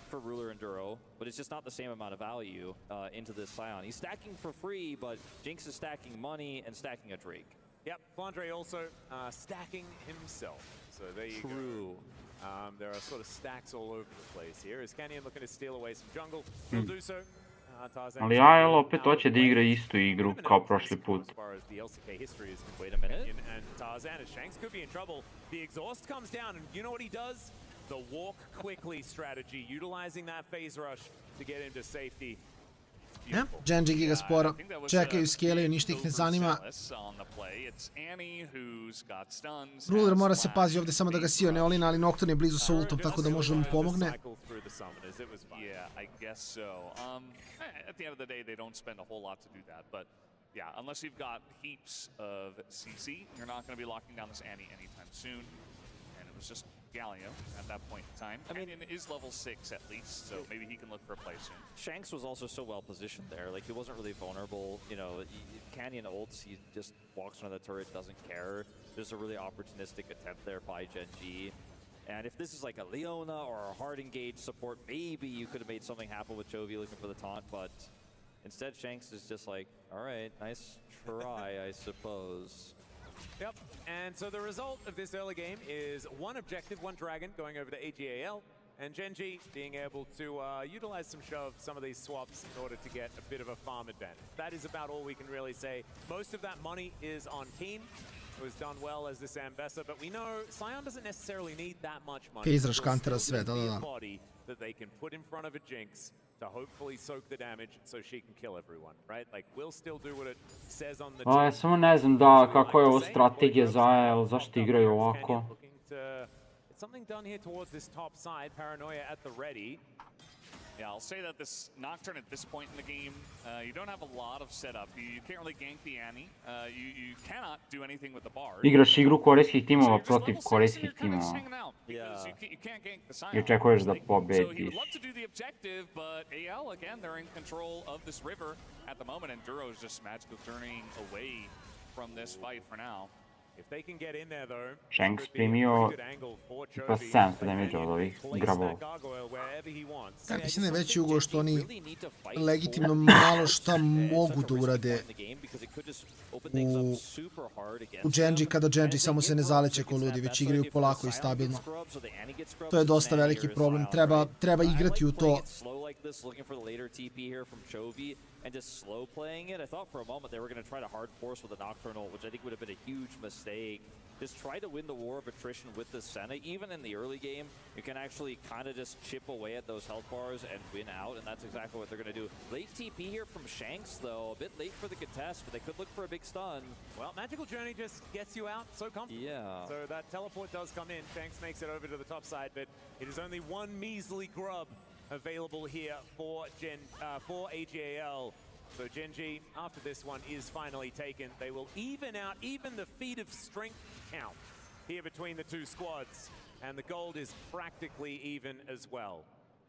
for Ruler and Duro, but it's just not the same amount of value into this Scion. He's stacking for free, but Jinx is stacking money and stacking a Drake. Yep, Flandre also stacking himself. So there you go. There are sort of stacks all over the place here. Is Canyon looking to steal away some jungle? He'll do so. Ali AL opet hoće da igra istu igru kao prošli put. Wait a minute. And Tarzan as Shanks could be in trouble. The exhaust comes down, and you know what he does? The walk quickly strategy, utilizing that phase rush to get him to safety. GenG giga sporo, čekaju, skelaju, ništa ih ne zanima. Ruler mora se pazi ovdje samo da ga Sio ne olina, ali Nocturne je blizu sa ultom, tako da može da mu pomogne. At the end of the day, they don't spend a whole lot to do that, but yeah, unless you've got heaps of CC, you're not going to be locking down this Annie anytime soon. And it was just Galio at that point in time. Canyon is level 6 at least, so maybe he can look for a play soon. Shanks was also so well positioned there, like he wasn't really vulnerable. You know, Canyon ults, he just walks around the turret, doesn't care. There's a really opportunistic attempt there by GenG. And if this is like a Leona or a hard engaged support, maybe you could have made something happen with Chovy looking for the taunt, but instead Shanks is just like, all right, nice try, I suppose. Yep, and so the result of this early game is one objective, one dragon going over to AG.AL, and GenG being able to utilize some some of these swaps in order to get a bit of a farm advantage. That is about all we can really say. Most of that money is on team. It was done well as this Ambessa, but we know Scion doesn't necessarily need that much money. Izraš kantera sve, da. That they can put in front of a Jinx to hopefully soak the damage so she can kill everyone, right? Like, we'll still do what it says on the ja samo ne znam da kako je ovo strategija za AL, zašto igraju ovako. Something done here towards this top side, Paranoia at the ready. Yeah, I'll say that this Nocturne at this point in the game, you don't have a lot of setup. You can't really gank the Annie. You cannot do anything with the Bard. Igraš igru korejskih timova protiv korejskih timova. I očekuješ da pobediš. So he would love to do the objective, but AL, again, they're in control of this river at the moment, and Duro is just magical turning away from this fight for now. Shanks primio tipa 700 damage od ovih grabova. Ja mislim da je veći ugao što oni legitimno malo šta mogu da urade u GenG kada GenG samo se ne zaleće ko ludi, već igraju polako i stabilno. To je dosta veliki problem, treba igrati u to. And just slow playing it. I thought for a moment they were going to try to hard force with a Nocturnal, which I think would have been a huge mistake. Just try to win the war of attrition with the Senna. Even in the early game, you can actually kind of just chip away at those health bars and win out, and that's exactly what they're going to do. Late TP here from Shanks, though. A bit late for the contest, but they could look for a big stun. Well, Magical Journey just gets you out so comfortably. Yeah. So that teleport does come in. Shanks makes it over to the top side, but it is only one measly grub available here for AG.AL. So GenG, after this one is finally taken, they will even out even the feat of strength count here between the two squads. And the gold is practically even as well.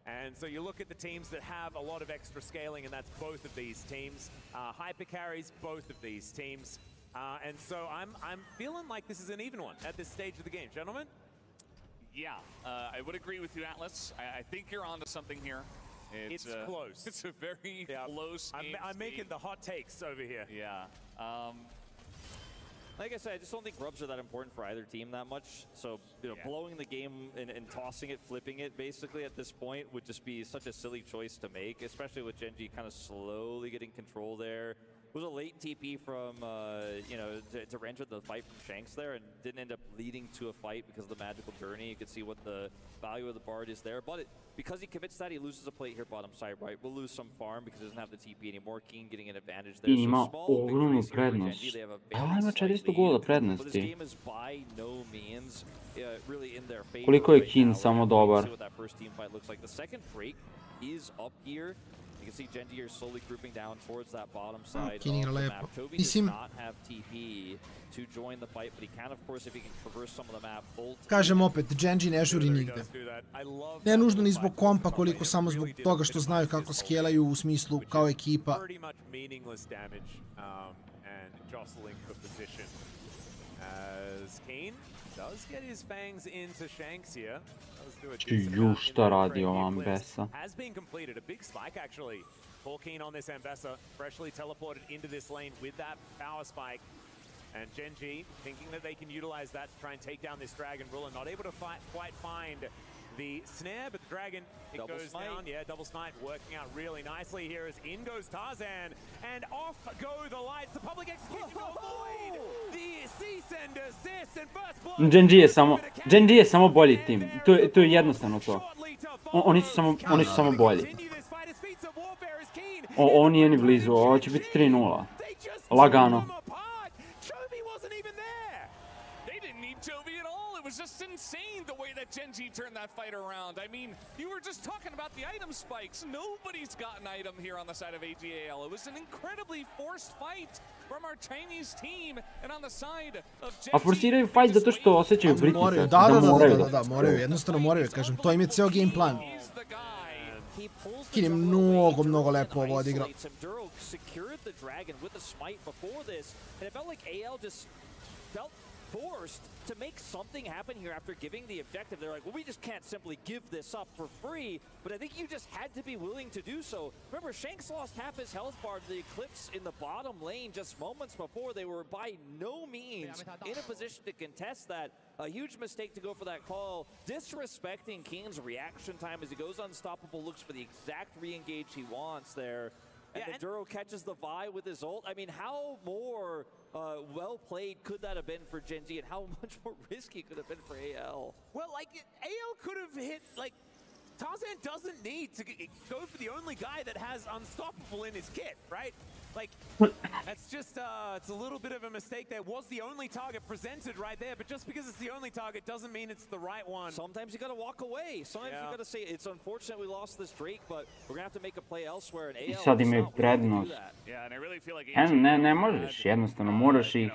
And so you look at the teams that have a lot of extra scaling, and that's both of these teams. Hyper carries both of these teams. And so I'm feeling like this is an even one at this stage of the game, gentlemen. Yeah, I would agree with you, Atlas. I think you're onto something here. It's close. It's a very close game. I'm making the hot takes over here. Yeah. Like I said, I just don't think grubs are that important for either team that much. So, you know, blowing the game and tossing it, flipping it, basically at this point would just be such a silly choice to make, especially with GenG kind of slowly getting control there. was a late TP from, you know, to enter the fight from Shanks there, and didn't end up leading to a fight because of the magical journey. You can see what the value of the Bard is there, but because he commits that, he loses a plate here bottom side, right? We'll lose some farm because he doesn't have the TP anymore. Keen getting an advantage there. Ima ogromnu prednost. Ima 400 gola prednosti. Koliko je Keen samo dobar. You can see GenG here slowly grouping down towards that bottom side Keen igra of the lepo. map. Toby Mislim, does not have TP to join the fight, but he can, of course, if he can traverse some of the map. kažem opet, GenG ne žuri nigde. Ne nužno ni zbog kompa, koliko samo zbog toga što znaju kako skelaju u smislu kao ekipa. Pretty much meaningless damage and jostling for position. As Keen does get his fangs into Shanks here. Ju, šta radi ova Ambessa? Has been completed. A big spike actually for Keen on this Ambessa. Freshly teleported into this lane with that power spike. And GenG thinking that they can utilize that to try and take down this Dragon Ruler. Not able to quite find the snare, but the Dragon, it double goes smite. Down. Yeah, double smite working out really nicely here as in goes Tarzan. And off go the lights. The public execution will avoid the cease and desist and first blood. GenG je samo bolji tim. To je jednostavno to. Oni su samo bolji. Ovo nije ni blizu, ovo će biti 3-0. Lagano. It was just insane the way that GenG turned that fight around. I mean, you were just talking about the item spikes. Nobody's got an item here on the side of AG.AL. It was an incredibly forced fight from our Chinese team and on the side of GenG. A forsiraju fight zato što osjećaju pritisak. Da, moraju, jednostavno moraju, kažem, to im je ceo game plan. Keen je mnogo lepo ovo odigrao. Forced to make something happen here after giving the objective. They're like, well, we just can't simply give this up for free, but I think you just had to be willing to do so. Remember, Shanks lost half his health bar to the Eclipse in the bottom lane just moments before. They were by no means in a position to contest that. A huge mistake to go for that call. Disrespecting Keen's reaction time as he goes unstoppable, looks for the exact re-engage he wants there. And the Duro catches the Vi with his ult. I mean, how more well played could that have been for GenG, and how much more risky could it have been for AL? Well, like, AL could have hit, like, Tarzan doesn't need to go for the only guy that has Unstoppable in his kit, right? Like, that's just, it's a little bit of a mistake. There was the only target presented right there, but just because it's the only target doesn't mean it's the right one. Sometimes you gotta walk away. Sometimes you gotta say, it's unfortunate we lost this Drake, but we're gonna have to make a play elsewhere. And AL sad imaju prednost. Ne možeš, jednostavno moraš ih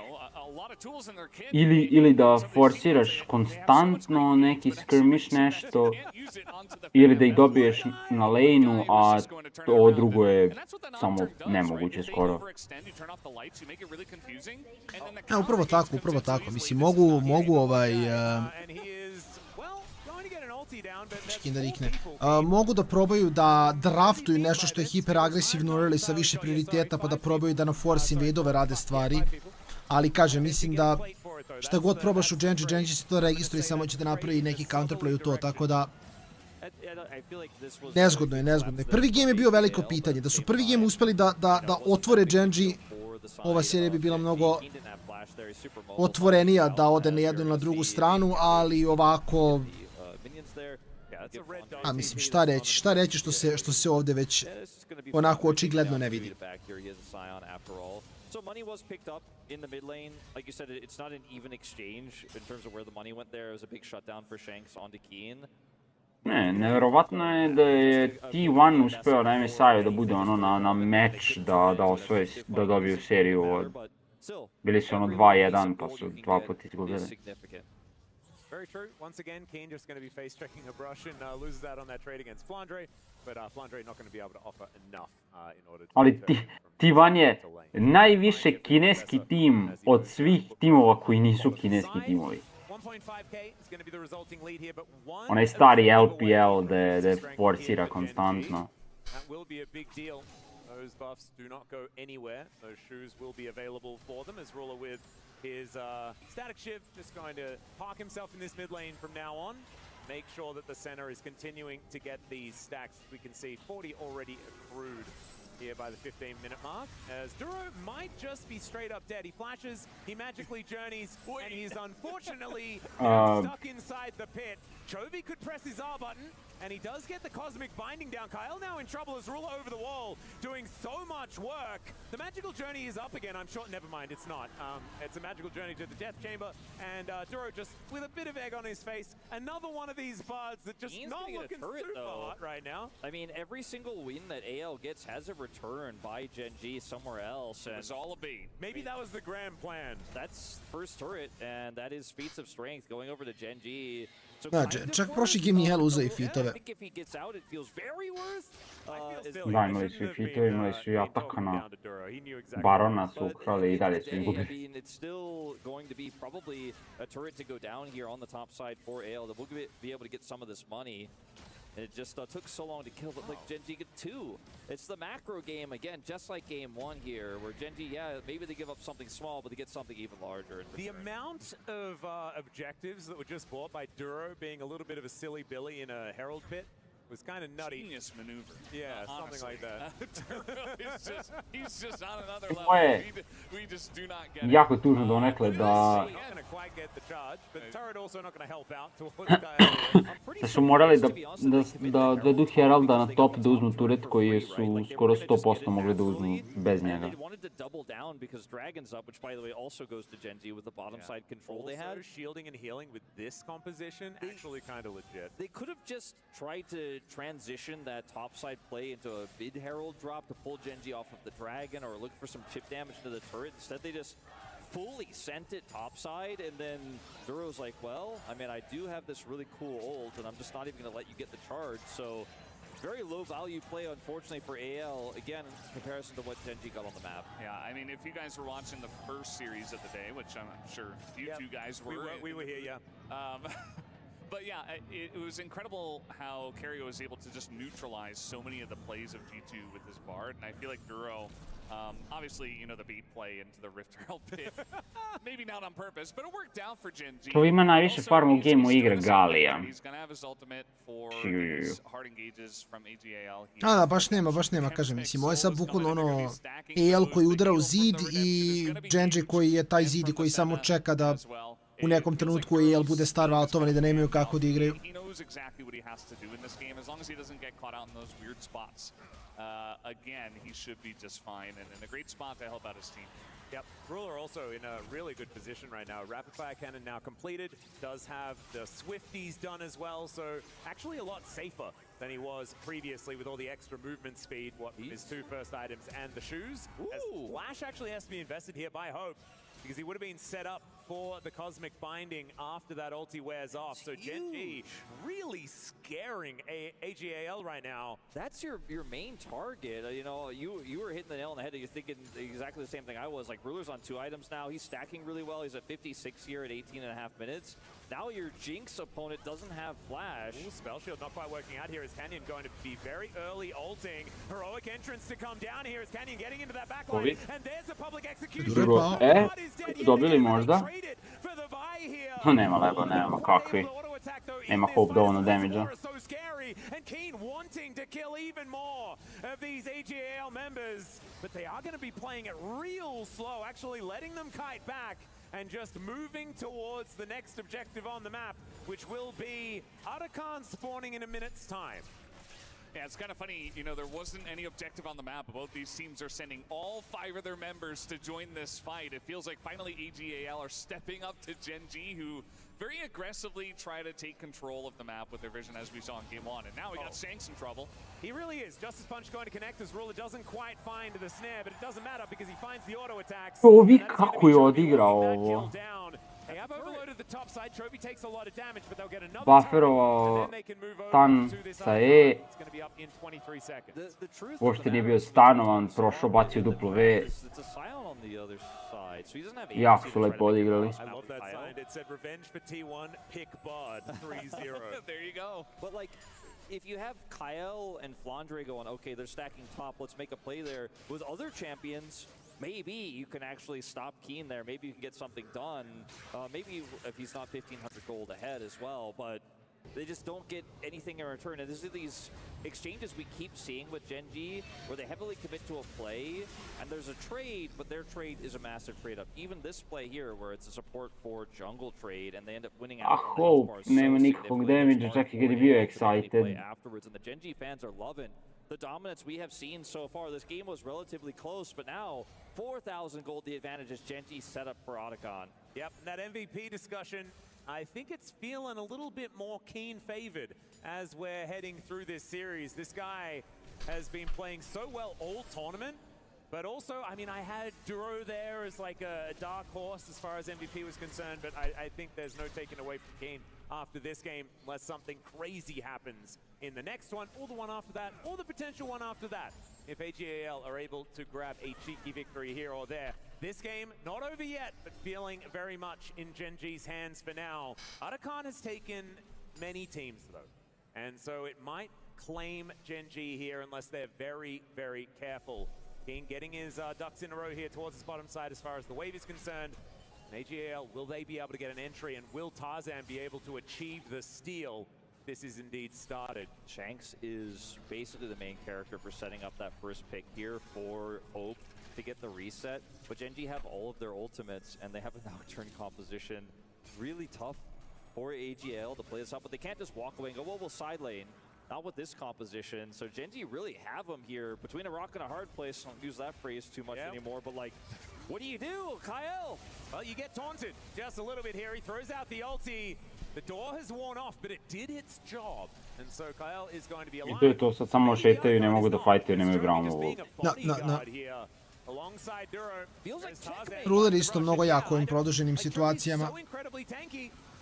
ili da forsiraš konstantno neki skirmish nešto, ili da ih dobiješ na lane-u, a ovo drugo je samo nemoguće skoro. Upravo tako. Mislim, mogu mogu da probaju da draftuju nešto što je hiperagresivno early sa više prioriteta, pa da probaju da na force invade-ove rade stvari. Ali kažem, mislim da šta god probaš u GenG se to registruje, samo će da napravi neki counterplay u to, tako da nezgodno je. Prvi game je bio veliko pitanje. Da su prvi game uspeli da otvore GenG, ova serija bi bila mnogo otvorenija da ode na jednu ili na drugu stranu, ali ovako... A mislim, šta reći što se ovde već onako očigledno ne vidi. So money was picked up in the mid lane. Like you said, it's not an even exchange in terms of where the money went there. It was a big shutdown for Shanks onto Keen. Nevjerovatno je da je T1 uspeo na MSI-u da bude ono na meč da dobiju seriju od... Bili su ono 2-1 pa su 2 puta izgubili. Very true. Once again, Keen just going to be face checking a brush and loses out on that trade against Flandre, but Flandre not going to be able to offer enough in order to... Ali T1 je najviše kineski tim od svih timova koji nisu kineski timovi. Onaj stari LPL da forsira konstantno. Those buffs do not go anywhere. Those shoes will be available for them as Ruler with his static shiv just going to park himself in this mid lane from now on. Make sure that the center is continuing to get these stacks. We can see 40 already accrued here by the 15-minute mark, as Duro might just be straight up dead. He flashes, he magically journeys, and he's unfortunately stuck inside the pit. Chovy could press his R button, and he does get the Cosmic Binding down. Kyle now in trouble as Ruler over the wall, doing so much work. The Magical Journey is up again. I'm sure, never mind, it's not. It's a Magical Journey to the Death Chamber, and Duro just with a bit of egg on his face. Another one of these buds that just not looking super hot right now. I mean, every single win that AL gets has a return by GenG somewhere else. And it's all a bait. Maybe that was the grand plan. That's first turret, and that is feats of strength going over to GenG. Znači, čak prošli game nije uzeo i fitove. Da, imali su i fitove, imali su i atakana. Barona su ukrali i dalje su izgubili. It's still going to be probably a turret to go down here on the top side for AL that will be able to get some of this money. And it just took so long to kill, but like GenG get 2. It's the macro game again, just like game 1 here, where GenG, yeah, maybe they give up something small, but they get something even larger. The amount of objectives that were just bought by Duro being a little bit of a silly Billy in a Herald pit was kind of nutty. Genius maneuver. Yeah, something like that. He's just on another level. We just do not get it. Jako tužno donekle da da su morali da dovedu Heralda na top da uzmu turet koji su skoro 100% mogli da uzmu bez njega. Double down because Dragon's up, which by the way also goes to GenG with the bottom side control they had. Shielding and healing with this composition, actually kind of legit. They could have just tried to transition that top side play into a mid Herald drop to pull GenG off of the Dragon or look for some chip damage to the turret. Instead they just fully sent it topside, and then Duro's like, well, I mean, I do have this really cool ult, and I'm just not even going to let you get the charge, so very low value play, unfortunately, for AL, again, in comparison to what GenG got on the map. Yeah, I mean, if you guys were watching the first series of the day, which I'm sure you two guys were. We were here, yeah. But yeah, it was incredible how Kerio was able to just neutralize so many of the plays of G2 with his Bard, and I feel like Duro, obviously, you know, the bait play into the Rift Herald pit, maybe not on purpose, but it worked out for GenG. To ima najviše farma u gameu igra Galija. He's gonna have his ultimate for these hard engages from AG.AL. Da, baš nema, kažem, mislim, ovo je sad bukvalno ono AL koji udara u zid i GenG koji je taj zid koji samo čeka da u nekom trenutku AL bude starvoutovan i da nemaju kako da igraju. He knows exactly what he has to do in this game as long as he doesn't get caught out in those weird spots. Again, he should be just fine and in a great spot to help out his team. Yep, Ruler also in a really good position right now. Rapid Fire Cannon now completed, does have the Swifties done as well, so actually a lot safer than he was previously with all the extra movement speed, what his 2 first items and the shoes. As Flash actually has to be invested here by Hope, because he would have been set up for the Cosmic Binding after that ulti wears off. So GenG really scaring AG.AL right now. That's your main target. You know, you were hitting the nail on the head. You're thinking exactly the same thing I was. Like, Ruler's on 2 items now. He's stacking really well. He's at 56 here at 18.5 minutes. Now your Jinx opponent doesn't have Flash. Ooh, Spell Shield not quite working out here. Is Canyon going to be very early ulting? Heroic entrance to come down here. Is Canyon getting into that back line? And there's a public execution. Dobili možda? Nema leba, nema kakvi. Nema Hope dovoljno damage-a. And Keen wanting to kill even more of these AG.AL members, but they are going to be playing it real slow, actually letting them kite back and just moving towards the next objective on the map, which will be Arakan spawning in a minute's time. Yeah, it's kind of funny, you know, there wasn't any objective on the map. Both these teams are sending all 5 of their members to join this fight. It feels like finally AG.AL are stepping up to GenG, who very aggressively try to take control of the map with their vision, as we saw in game 1. And now we got Shanks in trouble. He really is. Justice Punch going to connect as Ruler doesn't quite find the snare, but it doesn't matter because he finds the auto attacks. Ovi kako je odigrao ovo. They have overloaded the top side. Trophy takes a lot of damage, but they'll get another Bufferovao stan sa E. Uopšte nije bio stanovan, prošao, bacio duplo V. Jako su lepo odigrali. I love that sign. It said revenge for T1, pick Bud, 3-0. There you go. But like, if you have Kyle and Flandre going, okay, they're stacking top, let's make a play there. With other champions, maybe you can actually stop Keen there. Maybe you can get something done. Maybe if he's not 1,500 gold ahead as well. But they just don't get anything in return. And this is these exchanges we keep seeing with GenG, where they heavily commit to a play, and there's a trade, but their trade is a massive trade up. Even this play here, where it's a support for jungle trade, and they end up winning out. Nema nikakvog damage, čak i kad je bio excited. Afterwards, and the GenG fans are loving the dominance we have seen so far. This game was relatively close, but now 4,000 gold the advantage as GenG set up for Otacon. Yep, that MVP discussion, I think it's feeling a little bit more keen favored as we're heading through this series. This guy has been playing so well all tournament, but also, I mean, I had Duro there as like a dark horse as far as MVP was concerned, but I think there's no taking away from Keen after this game unless something crazy happens in the next one, or the one after that, or the potential one after that. If AG.AL are able to grab a cheeky victory here or there. This game, not over yet, but feeling very much in GenG's hands for now. Otacon has taken many teams, though, and so it might claim GenG here unless they're very, very careful. King getting his ducks in a row here towards his bottom side as far as the wave is concerned. AG.AL, will they be able to get an entry, and will Tarzan be able to achieve the steal? This is indeed started. Shanks is basically the main character for setting up that first pick here for Hope to get the reset. But GenG have all of their ultimates, and they have a Nocturne composition. It's really tough for AG.AL to play this up, but they can't just walk away and go, well, we'll side lane. Not with this composition. So GenG really have them here between a rock and a hard place. I don't use that phrase too much anymore, but like, what do you do, Kyle? Well, you get taunted just a little bit here. He throws out the ulti. The door has worn off, but it did its job. And so Kyle is going to be alive. I to je to, sad samo šetaju i ne mogu da fajtaju, nemaju brownu. Alongside Duro, Ruler isto mnogo jako u ovim produženim situacijama.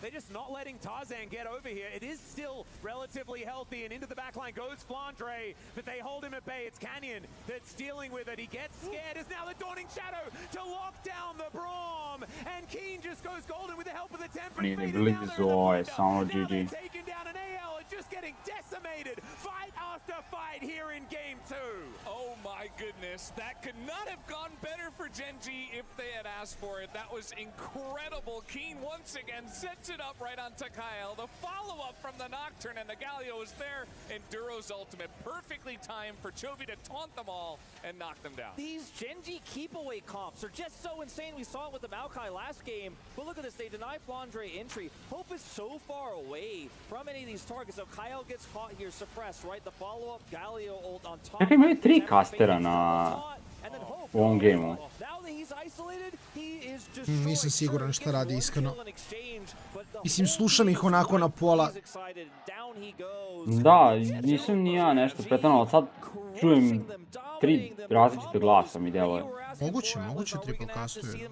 They're just not letting Tarzan get over here. It is still relatively healthy, and into the backline goes Flandre, but they hold him at bay. It's Canyon that's dealing with it. He gets scared. Is now the Dawning Shadow to lock down the Braum, and Keen just goes golden with the help of the Temperate. Nije blizu, je samo GG. Taken down, and AL are just getting decimated. Fight after fight here in game 2. Oh my goodness, that could not have gone better for GenG if they had asked for it. That was incredible. Keen once again sets it up right onto Kyle. The follow-up from the Nocturne, and the Galio is there, and Duro's ultimate perfectly timed for Chovy to taunt them all and knock them down. These GenG keep-away comps are just so insane. We saw it with the Maokai last game, but look at this. They deny Flandre entry. Hope is so far away from any of these targets, so Kyle gets caught here, suppressed, right? The follow-up Galio ult on top. Čekaj, imaju 3 kastera na u ovom gameu. Nisam siguran šta radi iskreno. Mislim, slušam ih onako na pola. Da, nisam ni ja nešto pretjerano, ali sad čujem 3 različite glasa mi deluje. Moguće triple castuju.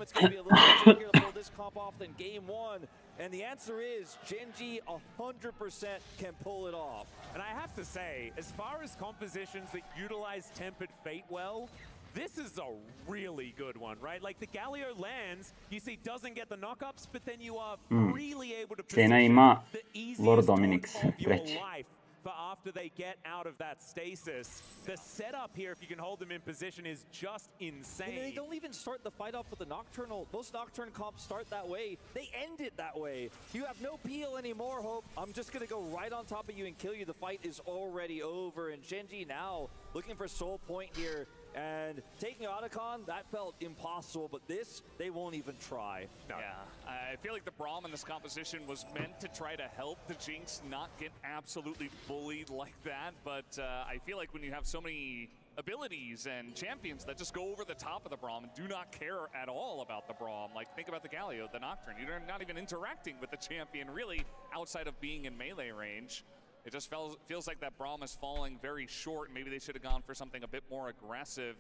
And the answer is GenG 100% can pull it off. And I have to say, as far as compositions that utilize Tempered Fate well, this is a really good one, right? Like the Galio lands, you see doesn't get the knockups, but then you are really able to position the easiest of your life for after they get out of that stasis. The setup here, if you can hold them in position, is just insane. And they don't even start the fight off with the Nocturnal. Most Nocturne comps start that way. They end it that way. You have no peel anymore, Hope. I'm just going to go right on top of you and kill you. The fight is already over. And GenG now looking for soul point here. And taking Otacon, that felt impossible, but this, they won't even try. No. Yeah, I feel like the Braum in this composition was meant to try to help the Jinx not get absolutely bullied like that, but I feel like when you have so many abilities and champions that just go over the top of the Braum and do not care at all about the Braum, like think about the Galio, the Nocturne, you're not even interacting with the champion really outside of being in melee range. It just feels like that Braum is falling very short. Maybe they should have gone for something a bit more aggressive,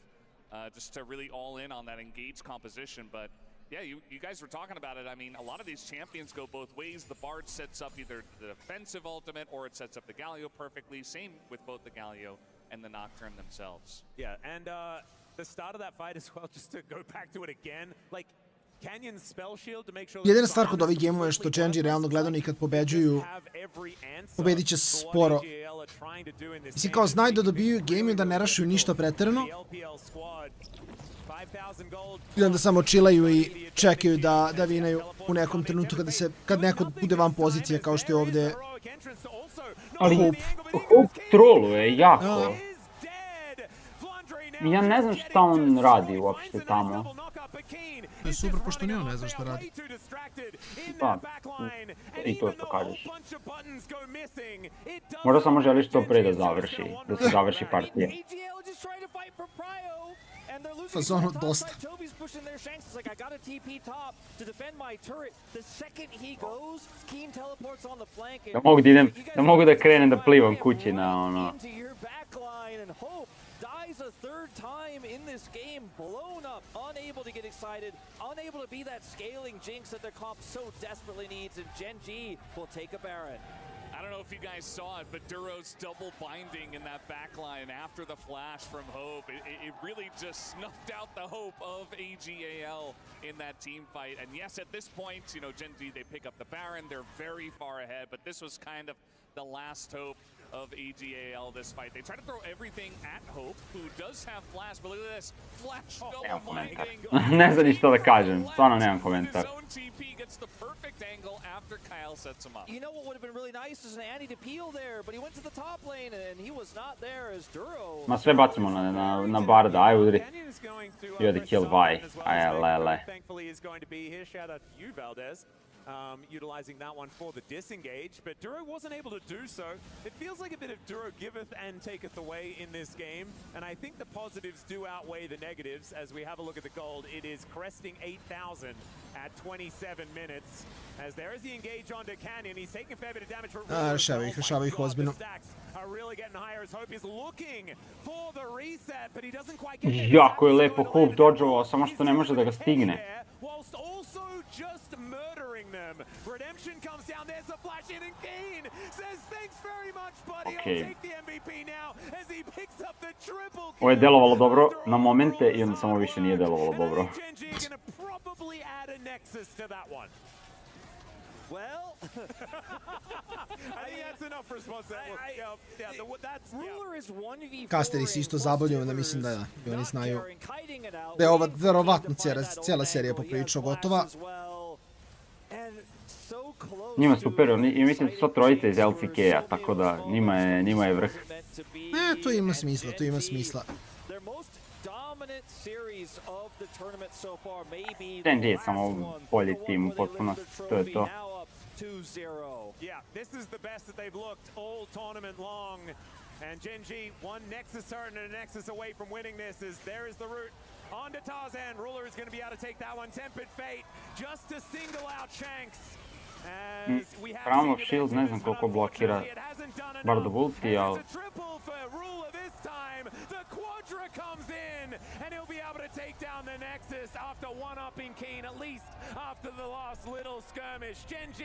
just to really all in on that engaged composition. But yeah, you guys were talking about it. I mean, a lot of these champions go both ways. The Bard sets up either the defensive ultimate or it sets up the Galio perfectly. Same with both the Galio and the Nocturne themselves. Yeah, and the start of that fight as well, just to go back to it again, like jedina stvar kod ovih gemova je što GenG realno gledano i kad pobeđuju, pobedit će sporo. Mislim kao znaju da dobiju game i da ne rašuju ništa preterano. I onda samo chillaju i čekaju da vinaju u nekom trenutku kad neko bude van pozicije kao što je ovdje ali Hope. Hope troluje jako. Ja ne znam šta on radi uopšte tamo. To je super, pošto ni on ne zna šta radi. Pa, i to što kažeš. Možda samo želi što pre da se završi partija. Fazonu dosta. Da mogu da krenem da plivam kući na ono. Dies a third time in this game, blown up, unable to get excited, unable to be that scaling jinx that their comp so desperately needs, and GenG will take a Baron. I don't know if you guys saw it, but Duro's double binding in that backline after the flash from Hope. It really just snuffed out the hope of AG.AL in that team fight. And yes, at this point, you know, GenG, they pick up the Baron. They're very far ahead, but this was kind of the last hope of AG.AL this fight. They try to throw everything at Hope, who does have flash, but look at this. Flash double binding. Ne znam ni što da kažem, stvarno nemam komentar. Gets the perfect angle after Kyle sets him up. You know what would have been really nice is an Annie to peel there, but he went to the top lane and he was not there as Duro. Ma sve bacimo na Barda, aj udri. You had to kill Vi, AL. Thankfully is going to be here. Shout out to you, Valdez. Utilizing that one for the disengage, but Duro wasn't able to do so. It feels like a bit of Duro giveth and taketh away in this game, and I think the positives do outweigh the negatives. As we have a look at the gold, it is cresting 8,000 at 27 minutes. As there is the engage onto Canyon, he's taking a fair bit of damage for Rešava ih ozbiljno. Are really getting higher as Hope is looking for the reset, but he doesn't quite get there. Jako je lepo Hope dodžovao, samo što ne može da ga stigne. Whilst also just murdering them. Redemption comes down, there's a flash in, and Kane says thanks very much, buddy. I'll take the MVP now as he picks up the triple kill. Ovo je delovalo dobro na momente i onda samo više nije delovalo dobro. GenG gonna probably add a nexus to that one. Well, I think that's enough response. Ruler is 1v4. Kasteri se isto zabavljaju, da mislim da i oni znaju da je ova verovatno cijela serija poprilično gotova. Njima su superiorni i mislim da su sva trojica iz LCK-a, tako da njima je vrh. To ima smisla, to ima smisla. GenG je samo bolji tim u potpunosti, to je to. 2-0. Yeah, this is the best that they've looked all tournament long. And GenG, one Nexus turn and a Nexus away from winning this, as there is the route onto Tarzan. Ruler is going to be able to take that one. Tempered Fate just to single out Shanks. Crown of Shield ne znam koliko blokira Bardov ulti, ali... The Quadra comes in, and he'll be able to take down the Nexus after one-upping Keen, at least after the last little skirmish. GenG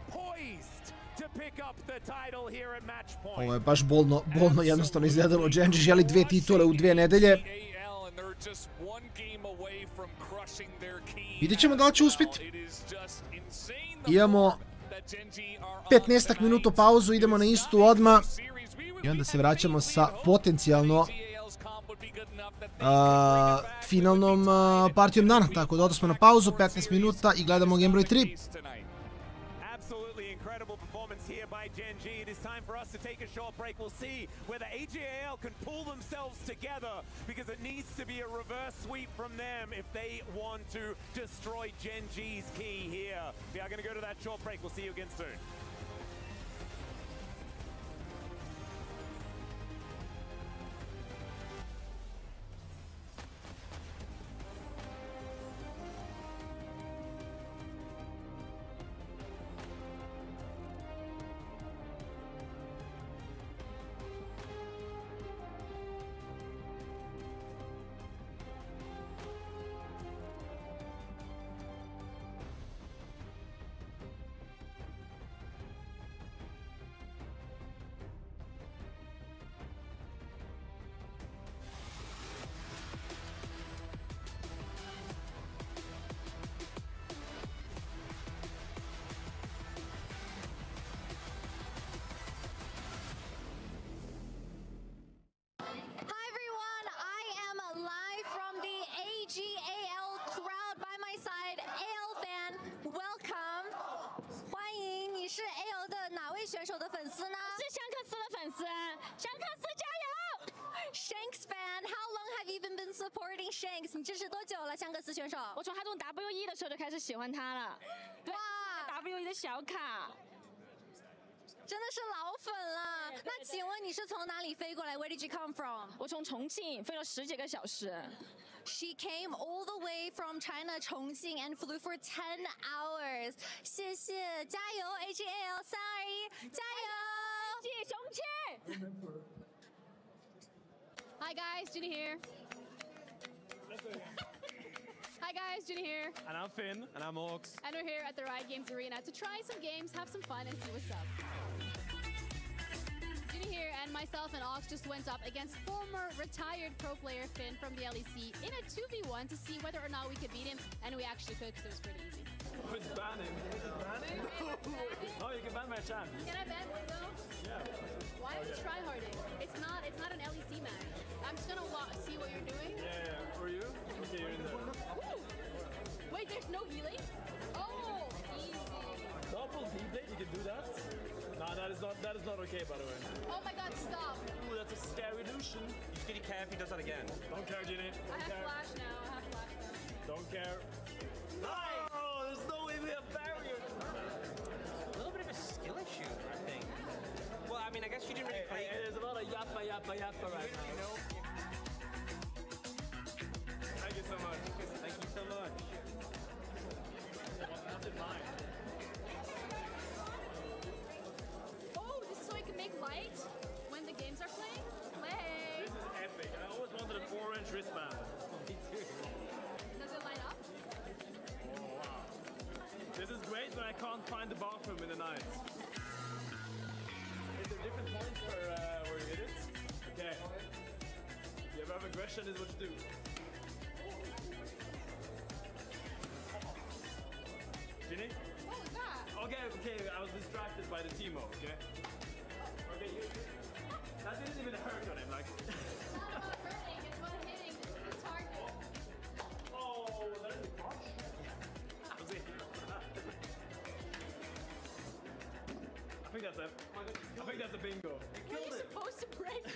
poised to pick up the title here at match point. Ovo je baš bolno jednostavno izgledalo. GenG želi 2 titule u 2 nedelje. Vidjet ćemo da li će uspjeti. Imamo 15 minuta pauzu, idemo na istu odmah. I onda se vraćamo sa potencijalno finalnom partijom dana. Tako da odnosmo na pauzu, 15 minuta i gledamo game broj 3. GenG, it is time for us to take a short break. We'll see whether AG.AL can pull themselves together, because it needs to be a reverse sweep from them if they want to destroy GenG's key here. We are going to go to that short break. We'll see you again soon. Welcome，欢迎，你是 AL 的哪位选手的粉丝呢？是香克斯的粉丝，香克斯加油 ！Shanks fan，How long have you been supporting Shanks？ 你支持多久了，香克斯选手？我从他中 WE 的时候就开始喜欢他了。哇 ，WE 的小卡。真的是老粉了。那请问你是从哪里飞过来 ？Where did you come from？ 我从重庆飞了10几个小时。She came all the way from China, Chongqing, and flew for 10 hours. 谢谢，加油 AG.AL 321，加油！谢谢重庆。Hi guys, Ginny here. Hi guys, Ginny here. And I'm Finn. And I'm Ox. And we're here at the Riot Games Arena to try some games, have some fun, and see what's up. Ginny here, and myself and Ox just went up against former retired pro player Finn from the LEC in a 2v1 to see whether or not we could beat him, and we actually could because it was pretty easy. Who's banning? Banning? Oh, you can ban my champ. Can I ban one though? Yeah. Why are you tryharding? It's not an LEC match. I'm just gonna see what you're doing. Yeah. For you? Okay, you're in there. Woo! Wait, there's no healing? Oh, easy. Double D-blade, you can do that? No, that is not okay, by the way. Oh my god, stop. Ooh, that's a scary illusion. You should care if he does that again. Don't care, Ginny. I have flash now. Don't care. Oh, there's no way we have barrier. A little bit of a skill issue, I think. Well, I mean, I guess you didn't really play. There's a lot of yappa right now. Thank you so much. Thank you so much. That's in mine. Oh, this is so you can make light when the games are playing? Play! This is epic. I always wanted an orange wristband. Me too. Does it light up? Oh, wow. This is great, but I can't find the bathroom in the night. Is there different points where you hit it? Okay. If you have aggression, is what you do. Ginny? What was that? Okay, I was distracted by the Timo, okay? Okay, that didn't even hurt on him, like. It's not about hurting, it's about hitting the target. Oh, that is harsh. I think that's a bingo. Were you supposed to break it?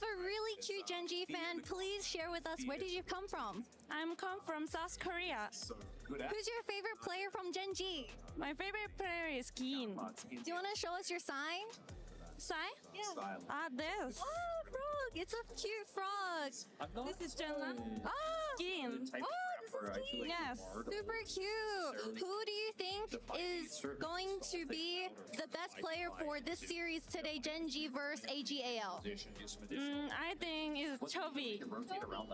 a really cute GenG fan. Please share with us, where did you come from? I'm come from South Korea. Who's your favorite player from GenG? My favorite player is Keen. Do you want to show us your sign? Sign? Yeah. This. Oh, frog! It's a cute frog. This is Jenna. Oh, Keen. Oh, this is Keen. Yes. Super cute. Who do you think is going to be the best player for this series today, GenG versus AG.AL? I think it's Chovy.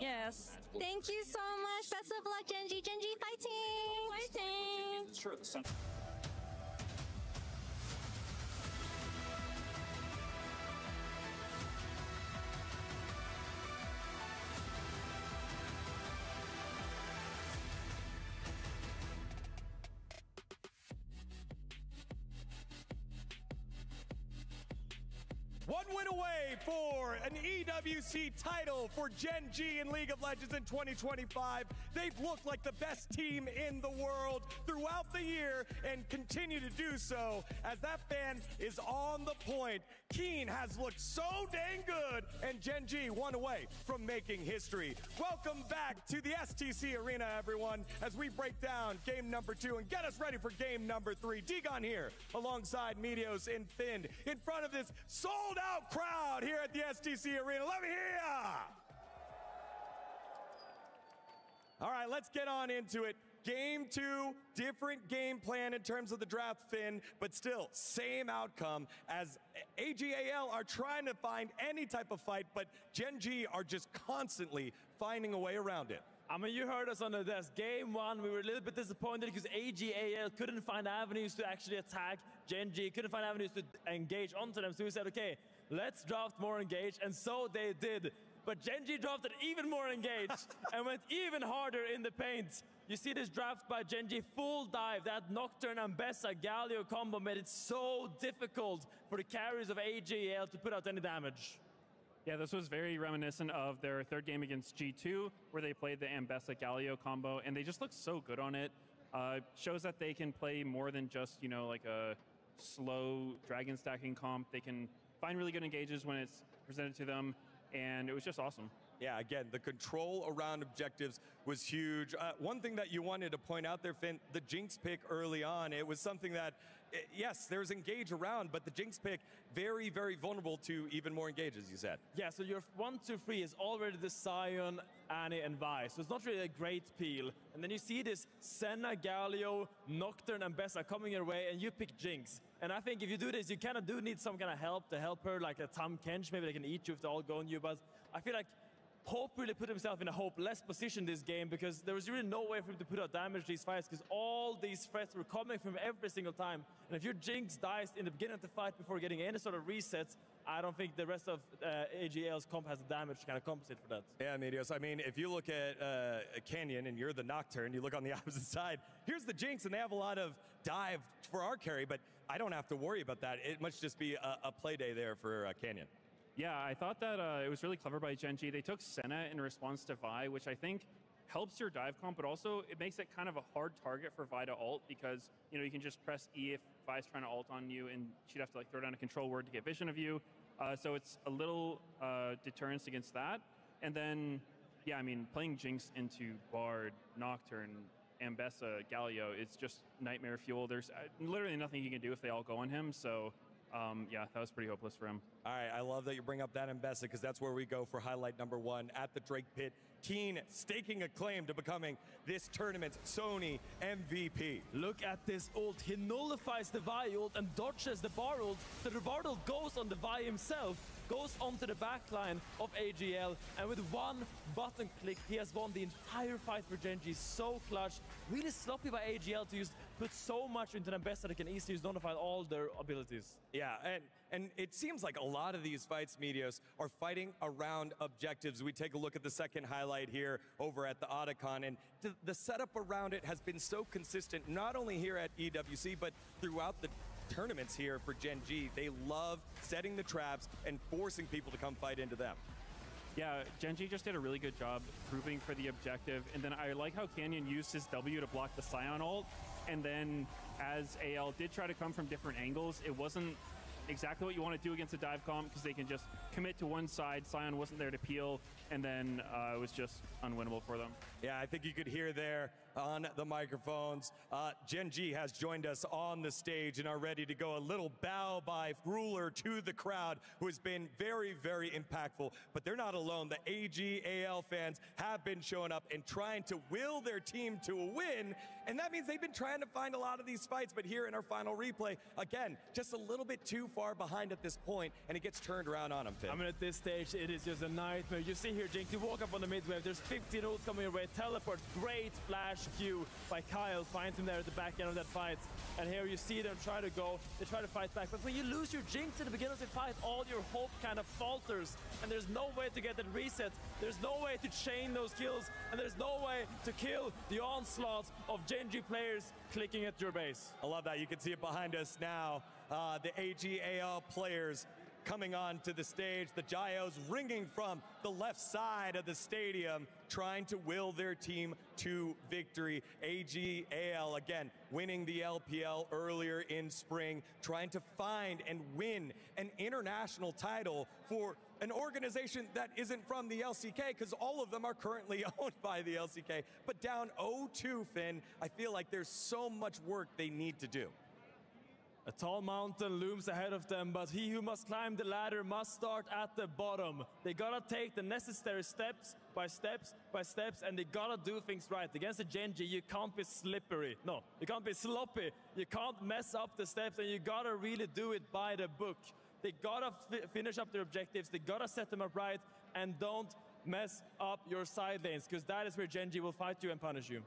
Yes. Thank you so much. Best of luck, GenG. GenG fighting! Fighting! One win away for an EWC title for GenG in League of Legends in 2025. They've looked like the best team in the world throughout the year and continue to do so as that fan is on the point. Keen has looked so dang good, and GenG one away from making history. Welcome back to the STC Arena, everyone, as we break down game number 2 and get us ready for game number 3. Degon here alongside Medios and Finn in front of this sold-out crowd here at the STC Arena. Let me hear ya! All right, let's get on into it. Game 2, different game plan in terms of the draft, Finn, but still same outcome as AG.AL are trying to find any type of fight, but GenG are just constantly finding a way around it. I mean, you heard us on the desk. Game 1, we were a little bit disappointed because AG.AL couldn't find avenues to actually attack GenG, couldn't find avenues to engage onto them. So we said, okay, let's draft more engage, and so they did. But GenG drafted even more engaged and went even harder in the paint. You see this draft by GenG, full dive. That Nocturne Ambessa Galio combo made it so difficult for the carriers of AG.AL to put out any damage. Yeah, this was very reminiscent of their third game against G2, where they played the Ambessa Galio combo, and they just look so good on it. Shows that they can play more than just, you know, like a slow dragon stacking comp. They can find really good engages when it's presented to them, and it was just awesome. Yeah, again, the control around objectives was huge. One thing that you wanted to point out there, Finn, the Jinx pick early on, it was something that, yes, there's engage around, but the Jinx pick, very, very vulnerable to even more engage, as you said. Yeah, so your 1, 2, 3 is already the Sion, Annie, and Vi, so it's not really a great peel. And then you see this Senna, Galio, Nocturne, and Bessa coming your way, and you pick Jinx. And I think if you do this, you kind of do need some kind of help to help her, like a Tom Kench, maybe they can eat you if they're all going you, but I feel like Hope really put himself in a hopeless position this game because there was really no way for him to put out damage to these fights because all these threats were coming from every single time. And if your Jinx dies in the beginning of the fight before getting any sort of resets, I don't think the rest of AG.AL's comp has the damage to kind of compensate for that. Yeah, Medios, I mean, if you look at Canyon and you're the Nocturne, you look on the opposite side, here's the Jinx and they have a lot of dive for our carry, but I don't have to worry about that. It must just be a play day there for Canyon. Yeah, I thought that it was really clever by GenG. They took Senna in response to Vi, which I think helps your dive comp, but also it makes it kind of a hard target for Vi to ult because, you know, you can just press E if Vi's trying to ult on you and she'd have to like throw down a control word to get vision of you. So it's a little deterrence against that. And then, yeah, I mean, playing Jinx into Bard, Nocturne, Ambessa, Galio, it's just nightmare fuel. There's literally nothing he can do if they all go on him. So yeah, that was pretty hopeless for him. All right, I love that you bring up that Ambessa because that's where we go for highlight number 1 at the Drake Pit. Keen staking a claim to becoming this tournament's Sony MVP. Look at this ult. He nullifies the Vi ult and dodges the Bar ult. So the Bar ult goes on the Vi himself, goes onto the backline of AG.AL, and with one button click, he has won the entire fight for GenG. So clutch. Really sloppy by AG.AL to put so much into them best that they can easily nullify all their abilities. Yeah, and it seems like a lot of these fights, Medios, are fighting around objectives. We take a look at the second highlight here over at the Otacon, and the setup around it has been so consistent, not only here at EWC, but throughout the tournaments here for GenG. They love setting the traps and forcing people to come fight into them. Yeah, GenG just did a really good job proving for the objective, and then I like how Canyon used his W to block the Sion ult, and then as AL did try to come from different angles, it wasn't exactly what you want to do against a dive comp because they can just commit to one side. Sion wasn't there to peel, and then it was just unwinnable for them. Yeah, I think you could hear there on the microphones. GenG has joined us on the stage and are ready to go. A little bow by Ruler to the crowd, who has been very, very impactful. But they're not alone. The AG.AL fans have been showing up and trying to will their team to a win. And that means they've been trying to find a lot of these fights. But here in our final replay, again, just a little bit too far behind at this point, and it gets turned around on them, Finn. I mean, at this stage, it is just a nightmare. You see here, G2 walk up on the mid wave. There's 15 ults coming your way. Teleports, great flash Q by Kyle. Finds him there at the back end of that fight. And here you see them try to go. They try to fight back. But when you lose your Jinx at the beginning of the fight, all your hope kind of falters. And there's no way to get that reset. There's no way to chain those kills. And there's no way to kill the onslaught of GenG players clicking at your base. I love that. You can see it behind us now. The AG.AL players coming on to the stage. The gyos ringing from the left side of the stadium, trying to will their team to victory. AG.AL, again, winning the LPL earlier in spring, trying to find and win an international title for an organization that isn't from the LCK, because all of them are currently owned by the LCK. But down 0-2, Finn, I feel like there's so much work they need to do. A tall mountain looms ahead of them, but he who must climb the ladder must start at the bottom. They gotta take the necessary steps by steps by steps, and they gotta do things right. Against the GenG, you can't be slippery. No, you can't be sloppy. You can't mess up the steps, and you gotta really do it by the book. They gotta finish up their objectives. They gotta set them up right, and don't mess up your side lanes, because that is where GenG will fight you and punish you.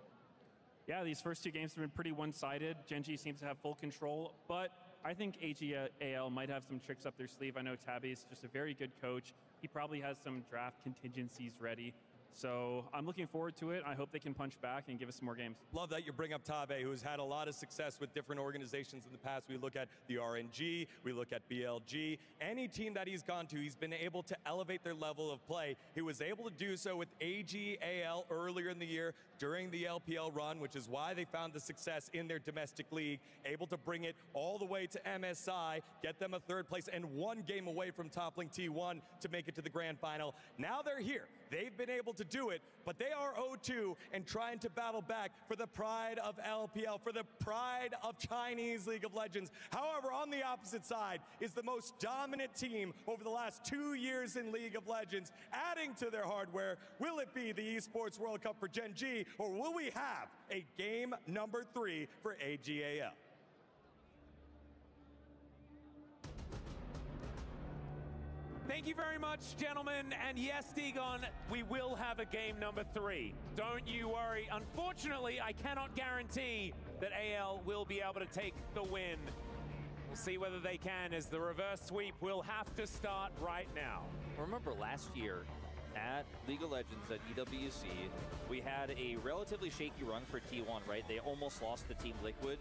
Yeah, these first two games have been pretty one-sided. GenG seems to have full control, but I think AG.AL might have some tricks up their sleeve. I know Tabby's just a very good coach. He probably has some draft contingencies ready. So I'm looking forward to it. I hope they can punch back and give us some more games. Love that you bring up Tabe, who's had a lot of success with different organizations in the past. We look at the RNG, we look at BLG. Any team that he's gone to, he's been able to elevate their level of play. He was able to do so with AG.AL earlier in the year during the LPL run, which is why they found the success in their domestic league, able to bring it all the way to MSI, get them a third place, and one game away from toppling T1 to make it to the grand final. Now they're here. They've been able to do it, but they are 0-2 and trying to battle back for the pride of LPL, for the pride of Chinese League of Legends. However, on the opposite side is the most dominant team over the last 2 years in League of Legends, adding to their hardware. Will it be the Esports World Cup for GenG, or will we have a game number 3 for AG.AL? Thank you very much, gentlemen. And yes, Degon, we will have a game number 3. Don't you worry. Unfortunately, I cannot guarantee that AL will be able to take the win. We'll see whether they can, as the reverse sweep will have to start right now. Remember last year at League of Legends at EWC, we had a relatively shaky run for T1, right? They almost lost to Team Liquid.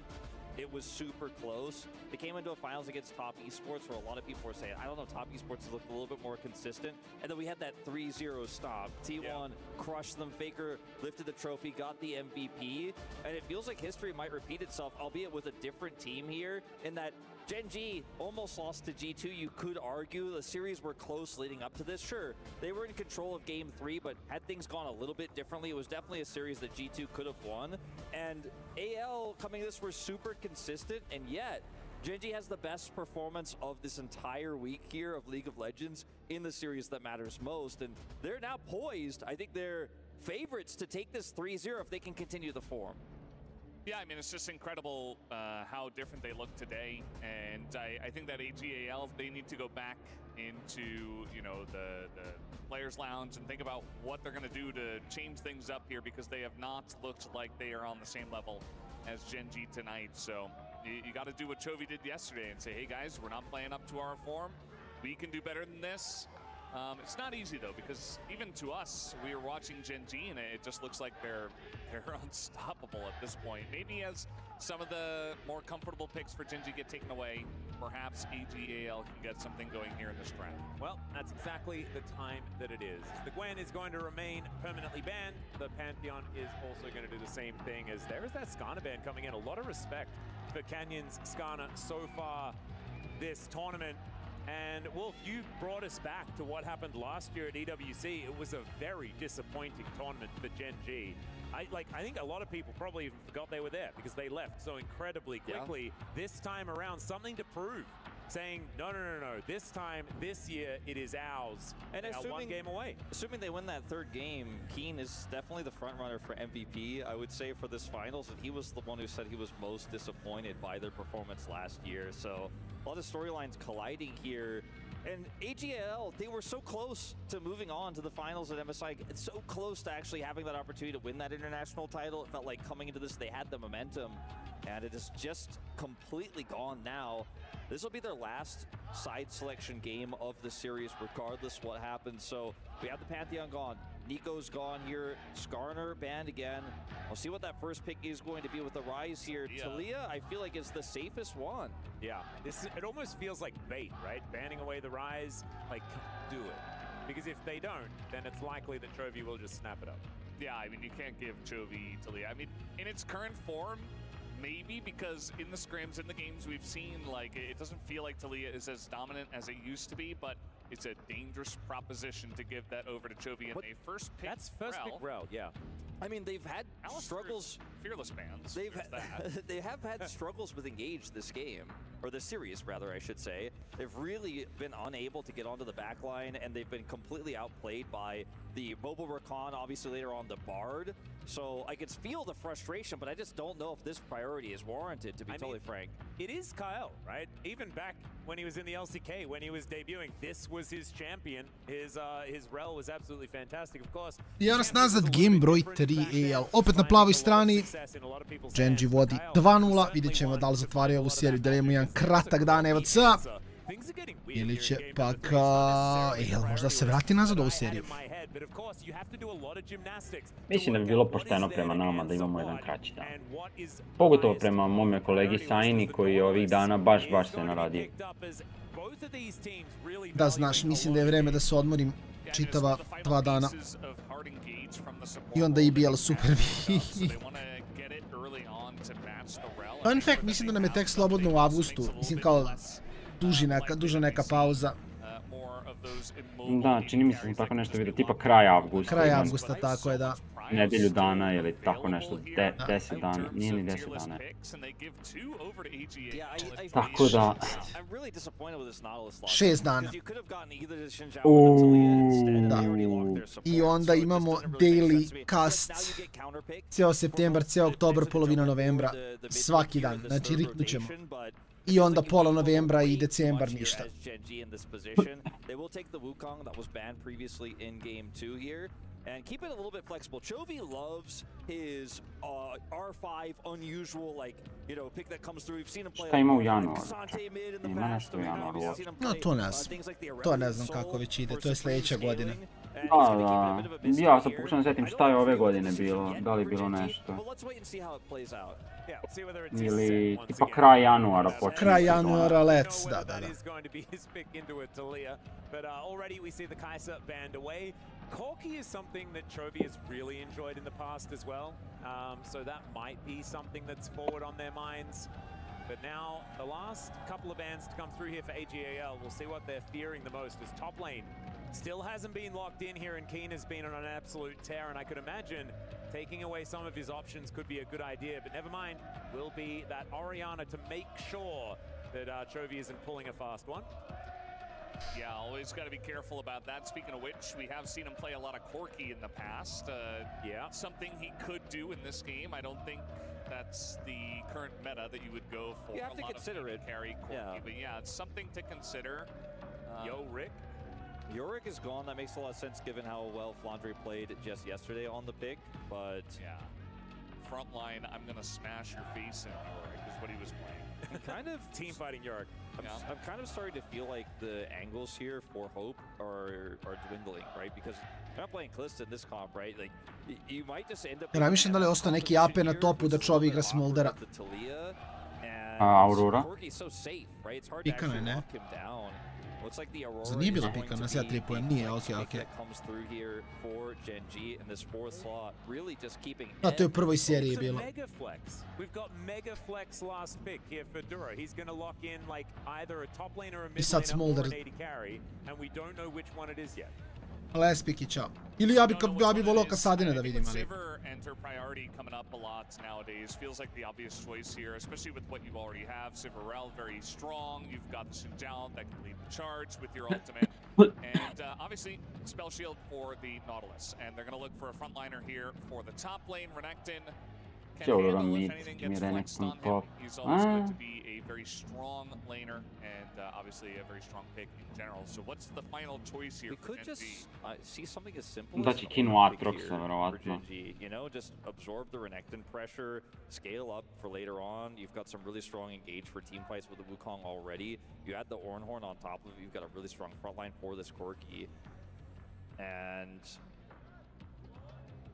It was super close. They came into a finals against Top Esports, where a lot of people were saying, I don't know, Top Esports has looked a little bit more consistent. And then we had that 3-0 stop. T1 crushed them. Faker lifted the trophy, got the MVP. And it feels like history might repeat itself, albeit with a different team here, in that GenG almost lost to G2. You could argue the series were close leading up to this. Sure, they were in control of Game 3, but had things gone a little bit differently, it was definitely a series that G2 could have won. And AL coming this were super consistent, and yet GenG has the best performance of this entire week here of League of Legends in the series that matters most. And they're now poised. I think they're favorites to take this 3-0 if they can continue the form. Yeah, I mean, it's just incredible how different they look today. And I think that AG.AL, they need to go back into, you know, the players' lounge and think about what they're going to do to change things up here, because they have not looked like they are on the same level as GenG tonight. So you got to do what Chovy did yesterday and say, hey, guys, we're not playing up to our form. We can do better than this. It's not easy, though, because even to us, we were watching GenG, and it just looks like they're unstoppable at this point. Maybe as some of the more comfortable picks for GenG get taken away, perhaps AG.AL can get something going here in this round. Well, that's exactly the time that it is. The Gwen is going to remain permanently banned. The Pantheon is also going to do the same thing, as there is that Skarner ban coming in. A lot of respect for Canyon's Skarner so far this tournament. And Wolf, you brought us back to what happened last year at EWC. It was a very disappointing tournament for GenG. I think a lot of people probably even forgot they were there because they left so incredibly quickly. Yeah. This time around, something to prove. Saying, no, this time, this year, it is ours. And assuming, one game away. Assuming they win that third game, Keen is definitely the front runner for MVP, I would say, for this finals. And he was the one who said he was most disappointed by their performance last year. So a lot of storylines colliding here. And AG.AL, they were so close to moving on to the finals at MSI. It's so close to actually having that opportunity to win that international title. It felt like coming into this, they had the momentum. And it is just completely gone now. This will be their last side selection game of the series, regardless what happens. So we have the Pantheon gone. Nico's gone here. Skarner banned again. We'll see what that first pick is going to be with the Rise here. Yeah. Talia, I feel like, is the safest one. Yeah, it almost feels like bait, right? Banning away the Rise, like, do it. Because if they don't, then it's likely that Chovy will just snap it up. Yeah, I mean, you can't give Chovy Talia. I mean, in its current form, maybe, because in the scrims, in the games we've seen, like, it doesn't feel like Talia is as dominant as it used to be, but it's a dangerous proposition to give that over to Chovy. And they first pick pick Rel, yeah. I mean, they've had struggles. Fearless bans. They have had struggles with Engage this game, or this series, rather, I should say. They've really been unable to get onto the back line, and they've been completely outplayed by the Mobile Rakan, obviously later on the Bard. So I could feel the frustration, but I just don't know if this priority is warranted, to be totally frank. It is Kyle, right? Even back when he was in the LCK, when he was debuting, this was his champion. His rel was absolutely fantastic, of course. I nas nazad game broj 3 AL. Opet na plavoj strani. GenG vodi 2-0. Vidjet ćemo da li zatvaraju ovu seriju, da li imamo jedan kratak dan EWC. Ili će pak AL možda se vrati nazad ovu seriju. Mislim da bi bilo pošteno prema nama da imamo jedan kraći dan. Pogotovo prema mome kolegi Sajni koji je ovih dana baš se naradio. Da, znaš, mislim da je vreme da se odmorim čitava 2 dana. I onda AG.AL Super V. In fact, mislim da nam je tek slobodno u avgustu. Mislim kao duža neka pauza. Da, čini mi se sam tako nešto vidio, tipa kraj avgusta. Kraj avgusta, tako je, da. Nedelju dana ili tako nešto, 10 dana, nije ni 10 dana. Tako da... 6 dana. Da. I onda imamo daily cast, ceo septembar, ceo oktobar, polovina novembra, svaki dan, znači riknut ćemo. I onda pola novembra i decembar ništa. And keep it a little bit flexible. Chovy loves his R5 unusual, like, you know, pick that comes through. We've seen him play šta ima u januaru? Ima nešto u januaru. No, to ne znam kako već ide, to je sljedeća godina. Da, ja sad pokušam da setim šta je ove godine bilo, da li je bilo nešto. Ili tipa kraj januara počinje. Kraj januara, let's, da. Corki is something that Chovy has really enjoyed in the past as well, so that might be something that's forward on their minds. But now, the last couple of bans to come through here for AG.AL, we'll see what they're fearing the most, as top lane still hasn't been locked in here, and Keen has been on an absolute tear, and I could imagine taking away some of his options could be a good idea, but never mind, will be that Orianna to make sure that Chovy isn't pulling a fast one. Yeah, always got to be careful about that. Speaking of which, we have seen him play a lot of Corki in the past. Yeah, something he could do in this game. I don't think that's the current meta that you would go for. You have to consider it. Carry Corki, but yeah, it's something to consider. Yorick is gone. That makes a lot of sense given how well Flandre played just yesterday on the pick, but yeah, front line, I'm gonna smash your face in Yorick is what he was playing. Kind of team fighting Yorick. I'm kind of starting to feel like the angles here for Hope are dwindling, right? Because you're not playing Kalista in this comp, right? Like, you might just end up... Ja mislim da li ostao neki AP na topu da Chovy igra Smoldera. Aurora? Pikano je, ne? Looks like the Aurora Zar nije bila is going pika to na be sve tripujem? the Nije, next okej, pick okej. that comes through here for GenG in this fourth slot, really just keeping A to je u prvoj seriji bilo. Mega flex. We've got mega flex last pick here for Duro. He's going to lock in like either a top laner or a mid sad laner or Smolder. an AD carry, and we don't know which one it is yet. Last pick i čao. Ili ja bi volio Kasadine da vidim, ali... Sivir enter priority coming up a lot nowadays. Feels like the obvious choice here, especially with what you already have. Sivir very strong. You've got the Down that can lead the charge with your ultimate. And obviously, Spell Shield for the Nautilus. And they're going to look for a frontliner here for the top lane. Renekton can handle if anything gets flexed on him. He's always going to be a very strong laner and obviously a very strong pick in general. So what's the final choice here? We could just see something as simple Da as će an kinu Ovaj pick Aatroxa, here verovatno. for GenG. You know, just absorb the Renekton pressure, scale up for later on. You've got some really strong engage for team fights with the Wukong already. You add the Ornhorn on top of it, you've got a really strong front line for this Corki. And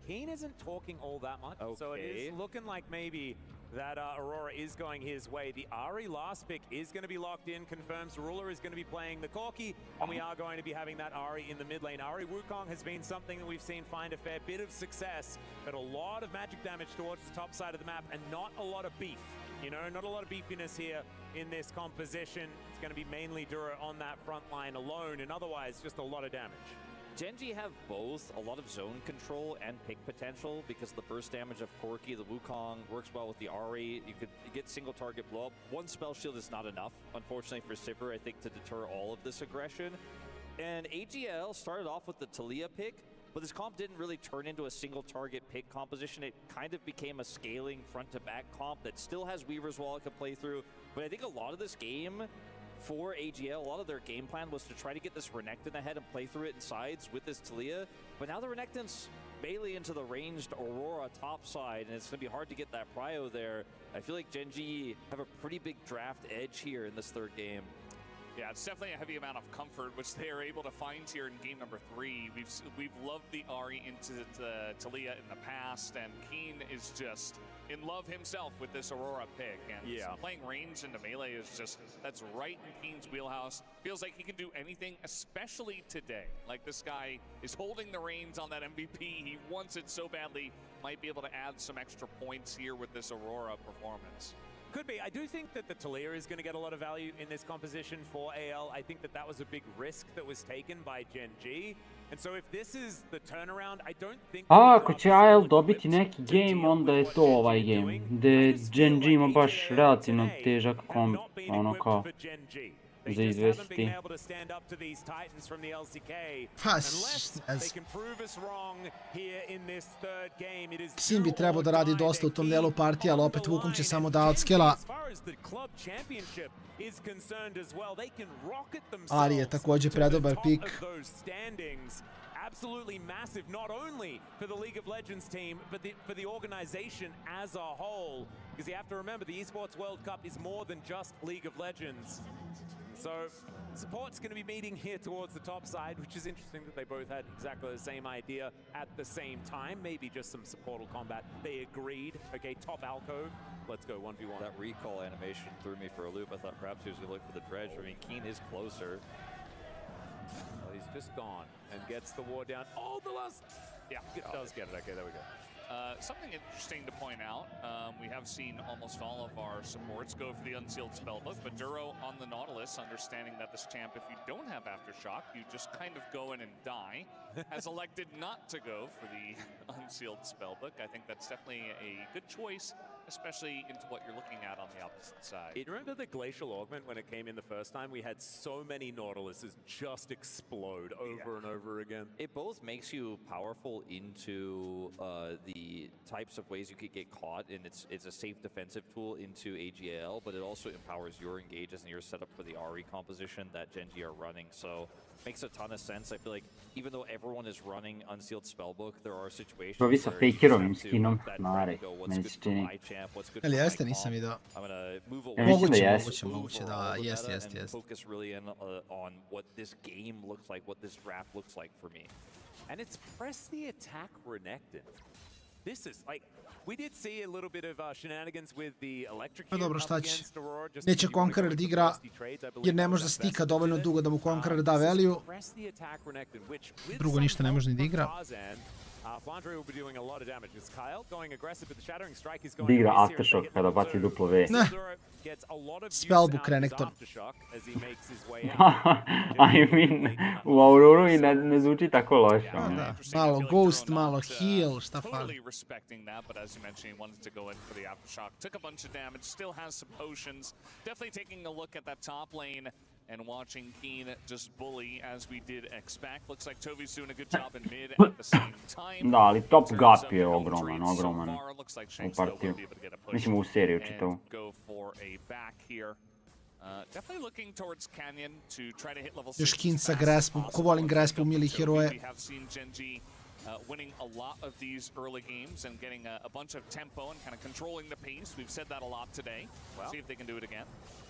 Keen isn't talking all that much, so it is looking like maybe that Aurora is going his way. The Ahri last pick is going to be locked in, confirms Ruler is going to be playing the Corki, and we are going to be having that Ahri in the mid lane. Ahri Wukong has been something that we've seen find a fair bit of success, but a lot of magic damage towards the top side of the map, and not a lot of beef. You know, not a lot of beefiness here in this composition. It's going to be mainly Dura on that front line alone, and otherwise just a lot of damage. GenG have both a lot of zone control and pick potential because the burst damage of Corki, the Wukong, works well with the Ahri. You could get single target blow up. One spell shield is not enough, unfortunately for Sivir, I think, to deter all of this aggression. And AG.AL started off with the Taliyah pick, but this comp didn't really turn into a single target pick composition. It kind of became a scaling front to back comp that still has Weaver's Wall it could play through. But I think a lot of this game for AG.AL, a lot of their game plan was to try to get this Renekton ahead and play through it in sides with this Taliyah. But now the Renekton's melee into the ranged Aurora top side, and it's going to be hard to get that prio there. I feel like GenG have a pretty big draft edge here in this third game. Yeah, it's definitely a heavy amount of comfort, which they are able to find here in game number 3. We've loved the Ahri into Taliyah in the past, and Keen is just in love himself with this Aurora pick. And playing range into melee is just, that's right in Keen's wheelhouse. Feels like he can do anything, especially today. Like, this guy is holding the reins on that MVP. He wants it so badly. Might be able to add some extra points here with this Aurora performance. Could be. I do think that the Taliyah is going to get a lot of value in this composition for AL. I think that that was a big risk that was taken by GenG. And so if this is the turnaround, I don't think... Ako će AL dobiti neki game, onda je to ovaj game. Gde GenG ima baš relativno težak komp, ono kao, za izvesti. Sim bi trebao da radi dosta u tom delu partija, ali opet Wukong će samo da outskilla. Ahri je također predobar pik. Absolutely massive, not only for the League of Legends team, but for the organization as a whole. Because you have to remember, the Esports World Cup is more than just League of Legends. So support's going to be meeting here towards the top side, which is interesting that they both had exactly the same idea at the same time. Maybe just some supportal combat. They agreed. Okay, top alcove. Let's go 1v1. That recall animation threw me for a loop. I thought perhaps he was going to look for the dredge. I mean, Keen is closer. Well, he's just gone and gets the ward down. Oh, the last... Yeah, it does get it. Okay, there we go. Something interesting to point out, we have seen almost all of our supports go for the Unsealed Spellbook, but Duro on the Nautilus, understanding that this champ, if you don't have Aftershock, you just kind of go in and die, has elected not to go for the Unsealed Spellbook. I think that's definitely a good choice, especially into what you're looking at on the opposite side. You remember the Glacial Augment when it came in the first time? We had so many Nautiluses just explode over and over again. It both makes you powerful into the types of ways you could get caught, and it's a safe defensive tool into AG.AL, but it also empowers your engages and your setup for the Ahri composition that GenG are running. So makes a ton of sense. I feel like even though everyone is running Unsealed Spellbook, there are situations where sa fakerovim skinom na Ahri, meni se čini. Ili jeste, nisam vidio. Moguće da, jeste. Focus really in on what this game looks like, what this draft looks like for me. And it's press the attack Renekton. this is like, we did see a little bit of shenanigans with the electric. Pa dobro, šta će? Neće Conqueror da igra jer ne može da stika dovoljno dugo da mu Conqueror da value. Drugo ništa ne može ni da igra. Da igra Aftershock kada baci duplo V. Ne. Spellbook Renekton. I mean, u Auroru i ne zvuči tako loše. Da, malo Ghost, malo Heal, šta fali. And watching Keen just bully as we did expect. Looks like Tovi's doing a good job in mid at the same time. Da, ali top gap je ogroman u partiju. Mislim u seriju čitavu. Definitely looking towards Canyon to try to hit level 6. Još Keen sa Graspom, ko volim Graspu, mili heroje. We have seen GenG winning a lot of these early games and getting a bunch of tempo and kind of controlling the pace. We've said that a lot today. We'll see if they can do it again.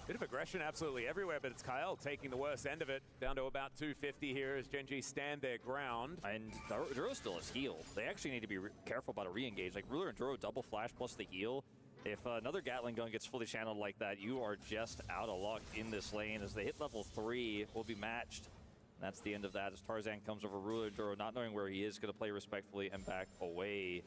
Bit of aggression absolutely everywhere, but it's KAL taking the worst end of it. Down to about 250 here as GenG stand their ground. And Duro still has heal. They actually need to be careful about a re-engage. Like Ruler and Duro double flash plus the heal. If another Gatling gun gets fully channeled like that, you are just out of luck in this lane. As they hit level 3, will be matched. And that's the end of that as Tarzan comes over Ruler and Duro, not knowing where he is, going to play respectfully and back away.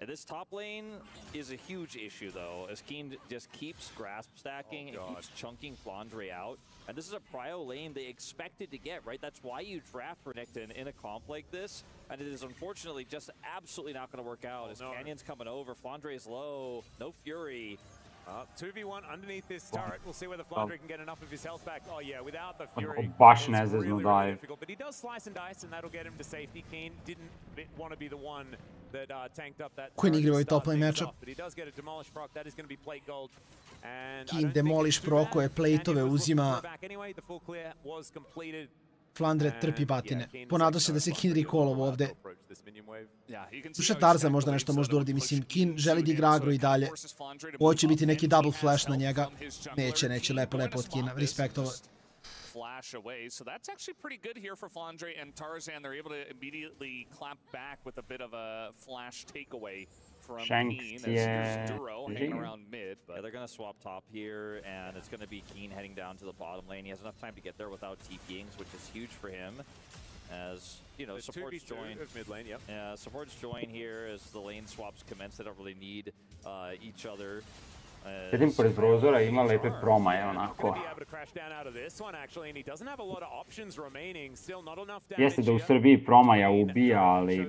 And this top lane is a huge issue, though, as Keen just keeps grasp stacking and keeps chunking Flandre out. And this is a prio lane they expected to get, right? That's why you draft Renekton in a comp like this. And it is unfortunately just absolutely not going to work out as Canyon's coming over. Flandre is low, no Fury. 2v1 underneath this turret. We'll see whether Flandre can get enough of his health back. Oh yeah, without the Fury. Baš nezezno dive. But he does slice and dice and that'll get him to safety. Keen didn't want to be the one that tanked up that. Quinn igra ovaj top lane matchup. But he does get a demolish proc. That is going to be plate gold. Keen demolish prokoje, plate-ove uzima. Anyway, the full clear was completed. Flandre trpi batine. Ponadao se da se Keen recallov ovde. Sluša Tarzan možda nešto može da uradi. Mislim, Keen želi da igra agro i dalje. Ovo će biti neki double flash na njega. Neće, lepo od Keena. Respektovo. Flash away, so that's actually pretty good here for Flandre and Tarzan. They're able to immediately clap back with a bit of a flash takeaway from Keen as there's Duro hanging around mid. But they're going to swap top here, and it's going to be Keen heading down to the bottom lane. He has enough time to get there without TPings, which is huge for him. As, you know, supports join. Mid lane, yep. Yeah, supports join here as the lane swaps commence. They don't really need each other. Sedim pored prozora ima lepe promaje, onako. Jeste da u Srbiji promaja ubija, ali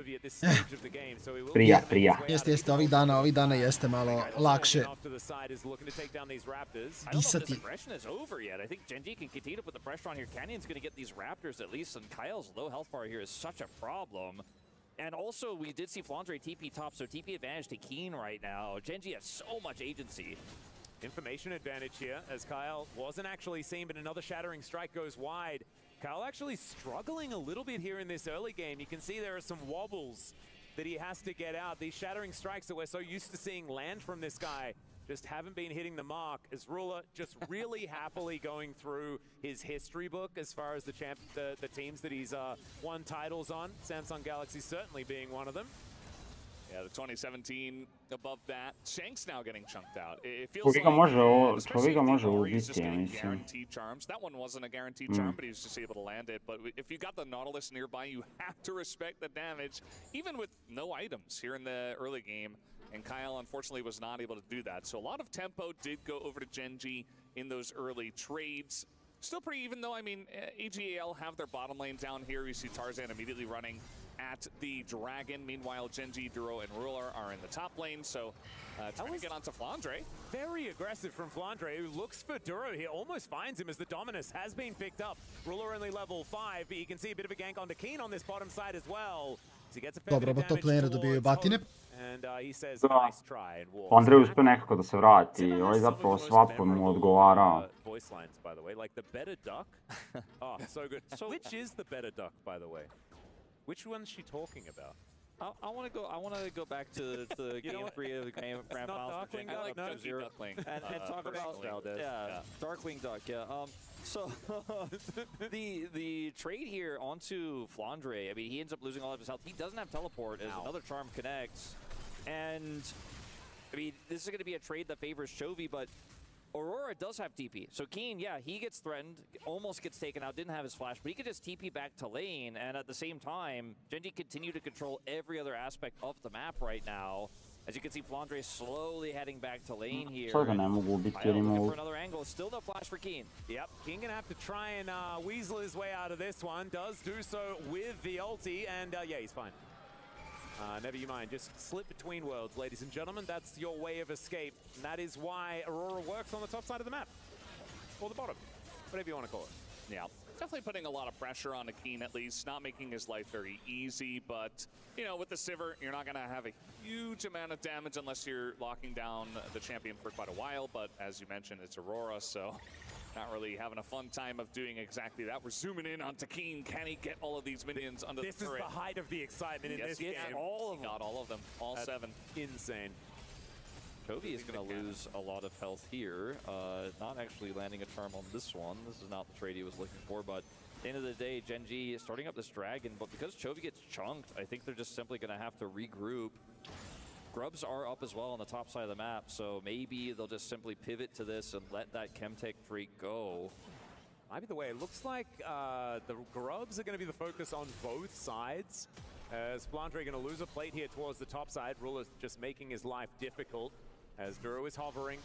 prija. Jeste, ovih dana jeste malo lakše disati. I think GenG can continue to put the pressure on here. Canyon's going to get these Raptors at least, and Kyle's low health bar here is such a problem. And also, we did see Flandre TP top, so TP advantage to Keen right now. GenG has so much agency. Information advantage here, as KAL wasn't actually seen, but another Shattering Strike goes wide. KAL actually struggling a little bit here in this early game. You can see there are some wobbles that he has to get out. These Shattering Strikes that we're so used to seeing land from this guy just haven't been hitting the mark, as Ruler just really happily going through his history book as far as the teams that he's won titles on. Samsung Galaxy certainly being one of them. Yeah, the 2017 above that. Shank's now getting chunked out. It feels Čovjek ga može ubiti, ja mislim. Guaranteed charms. That one wasn't a guaranteed charm, but he was just able to land it. But if you got the Nautilus nearby, you have to respect the damage, even with no items here in the early game. And KAL, unfortunately, was not able to do that. So a lot of tempo did go over to GenG in those early trades. Still pretty even, though. I mean, AG.AL have their bottom lane down here. We see Tarzan immediately running at the Dragon. Meanwhile, GenG, Duro, and Ruler are in the top lane. So trying to get onto Flandre. Very aggressive from Flandre, who looks for Duro here. Almost finds him as the Dominus has been picked up. Ruler only level 5, but you can see a bit of a gank onto Keen on this bottom side as well. Dobro, top lanera dobio batine. Flandre uspio nekako da se vrati. Ovaj zapravo svapo mu odgovara. Voice lines, by the way, like the better duck. Oh, so good. So which is the better duck, by the way? Which one's she talking about? I want to go back to game 3 of the game grand finals. I like Duckling. And talk about Darkwing Duck. Yeah. So the trade here onto Flandre. I mean, he ends up losing all of his health. He doesn't have teleport as another charm connects. And I mean, this is going to be a trade that favors Chovy, but Aurora does have TP. So Keen, yeah, he gets threatened, almost gets taken out, didn't have his flash, but he could just TP back to lane. And at the same time, GenG continue to control every other aspect of the map right now. As you can see, Flandre slowly heading back to lane here. Sada ne mogu biti remove. For another angle, still no flash for Keen. Yep, Keen gonna have to try and weasel his way out of this one. Does do so with the ulti, and yeah, he's fine. Never you mind, just slip between worlds, ladies and gentlemen. That's your way of escape. And that is why Aurora works on the top side of the map. Or the bottom, whatever you want to call it. Yeah, definitely putting a lot of pressure on Keen at least, not making his life very easy, but you know, with the Sivir, you're not going to have a huge amount of damage unless you're locking down the champion for quite a while, but as you mentioned, it's Aurora, so not really having a fun time of doing exactly that. We're zooming in onto Keen. Can he get all of these minions under the turret? This is the height of the excitement in this game. All of them. Got all of them, all That's 7. Insane. Chovy is going to lose a lot of health here. Not actually landing a charm on this one. This is not the trade he was looking for, but at the end of the day, GenG is starting up this dragon, but because Chovy gets chunked, I think they're just simply going to have to regroup. Grubs are up as well on the top side of the map, so maybe they'll just simply pivot to this and let that Chemtech Drake go. Might be the way. It looks like the Grubs are going to be the focus on both sides. As Flandre going to lose a plate here towards the top side. Ruler's just making his life difficult as Duro is hovering,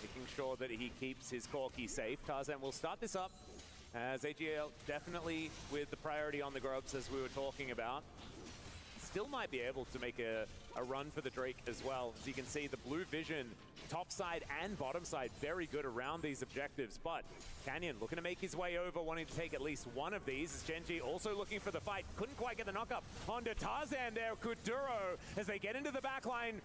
making sure that he keeps his Corki safe. Tarzan will start this up as AG.AL definitely with the priority on the Grubs as we were talking about. Still might be able to make a run for the Drake as well. As you can see, the blue vision, top side and bottom side, very good around these objectives. But Canyon looking to make his way over, wanting to take at least one of these. As GenG also looking for the fight. Couldn't quite get the knock-up onto Tarzan there. Kuduro as they get into the back line.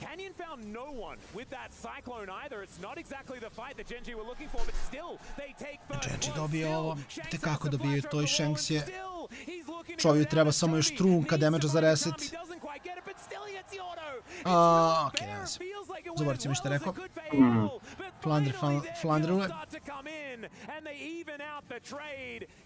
Canyon found no one with that Cyclone either. It's not exactly the fight that GenG were looking for, but still they take first. GenG dobije ovo, te kako dobije to i Shanks je. Čovju treba samo još trunka damage za reset. Okej, nema se. Zaboravite mi što je rekao. Flandre ule.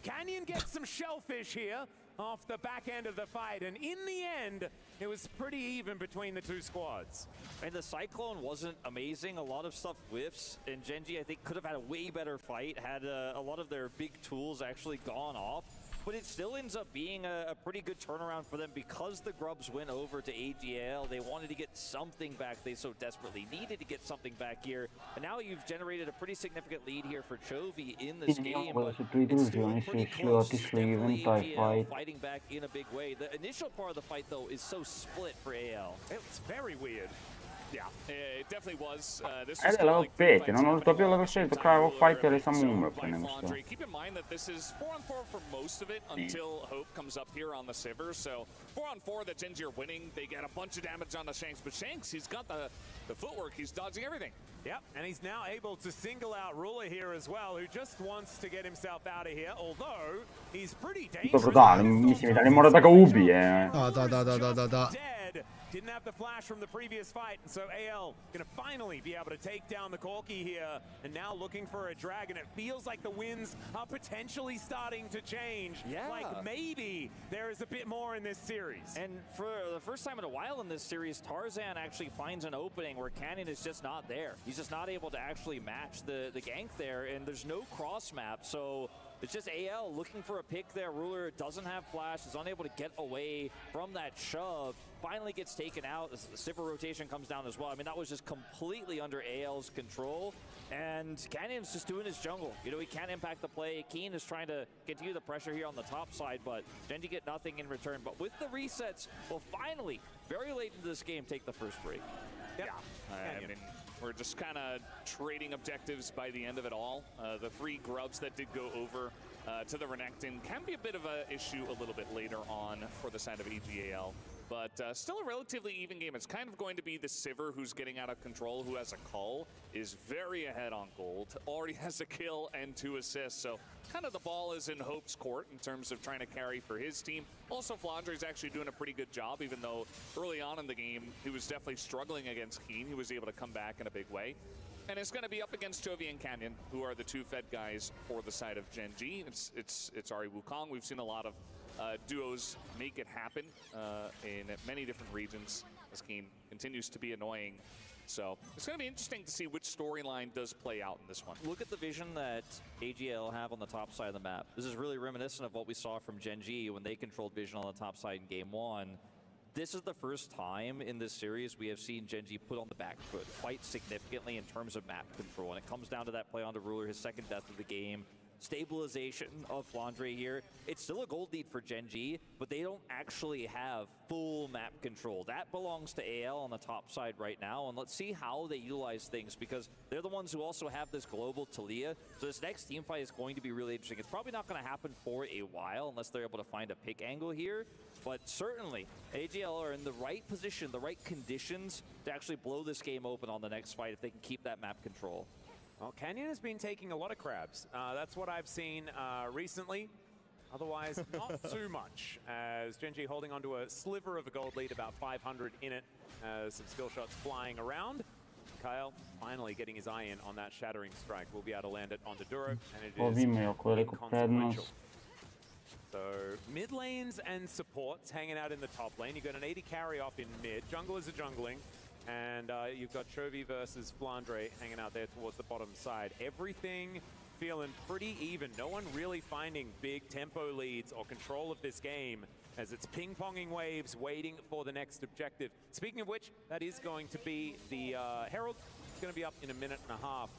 Canyon gets some shellfish here off the back end of the fight, and in the end, it was pretty even between the two squads. And the Cyclone wasn't amazing. A lot of stuff whiffs, and GenG, I think, could have had a way better fight had a lot of their big tools actually gone off. But it still ends up being a pretty good turnaround for them because the Grubs went over to AG.AL. They wanted to get something back. They so desperately needed to get something back here. And now you've generated a pretty significant lead here for Chovy in this game. But it's still pretty close. Definitely AG.AL fighting back in a big way. The initial part of the fight, though, is so split for AL. It's very weird. Yeah, it definitely was. This was like 5, non ho dobio level 6 do kraja ovog fighta ili samo umro pre nego što. Keep in mind that this is 4-on-4 for most of it until Hope comes up here on the Sivir. So 4-on-4 that GenG are winning. They get a bunch of damage on the Shanks, but Shanks, he's got the footwork. He's dodging everything. Yep, and he's now able to single out Ruler here as well, who just wants to get himself out of here, although he's pretty dangerous. Dobro, da, mislim da ne mora da ga ubije. Da. Didn't have the flash from the previous fight, and so AL gonna finally be able to take down the Corki here, and now looking for a dragon. It feels like the winds are potentially starting to change. Yeah. Like maybe there is a bit more in this series. And for the first time in a while in this series, Tarzan actually finds an opening where Canyon is just not there. He's just not able to actually match the gank there, and there's no cross map, so it's just AL looking for a pick there. Ruler doesn't have flash, is unable to get away from that shove. Finally gets taken out as the Sivir rotation comes down as well. I mean, that was just completely under AL's control. And Canyon's just doing his jungle. You know, he can't impact the play. Keen is trying to continue the pressure here on the top side, but GenG get nothing in return. But with the resets, we'll finally, very late into this game, take the first break. Yep. I mean, we're just kind of trading objectives by the end of it all. The 3 Grubs that did go over to the Renekton can be a bit of an issue a little bit later on for the side of AG.AL. But still a relatively even game. It's kind of going to be the Sivir who's getting out of control, who has a cull, is very ahead on gold, already has a kill and 2 assists. So kind of the ball is in Hope's court in terms of trying to carry for his team. Also, Flandre is actually doing a pretty good job, even though early on in the game, he was definitely struggling against Keen. He was able to come back in a big way. And it's going to be up against Chovy and Canyon, who are the 2 Fed guys for the side of GenG. It's Ari Wukong. We've seen a lot of duos make it happen in many different regions. This game continues to be annoying. So it's going to be interesting to see which storyline does play out in this one. Look at the vision that AG.AL have on the top side of the map. This is really reminiscent of what we saw from GenG when they controlled vision on the top side in Game 1. This is the first time in this series we have seen GenG put on the back foot, fight significantly in terms of map control. And it comes down to that play onto Ruler, his second death of the game. Stabilization of Flandre here. It's still a gold lead for GenG, but they don't actually have full map control. That belongs to AL on the top side right now, and let's see how they utilize things, because they're the ones who also have this global Talia. So this next team fight is going to be really interesting. It's probably not going to happen for a while unless they're able to find a pick angle here, but certainly AG.AL are in the right position, the right conditions to actually blow this game open on the next fight if they can keep that map control. Well, Canyon has been taking a lot of crabs. That's what I've seen recently. Otherwise, not too much. As GenG holding onto a sliver of a gold lead, about 500 in it. Some skill shots flying around. Kyle finally getting his eye in on that shattering strike. We'll be able to land it onto Duro, and it is inconsequential. So mid lanes and supports hanging out in the top lane. You've got an 80 carry off in mid. Junglers are jungling. And you've got Chovy versus Flandre hanging out there towards the bottom side. Everything feeling pretty even. No one really finding big tempo leads or control of this game as it's ping-ponging waves waiting for the next objective. Speaking of which, that is going to be the Herald. It's going to be up in a minute and a half.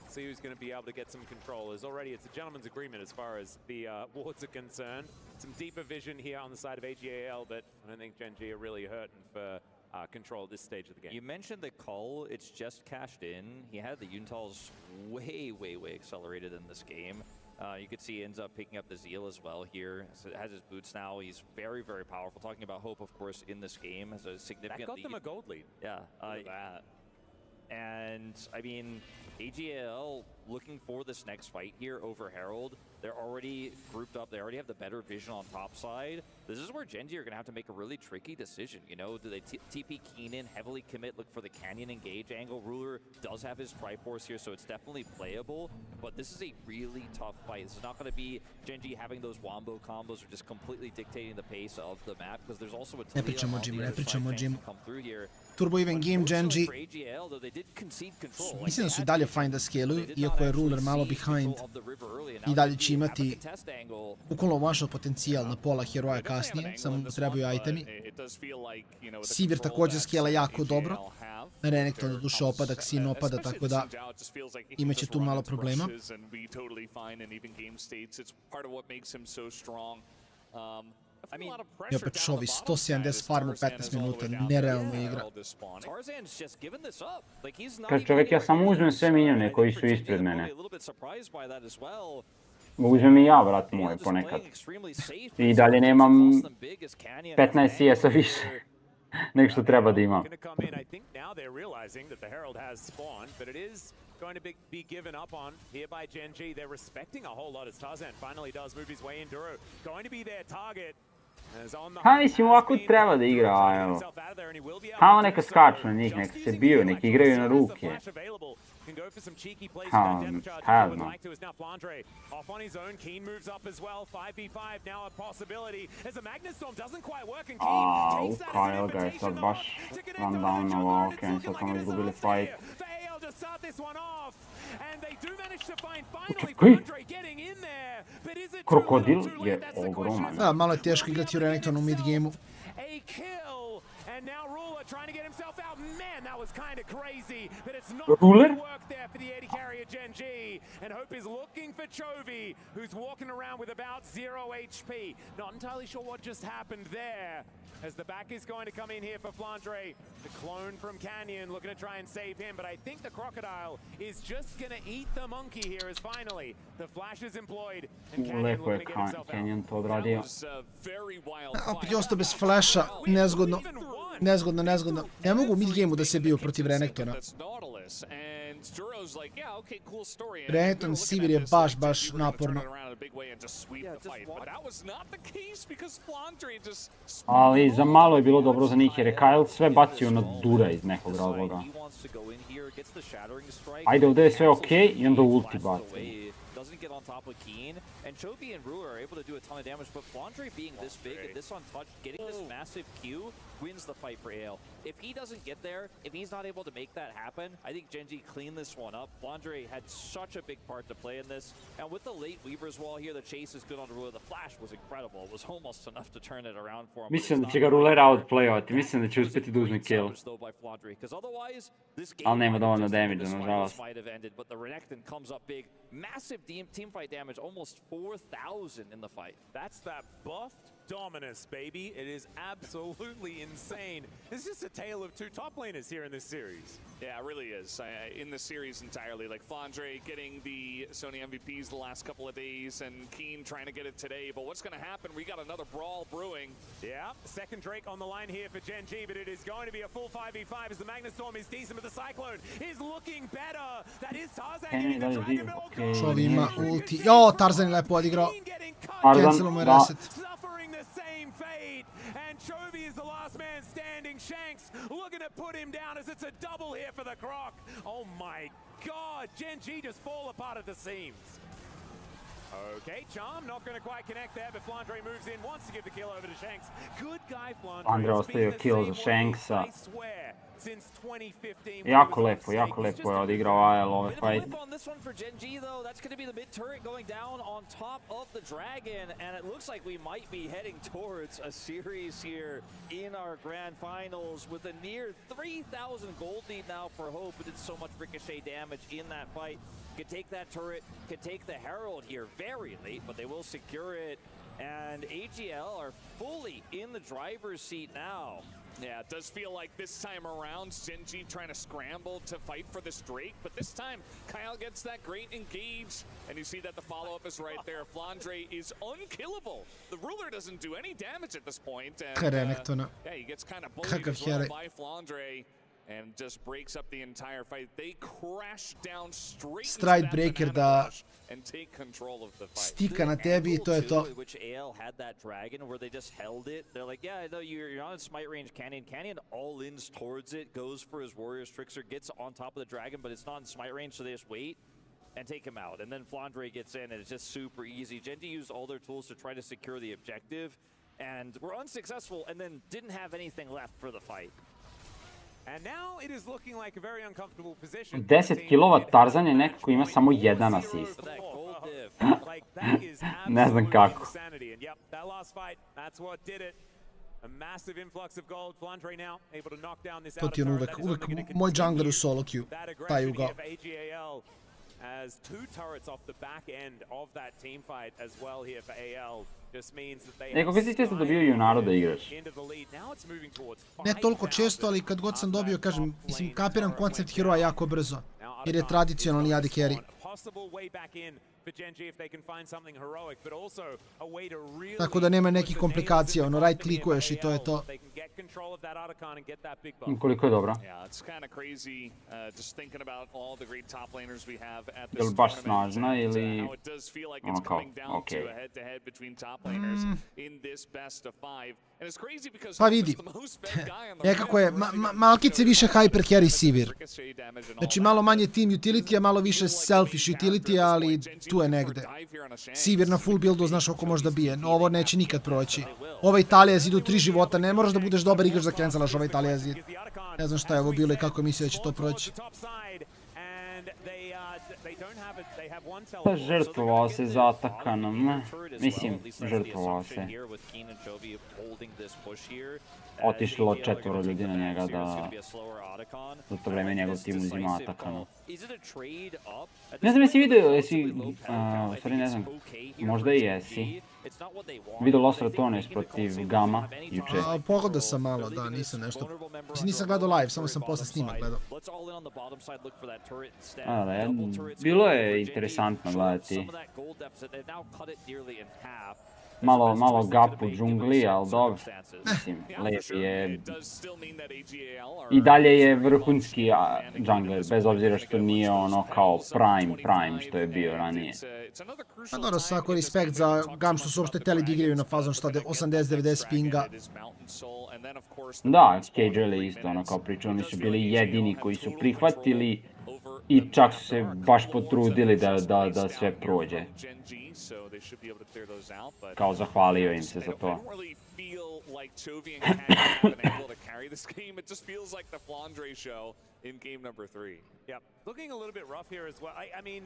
See who's going to be able to get some control. As already, it's a gentleman's agreement as far as the wards are concerned. Some deeper vision here on the side of AG.AL, but I don't think GenG are really hurting for control at this stage of the game. You mentioned the Cull, it's just cashed in. He had the Yuntals way accelerated in this game. You could see he ends up picking up the Zeal as well here. So has his boots now. He's very powerful. Talking about Hope, of course, in this game has a significant That got them a gold lead. Yeah. That. And, I mean, AG.AL looking for this next fight here over Herald. They're already grouped up. They already have the better vision on top side. This is where GenG are going to have to make a really tricky decision. You know, do they TP Keenan, heavily commit, look for the Canyon engage angle? Ruler does have his Triforce here, so it's definitely playable. But this is a really tough fight. This is not going to be GenG having those wombo combos or just completely dictating the pace of the map, because there's also a come through here. Turbo even game GenG. Mislim da su i dalje fine da scaluju, iako je Ruler malo behind. I dalje će imati bukvalno važno potencijal na pola heroja kasnije, samo mu trebaju itemi. Sivir također scala jako dobro. Renekton doduše opada, Xin opada, tako da imaće tu malo problema. I opet Chovy, 170 farmu, 15 minuta, nerealno igra. Kad čovjek, ja samo uzmem sve minione koji su ispred mene. Uzmem i ja, vrat moj, ponekad. I dalje nemam 15 CS-a više nego što treba da imam. Going to be given up on here by GenG. They're respecting a whole lot as Tarzan finally does move his way in. Duro going to be their target. Ha, mislim, ovako treba da igra, evo. Ha, neka skaču na njih, neka se biju, neka igraju na ruke. Ha, znam. Kyle ga je sad baš rundownovao, ok, sad smo izgubili fight. Čekaj! Krokodil je ogroman. Da, malo je teško igrati u Renekton u mid-gameu. And now Ruler trying to get himself out. Man, that was kind of crazy, but it's not Ruler? going to work there for the AD carry of GenG. And Hope is looking for Chovy, who's walking around with about 0 HP. Not entirely sure what just happened there, as the back is going to come in here for Flandre. The clone from Canyon looking to try and save him, but I think the Crocodile is just going to eat the monkey here as finally the flash is employed. And Canyon looking to get himself out. Canyon to odradio. Opet je ostao bez flasha, nezgodno. Nezgodno. Ne mogu u mid-gameu da se biju protiv Renektona. Renekton Sivir je baš naporno. Ali za malo je bilo dobro za njih jer je Kyle sve bacio na Dura iz nekog razloga. Ajde, ovdje je sve okej i onda ulti bacio. doesn't get on top of Keen, and Chovy and Brewer are able to do a ton of damage, but Flandre being this big and this untouched, getting this massive Q, wins the fight for AL. If he doesn't get there, if he's not able to make that happen, I think GenG cleaned this one up. Flandre had such a big part to play in this, and with the late Weaver's Wall here, the chase is good on Brewer. The flash was incredible. It was almost enough to turn it around for him. Mislim da će ga rulera outplayovati, mislim da će uspjeti da uzme kill. Ali nema dovoljno damage, nažalost. But the Renekton comes up big. Massive team fight damage, almost 4,000 in the fight. That's that buffed dominance, baby. It is absolutely insane. This is just a tale of two top laners here in this series. Yeah, it really is. In the series entirely, like Flandre getting the Sony MVPs the last couple of days and Keen trying to get it today. But what's going to happen? We got another brawl brewing. Yeah, second Drake on the line here for GenG, but it is going to be a full 5v5 as the Magnastorm is decent, but the Cyclone is looking better. That is Tarzan getting the Dragon Ball. Chovy ima ulti. Jo, Tarzan je lepo odigrao. Cancelo mu je reset. Chovy is the last man standing. Shanks looking to put him down as it's a double here for the Croc. Oh my god, GenG just fall apart at the seams. Okay, Charm not going to quite connect there, but Flandre moves in, wants to give the kill over to Shanks. Good guy, Flandre. Flandre ostavio kill za Shanksa. Jako lepo je odigrao AL ove fight. On this one for GenG though, that's going to be the mid turret going down on top of the dragon, and it looks like we might be heading towards a series here in our grand finals with a near 3,000 gold lead now for Hope, but did so much ricochet damage in that fight. Could take that turret, could take the Herald here very late, but they will secure it, and AG.AL are fully in the driver's seat now. Yeah, it does feel like this time around, GenG trying to scramble to fight for this Drake, but this time, Kyle gets that great engage, and you see that the follow-up is right there. Flandre is unkillable. The ruler doesn't do any damage at this point, and yeah, he gets kind of bullied as well by Flandre, and just breaks up the entire fight. They crash down straight Stride breaker da and take control of the fight. Stika na tebi I to je to. Which AL had that dragon where they just held it. They're like, yeah, no, you're not in smite range. Canyon all-ins towards it, goes for his Warrior's Trickster, gets on top of the dragon, but it's not in smite range, so they just wait and take him out. And then Flandre gets in, and it's just super easy. GenG used all their tools to try to secure the objective, and were unsuccessful, and then didn't have anything left for the fight. And now it is looking like a very uncomfortable position. 10 kilova Tarzan je nekako ima samo jedan asist. Ne znam kako. To ti je uvek moj jungler u solo queue, taj ugao. As two turrets off the back end of that team fight as well here for AL just means that they Kako si često dobio Junaru da igraš? Ne toliko često, ali kad god sam dobio, kažem, mislim, kapiram koncept heroa jako brzo, jer je tradicionalni AD carry. Tako da nema nekih komplikacija, ono, right klikuješ I to je to. Koliko je dobro? Je li baš snažna ili ono kao, okej. Pa vidi, nekako je, malkice više hyper carry Sivir. Znači malo manje team utility, a malo više selfish utility, ali tu je negde. Sivir na full buildu znaš oko možda bije, no ovo neće nikad proći. Ova Italija zid u 3 života, ne moraš da budeš dobar igrač da cancelaš ova Italija zid. Ne znam šta je ovo bilo I kako je mislio da će to proći. Pa žrtvovao se za atakanom, mislim, žrtvovao se. Otišlo 4 ljudi na njega da za to vreme njegov tim uzima atakanu. Ne znam jesi vidio, u stvari ne znam, možda I jesi. Vidio Los Ratones protiv Gama juče. Pogledao sam malo, da, nisam nešto. Mislim, nisam gledao live, samo sam posle snimak gledao. Bilo je interesantno gledati. Malo gap u džungli, ali dobro, mislim, lep je. I dalje je vrhunski jungler, bez obzira što nije ono kao prime što je bio ranije. Pa dobro, svako respekt za Gam što su uopšte teli da igraju na fazon što 80-90 pinga. Da, AG.AL je isto ono kao priča, oni su bili jedini koji su prihvatili I čak su se baš potrudili da sve prođe. Kao zahvalio im se za to. Like Chovy and Canyon have been able to carry this game. It just feels like the Flandre show in game number 3. Yep, looking a little bit rough here as well. I mean,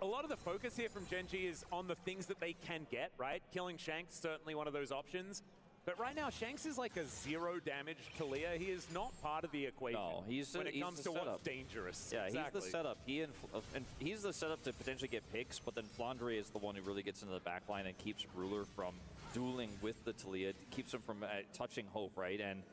a lot of the focus here from GenG is on the things that they can get, right? Killing Shanks, certainly one of those options. But right now, Shanks is like a 0 damage Talia. He is not part of the equation when it comes to what's dangerous. Yeah, exactly. He's the setup. He's the setup to potentially get picks, but then Flandre is the one who really gets into the backline and keeps Ruler from dueling with the Talia, keeps him from touching Hope, right? And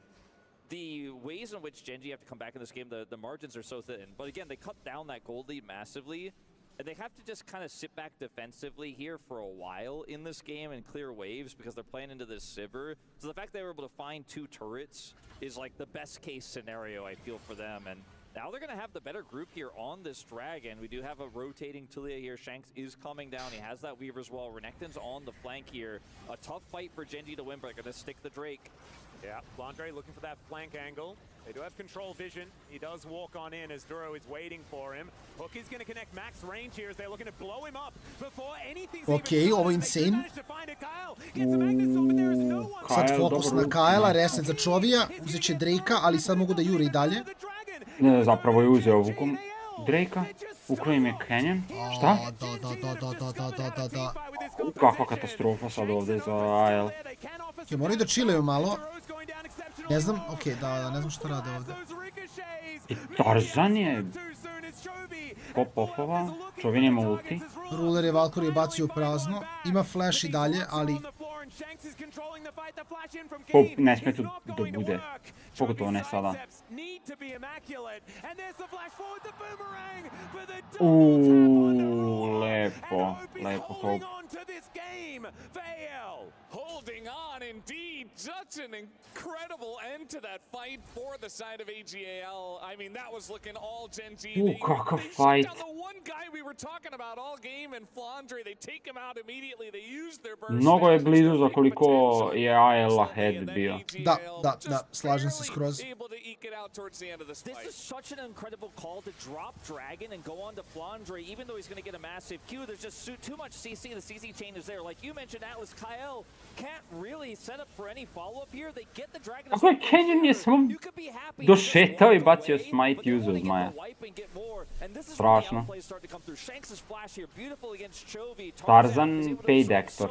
the ways in which GenG have to come back in this game, the margins are so thin. But again, they cut down that gold lead massively. And they have to just kind of sit back defensively here for a while in this game and clear waves because they're playing into this Sivir. So the fact they were able to find 2 turrets is like the best case scenario, I feel, for them. And now they're going to have the better group here on this Dragon. We do have a rotating Talia here. Shanks is coming down. He has that Weaver as well. Renekton's on the flank here. A tough fight for GenG to win, but they're going to stick the Drake. Yeah, Flandre looking for that flank angle. They do have control vision. He does walk on in as Duro is waiting for him. Hook is going to connect max range here as they're looking to blow him up before anything's Ok, ovo je insane. Sad fokus na KAL-a, reset za Chovija, uzet će Drake-a, ali sad mogu da jure i dalje. Zapravo je uzeo vukom Drake-a, ukro im je Canyon. Šta? Da. Kakva katastrofa sad ovdje za AL. Moraju da chillaju malo. Ne znam, okej, da, ne znam što rade ovdje. I Tarzan je pop-offova, Chovin ima ulti. Ruler je Valkyrie bacio u prazno, ima flash i dalje, ali... Ne sme tu da bude, pogotovo ne sada. Lepo Hope. Holding on, indeed. Such an incredible end to that fight for the side of AG.AL. I mean, that was looking all GenG. Kakav fight. The one guy we were talking about all game in Flandre, they take him out immediately. They use their burst. Mnogo je blizu za koliko je AL ahead bio. Da, slažem se skroz. This is such an incredible call to drop Dragon and go on to Flandre, even though he's going to get a massive Q. There's just too much CC. The CC chain is there. Like you mentioned, Atlas, KAL can't really set up for any follow-up here. They get the Dragon. Ako je Canyon je samo došetao I bacio smite i uzeo zmaja. Strašno. Tarzan paid actor.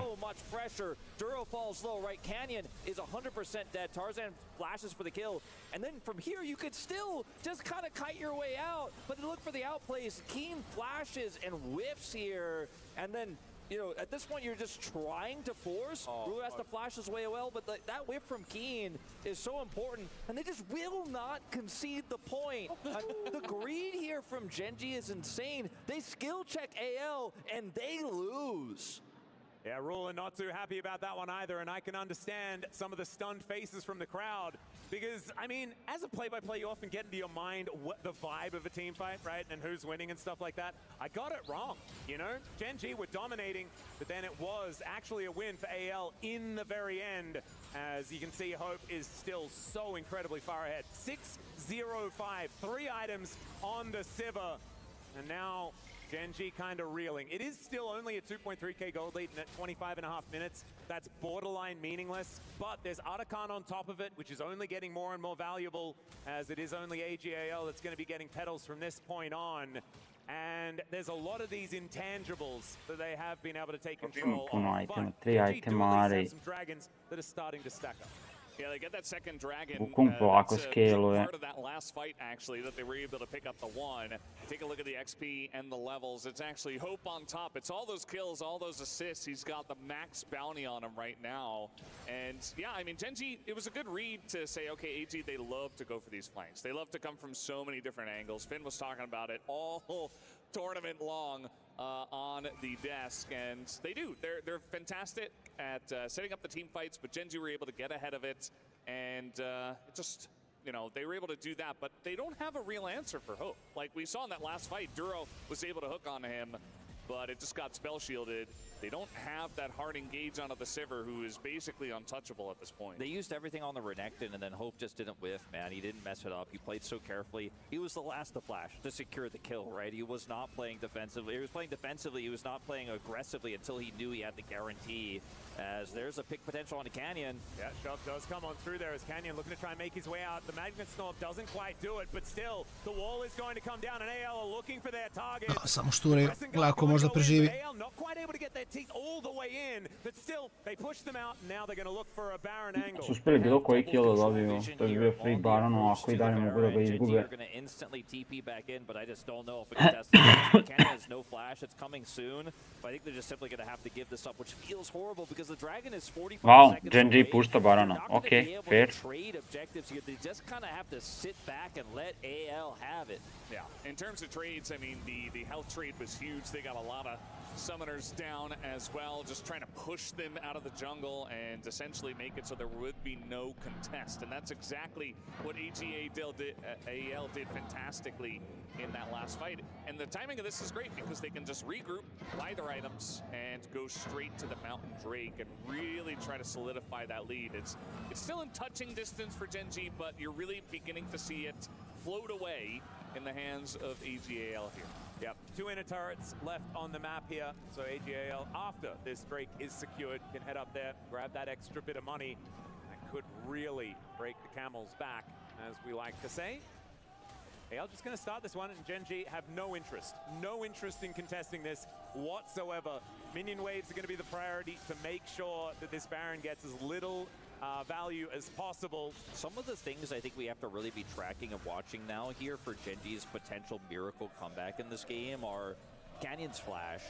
Duro falls low, right? Canyon is 100% dead. Tarzan flashes for the kill. And then from here, you could still just kind of kite your way out. But look for the outplays. Keen flashes and whiffs here. And then, you know, at this point, you're just trying to force. Ruler has to flash his way well, but that whiff from Keen is so important. And they just will not concede the point. The greed here from GenG is insane. They skill check AL, and they lose. Yeah, Ruler not too happy about that one either, and I can understand some of the stunned faces from the crowd because, I mean, as a play-by-play, you often get into your mind what the vibe of a team fight, right, and who's winning and stuff like that. I got it wrong, you know? GenG were dominating, but then it was actually a win for AL in the very end. As you can see, Hope is still so incredibly far ahead. 6-0-5, 3 items on the Sivir, and now GenG kind of reeling. It is still only a 2.3k gold lead at 25.5 minutes. That's borderline meaningless, but there's Artican on top of it, which is only getting more and more valuable as it is only AG.AL that's going to be getting petals from this point on. And there's a lot of these intangibles that they have been able to take control of, but GenG do have some dragons that are starting to stack up. Yeah, they get that second dragon. Polako scale-uje. Part of that last fight, actually, that they were able to pick up the one. Take a look at the XP and the levels. It's actually Hope on top. It's all those kills, all those assists. He's got the max bounty on him right now. And yeah, I mean, GenG, it was a good read to say, okay, AG, they love to go for these flanks. They love to come from so many different angles. Finn was talking about it all tournament long on the desk, and they do. They're fantastic at setting up the team fights, but GenG were able to get ahead of it, and it just, you know, they were able to do that, but they don't have a real answer for Hope. Like we saw in that last fight, Duro was able to hook on him, but it just got spell shielded, They don't have that hard engage onto the Sivir, who is basically untouchable at this point. They used everything on the Renekton, and then Hope just didn't whiff, man. He didn't mess it up. He played so carefully. He was the last to flash to secure the kill, right? He was not playing defensively. He was playing defensively. He was not playing aggressively until he knew he had the guarantee. As there's a pick potential on the Canyon. Yeah, shove does come on through there as Canyon looking to try and make his way out. The Magnet Storm doesn't quite do it, but still, the wall is going to come down, and AL are looking for their target. Samo šturi, lako možda preživi. AL not quite able to get their teeth all the way in, but still, they push them out, and now they're going to look for a Baron angle. Su uspjeli bilo koji kill da dobiju, to bi bio free Baron, ako I dalje mogu da ga izgube. They're going to instantly TP back in, but I just don't know if it can test it. Canyon has no flash, it's coming soon, but I think they're just simply going to have to give this up, which feels horrible because the Dragon is 45 Wow, seconds GenG away. pušta Barona. Okay, fair. Trade objectives here. They just kind of have to sit back and let AL have it. Yeah, in terms of trades, I mean, the health trade was huge. They got a lot of summoners down as well, just trying to push them out of the jungle and essentially make it so there would be no contest. And that's exactly what AG.AL did fantastically in that last fight. And the timing of this is great because they can just regroup, buy their items, and go straight to the Mountain Drake and really try to solidify that lead. It's still in touching distance for GenG, but you're really beginning to see it float away in the hands of AG.AL here. Yep, 2 inner turrets left on the map here. So AG.AL, after this Drake is secured, can head up there, grab that extra bit of money. That could really break the camel's back, as we like to say. AL just going to start this one, and GenG have no interest in contesting this whatsoever. Minion waves are going to be the priority to make sure that this Baron gets as little value as possible. Some of the things I think we have to really be tracking and watching now here for GenG's potential miracle comeback in this game are Canyon's flash,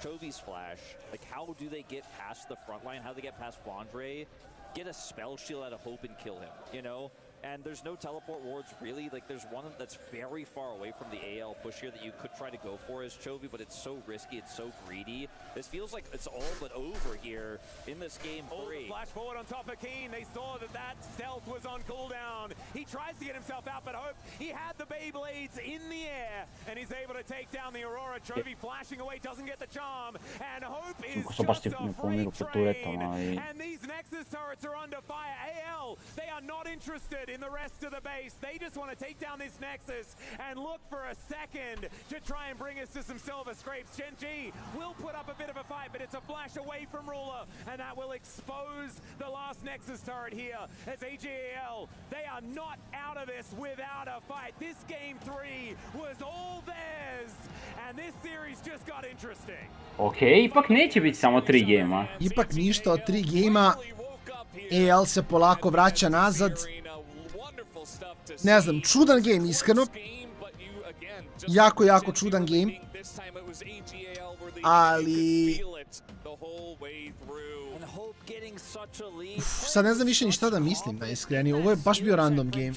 Chovy's flash. Like, how do they get past the front line? How do they get past Flandre, get a spell shield out of Hope and kill him, you know? And there's no teleport wards, really. Like, there's one that's very far away from the AL push here that you could try to go for as Chovy, but it's so risky, it's so greedy. This feels like it's all but over here in this game 3. Flash forward on top of Keen. They saw that stealth was on cooldown. He tries to get himself out, but Hope, he had the Beyblades in the air, and he's able to take down the Aurora. Chovy flashing away, doesn't get the charm, and Hope is just a free train. And these Nexus turrets are under fire. AL, they are not interested in the rest of the base. They just want to take down this Nexus and look for a second to try and bring us to some silver scrapes. GenG will put up a bit of a fight, but it's a flash away from Ruler, and that will expose the last Nexus turret here as AG.AL, they are not out of this without a fight. This game 3 was all theirs, and this series just got interesting. Okay, ipak neće biti samo 3 gema. Ipak ništa od 3 gema. AL se polako vraća nazad. Ne znam, čudan game, iskreno. Jako čudan game. Ali... Sad ne znam više ni šta da mislim, da je iskreni. Ovo je baš bio random game.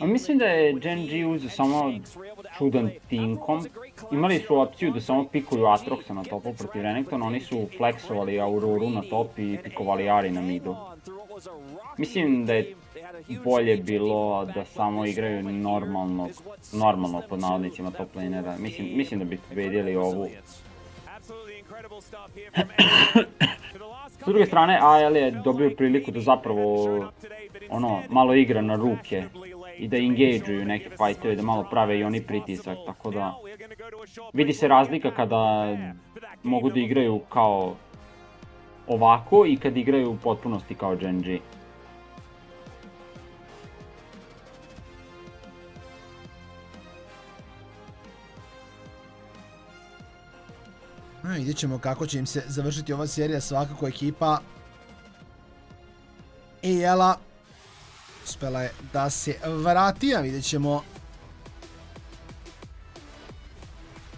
A mislim da je GenG uzeo samo čudan teamkom. Imali su opciju da samo pikuju Atroxa na topu protiv Renekton, oni su flexovali Auroru na top i pikovali Ari na midu. Mislim da je bolje bilo da samo igraju normalno pod navodnicima top lanera. Mislim da bi pobedili ovu. S druge strane, AL je dobio priliku da zapravo malo igra na ruke i da engageuju neke fightove, da malo prave i oni pritisak, tako da vidi se razlika kada mogu da igraju kao ovako i kad igraju u potpunosti kao GenG. Vidjet ćemo kako će im se završiti ova serija. Svakako ekipa AL-a uspela je da se vrati, a vidjet ćemo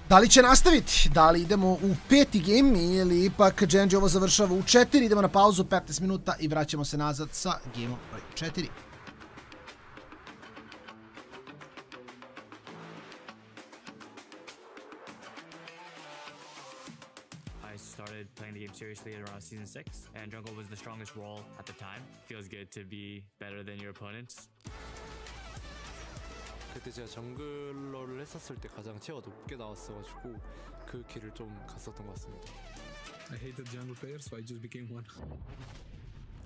da li će nastaviti, da li idemo u 5. game ili ipak GenG ovo završava u 4. Idemo na pauzu 15 minuta i vraćamo se nazad sa gameom broj 4. Started playing the game seriously at around season 6, and jungle was the strongest role at the time. Feels good to be better than your opponents. 그때 제가 정글러를 했었을 때 가장 티어가 높게 나왔어가지고 그 길을 좀 갔었던 것 같습니다. I hated jungle players, so I just became one.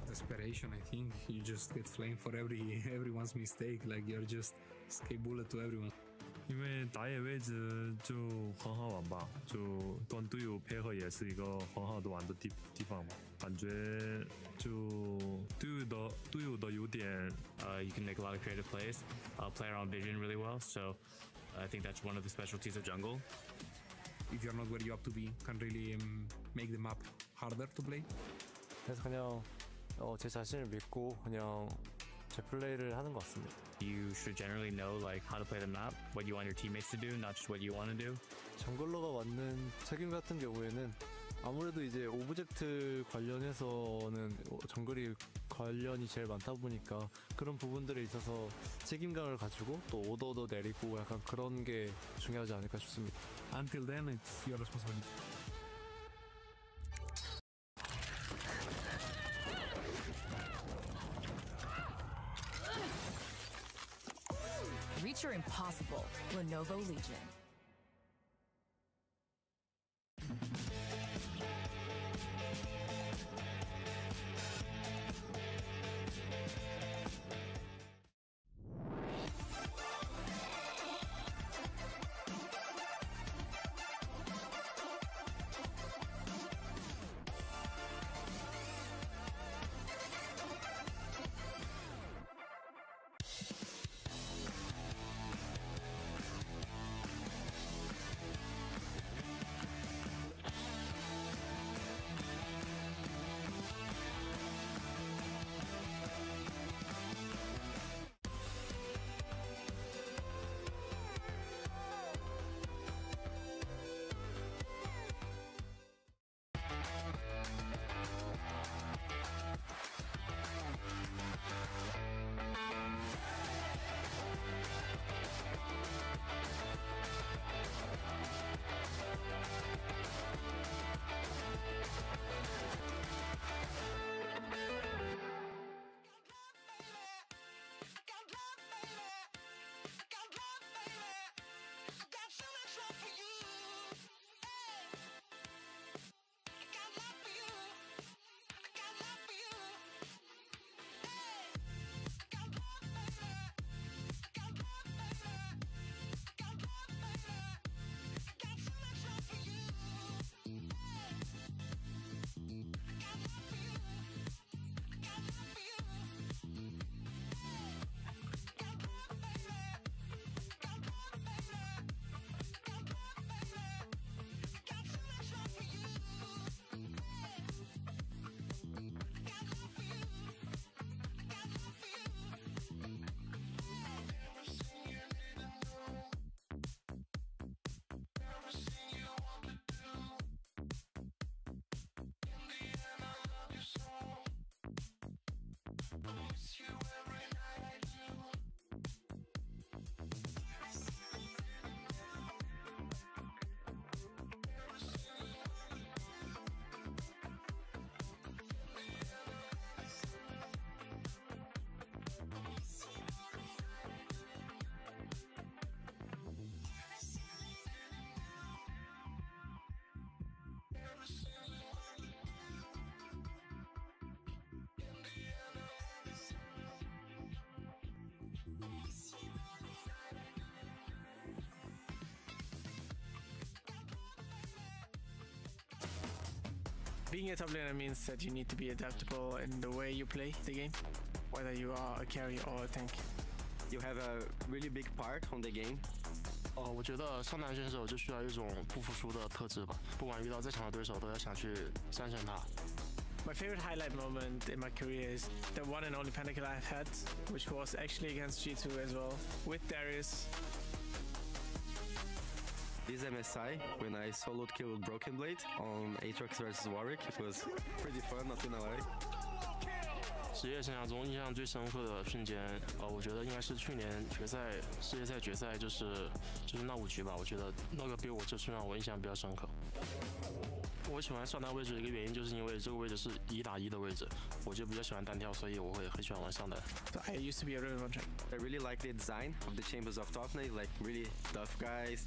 Desperation, I think. You just get flamed for everyone's mistake. Like you're just escape bullet to everyone. 因为打野位置就很好玩吧，就跟队友配合也是一个很好的玩的地方吧。感觉就队友的优点，you can make a lot of creative plays, play around vision really well. So I think that's one of the specialties of jungle. If you're not where you have to be, can really make the map harder to play. 그래서 그냥 제 자신을 믿고 그냥 제 플레이를 하는 것 같습니다. You should generally know like how to play the map, what you want your teammates to do, not just what you want to do. 정글러가 맡는 책임 같은 경우에는 아무래도 이제 오브젝트 관련해서는 정글이 관련이 제일 많다 보니까 그런 부분들에 있어서 책임감을 가지고 또 오더도 내리고 약간 그런 게 중요하지 않을까 싶습니다. Until then, it's your responsibility. Reach your impossible, Lenovo Legion. Being a top laner means that you need to be adaptable in the way you play the game, whether you are a carry or a tank. You have a really big part on the game. 我觉得上单选手就需要一种不服输的特质吧，不管遇到再强的对手，都要想去战胜他。My favorite highlight moment in my career is the one and only pentakill I've had, which was actually against G2 as well, with Darius. This MSI, when I soloed killed Broken Blade on Aatrox vs Warwick, it was pretty fun, not gonna lie. 职业生涯中印象最深刻的瞬间，我觉得应该是去年世界赛决赛，就是那5局吧。我觉得那个比我这次让我印象比较深刻。我喜欢上单位置的一个原因，就是因为这个位置是1打1的位置，我就比较喜欢单挑，所以我会很喜欢玩上单。I used to be a river track. I really like the design of the chambers of top lane, like really tough guys.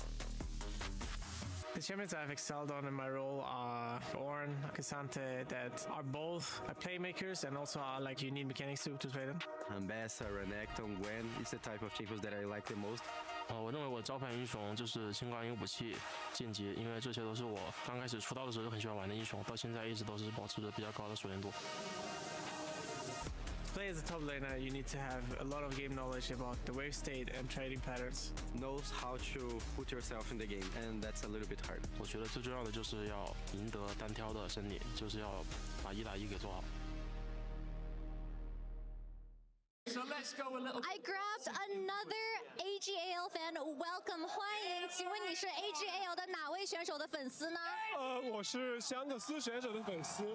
The champions I've excelled on in my role are Ornn, Cassante, that are both playmakers and also are like you need mechanics to play them. Ambassa, Renekton, Gwen is the type of champions that I like the most. 我认为我的招牌英雄就是清挂音武器间接，因为这些都是我刚开始出道的时候就很喜欢玩的英雄，到现在一直都是保持着比较高的熟练度。To play as a top laner, you need to have a lot of game knowledge about the wave state and trading patterns. Knows how to put yourself in the game, and that's a little bit hard. 我觉得最重要的就是要赢得单挑的胜利，就是要把1打1给做好。So let's go a little. I grabbed another AG.AL fan. Welcome， 欢迎。请问你是 AG.AL 的哪位选手的粉丝呢？我是香克斯选手的粉丝。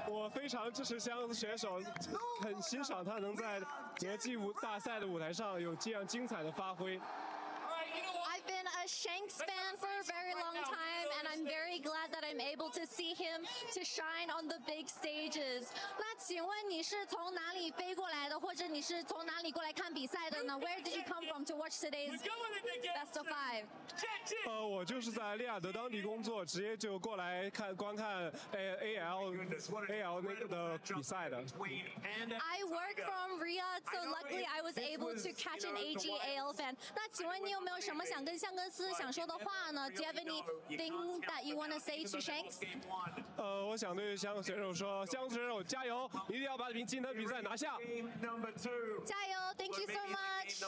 我非常支持香克斯选手，很欣赏他能在国际大赛的舞台上有这样精彩的发挥。I've been a Shanks fan for a very long time, and I'm very glad that I'm able to see him to shine on the big stages. 那请问你是从哪里飞过来的，或者你是从哪里过来看比赛的呢？ Where did you come from to watch today's Best of 5? 我就是在利雅得当地工作，直接就过来观看 AL 那个的比赛的。I work from Riyadh, so luckily I was able to catch an AG.AL fan. 那请问你有没有什么想跟香克斯想说的话呢？ Do you have anything that you want to say to Shanks? 我想对香克斯选手说，香克斯选手加油，一定要把今天的比赛拿下。加油 ！Thank you so much.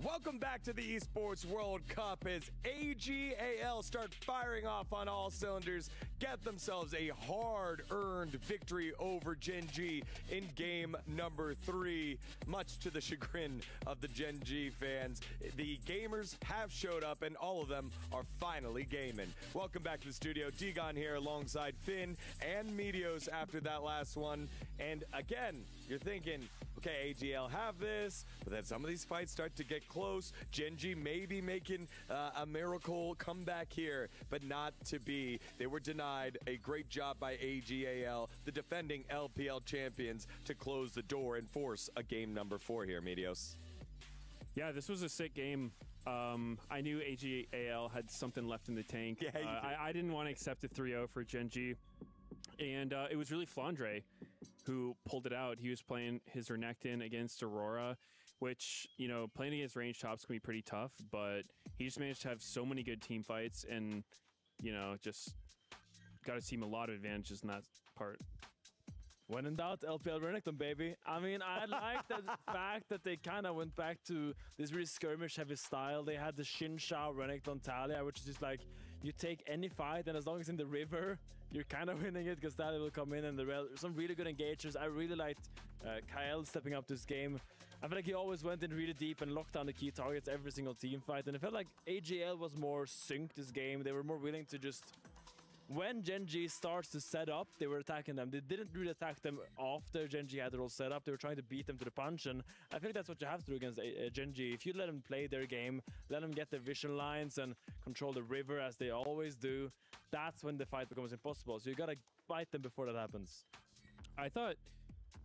Welcome back to the Esports World Cup as AG.AL start firing off on all cylinders, get themselves a hard-earned victory over GenG in game number 3. Much to the chagrin of the GenG fans, the gamers have showed up and all of them are finally gaming. Welcome back to the studio. Digon here alongside Finn and Meteos after that last one. And again, you're thinking, okay, AG.AL have this, but then some of these fights start to get close. GenG may be making a miracle comeback here, but not to be. They were denied. A great job by AG.AL, the defending LPL champions, to close the door and force a game number 4 here, Meteos. Yeah, this was a sick game. I knew AG.AL had something left in the tank. Yeah, I didn't want to accept a 3-0 for GenG. And it was really Flandre who pulled it out. He was playing his Renekton against Aurora, which, you know, playing against range tops can be pretty tough, but he just managed to have so many good team fights and, you know, just got to see him a lot of advantages in that part. When in doubt, LPL Renekton, baby. I mean, I like the fact that they kind of went back to this really skirmish-heavy style. They had the Shinshao Renekton Talia, which is just like, you take any fight, and as long as it's in the river, you're kind of winning it, because Talia will come in, and some really good engagers. I really liked Kael stepping up this game. I feel like he always went in really deep and locked down the key targets every single team fight, and it felt like AG.AL was more synced this game. They were more willing to just... When GenG starts to set up, they were attacking them. They didn't really attack them after GenG had it all set up. They were trying to beat them to the punch, and I think that's what you have to do against GenG. If you let them play their game, let them get their vision lines and control the river as they always do, that's when the fight becomes impossible. So you gotta fight them before that happens. I thought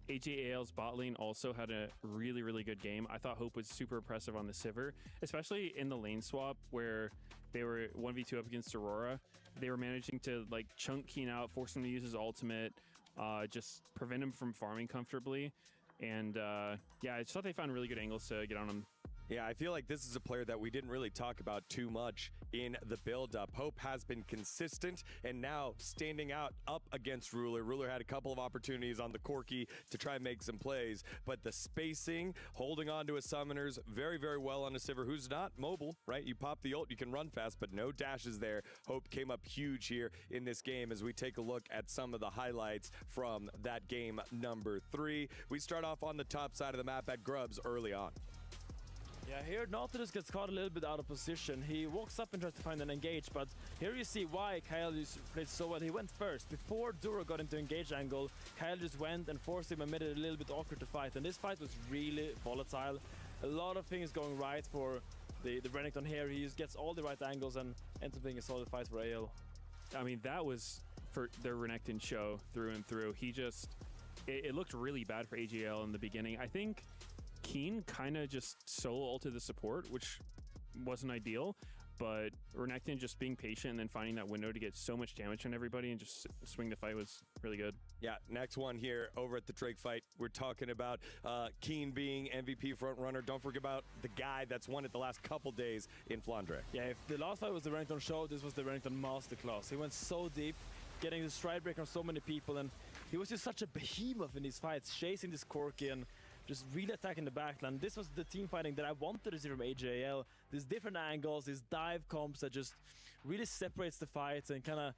AG.AL's bot lane also had a really, really good game. I thought Hope was super impressive on the Sivir, especially in the lane swap where they were 1v2 up against Aurora. They were managing to like chunk Keen out, force him to use his ultimate, just prevent him from farming comfortably. And yeah, I just thought they found really good angles to get on him. Yeah, I feel like this is a player that we didn't really talk about too much in the build-up. Hope has been consistent and now standing out up against Ruler. Ruler had a couple of opportunities on the Corki to try and make some plays, but the spacing, holding on to his summoners very, very well on a Sivir who's not mobile, right? You pop the ult, you can run fast, but no dashes there. Hope came up huge here in this game as we take a look at some of the highlights from that game number 3. We start off on the top side of the map at Grubs early on. Yeah, here Nautilus gets caught a little bit out of position. He walks up and tries to find an engage, but here you see why Kyle just played so well. He went first. Before Duro got into engage angle, Kyle just went and forced him and made it a little bit awkward to fight. And this fight was really volatile. A lot of things going right for the Renekton here. He just gets all the right angles and ends up being a solid fight for AL. I mean, that was for their Renekton show through and through. He just, it looked really bad for AG.AL in the beginning. I think Keen kind of just solo ulted the support, which wasn't ideal, but Renekton just being patient and then finding that window to get so much damage on everybody and just swing the fight was really good. Yeah, next one here over at the Drake fight. We're talking about Keen being MVP front runner. Don't forget about the guy that's won it the last couple days in Flandre. Yeah, if the last fight was the Renekton show, this was the Renekton masterclass. He went so deep, getting the stride break on so many people, and he was just such a behemoth in these fights, chasing this Corki and just really attacking the backline. This was the team fighting that I wanted to see from AG.AL. These different angles, these dive comps that just really separates the fights and kind of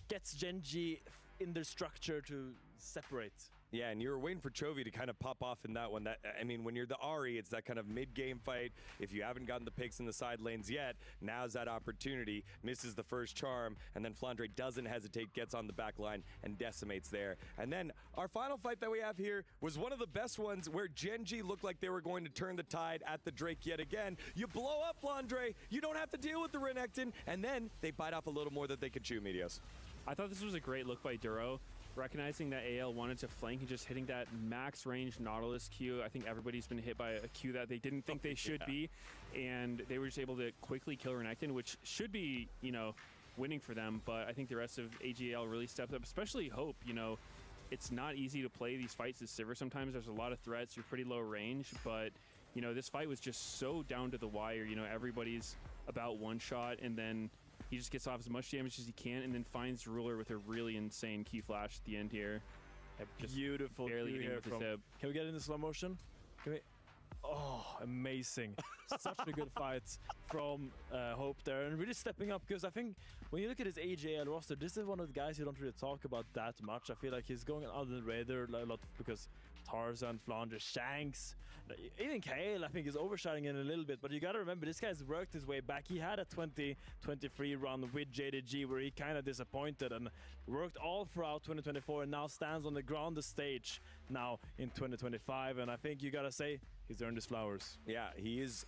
gets GenG in their structure to separate. Yeah, and you were waiting for Chovy to kind of pop off in that one. That, I mean, when you're the Ahri, it's that kind of mid-game fight. If you haven't gotten the picks in the side lanes yet, now's that opportunity. Misses the first charm, and then Flandre doesn't hesitate, gets on the back line, and decimates there. And then our final fight that we have here was one of the best ones where GenG looked like they were going to turn the tide at the Drake yet again. You blow up Flandre, you don't have to deal with the Renekton, and then they bite off a little more that they could chew, Medios. I thought this was a great look by Duro. Recognizing that AL wanted to flank and just hitting that max range Nautilus Q. I think everybody's been hit by a Q that they didn't think they should be, and they were just able to quickly kill Renekton, which should be, you know, winning for them. But I think the rest of AG.AL really stepped up, especially Hope. You know, it's not easy to play these fights as Sivir. Sometimes there's a lot of threats. You're pretty low range, but you know, this fight was just so down to the wire. You know, everybody's about one shot, and then he just gets off as much damage as he can and then finds Ruler with a really insane key flash at the end here. Just beautiful barely Q getting here with his hip. Can we get it in slow motion? Can we? Oh, amazing. Such a good fight from Hope there, and really stepping up, because I think when you look at his AG.AL roster, this is one of the guys you don't really talk about that much. I feel like he's going under the radar a lot because Tarzan, Flandre, Shanks, even KAL I think is overshadowing it a little bit, but you gotta remember this guy's worked his way back. He had a 2023 run with JDG where he kind of disappointed and worked all throughout 2024 and now stands on the grandest stage now in 2025, and I think you gotta say he's earned his flowers. Yeah, he is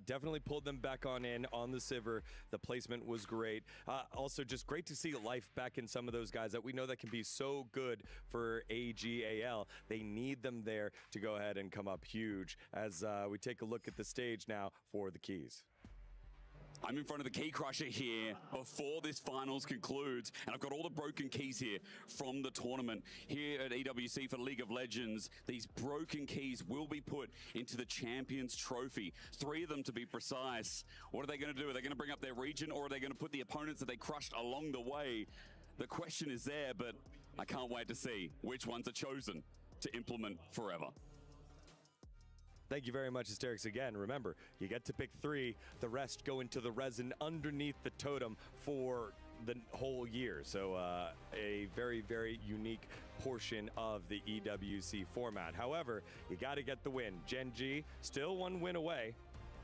definitely pulled them back on in on the Sivir. The placement was great. Also, just great to see life back in some of those guys that we know that can be so good for AG.AL. They need them there to go ahead and come up huge as we take a look at the stage now for the keys. I'm in front of the key crusher here before this finals concludes, and I've got all the broken keys here from the tournament. Here at EWC for League of Legends, these broken keys will be put into the Champions Trophy. 3 of them to be precise. What are they going to do? Are they going to bring up their region, or are they going to put the opponents that they crushed along the way? The question is there, but I can't wait to see which ones are chosen to implement forever. Thank you very much, Asterix. Again, remember, you get to pick 3. The rest go into the resin underneath the totem for the whole year. So a very, very unique portion of the EWC format. However, you got to get the win. GenG still 1 win away,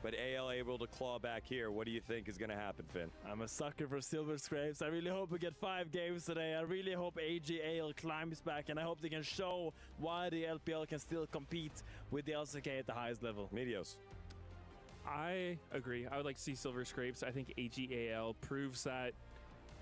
but AL able to claw back here. What do you think is going to happen, Finn? I'm a sucker for silver scrapes. I really hope we get 5 games today. I really hope AG.AL climbs back, and I hope they can show why the LPL can still compete with the LCK at the highest level. Medios. I agree. I would like to see silver scrapes. I think AG.AL proves that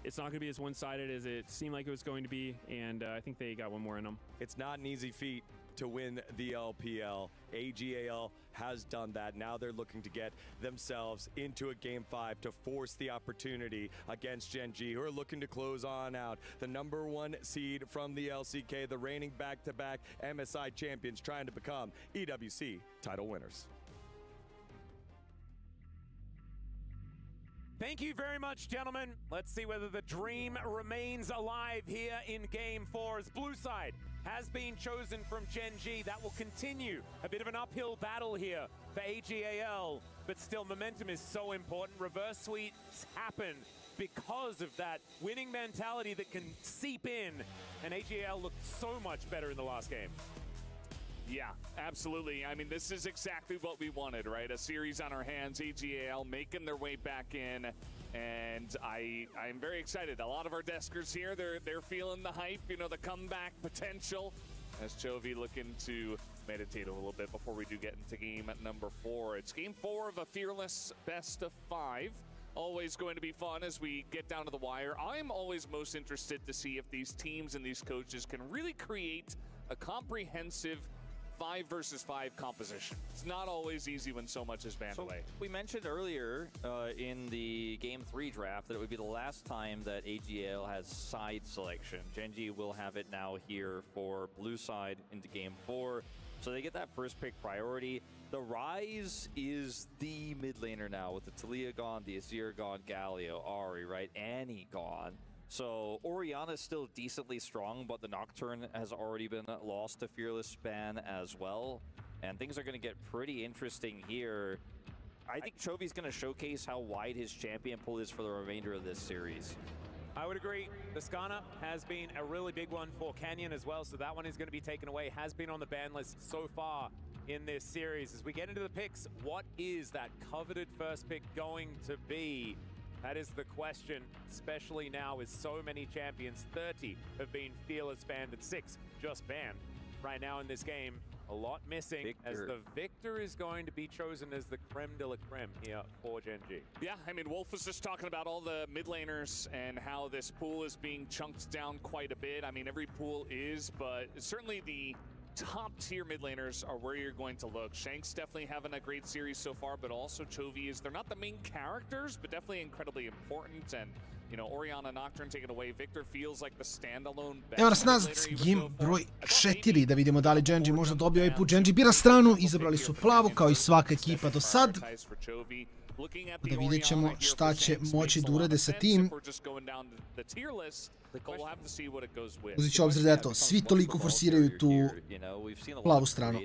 it's not going to be as one-sided as it seemed like it was going to be, and I think they got one more in them. It's not an easy feat to win the LPL. AG.AL has done that. Now they're looking to get themselves into a Game 5 to force the opportunity against GenG, who are looking to close on out. The #1 seed from the LCK, the reigning back-to-back MSI champions, trying to become EWC title winners. Thank you very much, gentlemen. Let's see whether the dream remains alive here in Game 4 as Blue Side has been chosen from GenG. That will continue. A bit of an uphill battle here for AG.AL, but still momentum is so important. Reverse sweeps happen because of that winning mentality that can seep in, and AG.AL looked so much better in the last game. Yeah, absolutely. I mean, this is exactly what we wanted, right? A series on our hands, AG.AL making their way back in, and I'm very excited. A lot of our deskers here, they're feeling the hype, you know, the comeback potential. As Chovy looking to meditate a little bit before we do get into game number 4. It's game 4 of a fearless best of 5. Always going to be fun as we get down to the wire. I'm always most interested to see if these teams and these coaches can really create a comprehensive 5 versus 5 composition. It's not always easy when so much is banned away. We mentioned earlier in the Game 3 draft that it would be the last time that AG.AL has side selection. GenG will have it now here for blue side into Game 4. So they get that first pick priority. The Rise is the mid laner now with the Talia gone, the Azir gone, Galio, Ahri, right? Annie gone. So Orianna's still decently strong, but the Nocturne has already been lost to Fearless Span as well. And things are going to get pretty interesting here. I think Chovy's going to showcase how wide his champion pool is for the remainder of this series. I would agree. The Skana has been a really big one for Canyon as well, so that one is going to be taken away. Has been on the ban list so far in this series. As we get into the picks, what is that coveted first pick going to be? That is the question, especially now with so many champions. 30 have been Fearless banned and 6 just banned right now in this game. A lot missing as the Victor is going to be chosen as the creme de la creme here for GenG. Yeah, I mean, Wolf was just talking about all the mid laners and how this pool is being chunked down quite a bit. I mean, every pool is, but certainly the top tier mid laners are where you're going to look. Shank's definitely having a great series so far, but also Chovy is, they're not the main characters, but definitely incredibly important. And you know, Orianna, Nocturne taken away. Victor feels like the standalone best. Evo nas nazad s game broj 4, da vidimo da li GenG možda dobije ovaj put. GenG bira stranu, izabrali su plavu kao i svaka ekipa do sad. Da vidjet ćemo šta će moći da urade sa tim. Uzit ću obzir da eto, svi toliko forsiraju tu plavu stranu.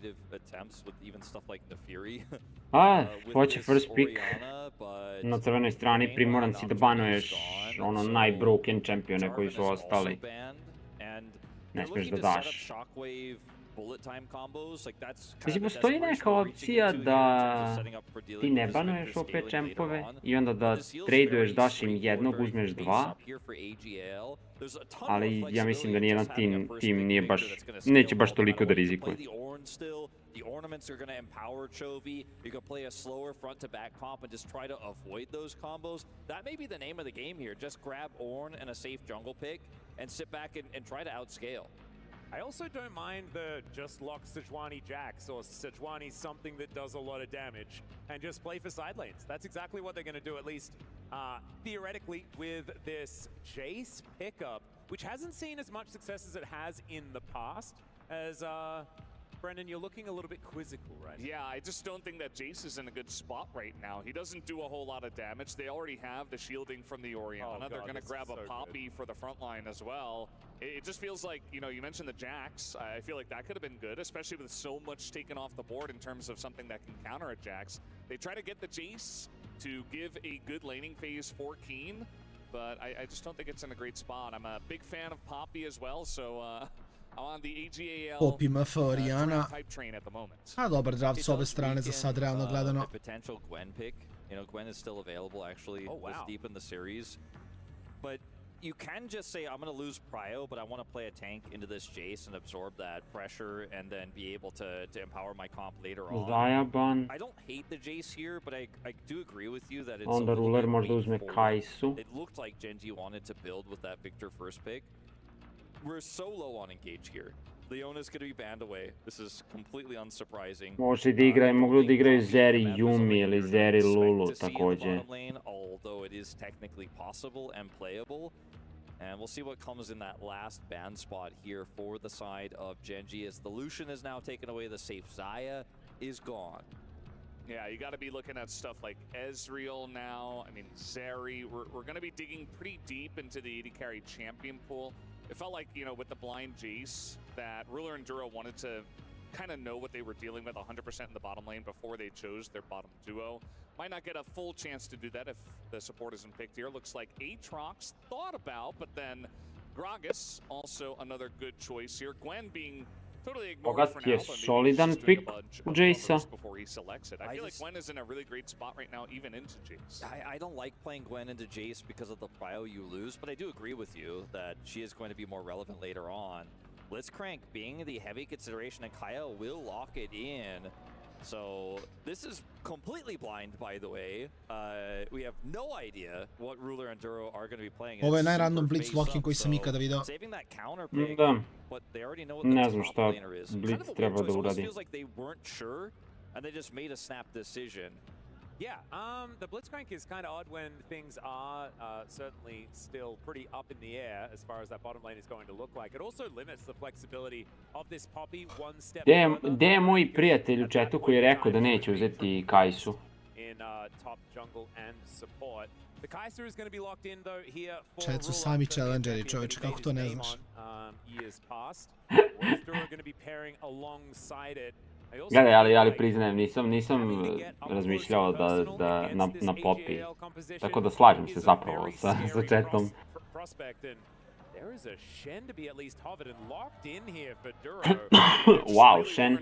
A, hoće first pick na crvenoj strani, primoran si da banuješ ono najbroken čempione koji su ostali. Ne smiješ da daš. Mislim, postoji neka opcija da ti ne banuješ opet čempove i onda da traduješ, daš im jednog, uzmeš 2. Ali ja mislim da nijedan tim nije baš, neće baš toliko da rizikuje. The ornaments are going to empower Chovy. You can play a slower front to back comp and just try to avoid those combos. That may be the name of the game here. Just grab Ornn and a safe jungle pick and sit back and try to outscale. I also don't mind the just lock Sejuani Jax or Sejuani something that does a lot of damage and just play for side lanes. That's exactly what they're going to do, at least theoretically, with this Jace pickup, which hasn't seen as much success as it has in the past. As Brendan, you're looking a little bit quizzical, right? Yeah, I just don't think that Jace is in a good spot right now. He doesn't do a whole lot of damage. They already have the shielding from the Orianna. They're going to grab a Poppy for the front line as well. It just feels like, you know, you mentioned the Jax. I feel like that could have been good, especially with so much taken off the board in terms of something that can counter a Jax. They try to get the Jace to give a good laning phase for Keen, but I just don't think it's in a great spot. I'm a big fan of Poppy as well, so on the AG.AL Poppy MF Orianna. A dobar draft s obe strane za sad, realno gledano. Potential Gwen pick. You know, Gwen is still available actually this deep in the series. But you can just say, I'm going to lose Prio, but I want to play a tank into this Jace and absorb that pressure and then be able to empower my comp later on. I don't hate the Jace here, but I do agree with you that it's Onda ruler možda uzme Kai'Su. It looked like GenG wanted to build with that Victor first pick. We're so low on engage here. Leona's going to be banned away. This is completely unsurprising. Može da igraju, mogu da igraju Zeri Yumi ili Zeri Lulu također. Although it is technically possible and playable. And we'll see what comes in that last ban spot here for the side of GenG as the Lucian is now taken away. The safe Xayah is gone. Yeah, you got to be looking at stuff like Ezreal now. I mean, Zeri. We're going to be digging pretty deep into the AD carry champion pool. It felt like, you know, with the blind Jace, that Ruler and Duro wanted to kind of know what they were dealing with 100% in the bottom lane before they chose their bottom duo. Might not get a full chance to do that if the support isn't picked here. Looks like Aatrox thought about, but then Gragas, also another good choice here. Gwen being totally ignore Bogat for je now, but maybe solidan he's just doing pick a bunch u of Jace'a. covers before he selects it. I feel like Gwen is in a really great spot right now, even into Jace. I don't like playing Gwen into Jace because of the prio you lose, but I do agree with you that she is going to be more relevant later on. Blitzcrank being the heavy consideration, and Kyle will lock it in. So this is completely blind, by the way. We have no idea what Ruler and Duro are going to be playing. Ovo je najrandom blitz blocking koji sam ikada video. Saving that counter pick, Da. but they already know what Ne the znam top šta laner is. Blitz treba da It uradi. feels like they weren't sure, and they just made a snap decision. Yeah, the Blitzcrank is kind of odd when things are certainly still pretty up in the air as far as that bottom lane is going to look like. It also limits the flexibility of this Poppy one step further. Gde je moj prijatelj u chatu koji je rekao da neće uzeti Kai'Su? In top jungle and support. The Kai'Su is going to be locked in though here for Chat su sami challengeri, čovječe, kako to ne znaš? years past. Duro going to be pairing alongside it. Gledaj, ali priznajem, nisam razmišljao da na Poppy. Tako da slažem se zapravo sa chatom. There is a Shen to be at least hovered and locked in here for Duro. Wow, Shen.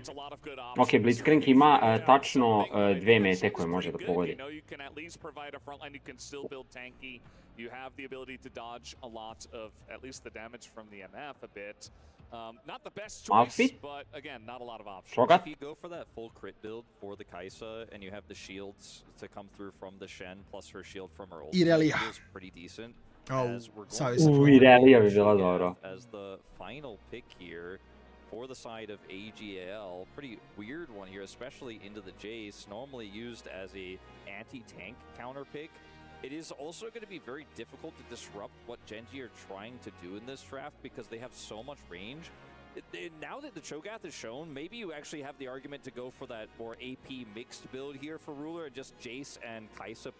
Ok, Blitzcrank ima tačno 2 mete koje može da pogodi. You can at least provide a frontline, you can still build tanky. You have the ability to dodge a lot of at least the damage from the MF a bit. Not the best choice, but again, not a lot of options. If you go for that full crit build for the Kai'Sa and you have the shields to come through from the Shen plus her shield from her ult, it feels pretty decent. Irelia bi bila dobro. As the final pick here for the side of AG.AL, pretty weird one here, especially into the Jace, normally used as a anti-tank counter pick. It is also going to be very difficult to disrupt what GenG are trying to do in this draft because they have so much range. Now that the Cho'Gath is shown, maybe you actually have the argument to go for that more AP mixed build here for Ruler and just Jace and Kai'Sa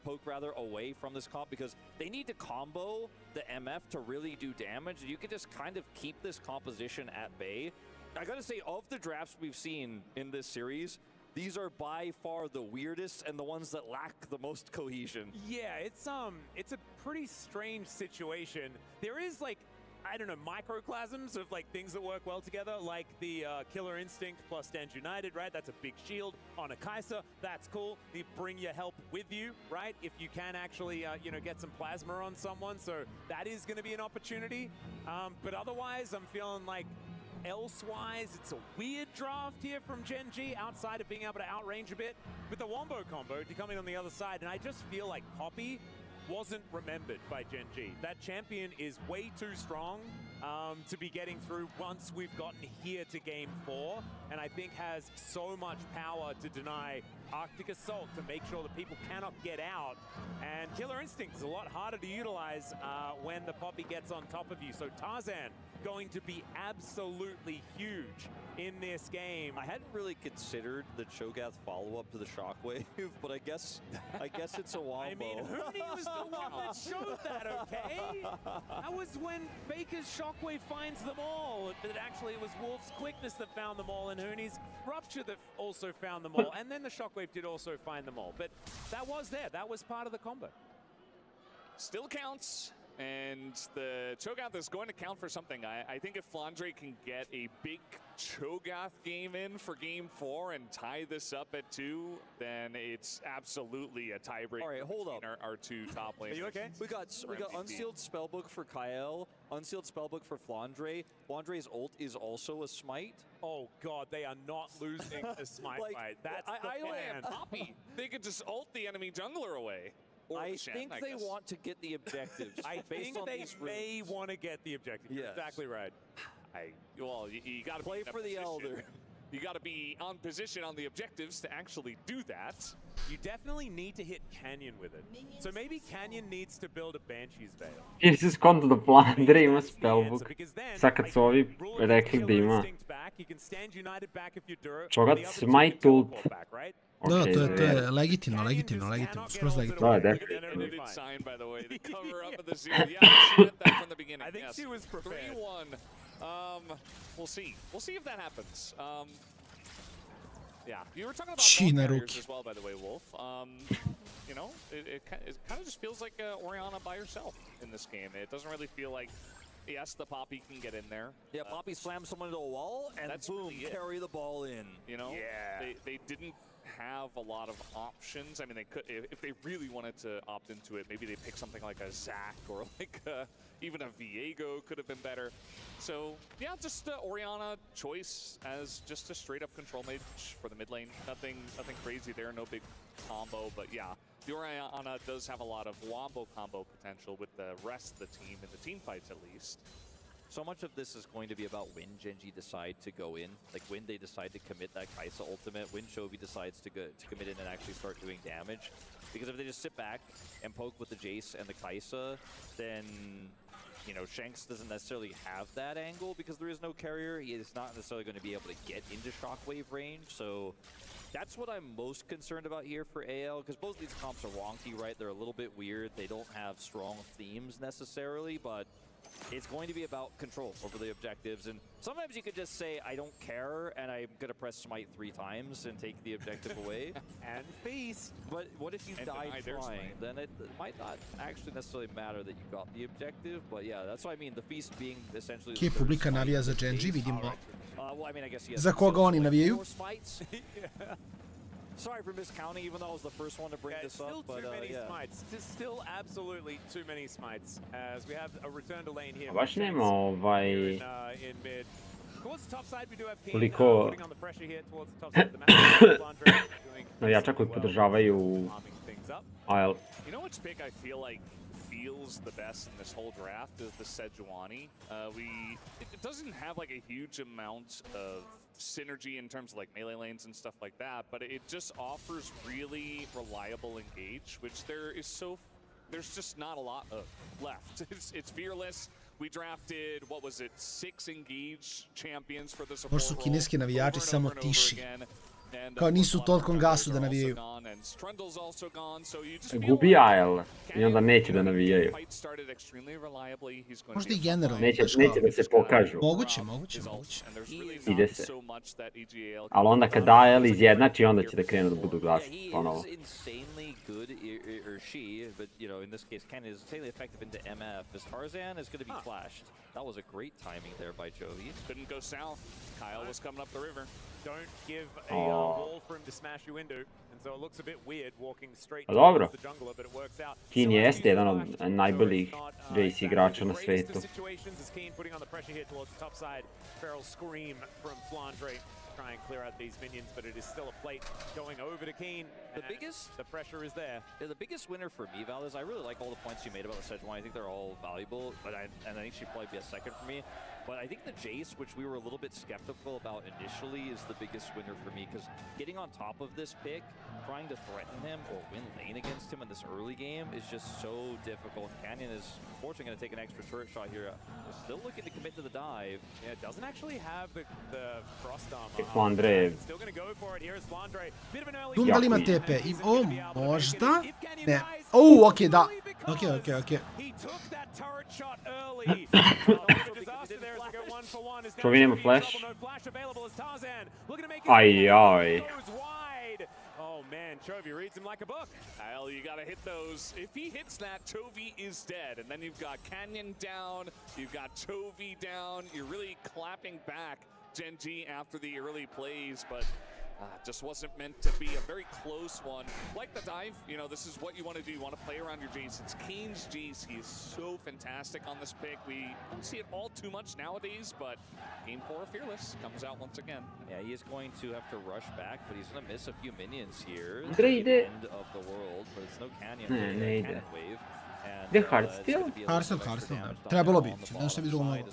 poke rather away from this comp because they need to combo the MF to really do damage. You can just kind of keep this composition at bay. I gotta say, of the drafts we've seen in this series, these are by far the weirdest and the ones that lack the most cohesion. Yeah, it's a pretty strange situation. There is like, I don't know, microclasms of like things that work well together, like the Killer Instinct plus Stand United, right? That's a big shield on a Kai'Sa. That's cool. You bring your help with you, right? If you can actually, you know, get some plasma on someone, so that is going to be an opportunity. But otherwise, I'm feeling like elsewise, it's a weird draft here from GenG outside of being able to outrange a bit with the Wombo combo coming on the other side. And I just feel like Poppy wasn't remembered by GenG. That champion is way too strong to be getting through once we've gotten here to Game 4, and I think has so much power to deny Arctic Assault to make sure that people cannot get out. And Killer Instinct is a lot harder to utilize when the Poppy gets on top of you. So Tarzan going to be absolutely huge in this game. I hadn't really considered the Cho'Gath follow-up to the Shockwave, but I guess it's a wombo. I mean, Huni was the one that showed that, okay? That was when Faker's Shockwave finds them all. But actually, it was Wolf's quickness that found them all, and Huni's Rupture that also found them all. And then the Shockwave did also find them all. But that was there. That was part of the combo. Still counts. And the Cho'Gath is going to count for something. I think if Flandre can get a big Cho'Gath game in for Game 4 and tie this up at 2, then it's absolutely a tiebreaker. All right, hold up. Our two top laners. Are you okay? We got Unsealed Spellbook for Kyle, Unsealed Spellbook for Flandre. Flandre's ult is also a smite. Oh god, they are not losing the smite fight. That's the plan. Poppy. They could just ult the enemy jungler away. I think they want to get the objectives. I think they may want to get the objective. You're exactly right. Well, you got to play for the Elder. You got to be on position on the objectives to actually do that. You definitely need to hit Canyon with it. So maybe Canyon needs to build a Banshee's Veil. Jer si skonto da Flandre ima spellbook. Sad kad su ovi rekli da ima. Cho'Gath smite ult. Da, to je legitimno, skroz legitimno. Da, definitivno. I think she was prepared. 3-1. We'll see if that happens. Yeah, you were talking about barriers as well, by the way, Wolf. You know, it kind of just feels like Orianna by herself in this game. It doesn't really feel like Yes, the Poppy can get in there. Yeah, Poppy slams someone into a wall, and that's boom, really carry the ball in. You know, yeah. They didn't have a lot of options. I mean, they could, if they really wanted to opt into it, maybe they pick something like a Zach or like even a Viego could have been better. So yeah, just Orianna choice as just a straight up control mage for the mid lane. Nothing crazy there, no big combo, but yeah. The Orianna does have a lot of wombo combo potential with the rest of the team in the team fights at least. So much of this is going to be about when GenG decide to go in, like when they decide to commit that Kai'Sa ultimate, when Chovy decides to commit in and actually start doing damage. Because if they just sit back and poke with the Jace and the Kai'Sa, then, you know, Shanks doesn't necessarily have that angle because there is no carrier. He is not necessarily going to be able to get into Shockwave range, so that's what I'm most concerned about here for AL, because both these comps are wonky, right? They're a little bit weird. They don't have strong themes necessarily, but it's going to be about control over the objectives. And sometimes you could just say, I don't care, and I'm going to press Smite 3 times and take the objective away. And feast. But what if you died trying? Then it might not actually necessarily matter that you got the objective. But yeah, that's what I mean. The feast being essentially... Kje publika navija za GenG, vidimo. Well, I mean, I guess Za koga oni navijaju? Sorry for miscounting, even though I was the first one to bring this up. But too many yeah. smites. Still absolutely too many smites. As we have a return to lane here. Baš nema in mid. Towards the top side, we do have King toliko putting on the pressure here towards the top side of the map. navijača koji podržavaju AL. You know which pick I feel like feels the best in this whole draft is the Sejuani. It doesn't have like a huge amount of synergy in terms of like melee lanes and stuff like that, but it just offers really reliable engage, which there's just not a lot of left. It's fearless. We drafted, what was it, 6 engage champions for the support Možda su kineski navijači samo tiši. And, Kao nisu u tolikom gasu da navijaju. Gubi AL i onda neće da navijaju. Možda i generalno. Neće da se pokažu. Moguće. Ide se. Ali onda kad AL izjednači, onda će da krenu da budu glasni ponovo. Good, or she, but you know, in this case, Ken is insanely effective into MF. As Tarzan is going to be flashed. That was a great timing there by Chovy. Couldn't go south. Kyle was coming up the river. Don't give a wall for him to smash you into, and so it looks a bit weird walking straight towards the jungler, but it works out. Keen jeste jedan od najboljih Jace igrača na svetu. Keen putting on the pressure here towards the top side. Feral scream from Flandre. Try and clear out these minions, but it is still a plate going over to Keen. The pressure is there. Yeah, the biggest winner for me, Val, is I really like all the points you made about the Sejuani. I think they're all valuable, but I think she'd probably be a second for me. But I think the Jace, which we were a little bit skeptical about initially, is the biggest winner for me, because getting on top of this pick, trying to threaten him or win lane against him in this early game is just so difficult. Canyon is unfortunately going to take an extra turret shot here. Still looking to commit to the dive. Yeah, doesn't actually have the frost armor. Flandre. Still going to go for it. Here is Flandre. Bit of an early Dum da li ima tepe? Možda? Ne. Okej, da. Okej. He took that turret shot early. Chovy nema flash. Aj. Oh man, Chovy reads him like a book. Kyle, you gotta hit those. If he hits that, Chovy is dead. And then you've got Canyon down, you've got Chovy down. You're really clapping back GenG after the early plays, but just wasn't meant to be a very close one. Like the dive, you know, this is what you want to do. You want to play around your Jace. It's Kane's Jace. He is so fantastic on this pick. We don't see it all too much nowadays, but Game 4 Fearless comes out once again. Yeah, he is going to have to rush back, but he's going to miss a few minions here. Great. The end of the world, but it's no Canyon. Canyon wave. Gdje Hardsteel? Hardsteel, trebalo bi, ne što bi drugo moglo.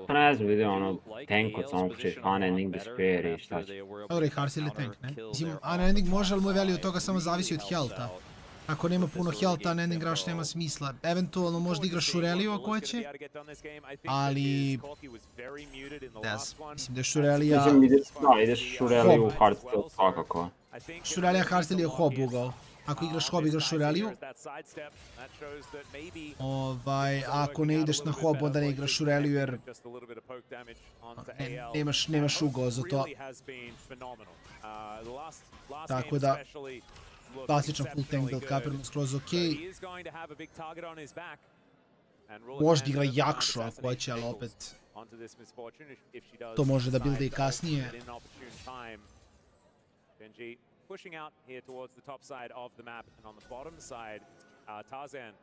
Pa ne znam, vidio ono, tank od samo početka, unending despair i šta će. Dobro, i Hardsteel je tank, ne? Mislim, unending može, ali moj value od toga samo zavisi od healtha. Ako nema puno healtha, unending igraš nema smisla. Eventualno možda igraš Shureliju ako hoće, ali... Ne znam, mislim da je Shurelija... Da, ideš Shureliju u Hardsteel svakako. Shurelija Hardsteel je hob ugao. Ako igraš hob, igraš Shureliju. Ako ne ideš na hob, onda ne igraš Shureliju jer nemaš ugao za to. Tako da, klasičan full tank build, Kaperno skroz okej. možda igra jakšu ako hoće, ali opet to može da builde i kasnije. GenG pushing out here towards the top side of the map, and on the bottom side, Tarzan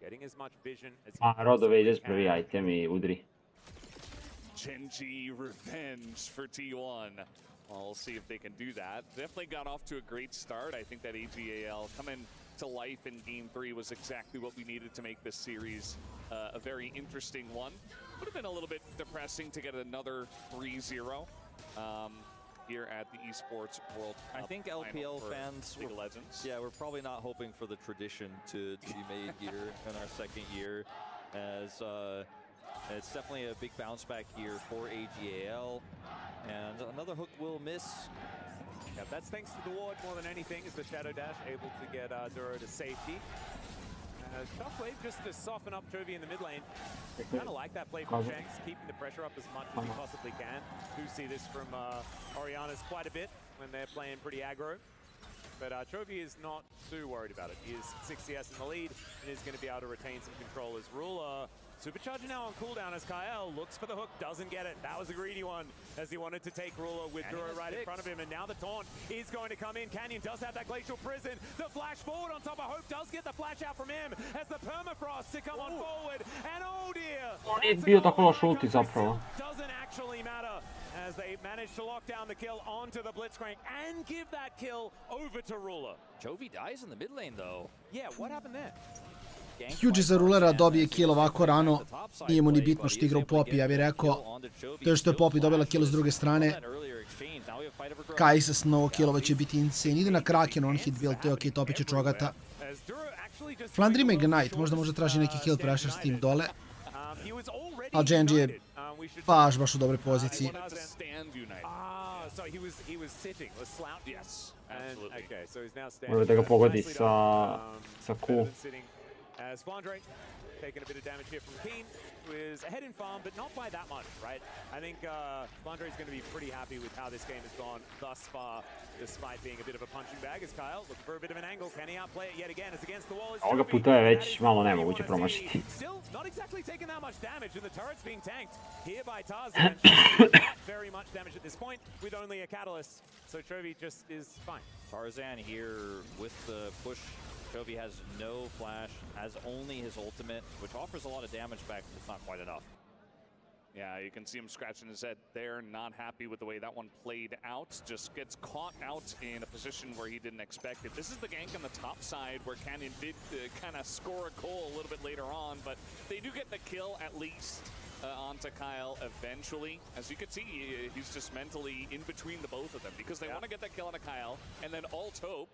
getting as much vision as he Rodove, ideš prvi item i udri. GenG revenge for T1. Well, we'll see if they can do that. Definitely got off to a great start. I think that AG.AL coming to life in Game 3 was exactly what we needed to make this series a very interesting one. Would have been a little bit depressing to get another 3-0 here at the Esports World Cup. I think LPL fans, League of Legends. Yeah, we're probably not hoping for the tradition to be made here in our second year, as it's definitely a big bounce back here for AG.AL, and another hook will miss. Yeah, that's thanks to the ward more than anything, is the Shadow Dash able to get Duro to safety. Shockwave just to soften up Chovy in the mid lane. Kind of like that play from Shanks, keeping the pressure up as much as he possibly can. Do see this from Oriana's quite a bit when they're playing pretty aggro. But Chovy is not too worried about it. He is 6 CS in the lead and is going to be able to retain some control as Ruler. Supercharger now on cooldown as KAL looks for the hook, doesn't get it. That was a greedy one as he wanted to take Ruler with Duro right in front of him. And now the taunt is going to come in. Canyon does have that Glacial Prison. The flash forward on top of Hope does get the flash out from him as the permafrost to come on forward. And oh dear! On je bio tako loš ulti zapravo. Doesn't actually matter as they manage to lock down the kill onto the Blitzcrank and give that kill over to Ruler. Chovy dies in the mid lane though. Yeah, what happened there? Huge za Rulera, dobije kill ovako rano, nije mu ni bitno što igra u Poppy, ja bih rekao. To je što je Poppy dobila kill s druge strane. Kai sa mnogo killova će biti insane. Ide na Kraken, on hit build, to je okej, topit će Čogata. Flandre ima Ignite, možda traži neki kill pressure s tim dole. Ali GenG je baš u dobroj poziciji. Može da ga pogodi sa Q. As Flandre taking a bit of damage here from Keen, who is ahead in farm, but not by that much, right? I think Flandre is going to be pretty happy with how this game has gone thus far, despite being a bit of a punching bag. As KAL looking for a bit of an angle, can he outplay it yet again? It's against the wall. Ovoga puta je već malo nemoguće promašiti. Still not exactly taking that much damage, and the turret's being tanked here by Tarzan. Not very much damage at this point, with only a catalyst, so Chovy just is fine. Tarzan here with the push. Chovy has no flash, has only his ultimate, which offers a lot of damage back, but it's not quite enough. Yeah, you can see him scratching his head there, not happy with the way that one played out. Just gets caught out in a position where he didn't expect it. This is the gank on the top side where Canyon did kind of score a goal a little bit later on, but they do get the kill at least onto KAL eventually. As you can see, he's just mentally in between the both of them because they want to get that kill onto KAL and then ult Hope,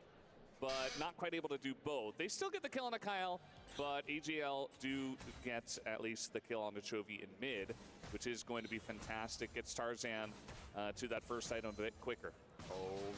but not quite able to do both. They still get the kill on a KAL, but AG.AL do get at least the kill on the Chovy in mid, which is going to be fantastic. Gets Tarzan to that first item a bit quicker. Oh,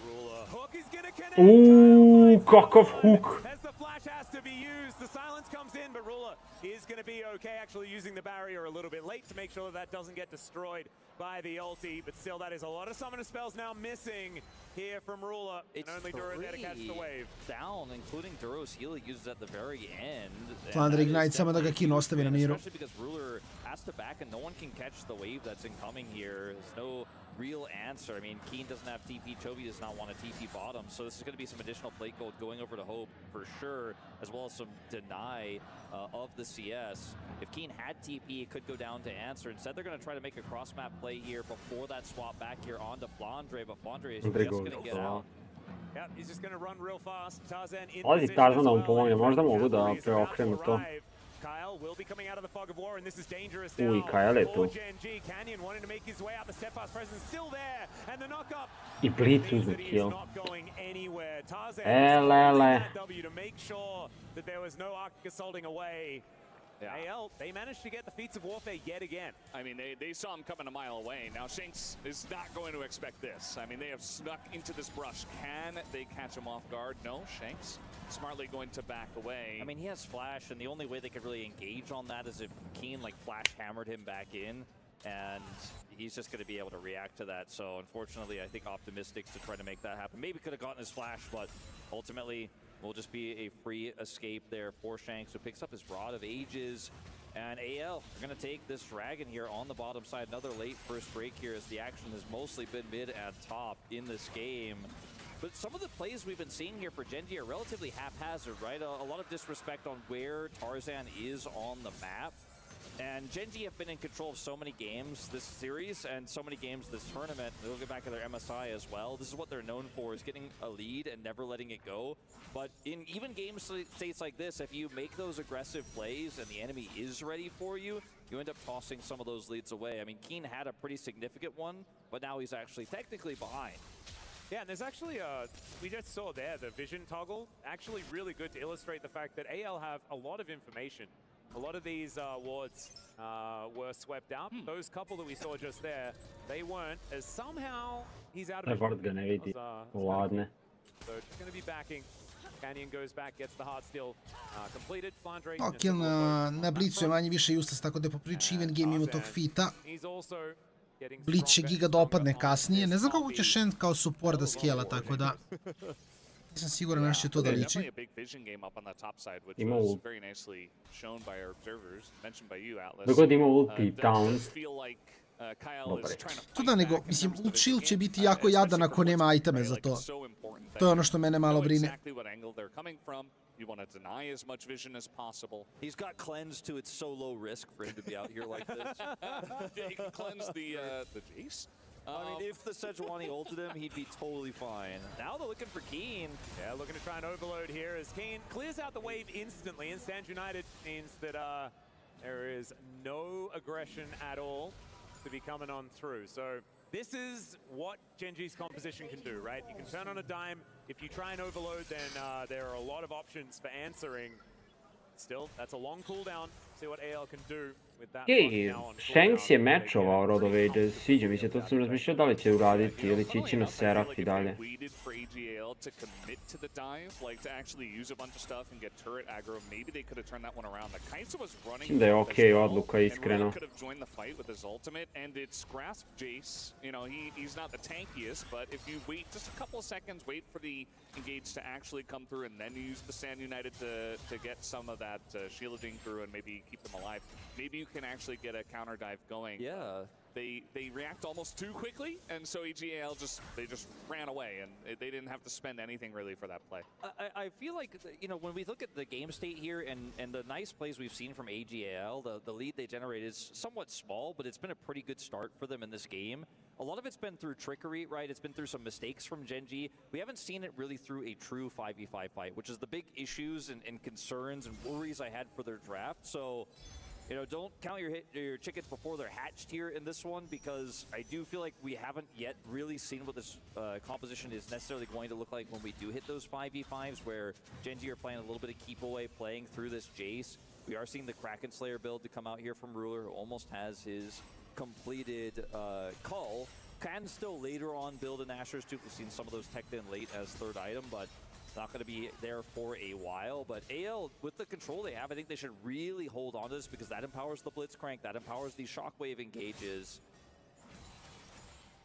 Ruler. Hook is gonna connect. Ooh, kakav hook. As the flash has to be used, the silence comes in, but Ruler is gonna be okay actually using the barrier a little bit late to make sure that doesn't get destroyed by the ulti, but still that is a lot of summoner spells now missing here from Ruler. It's and only Duro there to catch the wave. Down, including Duro's heal he uses at the very end. Flandre Ignite samo da ga Keen ostavi na miru. Especially because Ruler has to back and no one can catch the wave that's incoming here. There's no real answer. I mean, Keen doesn't have TP, Chovy does not want a TP bottom, so this is going to be some additional plate gold going over to Hope for sure, as well as some deny of the CS. If Keen had TP, it could go down to answer. Instead, they're going to try to make a cross-map play here before that swap back here onto Flandre, but Flandre is just going to get out. Yeah, he's just going to run real fast. Tarzan in Ali Tarzan da mu pomogne, možda mogu da preokrenu to. KAL will be coming out of the fog of war, and this is dangerous now. Uj, KAL je tu. GenG, Canyon wanting to make his way out, the steadfast presence still there, and the knock-up. I Blitz uzme kill. Lele. To make sure that there was no Arctic assaulting away. Yeah. AL, they managed to get the feats of warfare yet again. I mean, they saw him coming a mile away. Now, Shanks is not going to expect this. I mean, they have snuck into this brush. Can they catch him off guard? No, Shanks smartly going to back away. I mean, he has flash, and the only way they could really engage on that is if Keen, like, flash hammered him back in, and he's just going to be able to react to that. So, unfortunately, I think optimistic to try to make that happen. Maybe could have gotten his flash, but ultimately will just be a free escape there for Shanks, who picks up his Rod of Ages. And AL are going to take this Dragon here on the bottom side. Another late first break here as the action has mostly been mid and top in this game. But some of the plays we've been seeing here for GenG are relatively haphazard, right? A lot of disrespect on where Tarzan is on the map. And GenG have been in control of so many games this series and so many games this tournament. They'll get back to their MSI as well. This is what they're known for, is getting a lead and never letting it go. But in even game states like this, if you make those aggressive plays and the enemy is ready for you, you end up tossing some of those leads away. I mean, Keen had a pretty significant one, but now he's actually technically behind. Yeah, and there's actually, we just saw there, the vision toggle, actually really good to illustrate the fact that AL have a lot of information. A lot of these wards were swept out. Those couple that we saw just there, they weren't, as somehow he's out of So it's going to be backing. Canyon goes back, gets the hard steal completed. Flandre Kill na Blicu je manje više useless, tako da je poprilično even game mimo tog fita. Blitz će Giga da opadne kasnije. Ne znam kako će Shen kao support da skijela, tako da nisam siguran na što će to da liči. Ima ult. Dogod ima ulti down. To da, nego, mislim, ult shield će biti jako jadan ako nema iteme za to. To je ono što mene malo brine. You want to deny as much vision as possible. He's got cleanse too. It's so low risk for him to be out here like this. He can cleanse the Jace. I mean, if the Sejuani ulted him, he'd be totally fine. Now they're looking for Keen. Yeah, looking to try and overload here as Keen clears out the wave instantly. And Stand United means that there is no aggression at all to be coming on through. So this is what GenG's composition can do, right? You can turn on a dime. If you try and overload, then there are a lot of options for answering. Still, that's a long cooldown. See what AL can do with that. Shanks je mečovao Road of Ages, sviđa mi se, to sam razmišljao da li će uraditi ili će ići na Seraph i dalje. To commit to the dive, like to actually use a bunch of stuff and get turret aggro, maybe they could have turned that one around. The Kaisa was running. Da je okej odluka, iskreno. Could have joined the fight with his ultimate, and it's grasp Jace. You know, he's not the tankiest, but if you wait just a couple of seconds, wait for the engage to actually come through, and then use the Stand United to get some of that shielding through and maybe keep them alive. Maybe you can actually get a counter dive going. Yeah. They react almost too quickly, and so AG.AL just ran away, and they didn't have to spend anything really for that play. I feel like, you know, when we look at the game state here and the nice plays we've seen from AG.AL, the lead they generated is somewhat small, but it's been a pretty good start for them in this game. A lot of it's been through trickery, right? It's been through some mistakes from GenG. We haven't seen it really through a true 5v5 fight, which is the big issues and concerns and worries I had for their draft. So, you know, don't count your chickens before they're hatched here in this one, because I do feel like we haven't yet really seen what this composition is necessarily going to look like when we do hit those 5v5s, where GenG are playing a little bit of keep away, playing through this Jace. We are seeing the Kraken Slayer build to come out here from Ruler, who almost has his completed Cull. Can still later on build an Asher's too. We've seen some of those teched in late as third item, but not going to be there for a while. But AL, with the control they have, I think they should really hold on to this, because that empowers the Blitzcrank, that empowers these Shockwave engages.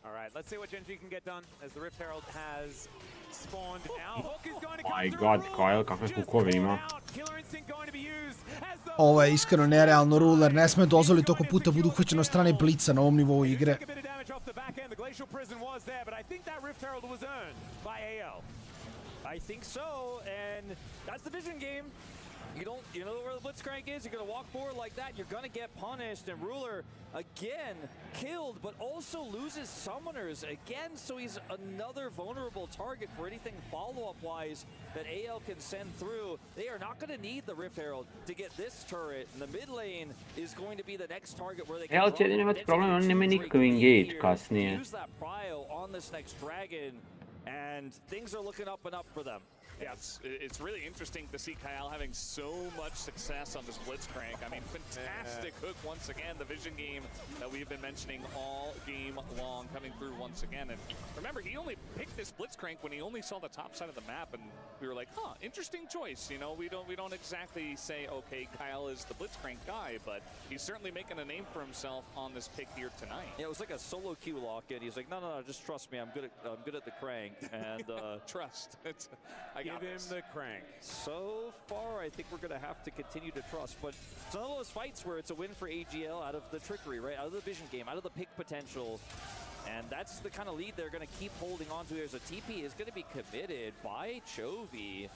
All right, let's see what GenG can get done as the Rift Herald has spawned now. Hook is going to come My god, Kyle, kakve hukove ima. Killer Instinct going to be used as the... Ovo je iskreno nerealno, Ruler. Ne sme dozvoliti toliko puta budu uhvaćeni od strane Blitza na ovom nivou igre. The Glacial Prison was there, but I think that Rift Herald was earned by AL. I think so, and that's the vision game. You know where the Blitzcrank is, you're gonna walk forward like that, you're gonna get punished, and Ruler, again, killed, but also loses summoners again, so he's another vulnerable target for anything follow-up-wise that AL can send through. They are not gonna need the Rift Herald to get this turret, and the mid lane is going to be the next target where they can... AL će jedino imati problem, oni nemaju nikakav engage kasnije. Use that prio on this next dragon, and things are looking up and up for them. Yeah, it's really interesting to see Kyle having so much success on this Blitzcrank. I mean, fantastic hook once again. The vision game that we've been mentioning all game long coming through once again. And remember, he only picked this Blitzcrank when he only saw the top side of the map, and we were like, huh, interesting choice. You know, we don't exactly say, okay, Kyle is the Blitzcrank guy, but he's certainly making a name for himself on this pick here tonight. Yeah, it was like a solo queue lock-in. He's like, no, just trust me. I'm good at the crank. And trust. I Give got him this. the crank. So far, I think we're going to have to continue to trust. But it's one of those fights where it's a win for AG.AL out of the trickery, right? Out of the vision game, out of the pick potential. And that's the kind of lead they're going to keep holding on to. There's a TP is going to be committed by Chovy.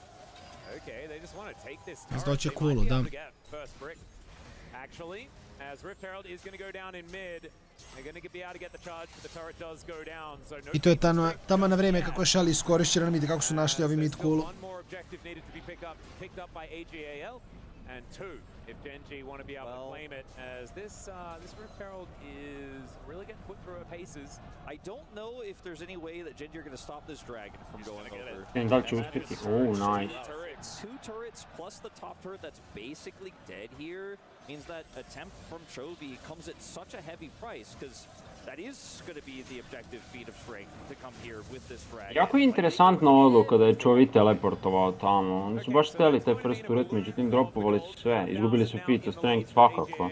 Okay, they just want to take this. Zdoće kulu, da. First brick. Actually, as Rift Herald is going to go down in mid, they're going to be able to get the charge, but the turret does go down. So no. I to je tamo na vrijeme kako je Shelly iskorišćeno na mid, kako su našli ovi mid kulu. One more objective needed to be picked up by AG.AL, and two if GenG want to be able to claim it, as this Rift Herald is really getting put through her paces. I don't know if there's any way that GenG are going to stop this dragon from going over. Da li će uspjeti? Nice. Two turrets plus the top turret that's basically dead here means that attempt from Chovy comes at such a heavy price, because that is going to be the objective feat of strength to come here with this dragon. Jako je interesantna odluka da je Chovy teleportovao tamo. Oni su baš htjeli taj first turret, međutim dropovali su sve. Izgubili su feat of strength svakako.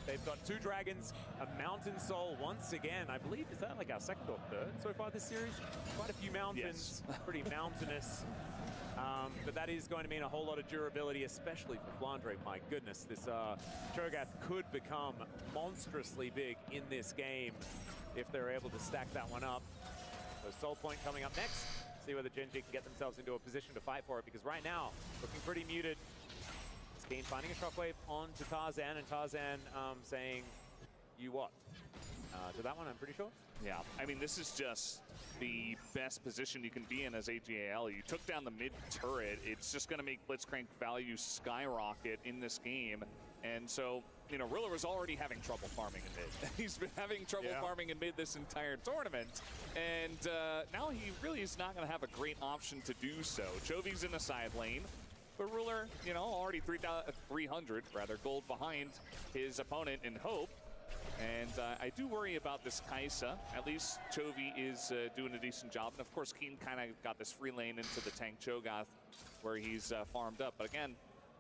They've got two dragons, a mountain soul once again. I believe, is that like our second or third so far this series? Quite a few mountains, pretty mountainous. But that is going to mean a whole lot of durability, especially for Flandre. My goodness, this Cho'Gath could become monstrously big in this game if they're able to stack that one up. So Soul Point coming up next. See whether GenG can get themselves into a position to fight for it, because right now, looking pretty muted. Skeen finding a shockwave onto Tarzan, and Tarzan saying, you what? To that one, I'm pretty sure. Yeah, I mean, this is just the best position you can be in as AG.AL. You took down the mid turret. It's just going to make Blitzcrank value skyrocket in this game. And so, you know, Riller was already having trouble farming in mid. He's been having trouble farming in mid this entire tournament. And now he really is not going to have a great option to do so. Chovy's in the side lane. But Ruler, you know, already 300 gold behind his opponent in Hope. And I do worry about this Kaisa. At least Chovy is doing a decent job. And of course, Keen kind of got this free lane into the tank Cho'Gath where he's farmed up. But again,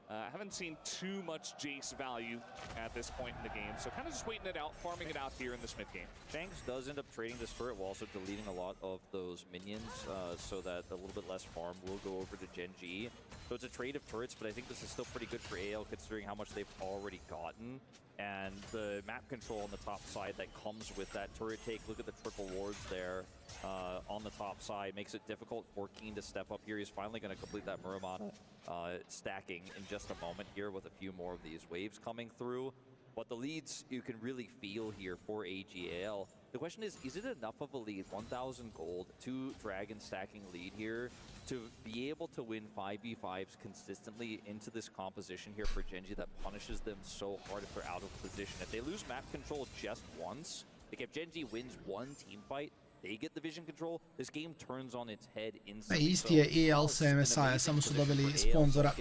I haven't seen too much Jace value at this point in the game. So kind of just waiting it out, farming it out here in this mid game. Shanks does end up trading this turret while also deleting a lot of those minions so that a little bit less farm will go over to GenG. So it's a trade of turrets, but I think this is still pretty good for AL considering how much they've already gotten. And the map control on the top side that comes with that turret take. Look at the triple wards there on the top side. Makes it difficult for Keen to step up here. He's finally going to complete that Muramana stacking in just a moment here with a few more of these waves coming through. But the leads you can really feel here for AG.AL. The question is it enough of a lead? 1,000 gold, 2 dragon stacking lead here to be able to win 5v5s consistently into this composition here for GenG that punishes them so hard if they're out of position. If they lose map control just once, like if GenG wins one team fight, they get the vision control, this game turns on its head instantly. Isti je AL sa MSI, samo su dobili sponzora.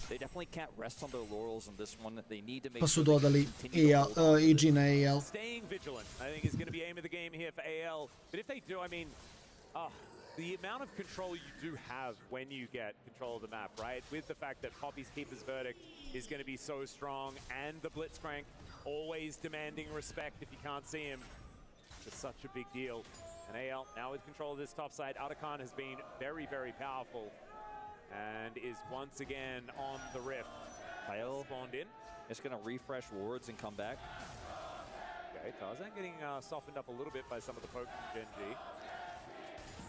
They definitely can't rest on their laurels in this one. They need to make Pa su dodali EG na AL. Staying vigilant, I think, is going to be aim of the game here for AL. But if they do, I mean, the amount of control you do have when you get control of the map, right? With the fact that Poppy's Keeper's Verdict is going to be so strong, and the Blitzcrank always demanding respect if you can't see him. It's such a big deal. And AL now with control of this top side. Atakan has been very, very powerful and is once again on the rift. Kyle spawned in. It's going to refresh wards and come back. Okay, Tarzan getting softened up a little bit by some of the poke from GenG.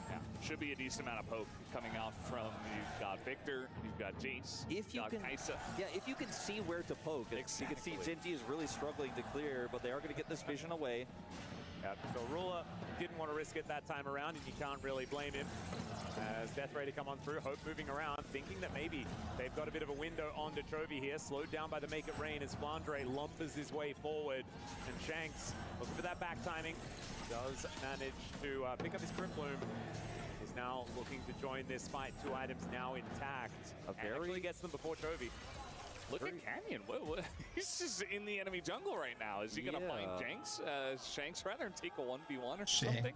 Yeah, should be a decent amount of poke coming out from, you've got Victor, you've got Jace, if you can, Kaisa. Yeah, if you can see where to poke. Exactly. You can see GenG is really struggling to clear, but they are going to get this vision away. Yeah, so Ruler didn't want to risk it that time around, and you can't really blame him. As Death Ray to come on through, Hope moving around, thinking that maybe they've got a bit of a window onto Chovy here, slowed down by the Make It Rain as Flandre lumbers his way forward, and Shanks, looking for that back timing, does manage to pick up his Crypt Bloom. Is now looking to join this fight, 2 items now intact. Actually gets them before Chovy. Look at Canyon. He's just in the enemy jungle right now. Is he going to find Shanks rather and take a 1v1 or something?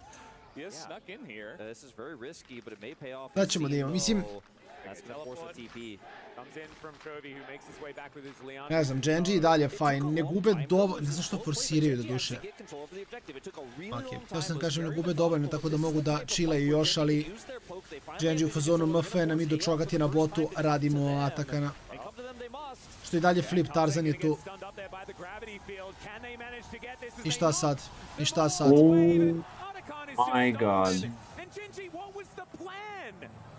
He has snuck in here. This is very risky, but it may pay off. Da ćemo da imamo. Mislim, Ne znam, GenG i dalje fajn, ne gube dovoljno, ne znam što forsiraju do duše. Ok, to sam kažem, ne gube dovoljno, tako da mogu da chillaju još, ali GenG u fazonu MF nam idu čogati na botu, radimo atakana. Što i dalje flip, Tarzan je tu. I šta sad? I šta sad? My god.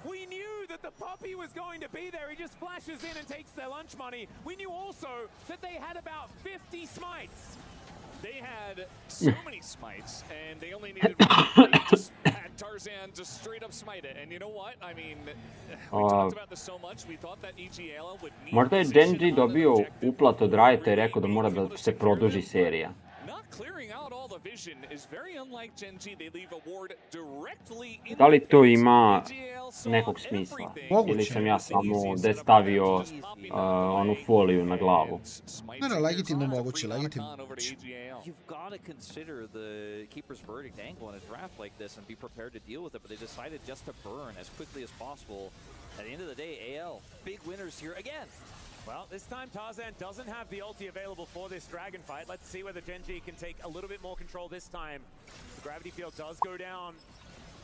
We knew that the puppy was going to be there. He just flashes in and takes their lunch money. We knew also that they had about 50 smites. They had so many smites, and they only needed one. They just had Tarzan just straight up smite it. And you know what? I mean, we talked about this so much. We thought that AG.AL would need. Možda je GenG dobio uplat od Riota i rekao da mora da se produži serija. Da li to ima nekog smisla? Ili sam ja samo stavio onu foliju na glavu? Ne, legitimno moguće, legitimno. You've got to consider the keeper's verdict angle in a draft like this and be prepared to deal with it, but they decided just to burn as quickly as possible. At the end of the day, AL, big winners here again. Well, this time Tarzan doesn't have the ulti available for this dragon fight. Let's see whether GenG can take a little bit more control this time. The gravity field does go down.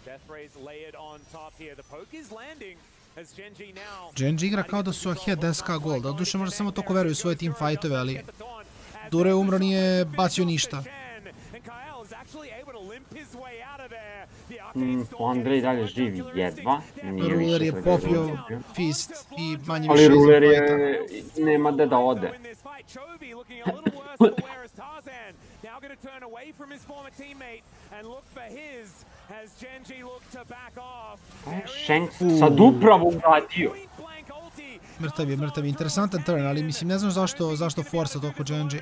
Death rays layered on top here. The poke is landing as GenG now. GenG igra kao da su ahead 10k gol. Da duše možda samo toliko veruju u svoje team fightove, ali Dure umro nije bacio ništa. Andrej dalje živi jedva. Ruler je popio fist i manje ali više Ruler je nema gde da ode. Shanks sad upravo uradio. Mrtav je. Interesantan turn, ali mislim ne znam zašto forsa toliko GenG.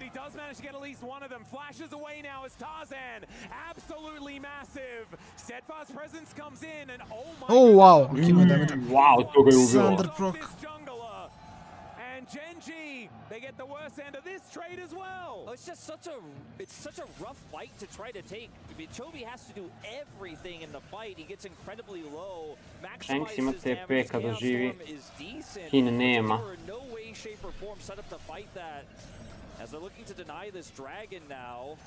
Oh, wow. Wow, to ga je ubilo. Thunder proc. GenG, they get the worst end of this trade as well. Oh, it's such a rough fight to try to take. I mean, Chovy has to do everything in the fight. He gets incredibly low. Shanks ima TP kada živi. Hin nema. No way, shape, or form set up to fight that. As they're looking to deny this dragon now,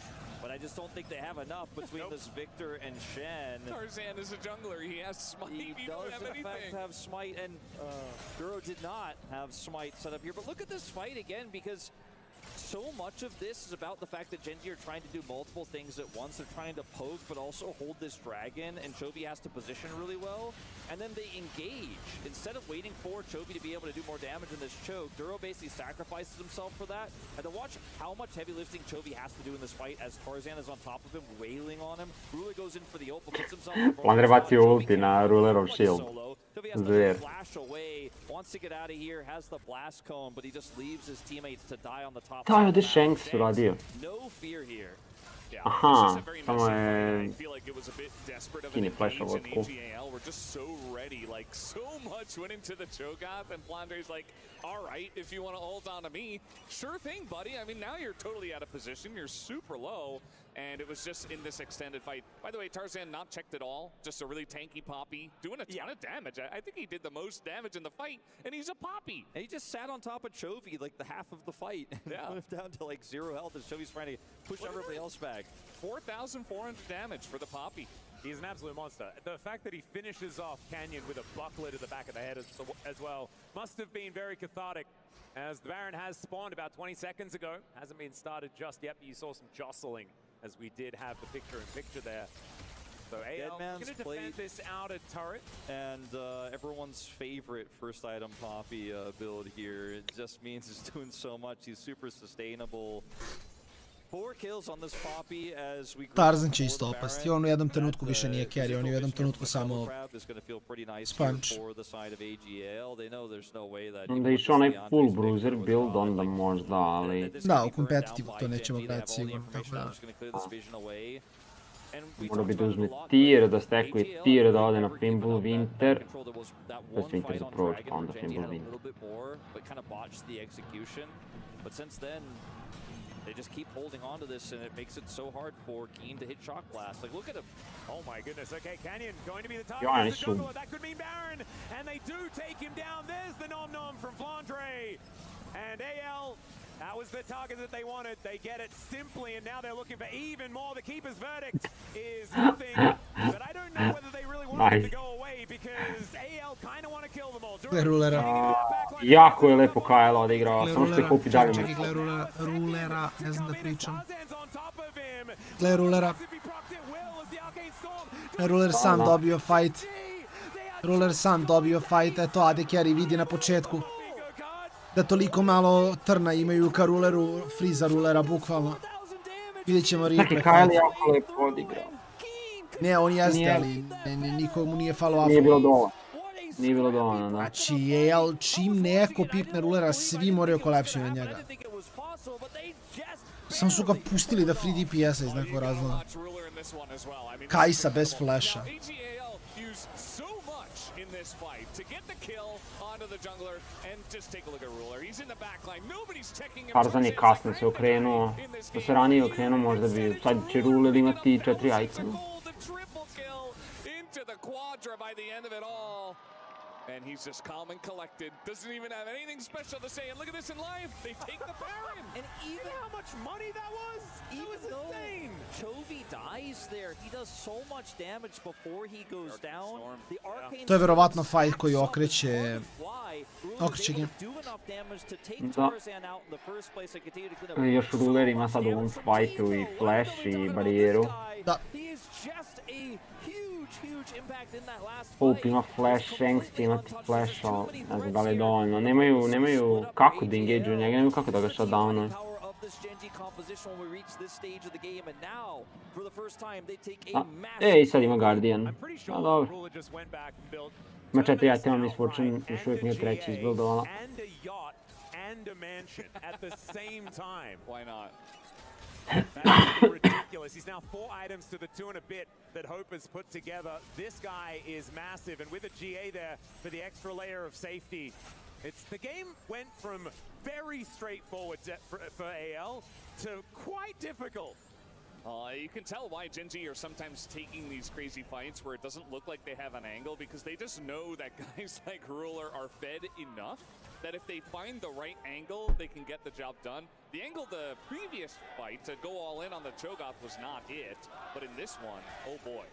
but I just don't think they have enough between this Victor and Shen. Tarzan is a jungler. He has smite. He does in fact have smite, and Duro did not have smite set up here. But look at this fight again, because so much of this is about the fact that GenG are trying to do multiple things at once. They're trying to poke, but also hold this dragon, and Chovy has to position really well. And then they engage. Instead of waiting for Chovy to be able to do more damage in this choke, Duro basically sacrifices himself for that. And to watch how much heavy lifting Chovy has to do in this fight as Tarzan is on top of him, wailing on him. Ruler goes in for the ult, but puts himself in front. Andre bacio ulti na Rulerov shield. Zver. Flash away, wants to get out of here, has the blast cone, but he just leaves his teammates to die on the top. To je ovdje Shanks uradio. No fear here. Aha, samo je Kini flash ovo cool. We're just so ready, like so much winning to the Cho'Gath, and Flandre's like, all right, if you want to ult onto me, sure thing, buddy. I mean, now you're totally out of position. You're super low, and it was just in this extended fight. By the way, Tarzan not checked at all. Just a really tanky Poppy, doing a ton of damage. I think he did the most damage in the fight, and he's a Poppy. And he just sat on top of Chovy like the half of the fight. Yeah. Left down to like 0 health as Chovy's trying to push everybody else back. 4,400 damage for the Poppy. He's an absolute monster. The fact that he finishes off Canyon with a buckler to the back of the head as well must have been very cathartic, as the Baron has spawned about 20 seconds ago. Hasn't been started just yet, but you saw some jostling as we did have the picture-in-picture there. So AL going to defend this outer turret. And everyone's favorite first item Poppy build here. It just means he's doing so much. He's super sustainable. 4 kills on this Poppy as we Tarzan će isto opasti. On u jednom trenutku više nije carry, on je u jednom trenutku samo sponge. Onda je išao onaj full bruiser build, onda možda, ali... Da, u competitivu to nećemo gledati sigurno, tako da... Mora bi da uzme tier, da stekuje tier, da ode na Fimble Winter. To je Winter za proč, pa onda Fimble Winter. They just keep holding on to this, and it makes it so hard for Keen to hit Shock Blast. Like, look at him. Oh my goodness. Okay, Canyon going to be the target. That could mean Baron, and they do take him down. There's the nom-nom from Flandre. And AL, that was the target that they wanted. They get it simply, and now they're looking for even more. The keeper's verdict is nothing, but I don't know whether they really want it to go away, because AL kind of want to kill them all. Jako je lepo KL odigrao, samo što je kupi dalje. Čekaj, gle Rulera, ne znam da pričam. Gle Rulera. Ruler sam dobio fight. Ruler sam dobio fight, eto AD Carry vidi na početku. Da toliko malo trna imaju ka Ruleru, friza Rulera, bukvalno. Vidjet ćemo replay. Znači, KL jako lepo odigrao. Ne, on jeste, ali nikomu nije follow up. Nije bilo dovoljno. Nije bilo dovoljno, da. Znači, AL, čim neko pipne Rulera, svi moraju kolapšiti na njega. Samo su ga pustili da free DPS-a iz nekog razloga. Kajsa bez flasha. Tarzan je kasno se okrenuo. Da se ranije okrenuo, možda bi sad će Ruler imati 4 itema. And he's just calm and collected. Doesn't even have anything special to say. And look at this in live. They take the Baron. And even how much money that was? Even though Chovy dies there, he does so much damage before he goes down. The arcane To je verovatno fight koji okreće game. Da. Još Ruler ima sad u ovom fightu i flash i barijeru. Da. Pope ima flash, Shanks će imati flash, ali ne znam da li je dovoljno. Nemaju kako da engage-uju njega, nemaju kako da ga shutdownuju. I sad ima Guardian. A dobro. Ima 4 itema, Miss Fortune još uvijek nije treći izbuildovala. Why not? That's ridiculous. He's now 4 items to the 2 and a bit that Hope has put together. This guy is massive, and with a GA there for the extra layer of safety, the game went from very straightforward for AL to quite difficult. You can tell why GenG are sometimes taking these crazy fights where it doesn't look like they have an angle, because they just know that guys like Ruler are fed enough that if they find the right angle, they can get the job done. The angle the previous fight to go all in on the Cho'Gath was not it, but in this one, oh boy,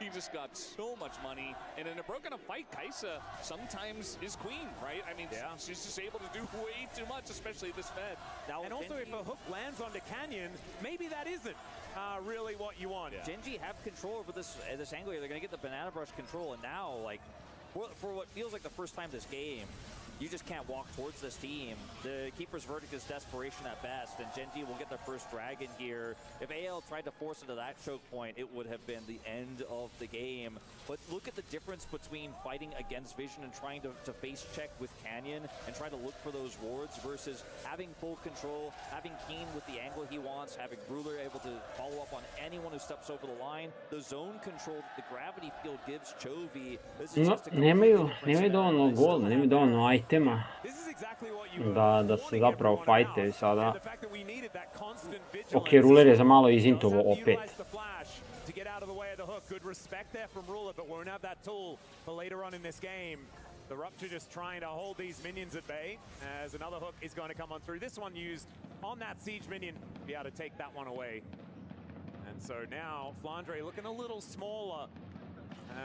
he just got so much money. And in a broken up fight, Kajsa sometimes is queen, right? I mean, she's just able to do way too much, especially this Fed. And also, if a hook lands onto Canyon, maybe that isn't really what you want. GenG have control over this angle here. They're going to get the Banana Brush control, and now, like, for what feels like the first time this game, you just can't walk towards this team. The Keeper's verdict is desperation at best, and GenG will get their first dragon here. If AL tried to force into that choke point, it would have been the end of the game. But look at the difference between fighting against Vision and trying to face check with Canyon and trying to look for those wards versus having full control, having Keen with the angle he wants, having Ruler able to follow up on anyone who steps over the line. The zone control that the gravity field gives Chovy. Nemaju dovoljno golda, nemaju dovoljno itema da se zapravo fajte sada. Ok, Ruler je za malo izintovo opet. To get out of the way of the hook. Good respect there from Ruler, but won't have that tool for later on in this game. The Rupture just trying to hold these minions at bay as another hook is going to come on through. This one used on that siege minion to be able to take that one away. And so now Flandre looking a little smaller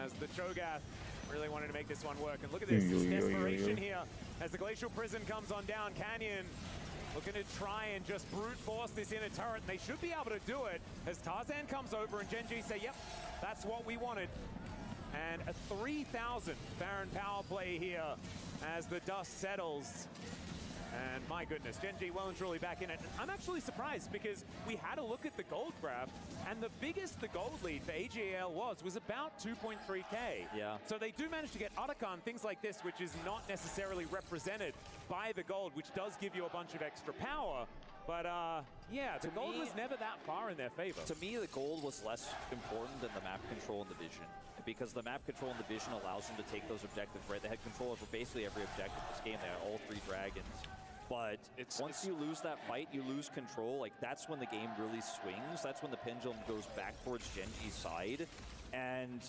as the Cho'Gath really wanted to make this one work. And look at this desperation here as the Glacial Prison comes on down. Canyon looking to try and just brute force this inner turret, and they should be able to do it as Tarzan comes over and GenG say, yep, that's what we wanted. And a 3,000 Baron power play here as the dust settles. And my goodness, GenG well and truly back in it. I'm actually surprised because we had a look at the gold graph, and the biggest the gold lead for AG.AL was about 2.3k. Yeah. So they do manage to get Otacon, things like this, which is not necessarily represented by the gold, which does give you a bunch of extra power. But yeah, the gold was never that far in their favor. To me, the gold was less important than the map control and the vision, because the map control and the vision allows them to take those objectives, right? They had control over basically every objective this game. They had all 3 dragons. But once you lose that fight, you lose control. Like, that's when the game really swings. That's when the pendulum goes back towards GenG's side. And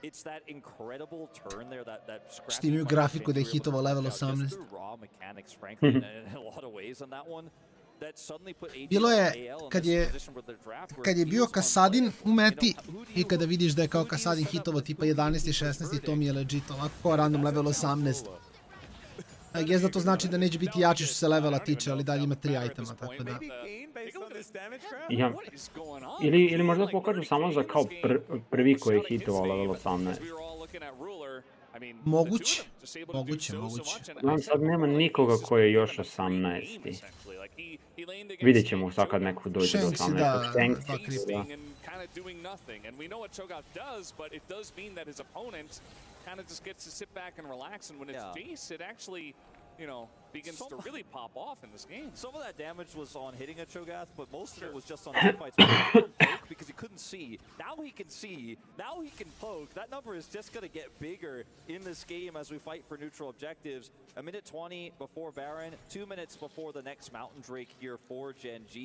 it's that incredible turn there, that Što imaju grafiku da je hitovo level 18. raw mechanics, frankly, in a lot of ways on that one. Bilo je, kad je bio Kasadin u meti i kada vidiš da je kao Kasadin hitovo tipa 11 i 16 i to mi je legit ovako kao random level 18. I guess da to znači da neće biti jači što se levela tiče, ali dalje ima 3 itema, tako da. Ja. Ili možda pokažu samo za kao prvi koji je hitovao level 18. Moguće. Znam, sad nema nikoga koji je još 18. Vidjet ćemo sad kad neko dođe do 18. Shanks, da. Begins to really pop off in this game. Some of that damage was on hitting a Cho'Gath, but most of it was just on teamfights because he couldn't see. Now he can see. Now he can poke. That number is just going to get bigger in this game as we fight for neutral objectives. A minute 20 before Baron, 2 minutes before the next Mountain Drake here for GenG.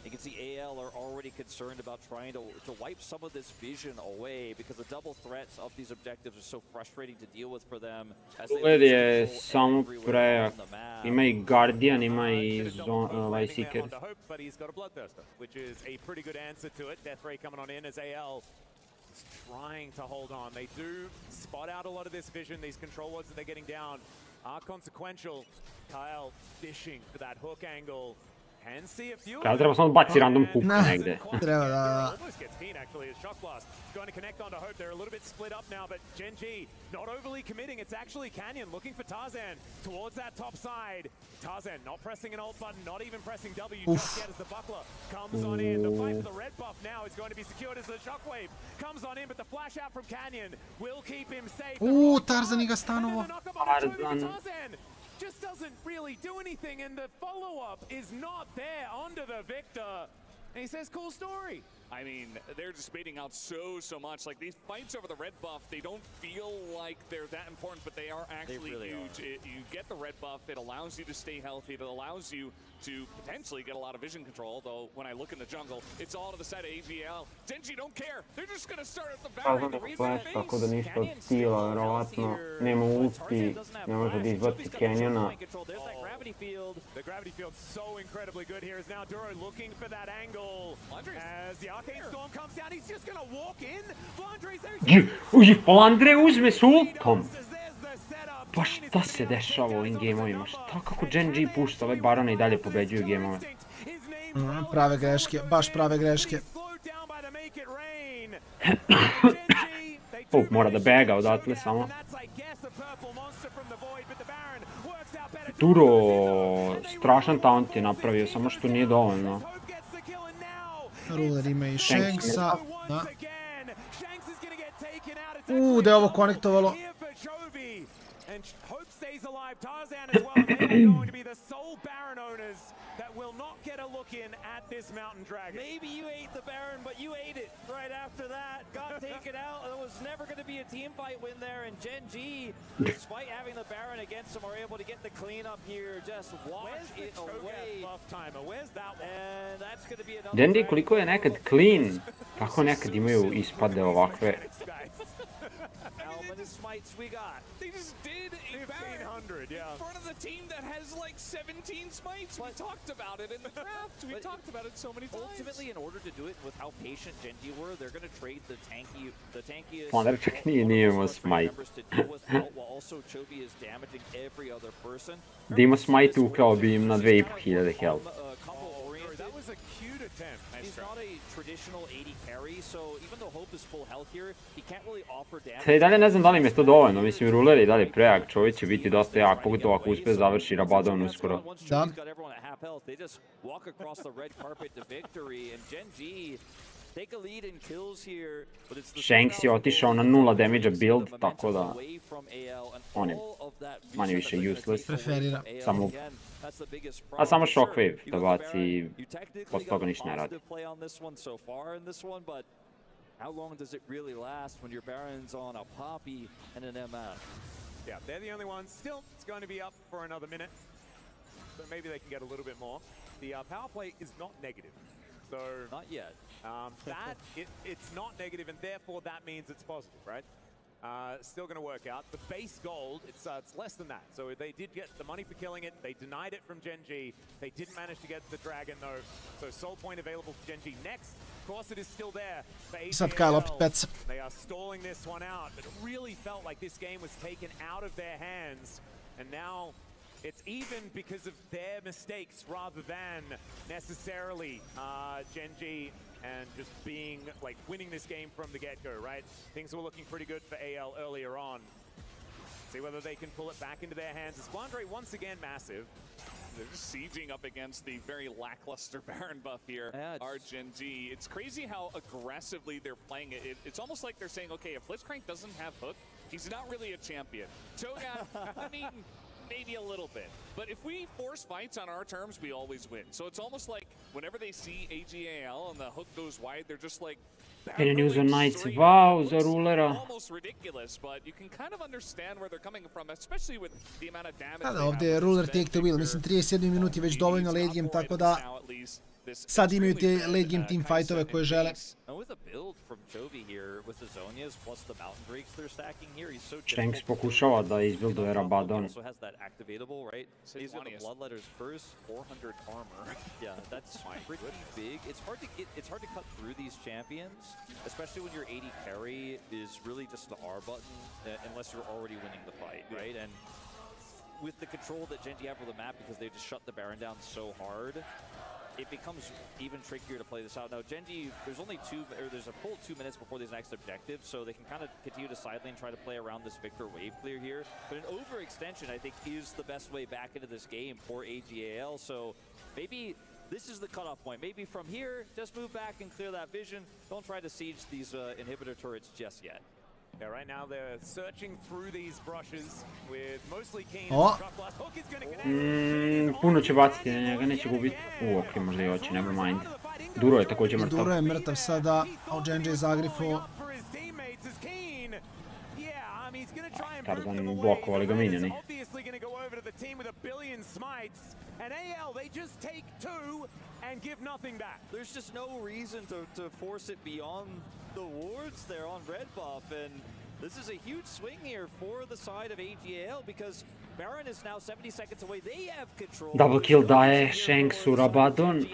You can see AL are already concerned about trying to wipe some of this vision away because the double threats of these objectives are so frustrating to deal with for them. Ugled je samo prejak. Ima i Guardian, ima i Seeker. But he's got a Bloodthirster, which is a pretty good answer to it. Death Ray coming on in as AL is trying to hold on. They do spot out a lot of this vision. These control wards that they're getting down are consequential. Kyle fishing for that hook angle. Kada treba samo baci random hook negde. Treba da... Going to connect onto Hope. They're a little bit split up now, but GenG not overly committing. It's actually Canyon looking for Tarzan towards that top side. Tarzan not pressing an ult button, not even pressing W just yet as the buckler comes on in. The fight for the red buff now is going to be secured as the shockwave comes on in, but the flash out from Canyon will keep him safe. Tarzan i ga stanovo. Tarzan just doesn't really do anything, and the follow-up is not there onto the Victor. And he says, cool story. I mean, they're just baiting out so much. Like, these fights over the red buff, they don't feel like they're that important, but they are actually huge. You get the red buff, it allows you to stay healthy, it allows you to potentially get a lot of vision control, though when I look in the jungle, it's all to the side of AG.AL. GenG don't care. They're just going to start at the back. Flash, tako da ništa od stila, verovatno. Nema ulti, ne može da izbaci Canyona. The gravity field's so incredibly good here. Is now Duro looking for that angle. As the Arcane Storm comes down, he's just going to walk in. Flandre's there. Flandre uzme s ultom. Pa šta se dešava u ovim gameovima? Šta kako GenG pušta ove barone i dalje pobeđuju gameove? Prave greške, baš prave greške. Mora da bega odatle samo. Duro, strašan taunt je napravio, samo što nije dovoljno. Ruler ima i Shanksa. Da je ovo konektovalo. And Hope stays alive. Tarzan as well. They are going to be the sole Baron owners that will not get a look in at this Mountain Dragon. Maybe you ate the Baron, but you ate it right after that. Got taken out. There was never going to be a team fight win there. And GenG, despite having the Baron against them, are able to get the clean up here. Just wash it away. Where's that one? And that's going to be another. GenG koliko je nekad clean. Kako nekad imaju ispade ovakve. Smites we got. They just did a Baron in front of the team that has like 17 smites. We talked about it in the draft. We talked about it so many times. Ultimately, in order to do it with how patient GenG were, they're going to trade the tankiest. Flandre čak nije imao smite. While also Chovy is damaging every other person. Da ima smite ukrao bi im na 2500 health. He's not a traditional 80 carry, so even though Hope is full health here, he can't really offer damage. Sve i dalje ne znam da li mi je to dovoljno, mislim Ruler i dalje prejak, čovjek će biti dosta jak, pogotovo ako uspe završi Rabadon uskoro. Da. They just walk across the red carpet to victory, and GenG take a lead in kills here, but it's the Shanks je otišao na 0 damage build, tako da on je manje više useless. Preferira. A samo shockwave da baci i posle toga ništa ne radi. How long does it really last when your Baron's on a Poppy and an MF? Yeah, they're the only ones. Still, it's going to be up for another minute. but maybe they can get a little bit more. The power play is not negative. So not yet. It's not negative, and therefore that means it's positive, right? Still going to work out. The base gold, it's less than that. So they did get the money for killing it. They denied it from GenG. They didn't manage to get the dragon though. So soul point available for GenG. Next, of course, it is still there for AG.AL. They are stalling this one out, but it really felt like this game was taken out of their hands, and now it's even because of their mistakes rather than necessarily GenG and just being like winning this game from the get-go, right? Things were looking pretty good for AL earlier on. See whether they can pull it back into their hands. Esquandre once again massive. They're just sieging up against the very lackluster Baron buff here, our GenG. It's crazy how aggressively they're playing it. It's almost like they're saying, okay, if Blitzcrank doesn't have hook, he's not really a champion. Cho'Gath, I mean, maybe a little bit. But if we force fights on our terms, we always win. So it's almost like whenever they see AG.AL and the hook goes wide, they're just like, Jedan je uzeo Knights, wow, za rulera. almost ridiculous, but you can kind of understand where they're coming from, especially with the amount of damage. Da, ovdje je ruler take the wheel, mislim 37 minuti već dovoljno late game, tako da sad imaju te late game team fightove koje žele. Shanks pokušava da izbuilduje Rabadon. Especially when your AD carry is really just the R button, unless you're already winning the fight, right? And with the control that GenG have for the map, because they just shut the Baron down so hard, it becomes even trickier to play this out. Now, GenG, there's a full 2 minutes before this next objective, so they can kind of continue to sidelane, try to play around this Victor wave clear here. But an overextension, I think, is the best way back into this game for AG.AL. So maybe this is the cutoff point. Maybe from here, just move back and clear that vision. Don't try to siege these inhibitor turrets just yet. Yeah, right now they're searching through these brushes with mostly Kane. Puno će baciti na njega, neće gubiti. Ok, možda i oči, never mind. Duro je također mrtav. Duro je mrtav sada, a GenG je zagrifo. Tarzan blokovali ga minioni. And AL, they just take two and give nothing back. There's just no reason to force it beyond the wards there on red buff, and this is a huge swing here for the side of AG.AL because Baron is now 70 seconds away. They have control. Double kill daje Shanksu Rabadon.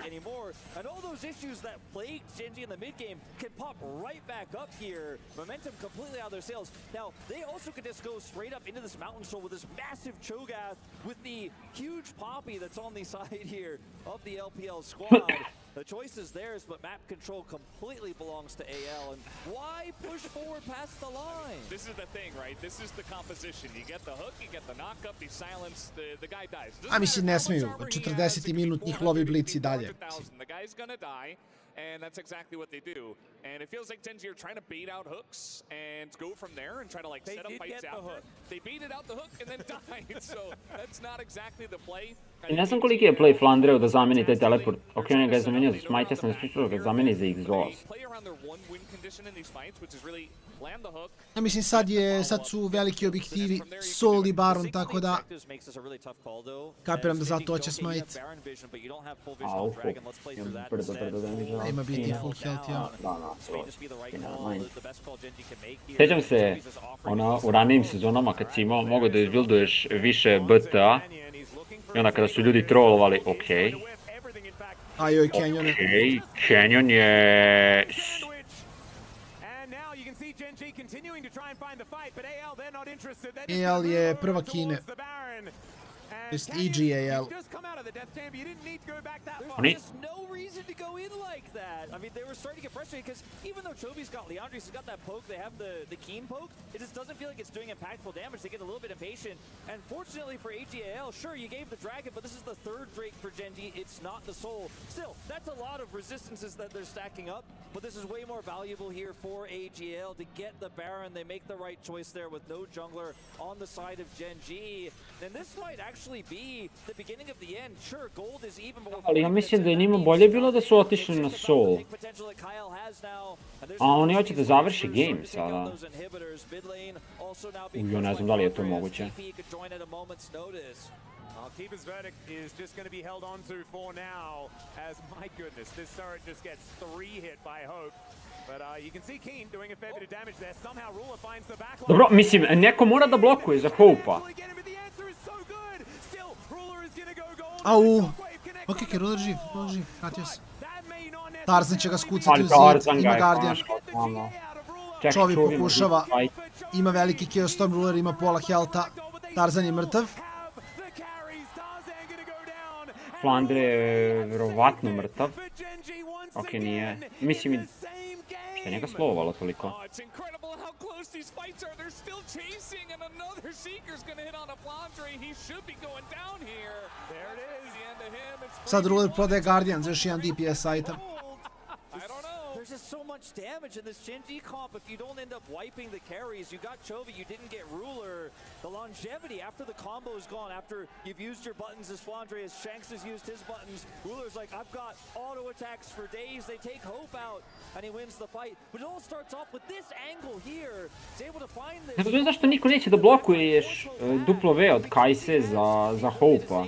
And all those issues that plagued GenG in the mid game can pop right back up here. Momentum completely out of their sails. Now, they also could just go straight up into this mountain soul with this massive Cho'Gath with the huge Poppy that's on the side here of the LPL squad. The choice is theirs, but map control completely belongs to AL. And why push forward past the line? This is the thing, right? This is the composition. You get the hook, you get the knock-up, the silence, the guy dies. A mislim, ne smiju. 40 minutnih lobby blitz I dalje. The guy's gonna die, and that's exactly what they do. And it feels like GenG are trying to bait out hooks and go from there and try to like set up fights after. They baited out the hook and then died, so that's not exactly the play. I ne znam koliki je play Flandreu da zameni taj teleport. Ok, on ga je zamenio za Smite, ja sam ispričao da ga zameni za Exhaust. Ja mislim sad su veliki objektivi Soul I Baron, tako da kapiram da zato hoće Smite. Au, imam brdo damage. Ima biti full health, ja. Sjećam se u ranijim sezonama kad si mogao da izbuilduješ više BTA i onda kada su ljudi trollovali, okej. Ajoj, Canyon je. Okej, Canyon je... AL je prva kine. Just AG.AL. Oni? No reason to go in like that. I mean, they were starting to get frustrated because even though Chobi's got Leandri's got that poke, they have the keen poke, it just doesn't feel like it's doing impactful damage. They get a little bit impatient. And fortunately for AG.AL, sure, you gave the dragon, but this is the third Drake for GenG. It's not the soul. Still, that's a lot of resistances that they're stacking up, but this is way more valuable here for AG.AL to get the Baron. They make the right choice there with no jungler on the side of GenG. And this might actually be the beginning of the end. Sure, gold is even more... Ali ja mislim da je njima bolje bilo da su otišli na Soul. A oni hoće da završi game sada. Also now ne znam da li je to moguće. Keeper's verdict is just going to be held on to for now, as my goodness, this turret just gets 3 hit by Hope. But you can see Keen doing a fair bit of damage there. Somehow Ruler finds the backline. Dobro, mislim, neko mora da blokuje za Hope-a. Au! Ok, Ruler živ, vratio se. Tarzan će ga skucati u zid, ima Guardian. Čovi pokušava, ima veliki Chaos-Storm, Ruler ima pola health-a, Tarzan je mrtav. Flandre je vjerovatno mrtav. Ok, nije. Mislim, što je njega slovalo toliko? Sad Ruler prodaje Guardian za još jedan DPS item. There's just so much damage in this GenG comp. If you don't end up wiping the carries, you got Chovy, you didn't get Ruler. The longevity after the combo is gone, after you've used your buttons as Flandre, as Shanks has used his buttons, Ruler's like, I've got auto attacks for days. They take Hope out, and he wins the fight. But it all starts off with this angle here. He's able to find this. Ne znam zašto niko neće da blokuješ duplo V od Kajse za Hope-a.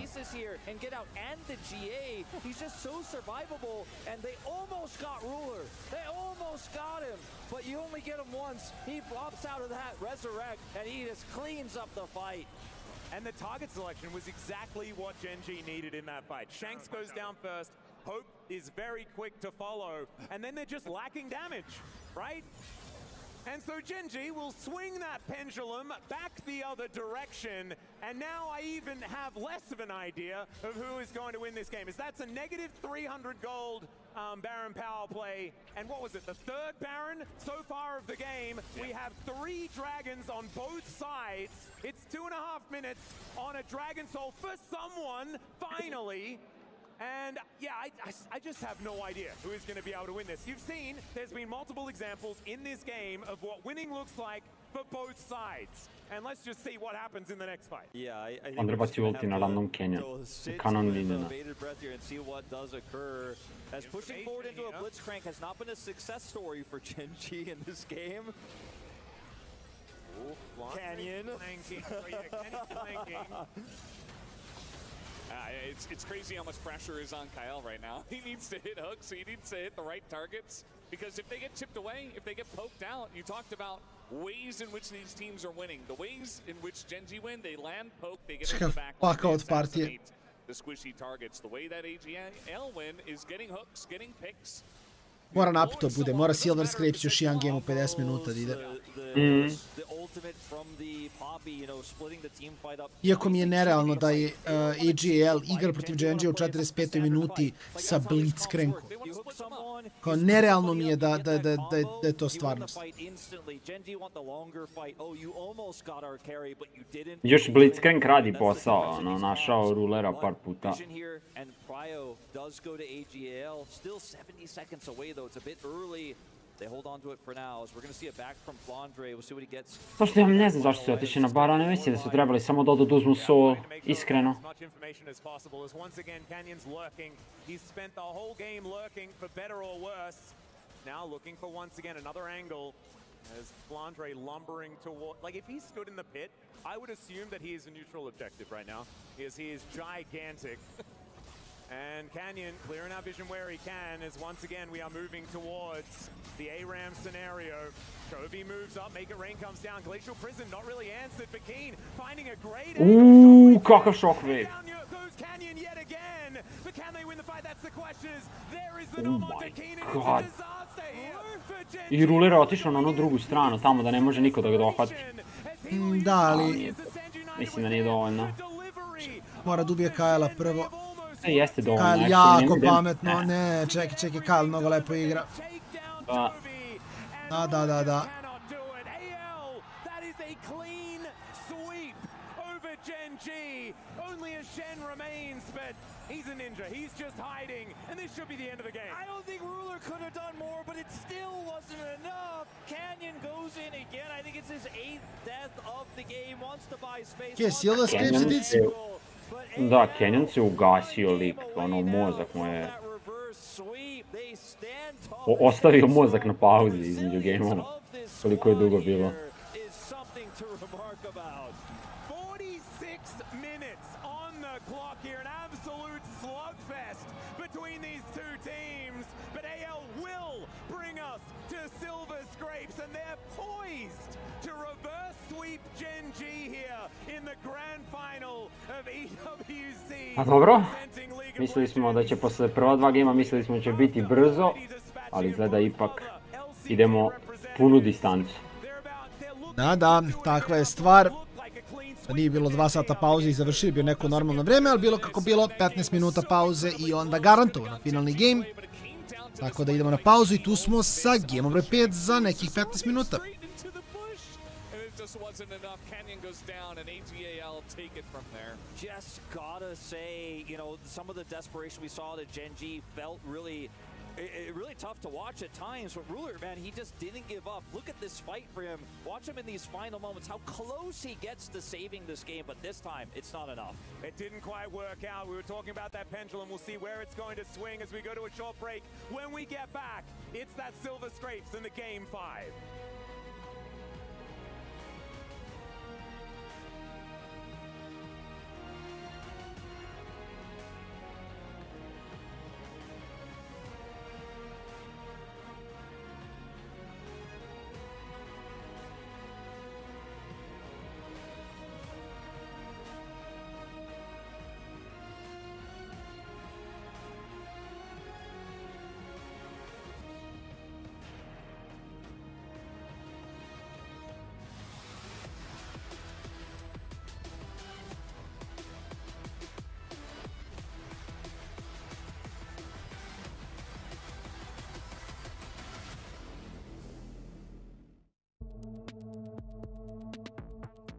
The GA, he's just so survivable, and they almost got Ruler. They almost got him, but you only get him once. He pops out of that resurrect, and he just cleans up the fight. And the target selection was exactly what GenG needed in that fight. Shanks goes down first. Hope is very quick to follow, and then they're just lacking damage, right? And so GenG will swing that pendulum back the other direction, and now I even have less of an idea of who is going to win this game, as that's a negative 300 gold Baron power play. And what was it, the 3rd Baron so far of the game? We have 3 dragons on both sides. It's 2.5 minutes on a Dragon Soul for someone, finally. And yeah, I just have no idea who is going to be able to win this. You've seen there's been multiple examples in this game of what winning looks like for both sides. And let's just see what happens in the next fight. Yeah, I think Andra baci ulti na random Canyon. Kanon linena. And see what does occur. As pushing forward into a Blitzcrank has not been a success story for GenG in this game. Canyon. It's crazy how much pressure is on Kyle right now. He needs to hit hooks, he needs to hit the right targets. Because if they get chipped away, if they get poked out, you talked about ways in which these teams are winning. The ways in which GenG win, they land, poke, they get into the back line, they assassinate the squishy targets. The way that AG.AL win is getting hooks, getting picks. Mora napito bude, mora Silver Scrapes još jedan game u 50 minuta da ide. Iako mi je nerealno da je AG.AL igra protiv GenG u 45. minuti sa Blitzcrankom. Kao nerealno mi je da je to stvarnost. Još Blitzcrank radi posao, našao Rulera par puta. Zašto ja ne znam zašto su otišli na Baron, ne mislim da su trebali samo da oduzmu Soul, iskreno. As Flandre lumbering toward, like if he stood in the pit, I would assume that he is a neutral objective right now, because he is gigantic. And Canyon clearing our vision where he can, as once again we are moving towards the ARAM scenario. Chovy moves up, Make It Rain comes down, Glacial Prison not really answered, but Keen finding a great kakav shockwave. Goes Canyon yet again, but can they win the fight? That's the question. There is the Oh knock my to Keen, and god. it's a disaster here for GenG. I Ruler je otišao na onu drugu stranu, tamo da ne može niko da ga dohvati. Da, ali Mislim da nije dovoljno. mora da ubije Kyle-a prvo. Jeste dovoljno. Kyle jako pametno, ne, čekaj, Kyle mnogo lepo igra. Da. He's a ninja. He's just hiding, and this should be the end of the game. I don't think Ruler could have done more, but it still wasn't enough. Canyon goes in again. I think it's his 8th death of the game. Wants to buy space. Kje, Silver Scrapes i dici? Da, Canyon se ugasio lik, ono mozak mu je... Ostavio mozak na pauzi između gameova. Koliko je dugo bilo. clock here. An absolute slugfest between these two teams. But AL will bring us to Silver Scrapes, and they're poised to reverse sweep GenG here in the grand final of EWC. A dobro, mislili smo da će posle prva dva gema, mislili smo da će biti brzo, ali izgleda ipak idemo punu distancu. Da, takva je stvar. Da nije bilo 2 sata pauze i završili bio neko normalno vreme, ali bilo kako bilo 15 minuta pauze i onda garantovano finalni game. Tako da idemo na pauzu i tu smo sa game broj 5 za nekih 15 minuta. Just wasn't enough. Canyon goes down and AG.AL take it from there. Just gotta say, you know, some of the desperation we saw that GenG felt really tough to watch at times, but Ruler, man, he just didn't give up. Look at this fight for him. Watch him in these final moments, how close he gets to saving this game, but this time, it's not enough. It didn't quite work out. We were talking about that pendulum. We'll see where it's going to swing as we go to a short break. When we get back, it's that Silver Scrapes in the Game 5.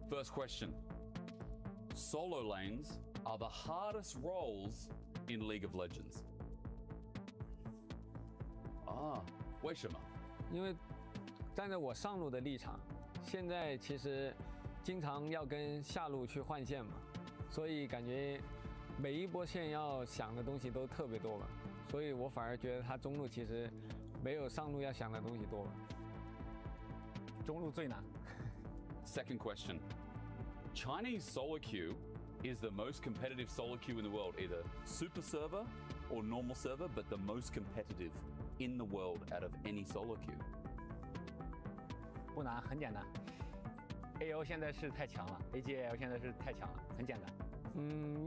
First question. Solo lanes are the hardest roles in League of Legends. 为什么？因为站在我上路的立场，现在其实经常要跟下路去换线嘛，所以感觉每一波线要想的东西都特别多吧，所以我反而觉得他中路其实没有上路要想的东西多吧。中路最难。Second question. Chinese solo queue is the most competitive solo queue in the world, either super server or normal server, but the most competitive in the world out of any solo queue. 不难，很简单。AL 现在是太强了 ，AG.AL 现在是太强了，很简单。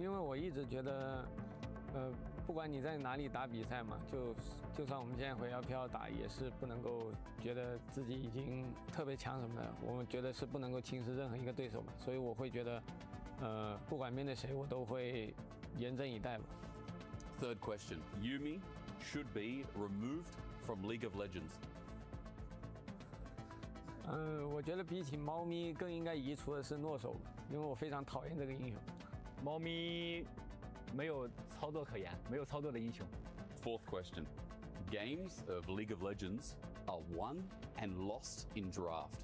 因为我一直觉得，不管你在哪里打比赛嘛，就算我们现在回LPL打，也是不能够觉得自己已经特别强什么的，我们觉得是不能够轻视任何一个对手嘛，所以我会觉得，不管面对谁，我都会严阵以待吧。Third question. Yuumi should be removed from League of Legends. 我觉得比起猫咪更应该移除的是诺手，因为我非常讨厌这个英雄。猫咪没有操作可言，没有操作的英雄。Fourth question. Games of League of Legends are won and lost in draft.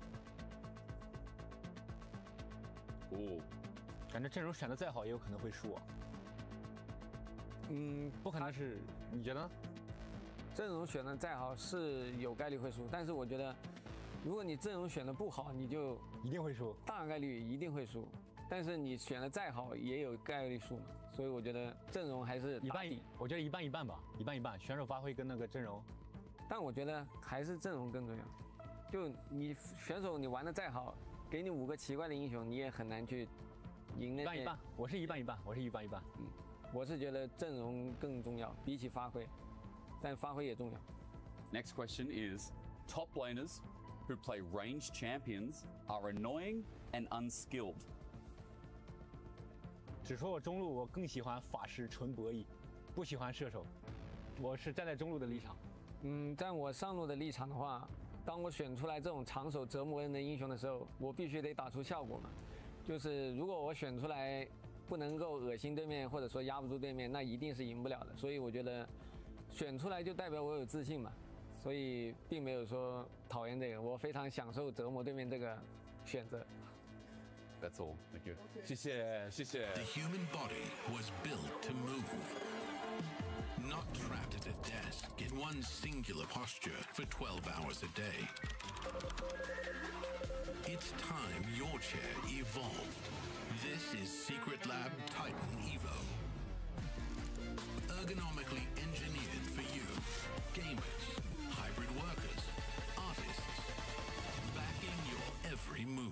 感觉阵容选的再好，也有可能会输啊。不可能是，你觉得呢？阵容选的再好是有概率会输，但是我觉得，如果你阵容选的不好，你就一定会输，大概率一定会输。但是你选的再好，也有概率输嘛。所以我觉得阵容还是一半一，我觉得一半一半吧，一半一半，选手发挥跟那个阵容。但我觉得还是阵容更重要。就你选手你玩的再好，给你5个奇怪的英雄，你也很难去赢那些。一半一半，我是一半一半，我是一半一半。我是觉得阵容更重要，比起发挥，但发挥也重要。Next question is: top laners who play ranged champions are annoying and unskilled. 只说我中路，我更喜欢法师纯博弈，不喜欢射手。我是站在中路的立场。站我上路的立场的话，当我选出来这种长手折磨人的英雄的时候，我必须得打出效果嘛。就是如果我选出来不能够恶心对面，或者说压不住对面，那一定是赢不了的。所以我觉得选出来就代表我有自信嘛，所以并没有说讨厌这个，我非常享受折磨对面这个选择。That's all. Thank you. 谢谢，谢谢。 The human body was built to move. Not trapped at a desk in one singular posture for 12 hours a day. It's time your chair evolved. This is Secret Lab Titan Evo. Ergonomically engineered for you, gamers, hybrid workers, artists, backing your every move.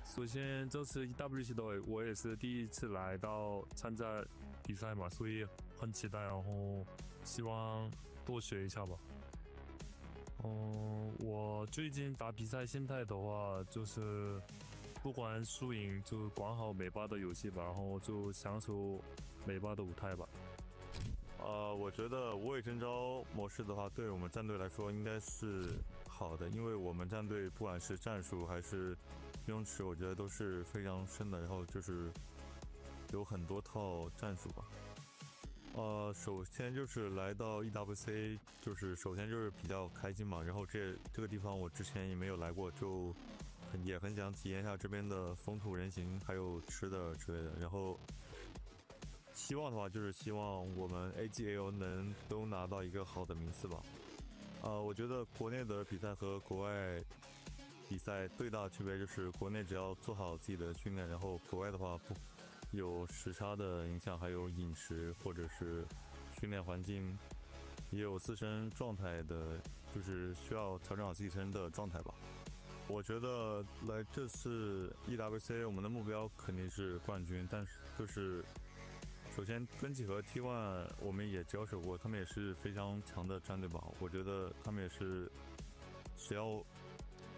首先，这次 EWC 队我也是第一次来到参加比赛嘛，所以很期待，然后希望多学一下吧。我最近打比赛心态的话，就是不管输赢，就管好每把的游戏吧，然后就享受每把的舞台吧。我觉得无畏征召模式的话，对我们战队来说应该是好的，因为我们战队不管是战术还是泳池，我觉得都是非常深的，然后就是有很多套战术吧。首先就是来到 EWC， 就是首先就是比较开心嘛，然后这个地方我之前也没有来过，就也很想体验一下这边的风土人情，还有吃的之类的。然后希望的话就是希望我们 AG.AL 能都拿到一个好的名次吧。我觉得国内的比赛和国外比赛最大的区别就是国内只要做好自己的训练，然后国外的话不有时差的影响，还有饮食或者是训练环境，也有自身状态的，就是需要调整好自己身的状态吧。我觉得来这次 EWC 我们的目标肯定是冠军，但是就是首先根基和 T1 我们也交手过，他们也是非常强的战队吧。我觉得他们也是只要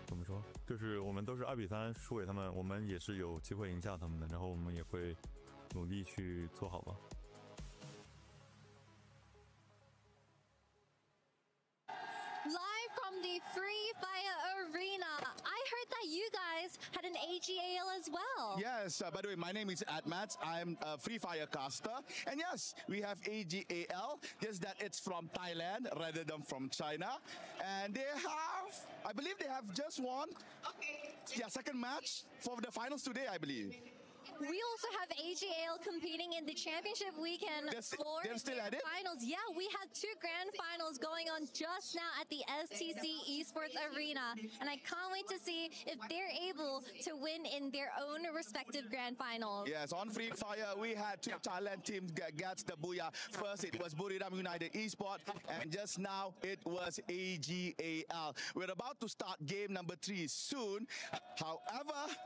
怎么说，就是我们都是2比3输给他们，我们也是有机会赢下他们的，然后我们也会努力去做好吧。Live from the Free Fire Arena, I heard that you guys had an AG.AL as well. Yes, by the way, my name is Atmats. I'm a Free Fire caster. And yes, we have AG.AL, just that it's from Thailand rather than from China. And they have, I believe they have just won, yeah, second match for the finals today, I believe. We also have AG.AL competing in the championship weekend for they're still at it? finals. Yeah, we had 2 grand finals going on just now at the STC Esports Arena, and I can't wait to see if they're able to win in their own respective grand finals. Yes, on Free Fire, we had 2 Thailand teams get the booyah. First, it was Buriram United Esports, and just now, it was AG.AL. We're about to start game number 3 soon. However,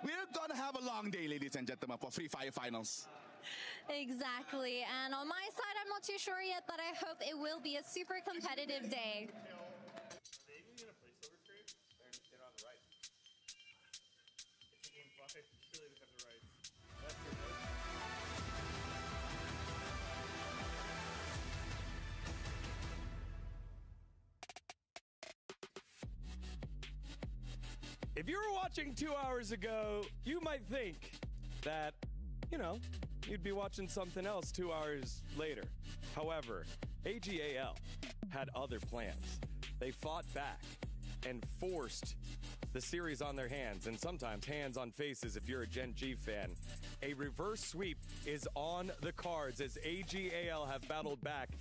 we're gonna have a long day, ladies and gentlemen, for Free Fire finals. Exactly, and on my side, I'm not too sure yet, but I hope it will be a super competitive day. If you were watching 2 hours ago, you might think that, you know, you'd be watching something else 2 hours later. However, AG.AL had other plans. They fought back and forced the series on their hands, and sometimes hands on faces if you're a GenG fan. A reverse sweep is on the cards as AG.AL have battled back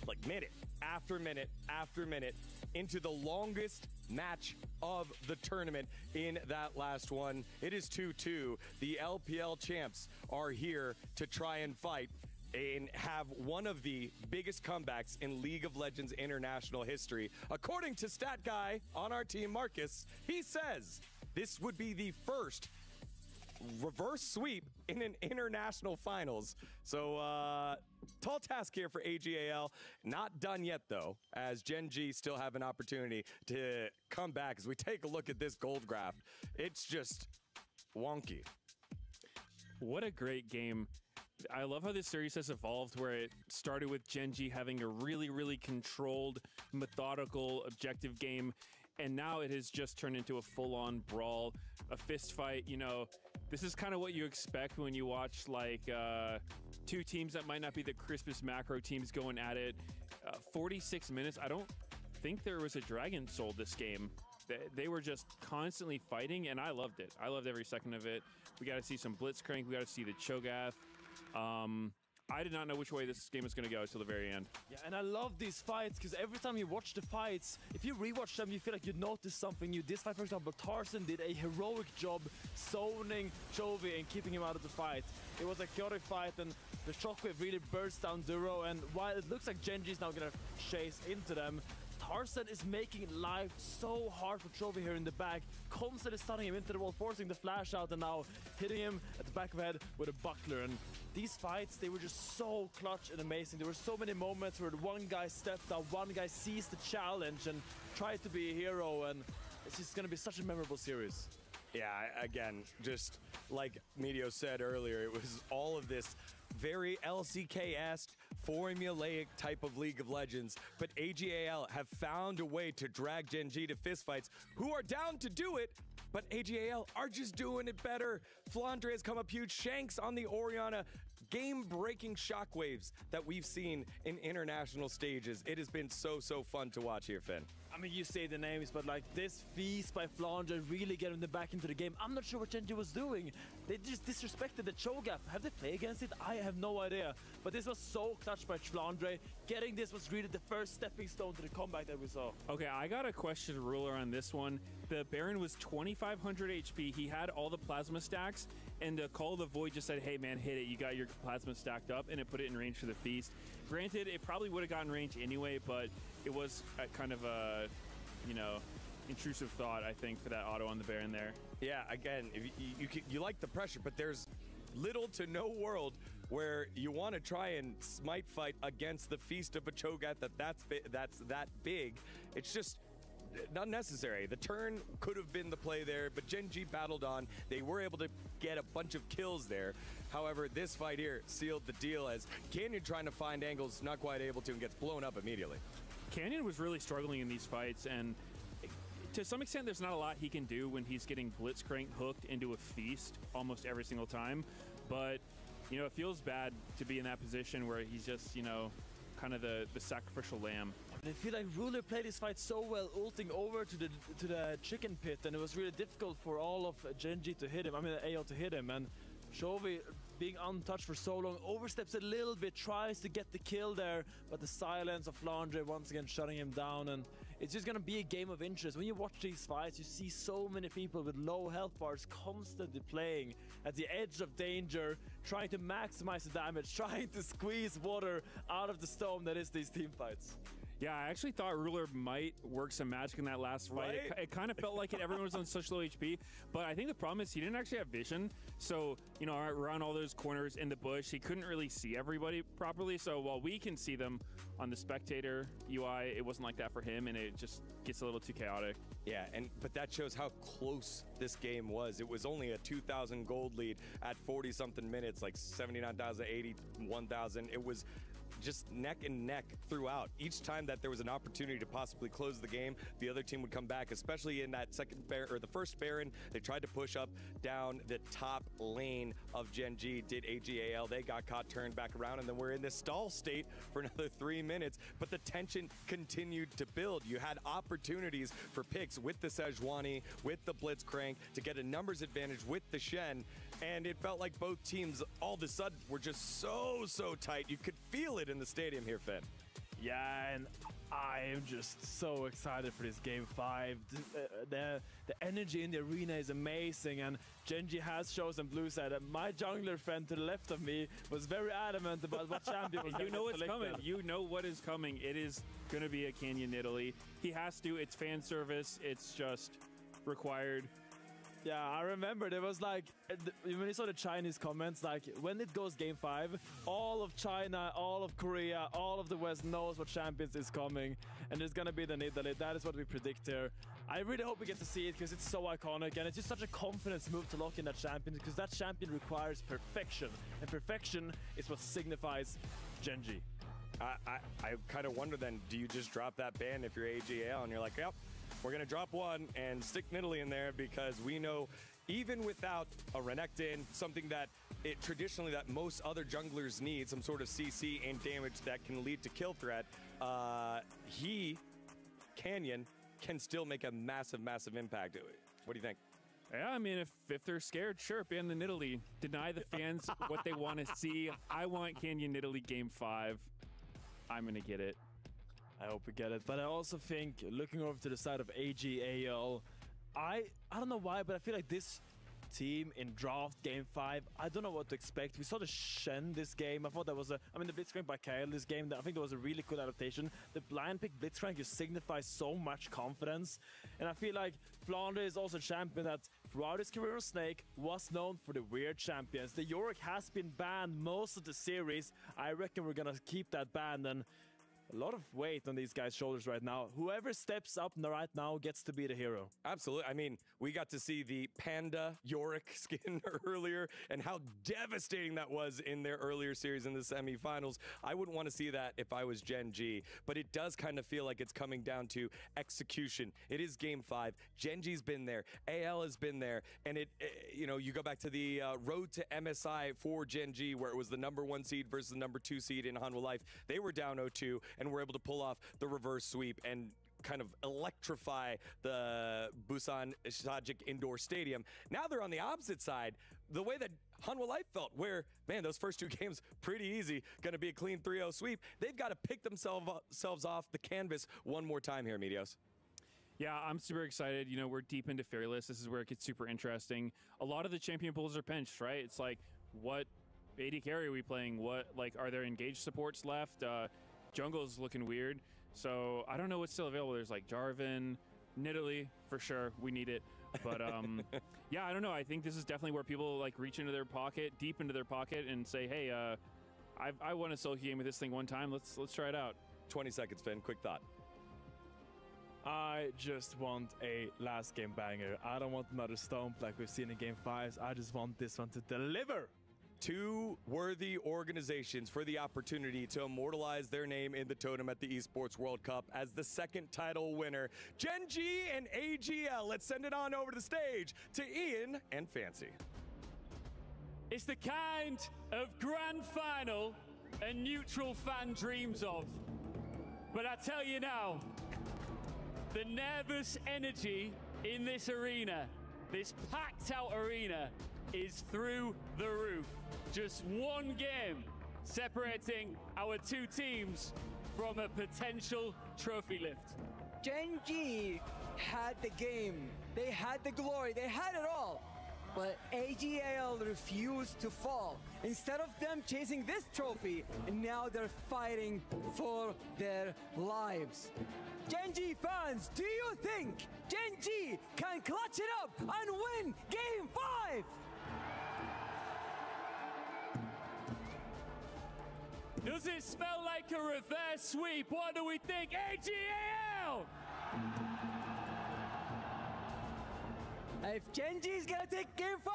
like minute after minute after minute into the longest match of the tournament in that last one. It is 2-2. The LPL champs are here to try and fight and have one of the biggest comebacks in League of Legends international history. According to stat guy on our team, Marcus, he says this would be the first reverse sweep in an international finals. So tall task here for AG.AL. Not done yet though, as GenG still have an opportunity to come back. As we take a look at this gold graph, it's just wonky. What a great game. I love how this series has evolved, where it started with GenG having a really, really controlled, methodical, objective game, and now it has just turned into a full-on brawl, a fist fight. You know, this is kind of what you expect when you watch like 2 teams that might not be the crispest macro teams going at it. 46 minutes. I don't think there was a Dragon Soul this game. They were just constantly fighting, and I loved it. I loved every second of it. We got to see some Blitzcrank. We got to see the Cho'Gath. I did not know which way this game was going to go until the very end. Yeah, and I love these fights because every time you watch the fights, if you rewatch them, you feel like you notice something new. This fight, for example, Tarzan did a heroic job zoning Chovy and keeping him out of the fight. It was a chaotic fight, and the shockwave really burst down Duro, and while it looks like GenG is now going to chase into them, Tarzan is making life so hard for Chovy here in the back, constantly stunning him into the wall, forcing the flash out, and now hitting him at the back of the head with a buckler. And these fights, they were just so clutch and amazing. There were so many moments where one guy stepped up, one guy seized the challenge and tried to be a hero, and it's just going to be such a memorable series. Yeah, again, just like Medio said earlier, it was all of this very LCK-esque, formulaic type of League of Legends, but AG.AL have found a way to drag GenG to fistfights, who are down to do it, but AG.AL are just doing it better. Flandre has come up huge, Shanks on the Orianna, game-breaking shockwaves that we've seen in international stages. It has been so fun to watch here, Finn. I mean, you say the names, but like this feast by Flandre really getting them back into the game. I'm not sure what GenG was doing. They just disrespected the Cho'Gath. Have they played against it? I have no idea. But this was so clutch by Flandre. Getting this was really the first stepping stone to the comeback that we saw. Okay, I got a question ruler on this one. The Baron was 2,500 HP. He had all the plasma stacks, and Call of the Void just said, hey man, hit it. You got your plasma stacked up, and it put it in range for the feast. Granted, it probably would have gotten range anyway, but it was kind of a, you know, intrusive thought, I think, for that auto on the Baron there. Yeah, again, if you like the pressure, but there's little to no world where you want to try and smite fight against the feast of a Cho'Gath that's that big. It's just not necessary. The turn could have been the play there, but GenG battled on. They were able to get a bunch of kills there. However, this fight here sealed the deal as Canyon trying to find angles, not quite able to, and gets blown up immediately. Canyon was really struggling in these fights, and to some extent there's not a lot he can do when he's getting Blitzcrank hooked into a feast almost every single time. But, you know, it feels bad to be in that position where he's just, you know, kind of the sacrificial lamb. I feel like Ruler played his fight so well, ulting over to the chicken pit, and it was really difficult for all of GenG to hit him. I mean, AL to hit him, and Chovy being untouched for so long, oversteps a little bit, tries to get the kill there, but the silence of Flandre once again shutting him down, and it's just gonna be a game of interest. When you watch these fights, you see so many people with low health bars constantly playing at the edge of danger, trying to maximize the damage, trying to squeeze water out of the stone that is these team fights. Yeah, I actually thought Ruler might work some magic in that last fight. Right? It kind of felt like it. Everyone was on such low HP, but I think the problem is he didn't actually have vision. So, you know, around all those corners in the bush, he couldn't really see everybody properly. So while we can see them on the spectator UI, it wasn't like that for him, and it just gets a little too chaotic. Yeah, but that shows how close this game was. It was only a 2,000 gold lead at 40-something minutes, like 79,000, 81,000. It was just neck and neck throughout. Each time that there was an opportunity to possibly close the game, the other team would come back, especially in that the first Baron. They tried to push up down the top lane of GenG, did AG.AL. They got caught, turned back around, and then we're in this stall state for another 3 minutes, but the tension continued to build. You had opportunities for picks with the Sejuani, with the Blitzcrank, to get a numbers advantage with the Shen, and it felt like both teams all of a sudden were just so tight. You could feel it in the stadium here, Finn. Yeah, and I am just so excited for this game 5. The energy in the arena is amazing, and GenG has chosen blue side. And my jungler friend to the left of me was very adamant about what champion was You know what's coming. selected. You know what is coming. It is going to be a Canyon Italy. He has to. It's fan service. It's just required. Yeah, I remember there was like, when you saw the Chinese comments, like when it goes game 5, all of China, all of Korea, all of the West knows what champions is coming, and it's gonna be the Italy. That is what we predict here. I really hope we get to see it because it's so iconic, and it's just such a confidence move to lock in that champion, because that champion requires perfection, and perfection is what signifies GenG. I kind of wonder then, do you just drop that ban if you're AG.AL and you're like, yep, we're going to drop one and stick Nidalee in there, because we know even without a Renekton, something that traditionally that most other junglers need, some sort of CC and damage that can lead to kill threat, Canyon, can still make a massive impact. What do you think? Yeah, I mean, if they're scared, sure, ban the Nidalee. Deny the fans what they want to see. I want Canyon Nidalee game 5. I'm going to get it. I hope we get it, but I also think, looking over to the side of AG.AL, I don't know why, but I feel like this team in draft game 5, I don't know what to expect. We saw the Shen this game. I thought that was the Blitzcrank by Kyle this game, I think that was a really good adaptation. The blind pick Blitzcrank just signifies so much confidence, and I feel like Flandre is also a champion that throughout his career on Snake was known for the weird champions. The Yorick has been banned most of the series. I reckon we're gonna keep that ban, and a lot of weight on these guys' shoulders right now. Whoever steps up right now gets to be the hero. Absolutely. I mean, we got to see the Panda Yorick skin earlier, and how devastating that was in their earlier series in the semifinals. I wouldn't want to see that if I was GenG, but it does kind of feel like it's coming down to execution. It is game 5. GenG's been there. AL has been there, and you go back to the road to MSI for GenG, where it was the #1 seed versus the #2 seed in Hanwha Life. They were down 0-2. And were able to pull off the reverse sweep and kind of electrify the Busan Sajik Indoor Stadium. Now they're on the opposite side, the way that Hanwha Life felt, where, man, those first 2 games, pretty easy, going to be a clean 3-0 sweep. They've got to pick themselves off the canvas one more time here, Medios. Yeah, I'm super excited. You know, we're deep into Fearless. This is where it gets super interesting. A lot of the champion pools are pinched, right? It's like, what AD carry are we playing? What, like, are there engaged supports left? Jungle's looking weird, so I don't know what's still available. There's like Jarvan, Nidalee for sure. We need it, but yeah, I don't know. I think this is definitely where people like reach into their pocket, deep into their pocket, and say, "Hey, I won a solo game with this thing one time. Let's try it out." 20 seconds, Finn. Quick thought. I just want a last game banger. I don't want another stomp like we've seen in game 5s. I just want this one to deliver. 2 worthy organizations for the opportunity to immortalize their name in the totem at the Esports World Cup as the 2nd title winner. GenG and AG.AL. Let's send it on over to the stage to Ian and Fancy. It's the kind of grand final a neutral fan dreams of. But I tell you now, the nervous energy in this arena, this packed out arena, is through the roof. Just one game separating our two teams from a potential trophy lift. GenG had the game, they had the glory, they had it all. But AG.AL refused to fall. Instead of them chasing this trophy, now they're fighting for their lives. GenG fans, do you think GenG can clutch it up and win Game 5? Does it smell like a reverse sweep? What do we think? AG.AL! If GenG's gonna take Game 5,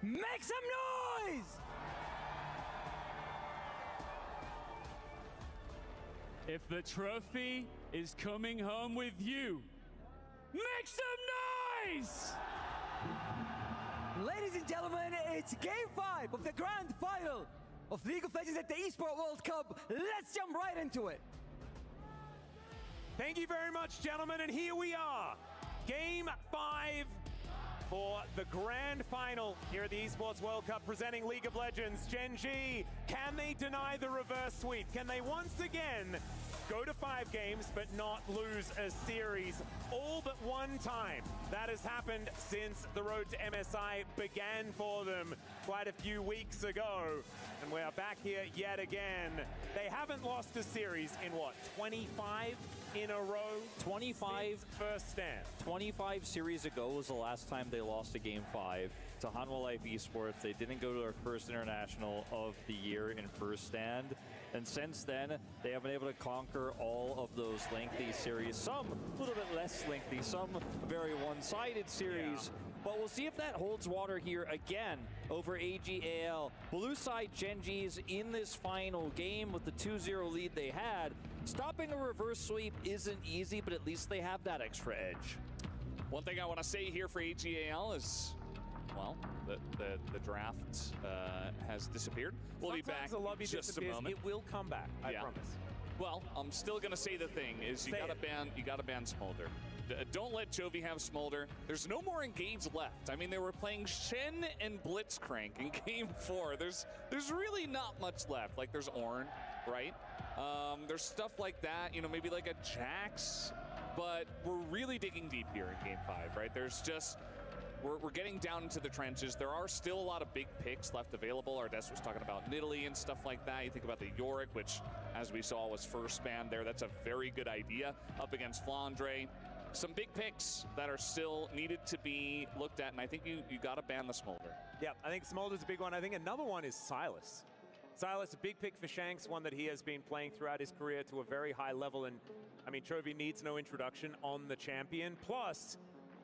make some noise! If the trophy is coming home with you, make some noise! Ladies and gentlemen, it's Game 5 of the grand final of League of Legends at the Esports World Cup. Let's jump right into it. Thank you very much, gentlemen, and here we are. Game 5 for the grand final here at the Esports World Cup presenting League of Legends. GenG, can they deny the reverse sweep? Can they once again go to 5 games but not lose a series all but one time? That has happened since the road to MSI began for them quite a few weeks ago. And we are back here yet again. They haven't lost a series in what, 25 in a row? 25 first stand. 25 series ago was the last time they lost a Game 5 to Hanwha Life Esports. They didn't go to their first international of the year in first stand. And since then, they have been able to conquer all of those lengthy series. Some a little bit less lengthy, some very one-sided series. Yeah. But we'll see if that holds water here again over AG.AL. Blue side GenG's in this final game with the 2-0 lead they had. Stopping a reverse sweep isn't easy, but at least they have that extra edge. One thing I want to say here for AG.AL is, well, the draft has disappeared. We'll be back in just a moment. It will come back, I promise. Well, I'm still gonna say the thing is you gotta ban Smolder. Don't let Chovy have Smolder. There's no more Engage left. I mean, they were playing Shen and Blitzcrank in Game 4. There's really not much left. Like there's Ornn, right? There's stuff like that. You know, maybe like a Jax. But we're really digging deep here in Game 5, right? There's just. We're getting down into the trenches. There are still a lot of big picks left available. Ardes was talking about Nidalee and stuff like that. You think about the Yorick, which, as we saw, was first ban there. That's a very good idea up against Flandre. Some big picks that are still needed to be looked at, and I think you got to ban the Smolder. Yeah, I think Smolder's a big one. I think another one is Sylas. Sylas, a big pick for Shanks, one that he has been playing throughout his career to a very high level. And, I mean, Chovy needs no introduction on the champion. Plus,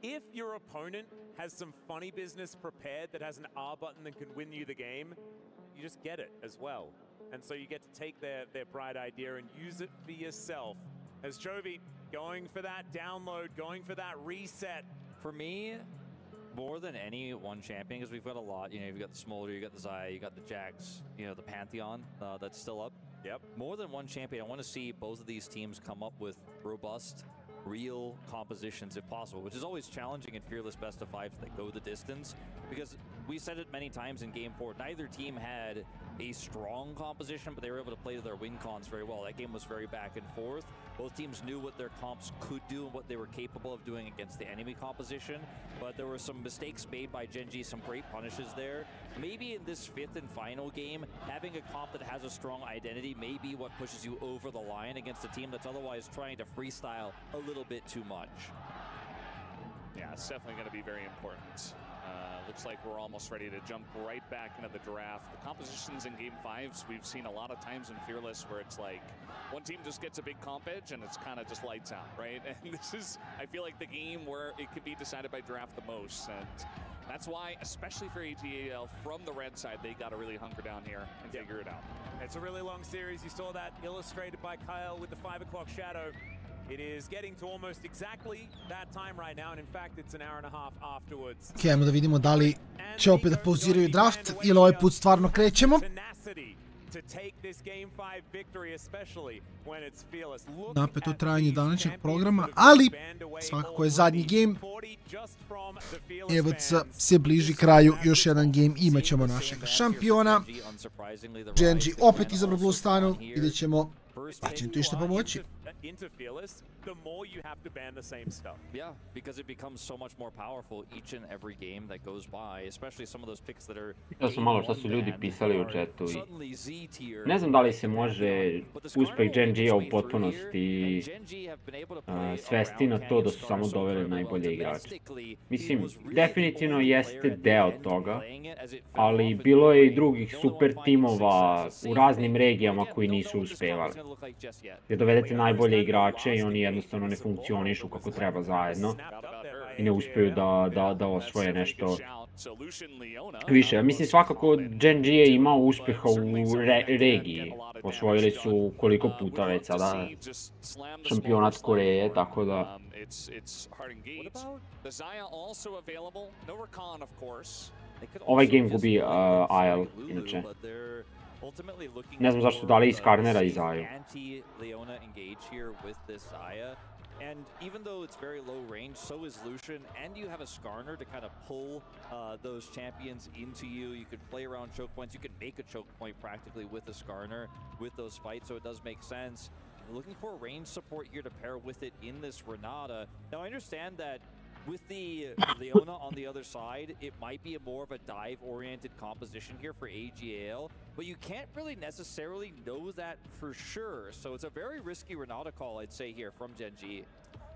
if your opponent has some funny business prepared that has an R button that can win you the game, you just get it as well. And so you get to take their bright idea and use it for yourself. As Chovy going for that download, going for that reset. For me, more than any one champion, because we've got a lot. You know, you've got the Smolder, you got the Xayah, you got the Jax, you know, the Pantheon that's still up. Yep. More than one champion, I want to see both of these teams come up with robust, real compositions if possible, which is always challenging in Fearless Best of 5s that go the distance, because we said it many times in Game 4, neither team had a strong composition, but they were able to play to their win cons very well. That game was very back and forth. Both teams knew what their comps could do and what they were capable of doing against the enemy composition, but there were some mistakes made by GenG, some great punishes there. Maybe in this 5th and final game, having a comp that has a strong identity may be what pushes you over the line against a team that's otherwise trying to freestyle a little bit too much. Yeah, it's definitely going to be very important. Looks like we're almost ready to jump right back into the draft. The compositions in Game 5s, we've seen a lot of times in Fearless where it's like one team just gets a big comp edge and it's kind of just lights out, right? And this is, I feel like, the game where it could be decided by draft the most. And that's why, especially for AG.AL from the red side, they got to really hunker down here and figure it out. It's a really long series. You saw that illustrated by Kyle with the 5 o'clock shadow. It is getting to almost exactly that time right now, and in fact it's an hour and a half afterwards. Ajmo da vidimo da li će opet da pauziraju draft ili ovaj put stvarno krećemo. to take this Game 5 victory, especially when it's fearless. Napeto trajanje današnjeg programa, ali svakako je zadnji game. EWC se bliži kraju, još jedan game, imat ćemo našeg šampiona. GenG opet izabra Blue Stanu, vidjet ćemo pa će im to išta pomoći. Into fearless, the more you have to ban the same stuff. Yeah, because it becomes so much more powerful each and every game that goes by, especially some of those picks that are. Ja sam malo što su ljudi pisali u chatu i ne znam da li se može uspeh GenG-a u potpunosti svesti na to da su samo doveli najbolje igrače. Mislim, definitivno jeste deo toga, ali bilo je i drugih super timova u raznim regijama koji nisu uspevali. Jer dovedete najbolje igrače i oni jednostavno ne funkcionišu kako treba zajedno i ne uspeju da osvoje nešto više. Mislim, svakako GenG je imao uspeha u regiji. Osvojili su koliko puta već sada šampionat Koreje, tako da... Ovaj game gubi AL, inače. Ne znam zašto dali iz Karnera i Zaju. And even though it's very low range, so is Lucian, and you have a Skarner to kind of pull those champions into you. You could play around choke points. You could make a choke point practically with a Skarner with those fights, so it does make sense. Looking for range support here to pair with it in this Renata. Now I understand that with the Leona on the other side, it might be more of a dive-oriented composition here for AG.AL, but you can't really necessarily know that for sure. So it's a very risky Renata call, I'd say, here from GenG.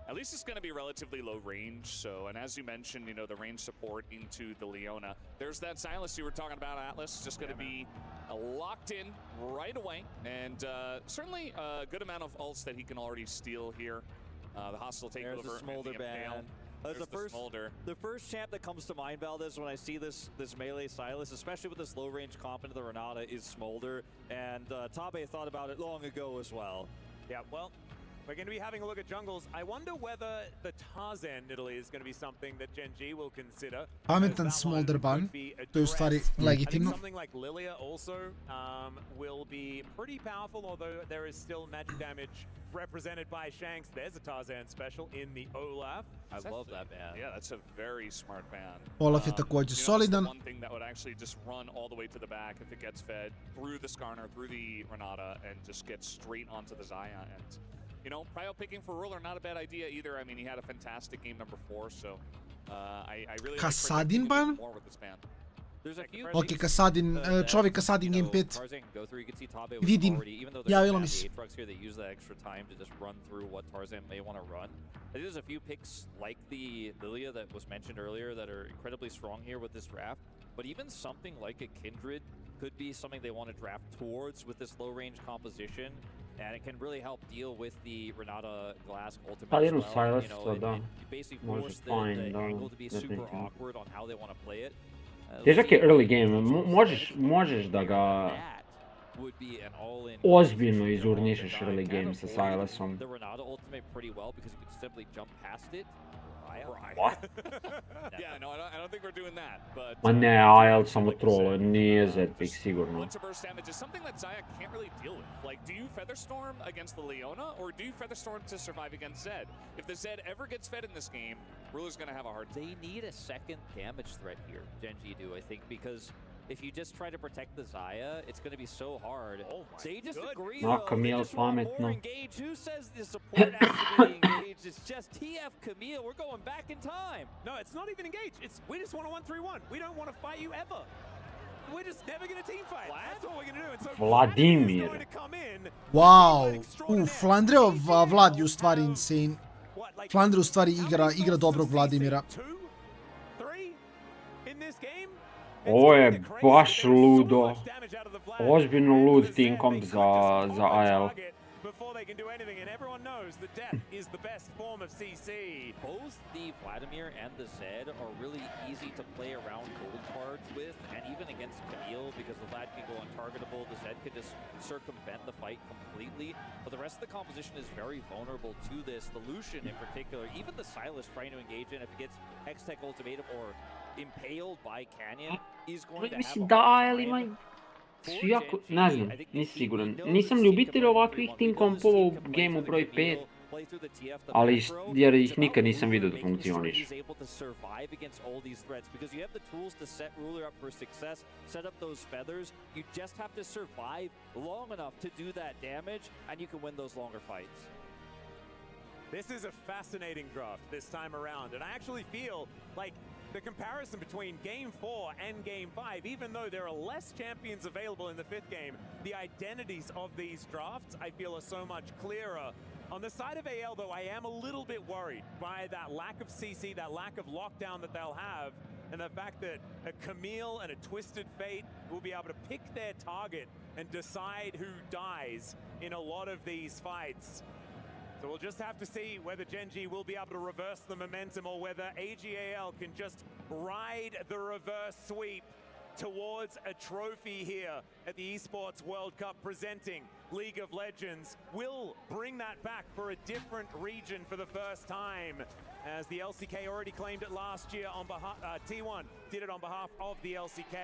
At least it's going to be relatively low range, so, and as you mentioned, you know, the range support into the Leona. There's that Silas you were talking about, Atlas, just going to be locked in right away, and certainly a good amount of ults that he can already steal here. The hostile takeover. There's the Smolder ban. The first champ that comes to mind, Valdez, when I see this melee Silas, especially with this low range comp into the Renata, is Smolder, and Tabe thought about it long ago as well. Yeah, well, we're going to be having a look at jungles. I wonder whether the Tarzan Italy is going to be something that GenG will consider. Pametan Smolder ban, to je u stvari legitimno. Something like Lilia also will be pretty powerful, although there is still magic damage represented by Shanks. There's a Tarzan special in the Olaf. I love that ban. Yeah, that's a very smart ban. Olaf je također solidan. One thing that would actually just run all the way to the back if it gets fed through the Skarner, through the Renata, and just get straight onto the Zaya. And you know, prio picking for Ruler, not a bad idea either. I mean, he had a fantastic game number 4, so I really Kasadin ban? more with this ban. Ok, Kasadin, čovjek Kasadin game 5. Vidim, javilo mi se. I think there's a few picks like the Lilia that was mentioned earlier that are incredibly strong here with this draft, but even something like a Kindred could be something they want to draft towards with this low range composition, and it can really help deal with the Renata Glass ultimate as well. You know, it basically forced the angle to be super awkward on how they want to play it. Težak je early game, možeš da ga ozbiljno izurnišeš early game sa Silasom. What? Yeah, no, I don't think we're doing that, but Ma ne, AL samo troluje, nije Z-pick sigurno. Once a burst damage is something that Zaya can't really deal with. Like, do you Featherstorm against the Leona, or do you Featherstorm to survive against Zed? If the Zed ever gets fed in this game, Ruler's gonna have a hard time. They need a second damage threat here, GenG do, I think, because if you just try to protect the Zaya, it's going to be so hard. They disagree, though. Camille, they just want more engaged. Who says the support has to be engaged? It's just TF Camille. We're going back in time. No, it's not even engaged. We just want a 1-3-1. We don't want to fight you ever. We're just never going to team fight. That's all we're going to do. And so Vladimir. Wow. Flandreov Vlad je u stvari insane. Flandre u stvari igra dobrog Vladimira. Ovo je baš ludo. Ozbiljno lud team comp za AL. Before they can do anything, and everyone knows that death is the best form of CC. Both the Vladimir and the Zed are really easy to play around gold cards with, and even against Camille, because the Vlad can go untargetable, the Zed can just circumvent the fight completely. But the rest of the composition is very vulnerable to this. The Lucian in particular, even the Silas trying to engage in, if it gets Hextech ultimatum or impaled by Canyon, is going to have a hard time. su jako, ne znam, nisam siguran. Nisam ljubitelj ovakvih team kompova u gameu broj 5, ali jer ih nikad nisam vidio da funkcioniš. This is a fascinating draft this time around, and I actually feel like the comparison between Game 4 and Game 5, even though there are less champions available in the 5th game, the identities of these drafts, I feel, are so much clearer. On the side of AL, though, I am a little bit worried by that lack of CC, that lack of lockdown that they'll have, and the fact that a Camille and a Twisted Fate will be able to pick their target and decide who dies in a lot of these fights. So we'll just have to see whether GenG will be able to reverse the momentum or whether AG.AL can just ride the reverse sweep towards a trophy here at the Esports World Cup presenting League of Legends. Will bring that back for a different region for the first time, as the LCK already claimed it last year on behalf, T1 did it on behalf of the LCK.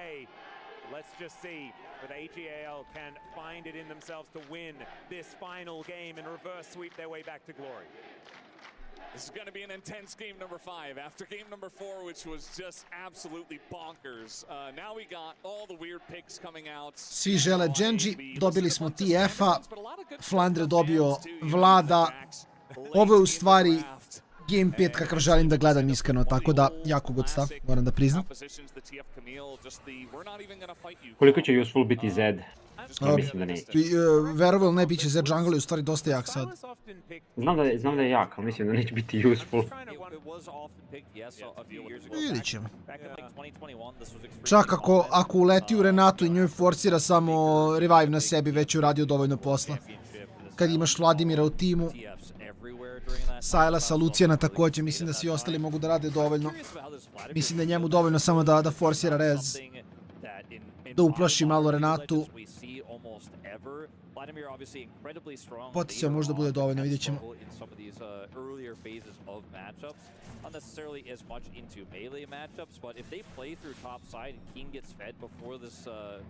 Let's just see whether AG.AL can find it in themselves to win this final game and reverse sweep their way back to glory. This is going to be an intense game number 5 after game number 4, which was just absolutely bonkers. Now we got all the weird picks coming out. Svi žele GenG, dobili smo TF-a, Flandre dobio Vlada. Ovo je u stvari Game 5 kakav želim da gledam iskreno, tako da jako god stav, moram da priznam. Koliko će useful biti Zed? Ja mislim da neće. Verovo ili ne, bit će Zed jungle, je u stvari dosta jak sad. Znam da je jak, ali mislim da neće biti useful. Vidit ćemo. Čak ako uleti u Renatu i njoj forsira samo revive na sebi, već je uradio dovoljno posla. Kad imaš Vladimira u timu, Sajlasa, Lucijana također, mislim da svi ostali mogu da rade dovoljno. Mislim da je njemu dovoljno samo da forsira rez. Da uplaši malo Renatu. Potisao možda bude dovoljno, vidjet ćemo. Not necessarily as much into melee matchups, but if they play through top side and King gets fed before this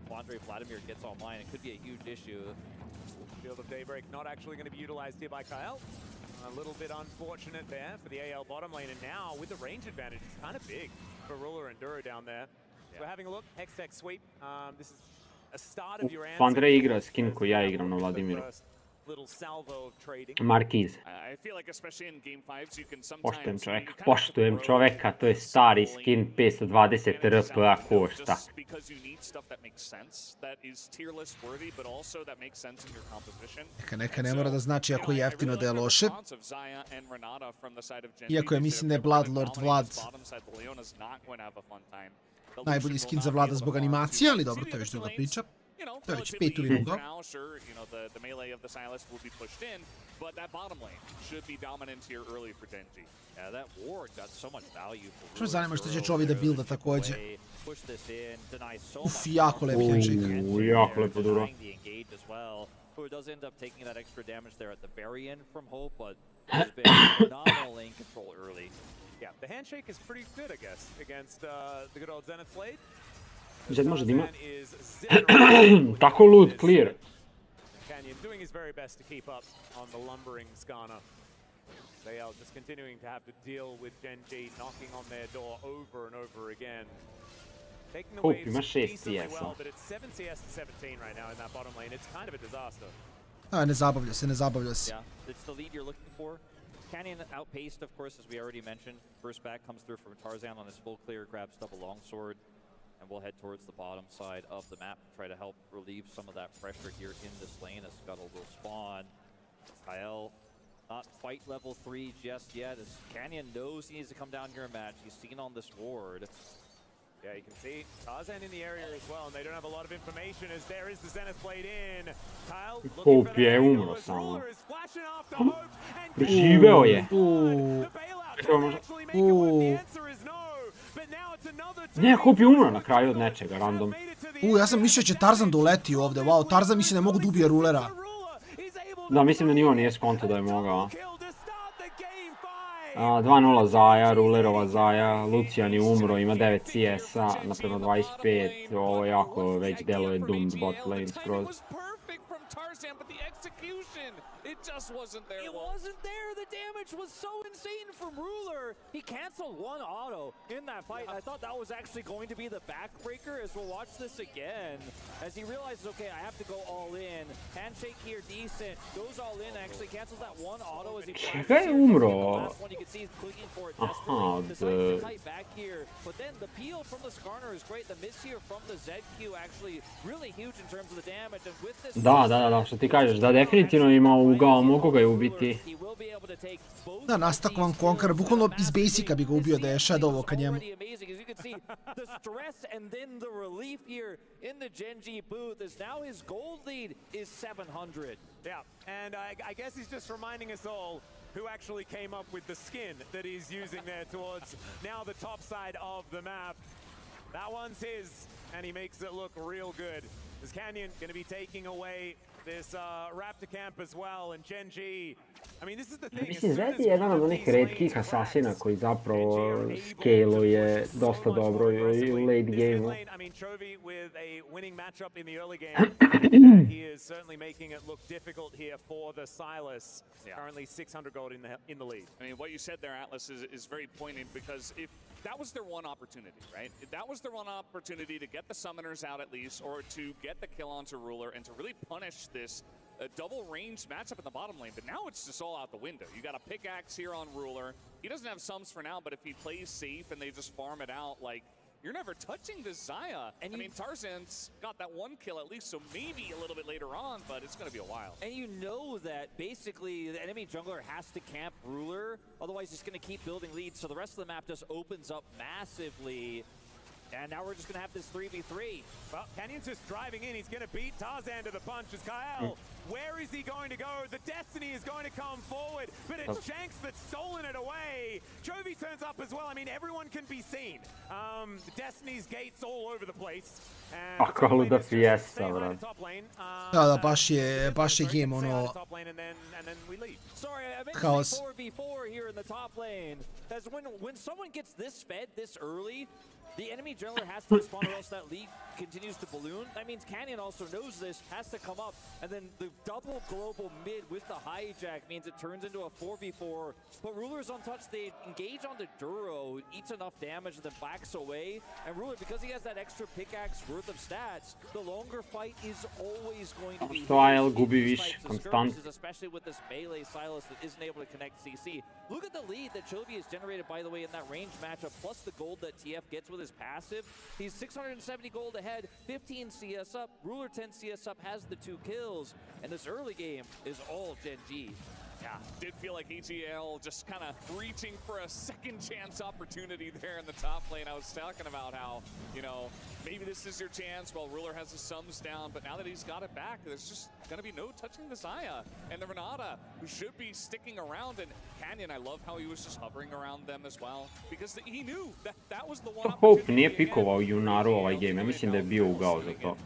Flandre Vladimir gets online, it could be a huge issue. Field of Daybreak not actually going to be utilized here by KAL. A little bit unfortunate there for the AL bottom lane, and now with the range advantage, it's kind of big for Ruler and Duro down there. So we're having a look, Hextech sweep. This is a start of your answer. Flandre igra skin koji ja igram na Vladimiru. Markiz. Poštujem čoveka, to je stari skin, 520 RPA košta. Neka ne mora da znači ako je jeftino da je loše. Iako je mislim da je Bloodlord Vlad najbolji skin za Vlada zbog animacije, ali dobro, to je još druga priča. To je već 5 ili drugo. Što me zanima što će čovi da builda također. Uf, jako lep handshake. Jako lepo duro. Zed može da ima tako loot clear. Canyon doing his very best to keep up on the lumbering Skana. AL just continuing to have to deal with GenG knocking on their door over and over again. Taking the waves decently well, but it's 7 CS to 17 right now in that bottom lane. It's kind of a disaster. Ne zabavlja se, ne zabavlja se. Yeah, it's the lead you're looking for. Canyon outpaced, of course, as we already mentioned. First back comes through from Tarzan on his full clear, grabs double longsword. And we'll head towards the bottom side of the map to try to help relieve some of that pressure here in this lane as Scuttle will spawn. KAL not fight level 3 just yet, as Canyon knows he needs to come down here and match. He's seen on this ward. Yeah, you can see Tarzan in the area as well, and they don't have a lot of information as there is the Zenith Blade in. KAL looking for the angle as Ruler is flashing after Hope, and Preživeo je. the bailout actually make it work. The answer is no. Ne, Hope je umro na kraju od nečega, random. Ja sam mislio će Tarzan da uleti ovdje, wow, Tarzan mislim da mogu da ubije Rulera. Da, mislim da ni on nije skonto da je mogao. 2-0 Zaja, Rulerova Zaja, Lucian je umro, ima 9 CS-a, naprema 25, ovo jako već deluje doomed bot lane skroz. Tarzan, but the execution, it just wasn't there. It wasn't there. The damage was so insane from Ruler. He canceled one auto in that fight. I thought that was actually going to be the backbreaker as we'll watch this again. As he realizes, okay, I have to go all in. Handshake here, decent. Goes all in, actually cancels that one auto as he Čega je umro? Aha, od... back here. But then the peel from the Skarner is great. The miss here from the ZQ actually really huge in terms of the damage. And with this Da, što ti kažeš, da definitivno ima ugao, mogu ga je ubiti. Da, nastakovan konkar, bukvalno iz basica bi ga ubio da je shadowo ka njemu. The stress and then the relief here in the GenG booth is now his gold lead is 700. Yeah, and I guess he's just reminding us all who actually came up with the skin that he's using there towards now the top side of the map. That one's his, and he makes it look real good. Is Canyon going to be taking away this Raptor camp as well, and GenG, I mean, this is the thing. Mislim, Zed je jedan od onih retkih asasina koji zapravo scale-uje dosta dobro u late game-u. I mean, Chovy with a winning matchup in the early game, he is certainly making it look difficult here for the Silas. Currently 600 gold in the lead. I mean, what you said there, Atlas, is very poignant because if that was their one opportunity, right? That was their one opportunity to get the summoners out at least, or to get the kill onto Ruler and to really punish this double ranged matchup in the bottom lane. But now it's just all out the window. You got a pickaxe here on Ruler. He doesn't have sums for now, but if he plays safe and they just farm it out, like, you're never touching this Zaya. And I mean, Tarzan's got that one kill at least, so maybe a little bit later on, but it's going to be a while. And you know that basically the enemy jungler has to camp Ruler, otherwise he's going to keep building leads, so the rest of the map just opens up massively. And now we're just going to have this 3v3. Well, Canyon's just driving in. He's going to beat Tarzan to the punch as Kyle. Where is he going to go? The Destiny is going to come forward, but it's Shanks that's stolen it away. Chovy turns up as well. I mean, everyone can be seen. Destiny's gates all over the place. Kako da fiesta, bro. Da, baš je game, ono... Sorry, I mentioned Chaos. 4v4 here in the top lane. As when someone gets this fed this early, the enemy jungler has to respond or else that lead continues to balloon. That means Canyon also knows this, has to come up, and then the double global mid with the hijack means it turns into a 4v4. But Ruler's untouched, they engage onto Duro, eats enough damage and then backs away. And Ruler, because he has that extra pickaxe worth of stats, the longer fight is always going to be AG.AL gubi više, konstant. especially with this melee Silas that isn't able to connect CC. Look at the lead that Chovy has generated, by the way, in that range matchup, plus the gold that TF gets with his passive. He's 670 gold ahead, 15 CS up, Ruler 10 CS up, has the 2 kills, and this early game is all GenG. Yeah, did feel like AG.AL just kind of reaching for a second chance opportunity there in the top lane. I was talking about how, you know, maybe this is your chance while Ruler has his sums down, but now that he's got it back, there's just going to be no touching the Zaya and the Renata, who should be sticking around. And Canyon, I love how he was just hovering around them as well, because he knew that that was the one Hope nije pikovao Junaru ovaj game, ja mislim da je bio ugao za to.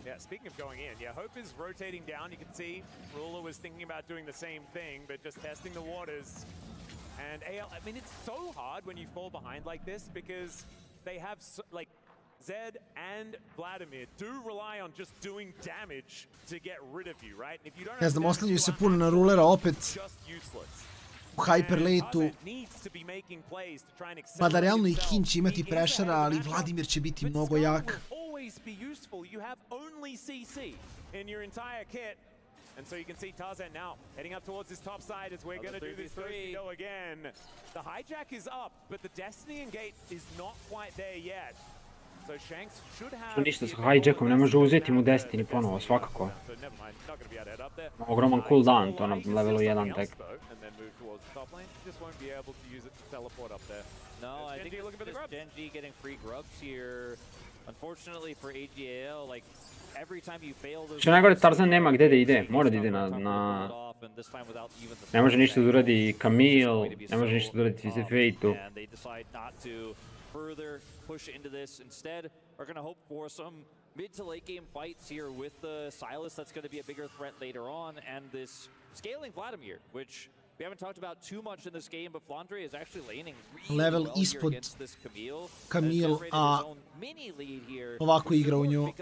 Yeah, speaking of going in, yeah, Hope is rotating down. You can see Ruler was thinking about doing the same thing, but just testing the waters. And AL, I mean, it's so hard when you fall behind like this because they have, like, Zed and Vladimir do rely on just doing damage to get rid of you, right? If you don't Ne znam, oslanjaju se puno na Rulera opet. U hyperlate-u. Mada realno i Kin će imati pressure, ali Vladimir će biti mnogo jak. Be useful. You have only CC in your entire kit. And so you can see Tarzan now heading up towards this top side as we're going to do this thirsty go again. The hijack is up, but the Destiny and Gate is not quite there yet. So Shanks should have... Ništa sa hijackom, ne može uzeti mu Destiny ponovo, svakako. Ogroman cooldown, to na levelu 1 tek. No, I think it's GenG getting free grubs here. Unfortunately for AG.AL, like every time you fail those... Što najgore, Tarzan nema gdje da ide, mora da ide na... Ne može ništa da uradi Camille, ne može ništa da uradi Zefeitu. And they decide not to further push into this. Instead, are going to hope for some mid to late game fights here with the Silas. That's going to be a bigger threat later on, and this scaling Vladimir, which we haven't talked about too much in this game, but Flandre is actually laning really Level well here ispod against this Camille, a ovako igra u nju.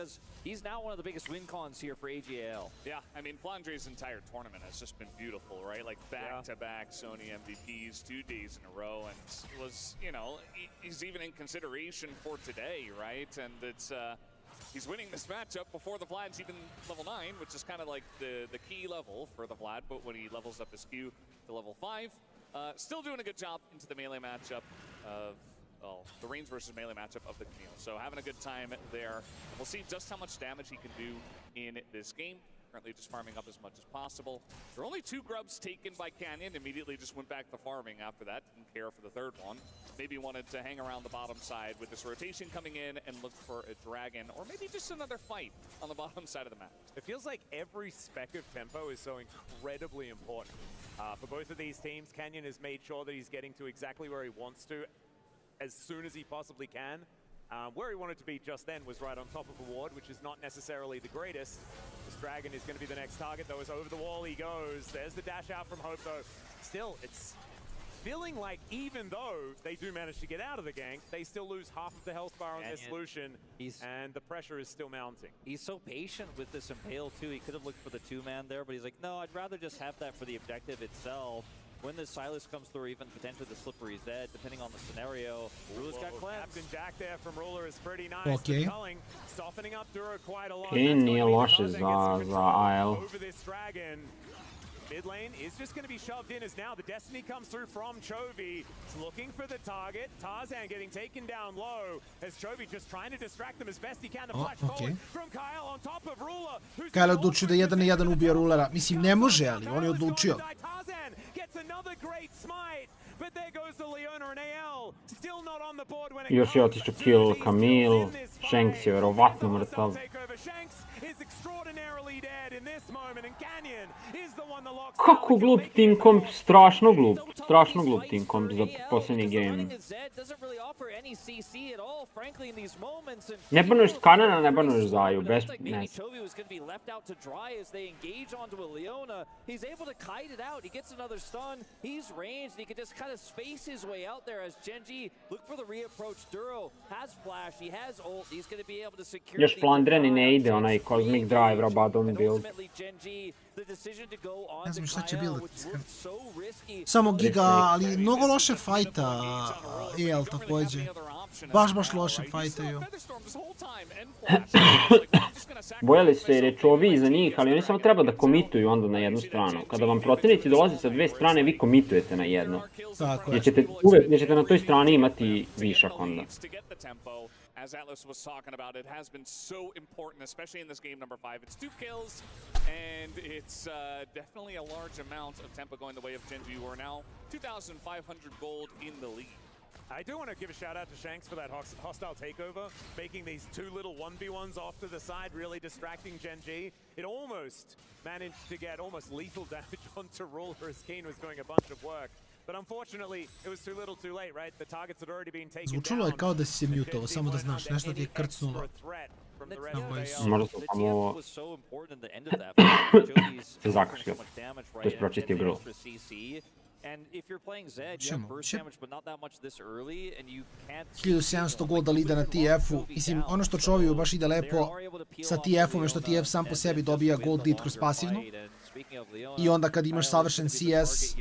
He's now one of the biggest win cons here for AG.AL. Yeah, I mean, Flandre's entire tournament has just been beautiful, right? Like back-to-back Sony MVPs 2 days in a row, and was, you know, he's even in consideration for today, right? And it's he's winning this matchup before the Vlad's even level 9, which is kind of like the key level for the Vlad, but when he levels up his Q to level 5, still doing a good job into the melee matchup of the range versus melee matchup of the Camille. So having a good time there. We'll see just how much damage he can do in this game. Currently just farming up as much as possible. There were only 2 grubs taken by Canyon. Immediately just went back to farming after that. Didn't care for the third one. Maybe wanted to hang around the bottom side with this rotation coming in and look for a dragon, or maybe just another fight on the bottom side of the map. It feels like every speck of tempo is so incredibly important. For both of these teams, Canyon has made sure that he's getting to exactly where he wants to as soon as he possibly can. Where he wanted to be just then was right on top of a ward, which is not necessarily the greatest. This dragon is going to be the next target, though, as over the wall he goes. There's the dash out from Hope, though. Still, it's feeling like even though they do manage to get out of the gank, they still lose half of the health bar on their solution, and the pressure is still mounting. He's so patient with this Impale, too. He could have looked for the 2-man there, but he's like, no, I'd rather just have that for the objective itself. When the Silas comes through, even potentially the Slippery Zed, depending on the scenario. Ruler's got cleanse. Captain Jack there from Ruler is pretty nice. Okay. Culling, softening up Duro quite a lot. Nije loše za AL. Over this dragon. Mid lane is just going to be shoved in as now the Destiny comes through from Chovy. He's looking for the target. Tarzan getting taken down low as Chovy just trying to distract them as best he can. The flash forward from Kyle on top of Ruler. Kyle odlučio da 1-1 ubije Rulera. Mislim, ne može, ali on je odlučio. Tarzan gets another great smite. But there goes the Leona and AL. Still not on the board when it Još je otišao kill Camille. Shanks je verovatno mrtav. Kako glup team comp, strašno glup team comp za posljednji game. Ne banuješ Kanana, ne banuješ Zaju, bez ne. Kind of space his way out there as GenG look for the reapproach. Duro has flash, he has ult, he's going to be able to secure. Još Flandre ni ne ide, onaj Cosmic Drive, Rabadon build. Ne znam šta će buildat. Samo giga, ali mnogo loše fajta AL također. Baš loše fajtaju. Bojali se jer je Chovy iza njih, ali oni samo treba da komituju onda na jednu stranu. Kada vam protivnici dolaze sa 2 strane, vi komitujete na jednu. Tako je. Jer ćete na toj strani imati višak onda. As Atlas was talking about, it has been so important, especially in this game number 5. It's 2 kills, and it's definitely a large amount of tempo going the way of GenG, who are now 2,500 gold in the lead. I do want to give a shout out to Shanks for that hostile takeover, making these 2 little 1v1s off to the side, really distracting GenG. It almost managed to get almost lethal damage onto Ruler as Keen was doing a bunch of work. But unfortunately, it was too little too late, right? The targets had already been taken down. Zvučilo je kao da si se mutovao, samo da znaš, nešto ti je krcnulo na voice. Možda sam samo se zakašljio, to je pročistio grlo. And if you're playing Zed, you have burst damage, but not that much this early, and you can't... 1700 golda lida na TF-u. Mislim, ono što Chovyu baš ide lepo sa TF-om je što TF sam po sebi dobija gold lead kroz pasivnu. I onda kad imaš savršen CS,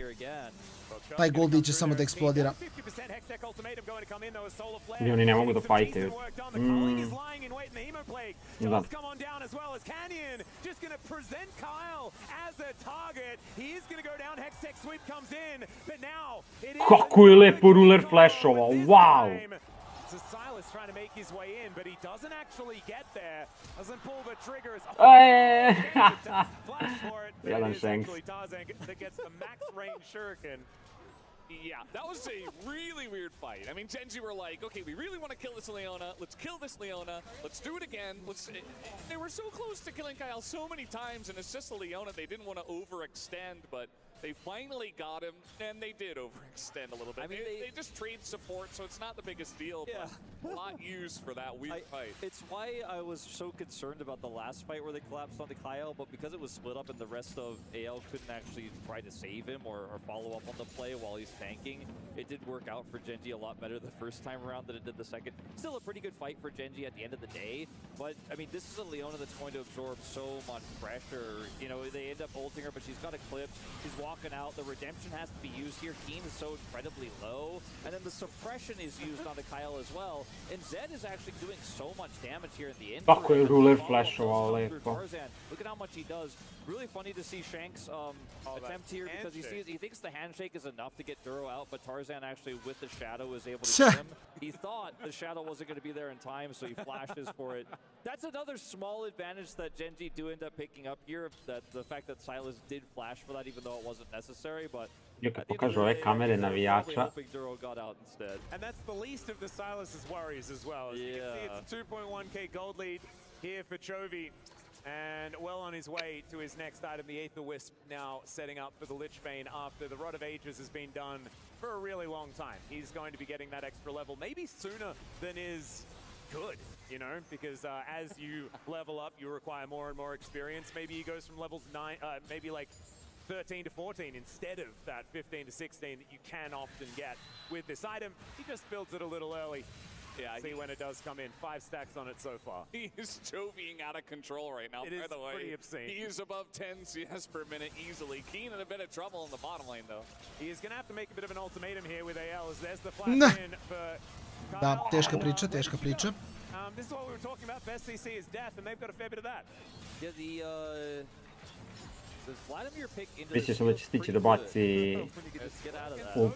taj gold lead će samo da eksplodira. I oni ne mogu da fajtaju. Da. Kako je lepo Ruler flashovao, wow! Jadan Shanks. Yeah, that was a really weird fight. I mean, GenG were like, okay, we really want to kill this Leona. Let's kill this Leona. Let's do it again. They were so close to killing Kyle so many times, and it's just a Leona. They didn't want to overextend, but they finally got him, and they did overextend a little bit. I mean, they just trade support, so it's not the biggest deal. Yeah, not used for that weird fight. It's why I was so concerned about the last fight where they collapsed on the Kyle, but because it was split up and the rest of AL couldn't actually try to save him or follow up on the play while he's tanking, it did work out for GenG a lot better the first time around than it did the second. Still a pretty good fight for GenG at the end of the day, but I mean, this is a Leona that's going to absorb so much pressure. You know, they end up ulting her, but she's got a clip. She's walking out. The redemption has to be used here. Keen is so incredibly low, and then the suppression is used on the Kyle as well. And Zed is actually doing so much damage here in the end. Tako je ruler flashovao lepo. Look at how much he does. Really funny to see Shanks attempt here because he thinks the handshake is enough to get Duro out, but Tarzan actually with the shadow is able to get him. He thought the shadow wasn't going to be there in time, so he flashes for it. That's another small advantage that GenG do end up picking up here, that the fact that Silas did flash for that even though it wasn't necessary, but Io che pokažu ove kamere navijača. And that's the least of the Silas's worries as well. As you can see, it's a 2.1k gold lead here for Chovy. And well on his way to his next item, the Aether Wisp now setting up for the Lich Bane after the Rod of Ages has been done for a really long time. He's going to be getting that extra level, maybe sooner than is good, you know, because as you level up, you require more and more experience. Maybe he goes from levels 9, maybe like 13 to 14 instead of that 15 to 16 that you can often get with this item. He just builds it a little early. Yeah, see when it does come in. 5 stacks on it so far. He is Chovying out of control right now, by the way. Pretty obscene. He is above 10 CS per minute easily. Keen in a bit of trouble in the bottom lane, though. He is going to have to make a bit of an ultimatum here with AL, as there's the flash in for Kyle. Da, teška priča, teška priča. This is what we were talking about. Best CC is death, and they've got a fair bit of that. Yeah, the Vladimir pick into Mislio sam da će stići da baci ult.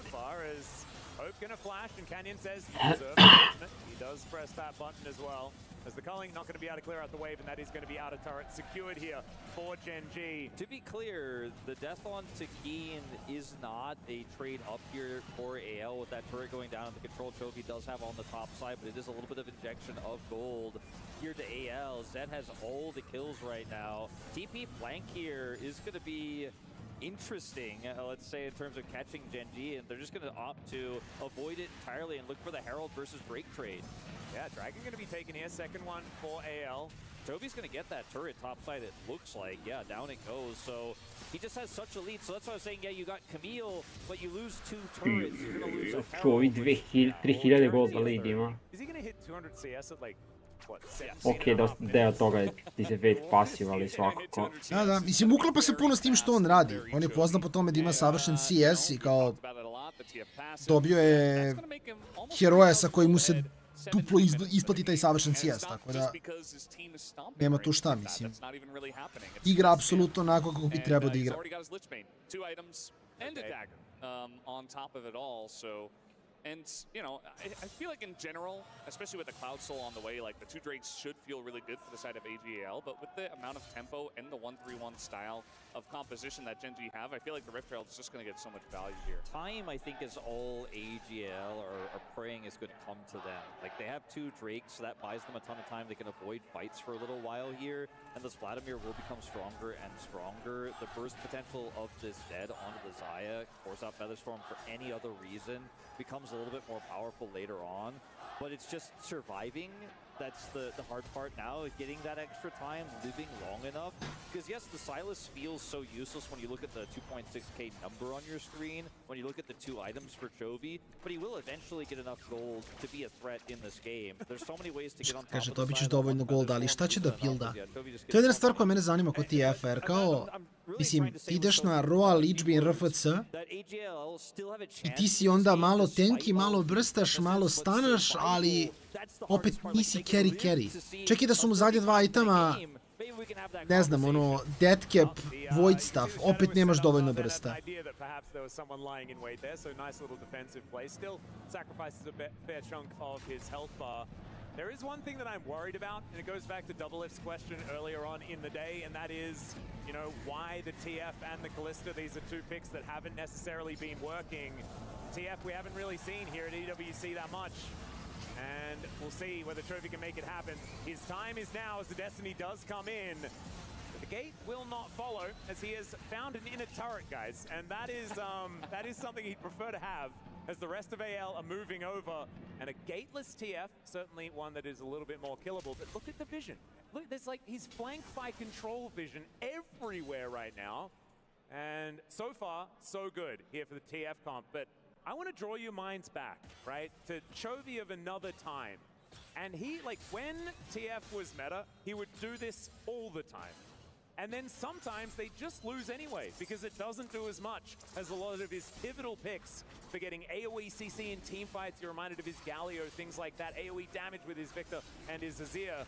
Hope gonna flash, and Canyon says he deserves it. He does press that button as well. As the culling not going to be able to clear out the wave, and that is going to be out of turret secured here for GenG. To be clear, the death on to Keen is not a trade up here for AL with that turret going down and the control Chovy does have on the top side, but it is a little bit of injection of gold here to AL. Zed has all the kills right now. TP flank here is going to be interesting, let's say, in terms of catching GenG, and they're just going to opt to avoid it entirely and look for the Herald versus Break trade. Yeah, Dragon going to be taken here. Second one for AL. Chovy's going to get that turret top side, it looks like. Yeah, down it goes. So he just has such a lead. So that's why I was saying, yeah, you got Camille, but you lose 2 turrets. You're going to lose a Herald. Chovy 3000 golda lead ima. Is he going to hit 200 CS at like Ok, deo toga ti se Fate pasivali svakako. Da, mislim, uklapa se puno s tim što on radi. On je poznat po tome da ima savršen CS i kao dobio je heroja sa kojim mu se duplo isplati taj savršen CS, tako da nema tu šta, mislim. Igra apsolutno onako kako bi trebao da igra. And, you know, I feel like in general, especially with the Cloud Soul on the way, like the 2 Drakes should feel really good for the side of AG.AL, but with the amount of tempo and the 1-3-1 style of composition that GenG have, I feel like the Rift Herald is just going to get so much value here. Time, I think, is all AG.AL are praying is going to come to them. Like, they have 2 Drakes, so that buys them a ton of time. They can avoid fights for a little while here, and this Vladimir will become stronger and stronger. The burst potential of this Zed onto the Xayah, force out Featherstorm for any other reason, becomes a little bit more powerful later on, but it's just surviving. That's the hard part now, getting that extra time, living long enough. Because yes, the Silas feels so useless when you look at the 2.6k number on your screen, when you look at the 2 items for Chovy, but he will eventually get enough gold to be a threat in this game. There's so many ways to get on top of Kaže, dobit ćeš dovoljno golda, ali šta će da builda? To je jedna stvar koja mene zanima kod TF-a, jer kao, mislim, ideš na Roa, Lichbane, RFC i ti si onda malo tanky, malo brstaš, malo stanaš, ali opet nisi carry. Čak i da su mu zadnje 2 itema, ne znam, ono, deathcap, void stuff, opet nemaš dovoljno brsta. There is one thing that I'm worried about, and it goes back to Double F's question earlier on in the day, and that is, you know, why the TF and the Kalista. These are 2 picks that haven't necessarily been working. TF we haven't really seen here at EWC that much, and we'll see whether Chovy can make it happen. His time is now as the Destiny does come in. The gate will not follow as he has found an inner turret, guys, and that is something he'd prefer to have as the rest of AL are moving over And a gateless TF, certainly one that is a little bit more killable, but look at the vision. Look, there's like, he's flanked by control vision everywhere right now. And so far, so good here for the TF comp. But I want to draw your minds back, right, to Chovy of another time. And he, like, when TF was meta, he would do this all the time. And then sometimes they just lose anyway, because it doesn't do as much as a lot of his pivotal picks for getting AoE CC in team fights. You're reminded of his Galio, things like that. AoE damage with his Victor and his Azir.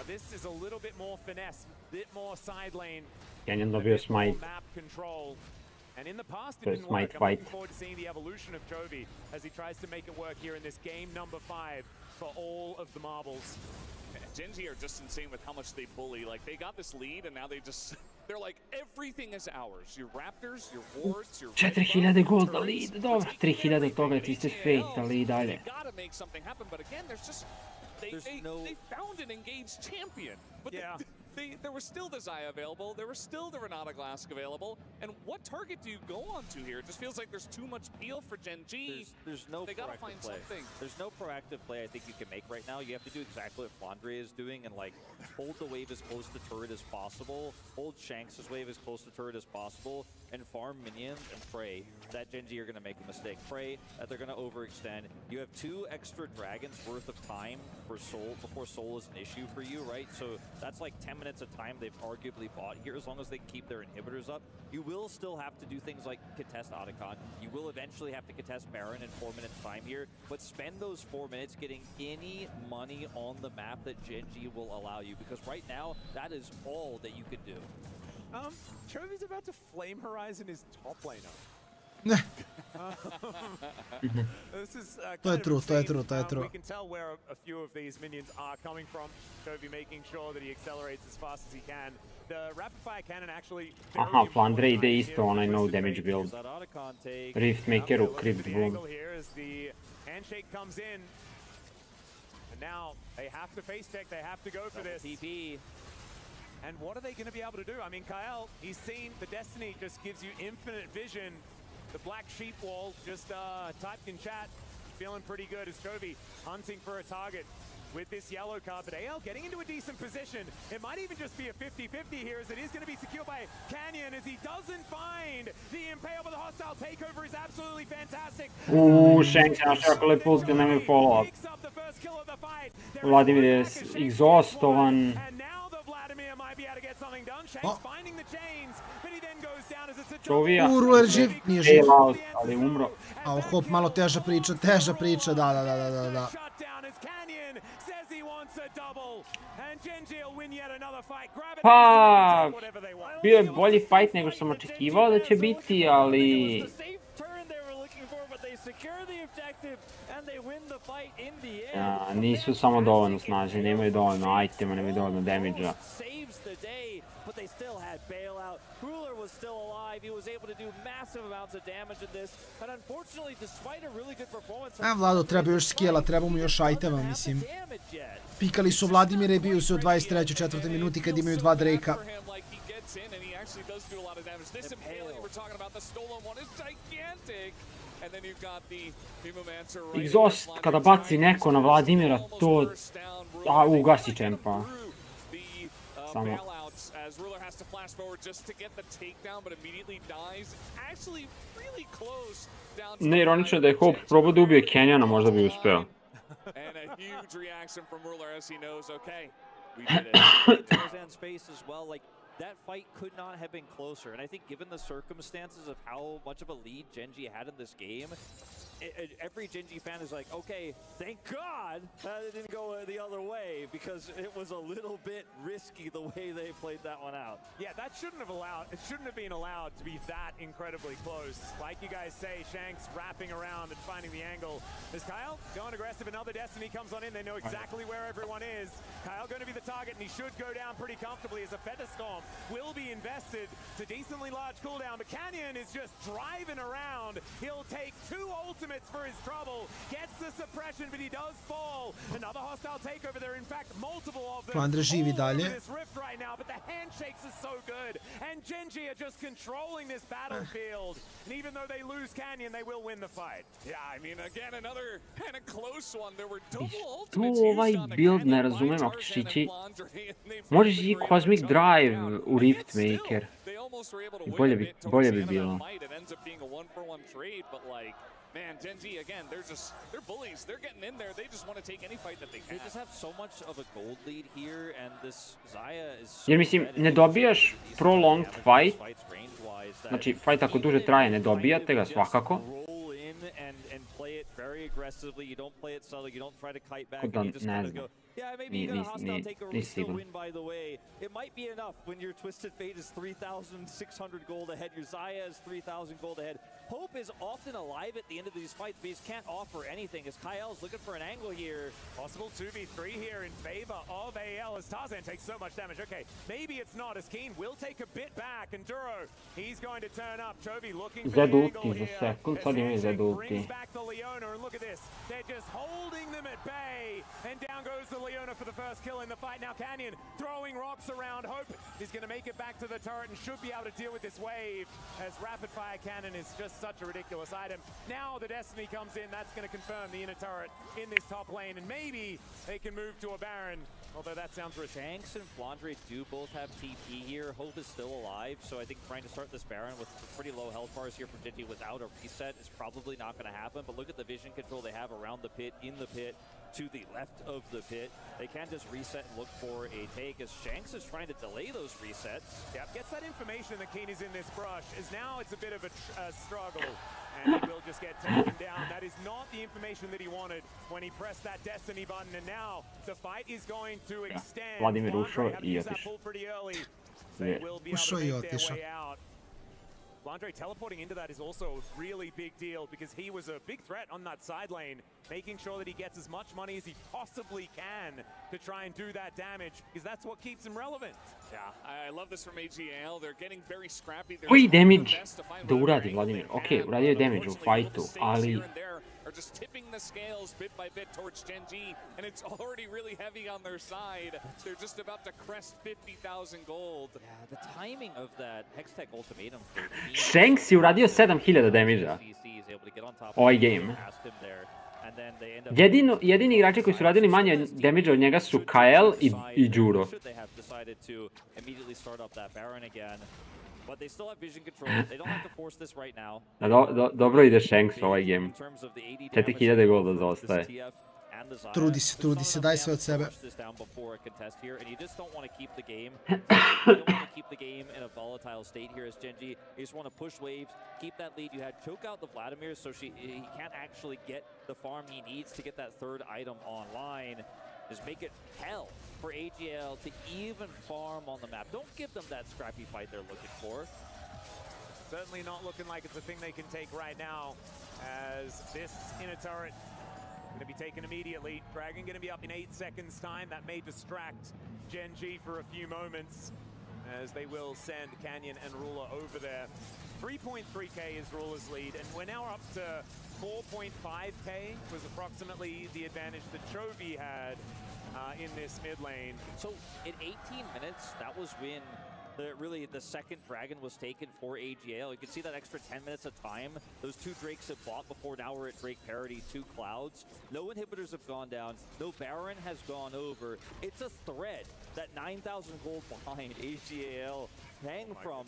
This is a little bit more finesse, bit more side lane. Canyon dobio smite. Map control. And in the past, it So didn't smite work. I'm looking fight. forward to seeing the evolution of Chovy as he tries to make it work here in this game number 5 for all of the marbles. GenG are just insane with how much they bully. Like, they got this lead, and now they're like, everything is ours. Your Raptors, your wards, your 4000 golda lead, dobro, 3000 od toga ti ste fejtali I dalje. They gotta make something happen, but again, there's just they found an engaged champion, but there was still the Xayah available, there was still the Renata Glask available, and what target do you go on to here? It just feels like there's too much peel for GenG. There's no they gotta proactive find play. something. There's no proactive play I think you can make right now. You have to do exactly what Flandre is doing and like hold the wave as close to turret as possible, hold Shanks' wave as close to turret as possible, and farm minions and pray that GenG are gonna make a mistake. Pray that they're gonna overextend. You have 2 extra dragons worth of time for Soul before Soul is an issue for you, right? So that's like 10 minutes of time they've arguably bought here. As long as they keep their inhibitors up, you will still have to do things like contest Otacon. You will eventually have to contest Baron in 4 minutes time here, but spend those 4 minutes getting any money on the map that GenG will allow you, because right now that is all that you can do. Chovy's about to flame Horizon his top laner. This is To je true, to je true, to je true. We can tell where a few of these minions are coming from. Chovy making sure that he accelerates as fast as he can. The rapid fire cannon actually. Aha, Flandre ide isto onaj no damage build. Riftmaker u crit boom. Here as the handshake comes in. And now they have to face check, they have to go for this. TP. And what are they going to be able to do? I mean, Kyle, he's seen the Destiny just gives you infinite vision. The black sheep wall just typed in chat, feeling pretty good as Chovy hunting for a target with this yellow card. But AL getting into a decent position. It might even just be a 50-50 here, as it is going to be secured by Canyon, as he doesn't find the impale, but the hostile takeover is absolutely fantastic. Shanks je našao kole pulke, nemoj follow up. Vladimir je exhaustovan. Chovija, Ruler živ, nije živ. Out, ali umro. A hop, malo teža priča, da. Pa, bio je bolji fight nego što sam očekivao da će biti, ali... nisu samo dovoljno snažni, nemaju dovoljno itema, nemaju dovoljno damage-a. But they still had bailout. Ruler was still alive. He was able to do massive amounts of damage in this. And unfortunately, despite a really good performance... Vlado, treba još skijela, treba mu još itema, mislim. Pikali su Vladimira I bio su u 23. 4. minuti kad imaju 2 Drake-a. Exhaust, kada baci neko na Vladimira, to... ugasi čempa. Samo... As Ruler has to flash forward just to get the takedown, but immediately dies. Actually, really close down. Neironično da je Hope probao da ubije Kenyana, možda bi uspeo. And a huge reaction from Ruler as he knows, okay, we did it. Tarzan space as well, like that fight could not have been closer. And I think given the circumstances of how much of a lead GenG had in this game, every GenG fan is like, okay, thank God it didn't go the other way, because it was a little bit risky the way they played that one out. Yeah, that shouldn't have been allowed to be that incredibly close. Like you guys say, Shanks wrapping around and finding the angle. As Kyle going aggressive, another Destiny comes on in, they know exactly where everyone is. Kyle going to be the target, and he should go down pretty comfortably as a Featherstorm will be invested. It's a decently large cooldown, but Canyon is just driving around. He'll take 2 ultimates ultimates for his trouble. Gets the suppression, but he does fall. Another hostile takeover there. In fact, multiple of them. Andre živi dalje. This rift right now, but the handshakes is so good. And GenG are just controlling this battlefield. And even though they lose Canyon, they will win the fight. Yeah, I mean, again, another kind of close one. There were double ultimates. Tu ovaj build ne razumem, ako ćeš ići... Možeš ići Cosmic Drive u Riftmaker. Bolje bi bilo. Man, GenG, again, they're bullies. They're getting in there. They just want to take any fight that they can. They just have so much of a gold lead here, and this Xayah is so Jer mislim, ne dobijaš prolonged fight. Znači, fight ako duže traje, ne dobijate ga svakako. Kod da, ne znam. Yeah, maybe you got a hostile takeover will still win, by the way. It might be enough when your Twisted Fate is 3,600 gold ahead, your Xayah is 3,000 gold ahead. Hope is often alive at the end of these fights, but he just can't offer anything as KAL is looking for an angle here. Possible 2v3 here in favor of AL as Tarzan takes so much damage. Okay, maybe it's not as Keen will take a bit back, and Duro, he's going to turn up. Chovy looking for the angle here. Brings back the Leona, and look at this. They're just holding them at bay, and down goes the Leona for the first kill in the fight. Now Canyon throwing rocks around. Hope is going to make it back to the turret and should be able to deal with this wave as rapid fire cannon is just such a ridiculous item. Now the Destiny comes in. That's going to confirm the inner turret in this top lane, and maybe they can move to a Baron. Although that sounds risky. Shanks and Flandre do both have TP here. Hope is still alive, so I think trying to start this Baron with pretty low health bars here for GenG without a reset is probably not going to happen. But look at the vision control they have around the pit, in the pit, to the left of the pit. They can just reset and look for a take as Shanks is trying to delay those resets. Yeah, gets that information that Keen is in this brush, as now it's a bit of a struggle. And he will just get taken down. That is not the information that he wanted when he pressed that Destiny button. And now the fight is going to extend. Vladimir ušao i otišao. Ušao i otišao. Flandre teleporting into that is also a really big deal because he was a big threat on that side lane, making sure that he gets as much money as he possibly can to try and do that damage because that's what keeps him relevant. Yeah, I love this from AG.AL. They're getting very scrappy. Koji damage da uradi Vladimir? Ok, uradio je damage u fightu, ali... Are just tipping the scales bit by bit towards GenG, and it's already really heavy on their side. They're just about to crest 50,000 gold. Yeah, the timing of that Hextech ultimatum. Shanks je uradio 7,000 damage-a ovaj game. Jedini igrači koji su radili manje damage od njega su KAL i Duro. But they still have vision control. They don't have to force this right now. Dobro ide Shanks ovaj game. 4,000 golda zaostaje. Trudi se, daj sve od sebe. And you just don't want to keep the game. You don't want to keep the game in a volatile state here as GenG. You just want to push waves, keep that lead. You had choke out the Vladimir, so he can't actually get the farm he needs to get that third item online. Just make it hell for AG.AL to even farm on the map. Don't give them that scrappy fight they're looking for. Certainly not looking like it's a thing they can take right now, as this inner turret going to be taken immediately. Dragon going to be up in 8 seconds time. That may distract GenG for a few moments, as they will send Canyon and Ruler over there. 3.3k is Ruler's lead, and we're now up to 4.5k, was approximately the advantage that Chovy had in this mid lane. So in 18 minutes, that was when the second dragon was taken for AG.AL. You can see that extra 10 minutes of time. Those 2 Drakes have bought before. Now we're at Drake parity, 2 Clouds. No inhibitors have gone down. No Baron has gone over. It's a thread that 9,000 gold behind AG.AL hang from.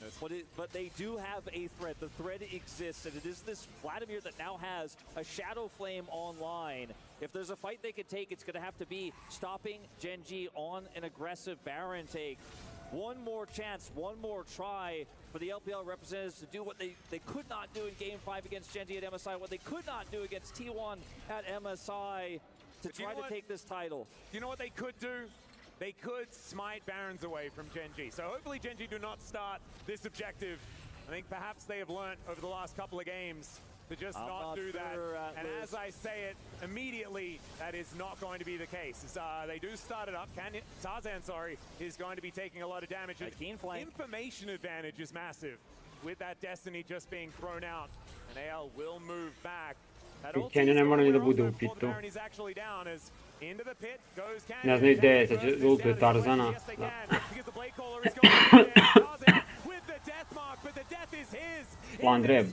But they do have a thread. The thread exists, and it is this Vladimir that now has a Shadow Flame online. If there's a fight they could take, it's going to have to be stopping GenG on an aggressive Baron take. One more chance, one more try for the LPL representatives to do what they could not do in Game 5 against GenG at MSI, what they could not do against T1 at MSI to try to take this title. You know what they could do? They could smite Barons away from GenG. So hopefully GenG do not start this objective. I think perhaps they have learnt over the last couple of games to just not do that. And as I say it, immediately, that is not going to be the case. They do start it up. Tarzan, is going to be taking a lot of damage. Information advantage is massive with that Destiny just being thrown out. And AL will move back. Kenja ne mora ni da bude u pitu. Ne znaju gde je, sad će ultuje Tarzana. Da. Flandre.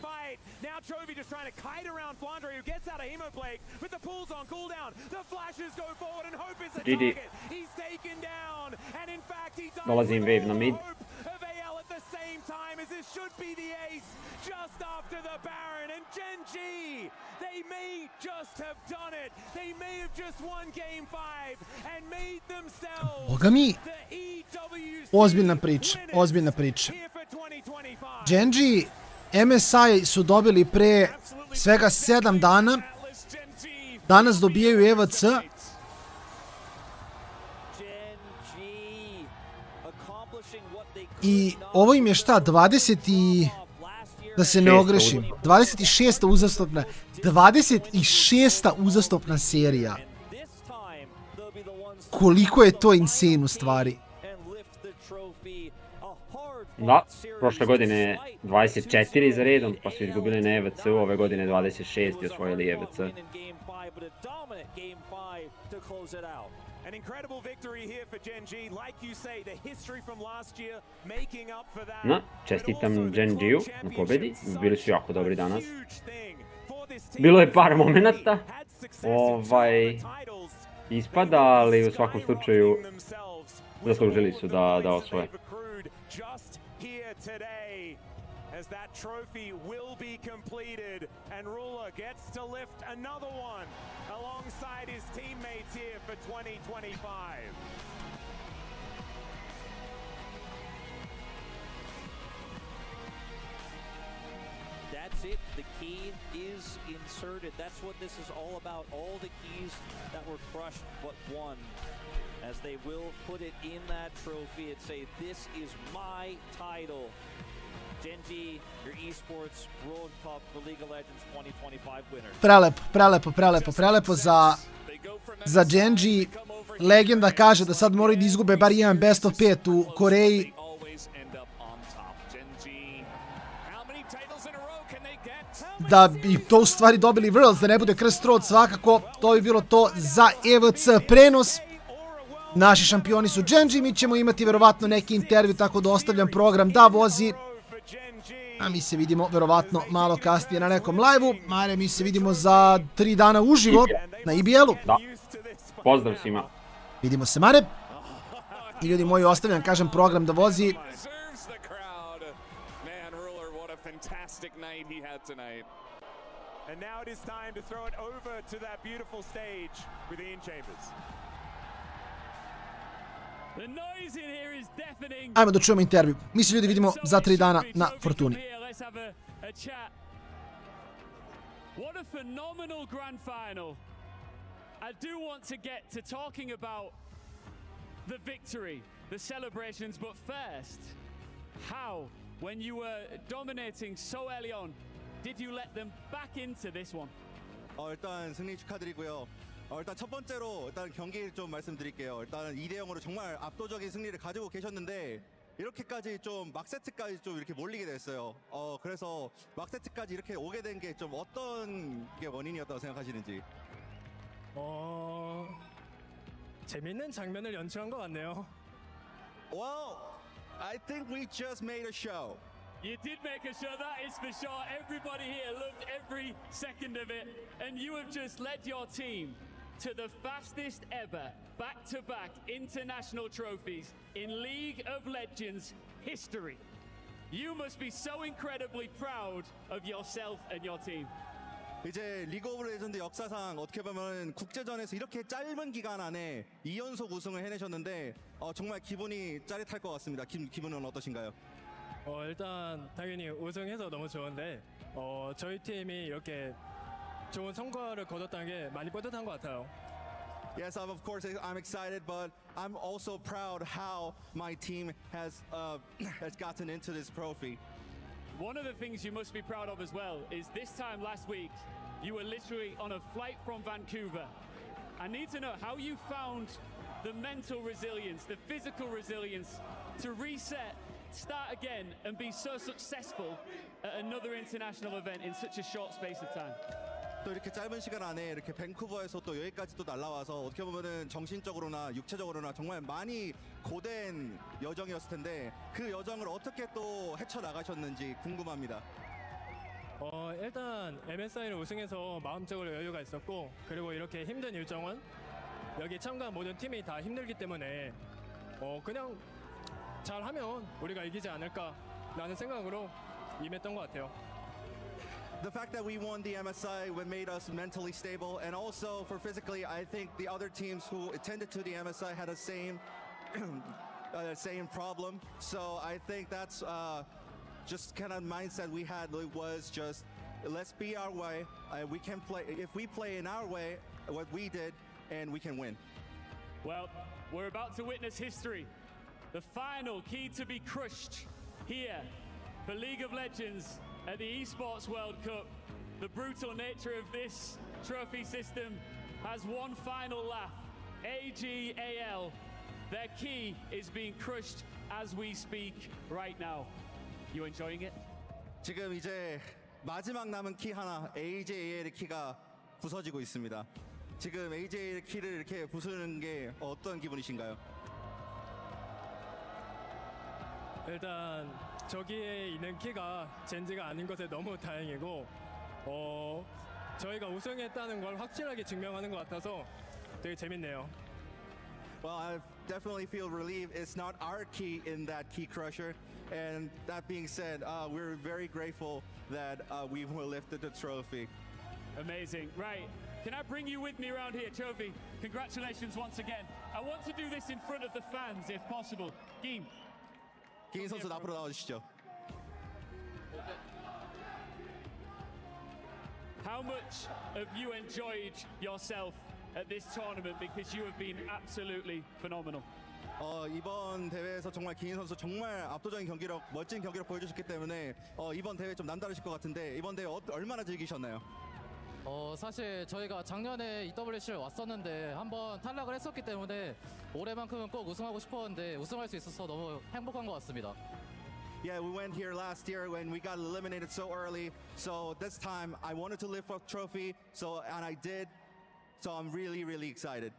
Now Trophy just trying to kite around Flandre, who gets out of Hemoplague, but the pool's on cooldown. The flashes go forward and Hope is the target. He's taken down, and in fact he does Dolazim wave na mid. of AL at the same time as this should be the ace just after the Baron. And GenG, they may just have done it. They may have just won game 5 and made themselves Boga mi, the EWC ozbiljna priča. GenG MSI su dobili pre svega 7 dana. Danas dobijaju EWC. I ovo im je šta, 20 i... Da se ne ogrešim. 26. uzastopna. 26. uzastopna serija. Koliko je to insane u stvari. Da, prošle godine 24 za redom, pa su izgubili na EWC, ove godine 26 i osvojili EWC. An incredible victory here for GenG. Like you say, the history from last year making up for that. Na, čestitam GenG-u na pobedi, bili su jako dobri danas. Bilo je par momenata, ispada, ali u svakom slučaju zaslužili su da osvoje. As that trophy will be completed and Ruler gets to lift another one alongside his teammates here for 2025. That's it. The key is inserted. That's what this is all about. All the keys that were crushed but one. As they will put it in that trophy and say, this is my title. GenG, your Esports World Cup for League of Legends 2025 winner. Prelepo za GenG. Legenda kaže da sad moraju da izgube bar jedan best of 5 u Koreji. Da bi to u stvari dobili Worlds, da ne bude krst rod svakako, to bi bilo to za EWC prenos. Naši šampioni su GenG, mi ćemo imati verovatno neki intervju, tako da ostavljam program da vozi. A mi se vidimo verovatno malo kasnije na nekom live-u. Mare, mi se vidimo za 3 dana uživo na AG.AL-u. Da, pozdrav svima. Vidimo se, Mare. I ljudi moji, ostavljam, kažem, program da vozi. And now it is time to throw it over to that beautiful stage with Ian Chambers. The noise in here is deafening. Ajmo da čujemo intervju. Mi se ljudi vidimo za 3 dana na Fortuni. Let's have a chat. What a phenomenal grand final. I do want to get to talking about the victory, the celebrations, but first, how, when you were dominating so early on, did you let them back into this one? 일단 승리 축하드리고요. 일단 첫 번째로 일단 경기 좀 말씀드릴게요. 일단 2대0으로 정말 압도적인 승리를 가지고 계셨는데 이렇게까지 좀 막세트까지 좀 이렇게 몰리게 됐어요. 그래서 막세트까지 이렇게 오게 된 게 좀 어떤 게 원인이었다고 생각하시는지? 재밌는 장면을 연출한 것 같네요. Well, I think we just made a show. You did make a show, that is for sure. Everybody here loved every second of it. And you have just led your team to the fastest ever back-to-back international trophies in League of Legends history. You must be so incredibly proud of yourself and your team. 이제 리그 오브 레전드 역사상 어떻게 보면 국제전에서 이렇게 짧은 기간 안에 2연속 우승을 해내셨는데 정말 기분이 짜릿할 것 같습니다. 기분은 어떠신가요? 일단 당연히 우승해서 너무 좋은데 저희 팀이 이렇게 좋은 성과를 거뒀다는 게 많이 뿌듯한 것 같아요. Yes, of course I'm excited, but I'm also proud how my team has gotten into this trophy. One of the things you must be proud of as well is this time last week, you were literally on a flight from Vancouver. I need to know how you found the mental resilience, the physical resilience to reset, start again and be so successful at another international event in such a short space of time. 또 이렇게 짧은 시간 안에 이렇게 밴쿠버에서 또 여기까지 또 날라와서 어떻게 보면은 정신적으로나 육체적으로나 정말 많이 고된 여정이었을 텐데 그 여정을 어떻게 또 헤쳐나가셨는지 궁금합니다. 일단 MSI를 우승해서 마음적으로 여유가 있었고 그리고 이렇게 힘든 일정은 여기 참가한 모든 팀이 다 힘들기 때문에 그냥 잘하면 우리가 이기지 않을까라는 생각으로 임했던 것 같아요. The fact that we won the MSI made us mentally stable, and also for physically, I think the other teams who attended to the MSI had the same problem. So I think that's just kind of mindset we had. It was just let's be our way. We can play if we play in our way, what we did, and we can win. Well, we're about to witness history. The final key to be crushed here for League of Legends at the Esports World Cup. The brutal nature of this trophy system has one final laugh. AG.AL, their key is being crushed as we speak right now. You enjoying it? 지금 이제 마지막 남은 키 하나, AG.AL의 키가 부서지고 있습니다. 지금 AG.AL의 키를 이렇게 부수는 게 어떤 기분이신가요? 일단 저기에 있는 키가 젠지가 아닌 것에 너무 다행이고 저희가 우승했다는 걸 확실하게 증명하는 것 같아서 되게 재밌네요. Well, I definitely feel relieved it's not our key in that key crusher. And that being said, we're very grateful that we lifted the trophy. Amazing. Right. Can I bring you with me around here, Trophy? Congratulations once again. I want to do this in front of the fans, if possible. Geem. 기인 선수 앞으로 나와주시죠. How much have you enjoyed yourself at this tournament? Because you have been absolutely phenomenal. 이번 대회에서 정말 기인 선수 정말 압도적인 경기력, 멋진 경기력 보여주셨기 때문에 이번 대회 좀 남다르실 것 같은데 이번 대회 얼마나 즐기셨나요? 사실 저희가 작년에 EWC를 왔었는데 한번 탈락을 했었기 때문에 올해만큼은 꼭 우승하고 싶었는데 우승할 수 있어서 너무 행복한 것 같습니다. Yeah, we went here last year when we got eliminated so early. So this time I wanted to lift up trophy, and I did. So I'm really, really excited.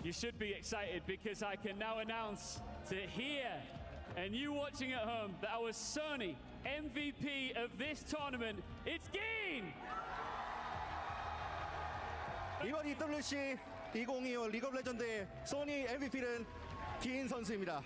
You should be excited because I can now announce to here and you watching at home that our Sony MVP of this tournament, it's GenG! 이번 EWC 2025 리그 오브 레전드의 소니 MVP는 기인 선수입니다.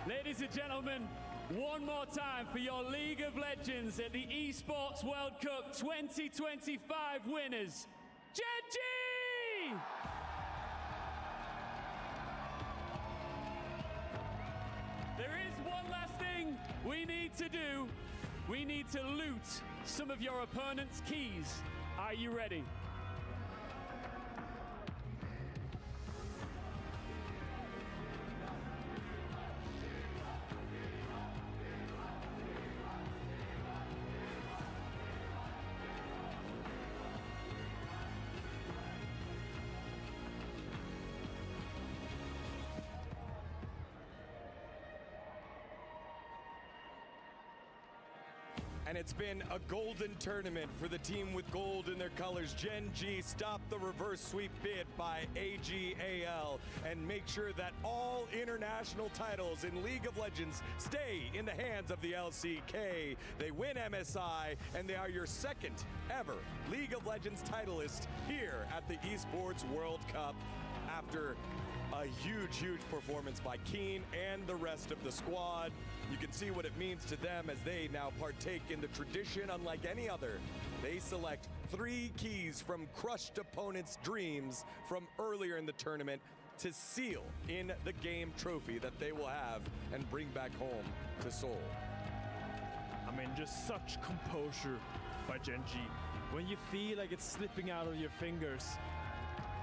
Ladies and gentlemen, one more time for your League of Legends at the Esports World Cup 2025 winners, GenG! There is one last thing we need to do. We need to loot some of your opponent's keys. Are you ready? And it's been a golden tournament for the team with gold in their colors. GenG stopped the reverse sweep bid by AG.AL and make sure that all international titles in League of Legends stay in the hands of the LCK. They win MSI, and they are your second ever League of Legends titleist here at the Esports World Cup after a huge performance by Keen and the rest of the squad. You can see what it means to them as they now partake in the tradition unlike any other. They select 3 keys from crushed opponents' dreams from earlier in the tournament to seal in the game trophy that they will have and bring back home to Seoul. I mean, just such composure by GenG. When you feel like it's slipping out of your fingers,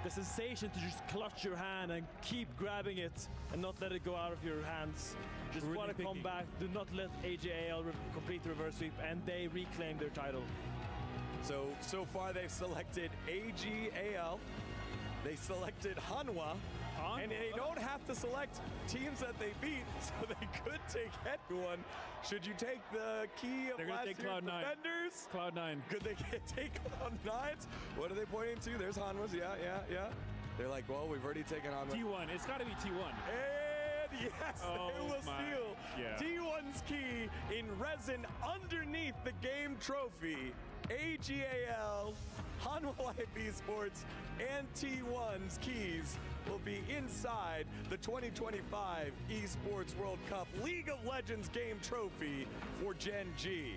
the sensation to just clutch your hand and keep grabbing it and not let it go out of your hands. Just Really want to come back, do not let AG.AL complete the reverse sweep, and they reclaim their title. So far they've selected AG.AL, they selected Hanwha, And they don't have to select teams that they beat, so they could take anyone. Should you take the key of last year's defenders? Cloud9. Could they take Cloud9s? What are they pointing to? There's Hanwha's. Yeah. They're like, well, we've already taken Hanwha. T1. It's got to be T1. And yes, they will steal T1's key in resin underneath the game trophy. AG.AL, Hanwha Life Esports, and T1's keys will be inside the 2025 Esports World Cup League of Legends game trophy for GenG.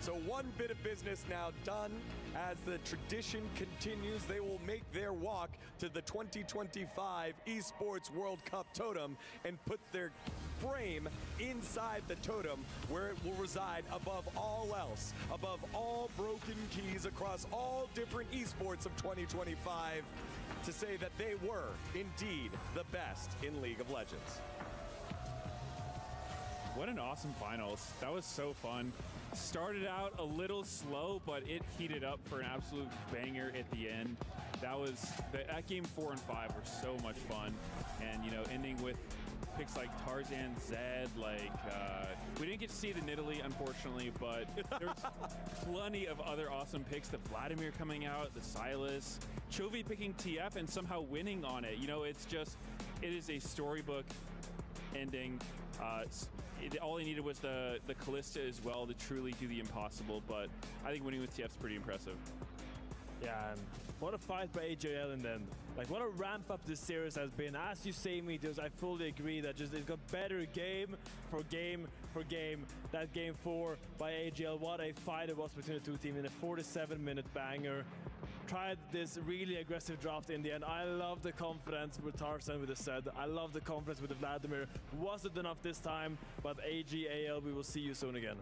So one bit of business now done. As the tradition continues, they will make their walk to the 2025 Esports World Cup totem and put their frame inside the totem where it will reside above all else, above all broken keys across all different esports of 2025, to say that they were indeed the best in League of Legends. What an awesome finals. That was so fun. Started out a little slow, but it heated up for an absolute banger at the end. That game 4 and 5 were so much fun. And, you know, ending with picks like Tarzan, Zed, we didn't get to see the Nidalee, unfortunately, but there's plenty of other awesome picks. The Vladimir coming out, the Silas, Chovy picking TF and somehow winning on it. You know, it is a storybook ending. All he needed was the Callista as well to truly do the impossible, but I think winning with TF is pretty impressive. Yeah, and what a fight by AG.AL in the end. Like, what a ramp up this series has been. As you say, Meteos, I fully agree that just it got better game for game for game. That game 4 by AG.AL, what a fight it was between the two teams in a 47-minute banger. Tried this really aggressive draft in the end. I love the confidence with Tarzan with the Zed. I love the confidence with the Vladimir. Wasn't enough this time, but AG.AL, we will see you soon again.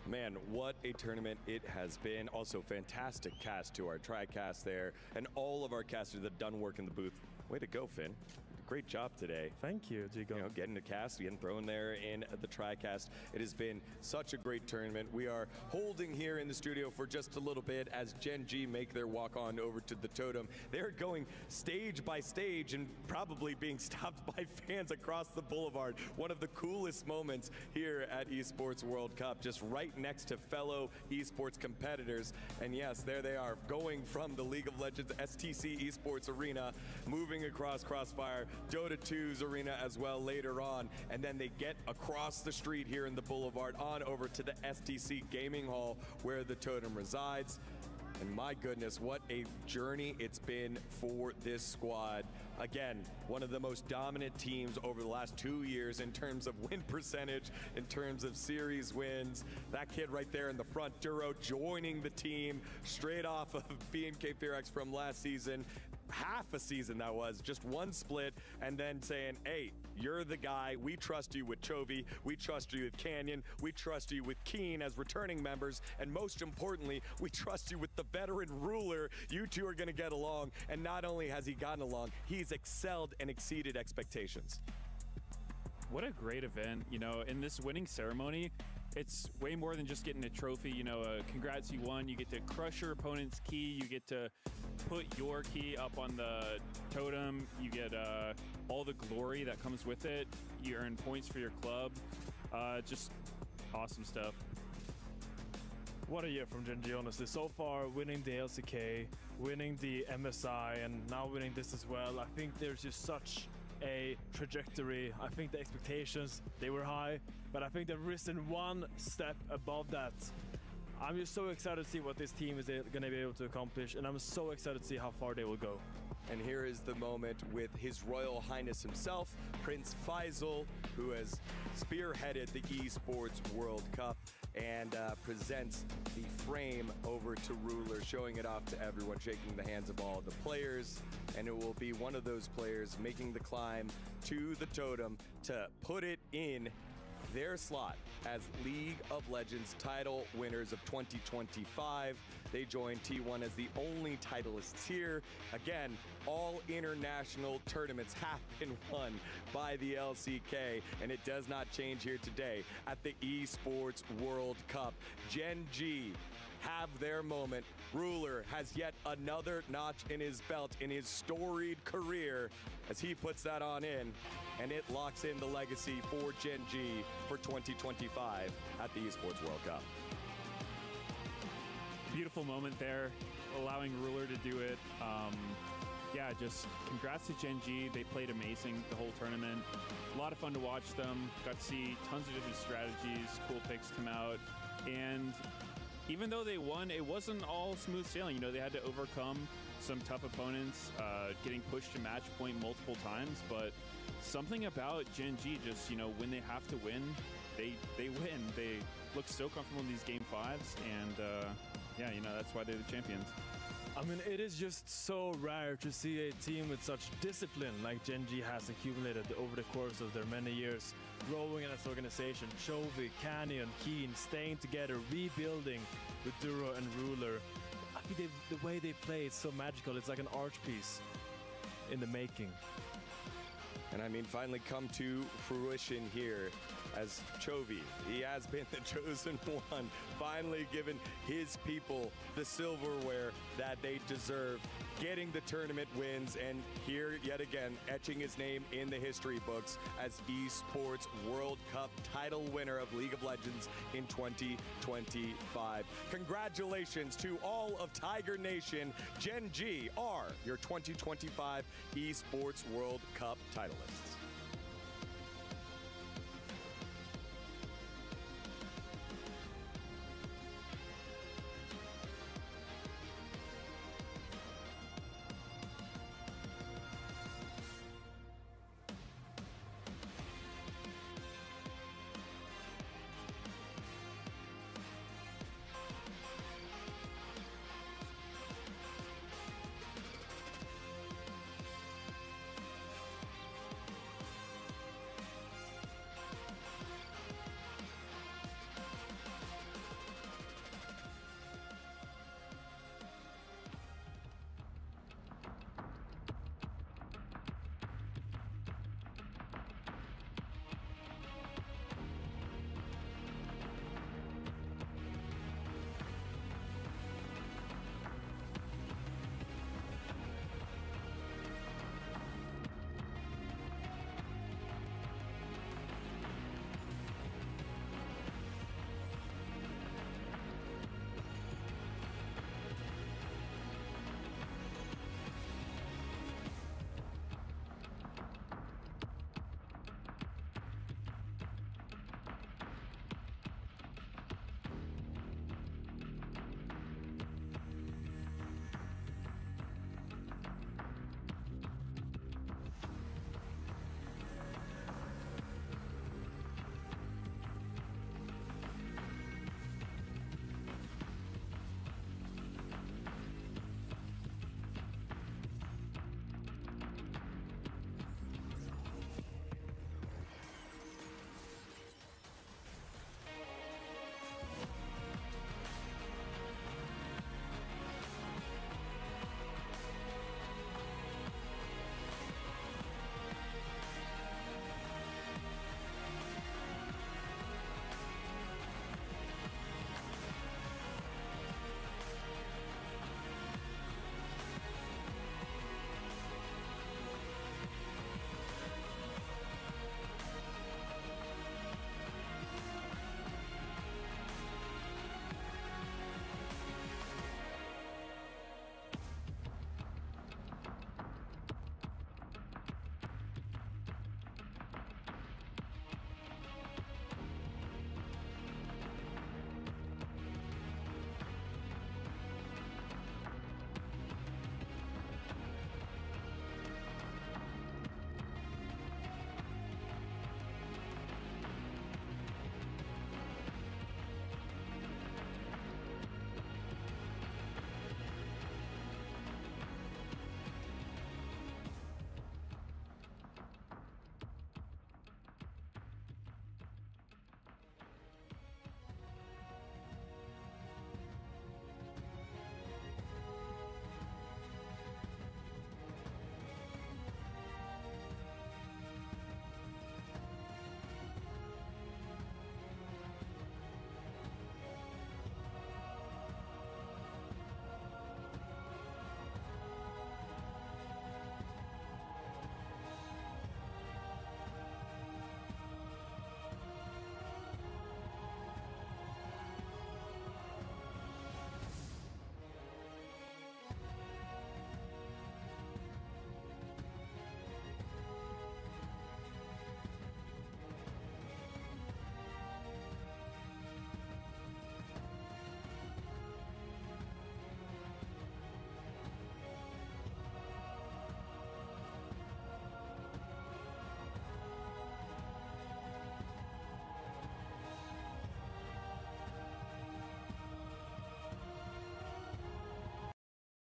Man, what a tournament it has been. Also, fantastic cast to our TriCast there, and all of our casters that have done work in the booth. Way to go, Finn. Great job today. Thank you, Gigo. You know, getting the cast, getting thrown there in the TriCast. It has been such a great tournament. We are holding here in the studio for just a little bit as GenG make their walk on over to the totem. They're going stage by stage and probably being stopped by fans across the boulevard. One of the coolest moments here at Esports World Cup, just right next to fellow esports competitors. And yes, there they are, going from the League of Legends STC Esports Arena, moving across Crossfire, Dota 2's arena as well later on, and then they get across the street here in the boulevard on over to the STC Gaming Hall where the totem resides. And my goodness, what a journey it's been for this squad. Again, one of the most dominant teams over the last 2 years in terms of win percentage, in terms of series wins. That kid right there in the front, Duro, joining the team straight off of BNK Pyrex from last season. Half a season that was, just one split, and then saying, hey, you're the guy, we trust you with Chovy, we trust you with Canyon, we trust you with Keen as returning members, and most importantly, we trust you with the veteran ruler. You two are going to get along, and not only has he gotten along, he's excelled and exceeded expectations. What a great event. You know, in this winning ceremony, it's way more than just getting a trophy. You know, congrats, you won. You get to crush your opponent's key. You get to put your key up on the totem. You get all the glory that comes with it. You earn points for your club. Just awesome stuff. What a year from GenG, honestly. So far, winning the LCK, winning the MSI, and now winning this as well. I think there's just such a trajectory. I think the expectations, they were high, but I think they've risen one step above that. I'm just so excited to see what this team is going to be able to accomplish, and I'm so excited to see how far they will go. And here is the moment with His Royal Highness himself, Prince Faisal, who has spearheaded the Esports World Cup and presents the frame over to Ruler, showing it off to everyone, shaking the hands of all the players. And it will be one of those players making the climb to the totem to put it in their slot as League of Legends title winners of 2025. They join T1 as the only titleists here. Again, all international tournaments have been won by the LCK, and it does not change here today at the Esports World Cup. GenG have their moment. Ruler has yet another notch in his belt in his storied career as he puts that on in, and it locks in the legacy for GenG for 2025 at the Esports World Cup. Beautiful moment there, allowing Ruler to do it. Yeah, just congrats to GenG. They played amazing the whole tournament. A lot of fun to watch them. Got to see tons of different strategies, cool picks come out. And even though they won, it wasn't all smooth sailing. You know, they had to overcome some tough opponents, getting pushed to match point multiple times. But something about GenG, just, you know, when they have to win, they win. They look so comfortable in these game fives. And yeah, you know, that's why they're the champions. I mean, it is just so rare to see a team with such discipline like GenG has accumulated over the course of their many years, growing in its organization. Chovy, Canyon, Keen, staying together, rebuilding with Duro and Ruler. I mean, the way they play is so magical. It's like an art piece in the making. And I mean, finally come to fruition here as Chovy. He has been the chosen one, finally given his people the silverware that they deserve, getting the tournament wins, and here yet again, etching his name in the history books as Esports World Cup title winner of League of Legends in 2025. Congratulations to all of Tiger Nation. GenG are your 2025 Esports World Cup titleists.